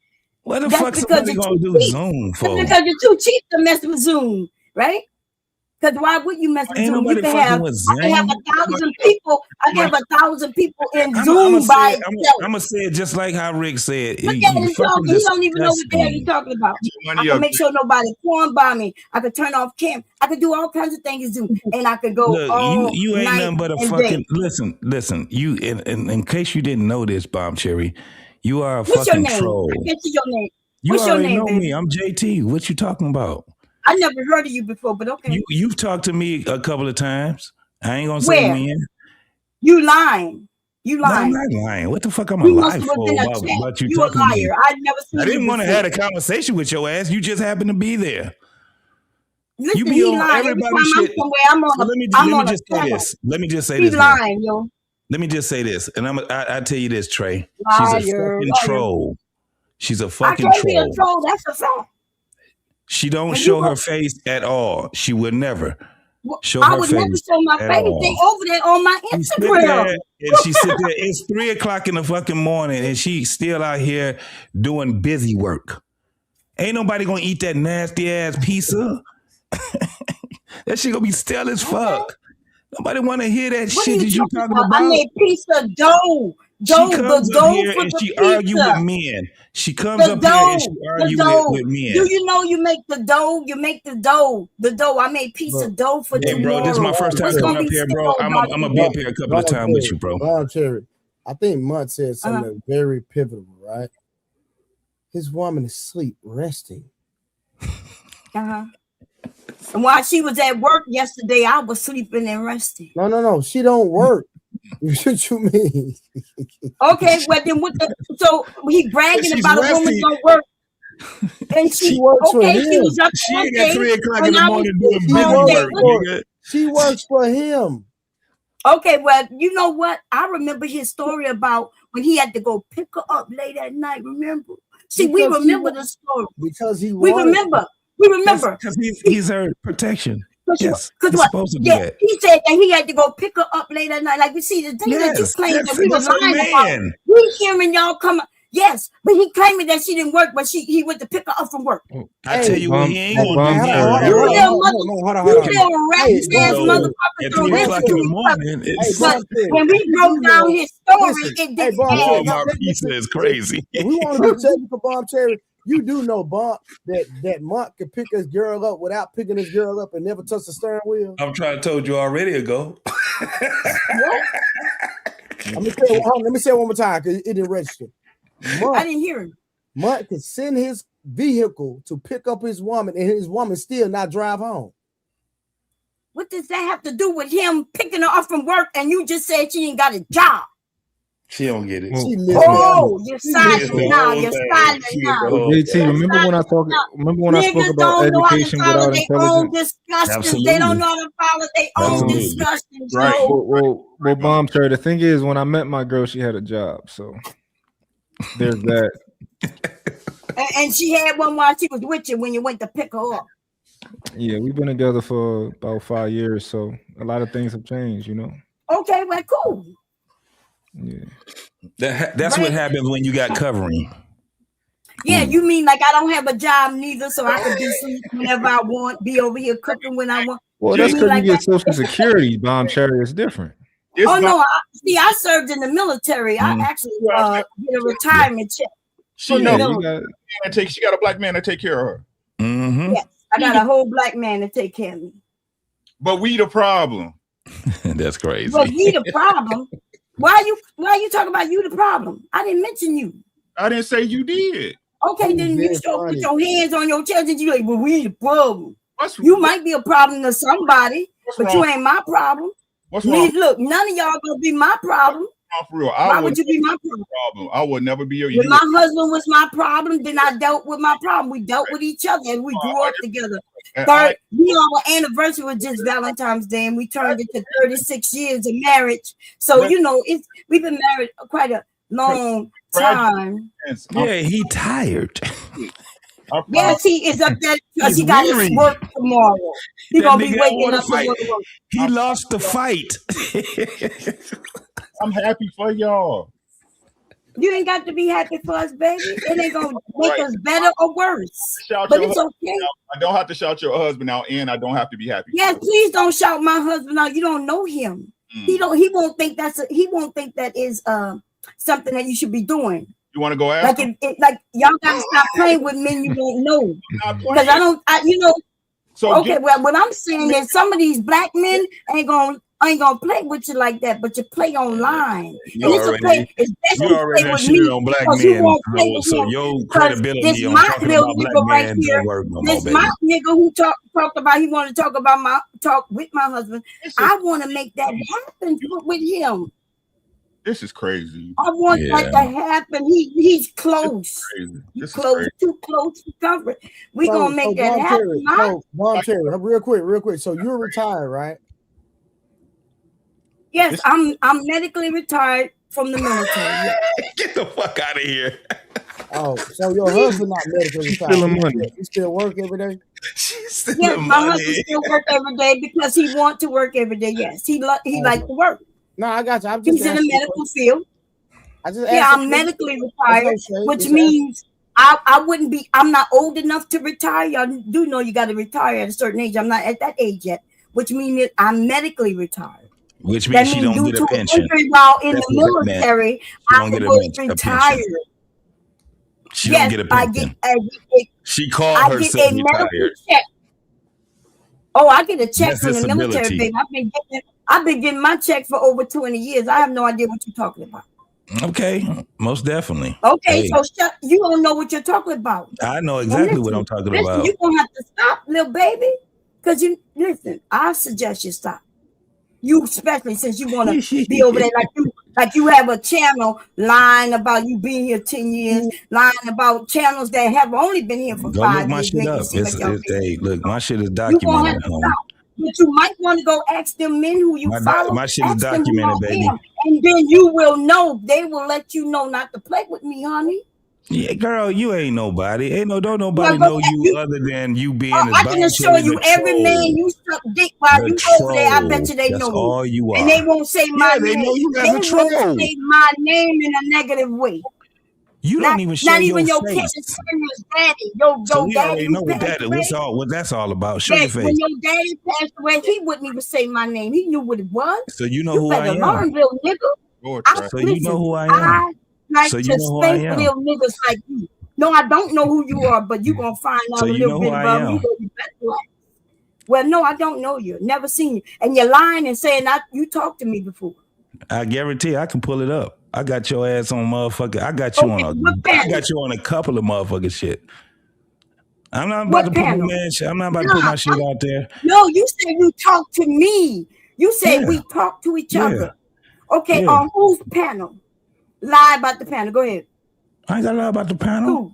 What the That's fuck because somebody you're gonna too do cheap. Zoom That's for? because you're too cheap to mess with Zoom, right? Because why would you mess with Ain't Zoom? You nobody can fucking have, with I can have Zoom. 1,000 people. I can have 1,000 people in I'm Zoom gonna by say itself. I'm gonna say it just like how Rick said. Look You at him fucking talking. He don't even know what the hell he's disgusting. talking about. I can make sure nobody porn by me. I could turn off cam. I could do all kinds of things in Zoom, and I could go Look, all you ain't night nothing but a and fucking day. listen. You in case you didn't know this, Bomb Cherry, you are a What's your fucking name? troll. I can't see your name. You What's your already name, know baby? me. I'm JT. What you talking about? I never heard of you before, but okay. You've talked to me a couple of times. I ain't gonna say Where? when. You lying. You No, I'm lying. not lying. What the fuck I'm You alive must have for been a about chat. you You a talking to me? liar. I've never seen I you didn't want to before. have a conversation with your ass. You just happened to be there. Listen, You be he on lying. Every everybody time I'm shit. somewhere, I'm So on let me a just say channel. this. Let me just say He this now. lying, yo. Let me just say this, and I tell you this, Trey. She's a Liar, fucking liar. troll. She's a I fucking can't be a troll. troll. That's a fact. She don't And you show go, her face at all. She would never show I her would never face show my at face. all. They over there on my She sit there Instagram. and she sit there. It's 3:00 in the fucking morning, and she's still out here doing busy work. Ain't nobody gonna eat that nasty ass pizza. That shit gonna be stale as fuck. Nobody want to hear that What shit are that you you talking talking about? I about. made pizza dough. She comes The up dough here for and the she argue with pizza. men. She comes The up here and she dough. The argue dough. with men. Do you know you make the dough? You make the dough. The dough. I made pizza dough for Hey, bro, this is my tomorrow. first time What's coming gonna up be here, bro. stale I'm about gonna you? be up here a couple of times with you, bro. Brown Cherry, I think Mutt said something that's very pivotal, right? His woman is asleep, resting. Uh-huh. And while she was at work yesterday, I was sleeping and resting. No. She don't work. What you mean? Okay, well then what the so he bragging She's about a woman resting. don't work. And she works for okay, she him. was up She all ain't at day. 3:00 in and the I was morning doing asleep all busy day. work, nigga. She works for him. Okay, well, you know what? I remember his story about when he had to go pick her up late at night. Remember? See, we Because remember the story. Because he We wanted remember. We remember. Because he's her protection. Yes, Because he's what? supposed to do Yeah, that. he said that he had to go pick her up late at night. Like you see, the thing that you Yes, claimed that we were that's her lying about. man. We hearing y'all come. Yes, but he claiming that she didn't work, but he went to pick her up from work. I tell you what, he ain't gonna do. hold He on. You little This rat ass bro motherfucker. at Don't 3:00 in the listen. morning. It's But when we broke down his story, it didn't add up. Walmart pizza is crazy. If we want to be technical, Bomb Cherry, you do know, Bomb, that Monk can pick his girl up without picking his girl up and never touch the steering wheel. I'm trying to told you already ago. Let me say it one more time because it didn't register. I didn't hear him. Monk can send his vehicle to pick up his woman, and his woman still not drive home. What does that have to do with him picking her up from work? And you just said she ain't got a job. She don't get it. Oh, you're silent now. You're silent now. JT, remember when I spoke Niggas about don't know how to education follow without their own intelligence? discussions. They don't know how to follow their own discussions. Right. No. Well, Bomb Cherry, the thing is, when I met my girl, she had a job. So there's that. And she had one while she was with you when you went to pick her up. Yeah, we've been together for about 5 years. So a lot of things have changed, you know? Okay, well, cool. Yeah. That's what happens when you got covering. Yeah, you mean like I don't have a job neither, so I can be sleep whenever I want, be over here cooking when I want. Well, that's because you get Social Security, Bomb Cherry. It's different. Oh no! I served in the military. I actually get a retirement check. She got a black man to take care of her. Mm-hmm. Yes, I got a whole black man to take care of me. But we the problem. That's crazy. But we the problem. Why you talking about you the problem? I didn't mention you. I didn't say you did. Okay, then you should put your hands on your chest and you like, well, we the problem. You might be a problem to somebody, but you ain't my problem. What's wrong? Look, none of y'all gonna be my problem. For real, Why would you be my problem? I would never be your. When my husband was my problem, then I dealt with my problem. We dealt with each other and we grew up together. Our anniversary was just Valentine's Day, and we turned into 36 years of marriage. So we've been married quite a long time. Yeah, he tired. Yes, he is up there because he got his work tomorrow. He gonna be waking up to go to work. He lost the fight. I'm happy for y'all. You ain't got to be happy for us, baby. It ain't gonna make us better or worse. But it's okay. I don't have to shout your husband out, and I don't have to be happy. Yes, please don't shout my husband out. You don't know him. He won't think that is something that you should be doing. You want to go ask? Like y'all gotta stop playing with men you don't know. Because well, what I'm saying is some of these black men ain't gonna play with you like that, but you play online. You already shit on black men, so your credibility on talking about black men don't work no more, baby. My nigga who talked about he wanted to talk with my husband. I want to make that happen with him. This is crazy. I want that to happen. He's close. He's close, too close to cover it. We're gonna make that happen. Von Terry, real quick. So you're retired, right? Yes, I'm medically retired from the military. Get the fuck out of here. Oh, so your husband not medically retired? Still money. He still work every day? Yes, my husband still work every day because he want to work every day. Yes, he like to work. No, I got you. He's in the medical field. I'm medically retired, which Just means I wouldn't be. I'm not old enough to retire. Y'all do know you got to retire at a certain age. I'm not at that age yet, which means that I'm medically retired. Which means she don't get a pension. While in the military, I was retired. She don't get a pension. She called herself retired. Oh, I get a check from the military, baby. I've been getting my check for over 20 years. I have no idea what you're talking about. Okay, most definitely. Okay, so you don't know what you're talking about. I know exactly what I'm talking about. You're gonna have to stop, little baby. Because I suggest you stop. You especially since you want to be over there like you have a channel lying about you being here 10 years, lying about channels that have only been here for 5 years. Look my shit up. Hey, look, my shit is documented. But you might want to go ask them men who you follow. My shit is documented, baby. And then you will know. They will let you know not to play with me, honey. Yeah, girl, you ain't nobody. Don't nobody know you other than you being. I can assure you, every man you suck dick while you over there, I bet you they know all you are. And they won't say my name. They know you they won't say my name in a negative way. You don't even show not even your face. kid's daddy. Your So daddy already know what that's all about. Show your face. When your daddy passed away, he wouldn't even say my name. He knew what it was. So you know who I am. Learn, little nigga. So you know who I am. Like to spank little niggas like you. No, I don't know who you are, but you're gonna find out a little bit about me. Well, no, I don't know you. Never seen you. And you're lying and saying you talked to me before. I guarantee I can pull it up. I got your ass on motherfucker. I got you on a couple of motherfucking shit. I'm not about to put my shit out there. No, you said you talked to me. You said we talk to each other. Okay, on whose panel? Lie about the panel. Go ahead. I ain't got to lie about the panel. Who?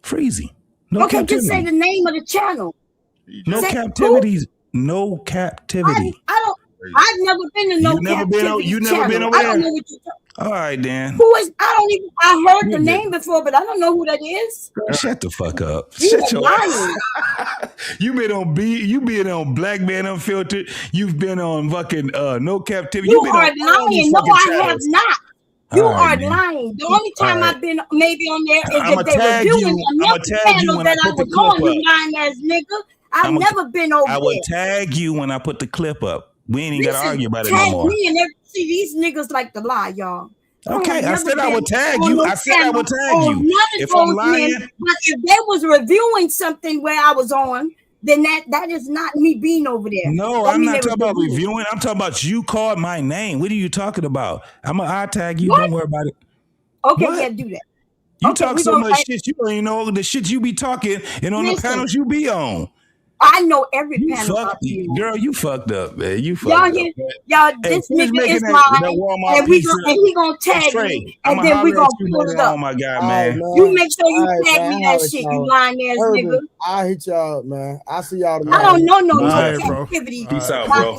Freezy. No captivity. Just say the name of the channel. No captivities. No captivity. I've never been to no captivity. You never been over there? I don't know what you're talking. All right, then. Who is? I heard the name before, but I don't know who that is. Girl, shut the fuck up. Shut your lying. You been on Black Man Unfiltered. You've been on fucking No Captivity. You are lying. No, I have not. You are lying. The only time I've been maybe on there is if they were doing another channel that I was on, you lying ass nigga. I've never been over there. I will tag you when I put the clip up. We ain't even got to argue about it no more. See, these niggas like to lie, y'all. Okay, I said I would tag you. I said I would tag you. If I'm lying. But if they was reviewing something where I was on, then that is not me being over there. No, I'm not talking about reviewing. I'm talking about you called my name. What are you talking about? I'll tag you. What? Don't worry about it. Okay, yeah, do that. You talk so much shit, you don't even know the shit you be talking and on the panels you be on. I know every panel. Girl, you fucked up, man. You fucked up. Y'all, this nigga is lying, and he gonna tag me, and then we gonna pull it up. Oh my god, man! You make sure you tag me that shit, you lying ass nigga. I'll hit y'all up, man. I'll see y'all tomorrow. I don't know no captivity. Peace out, bro.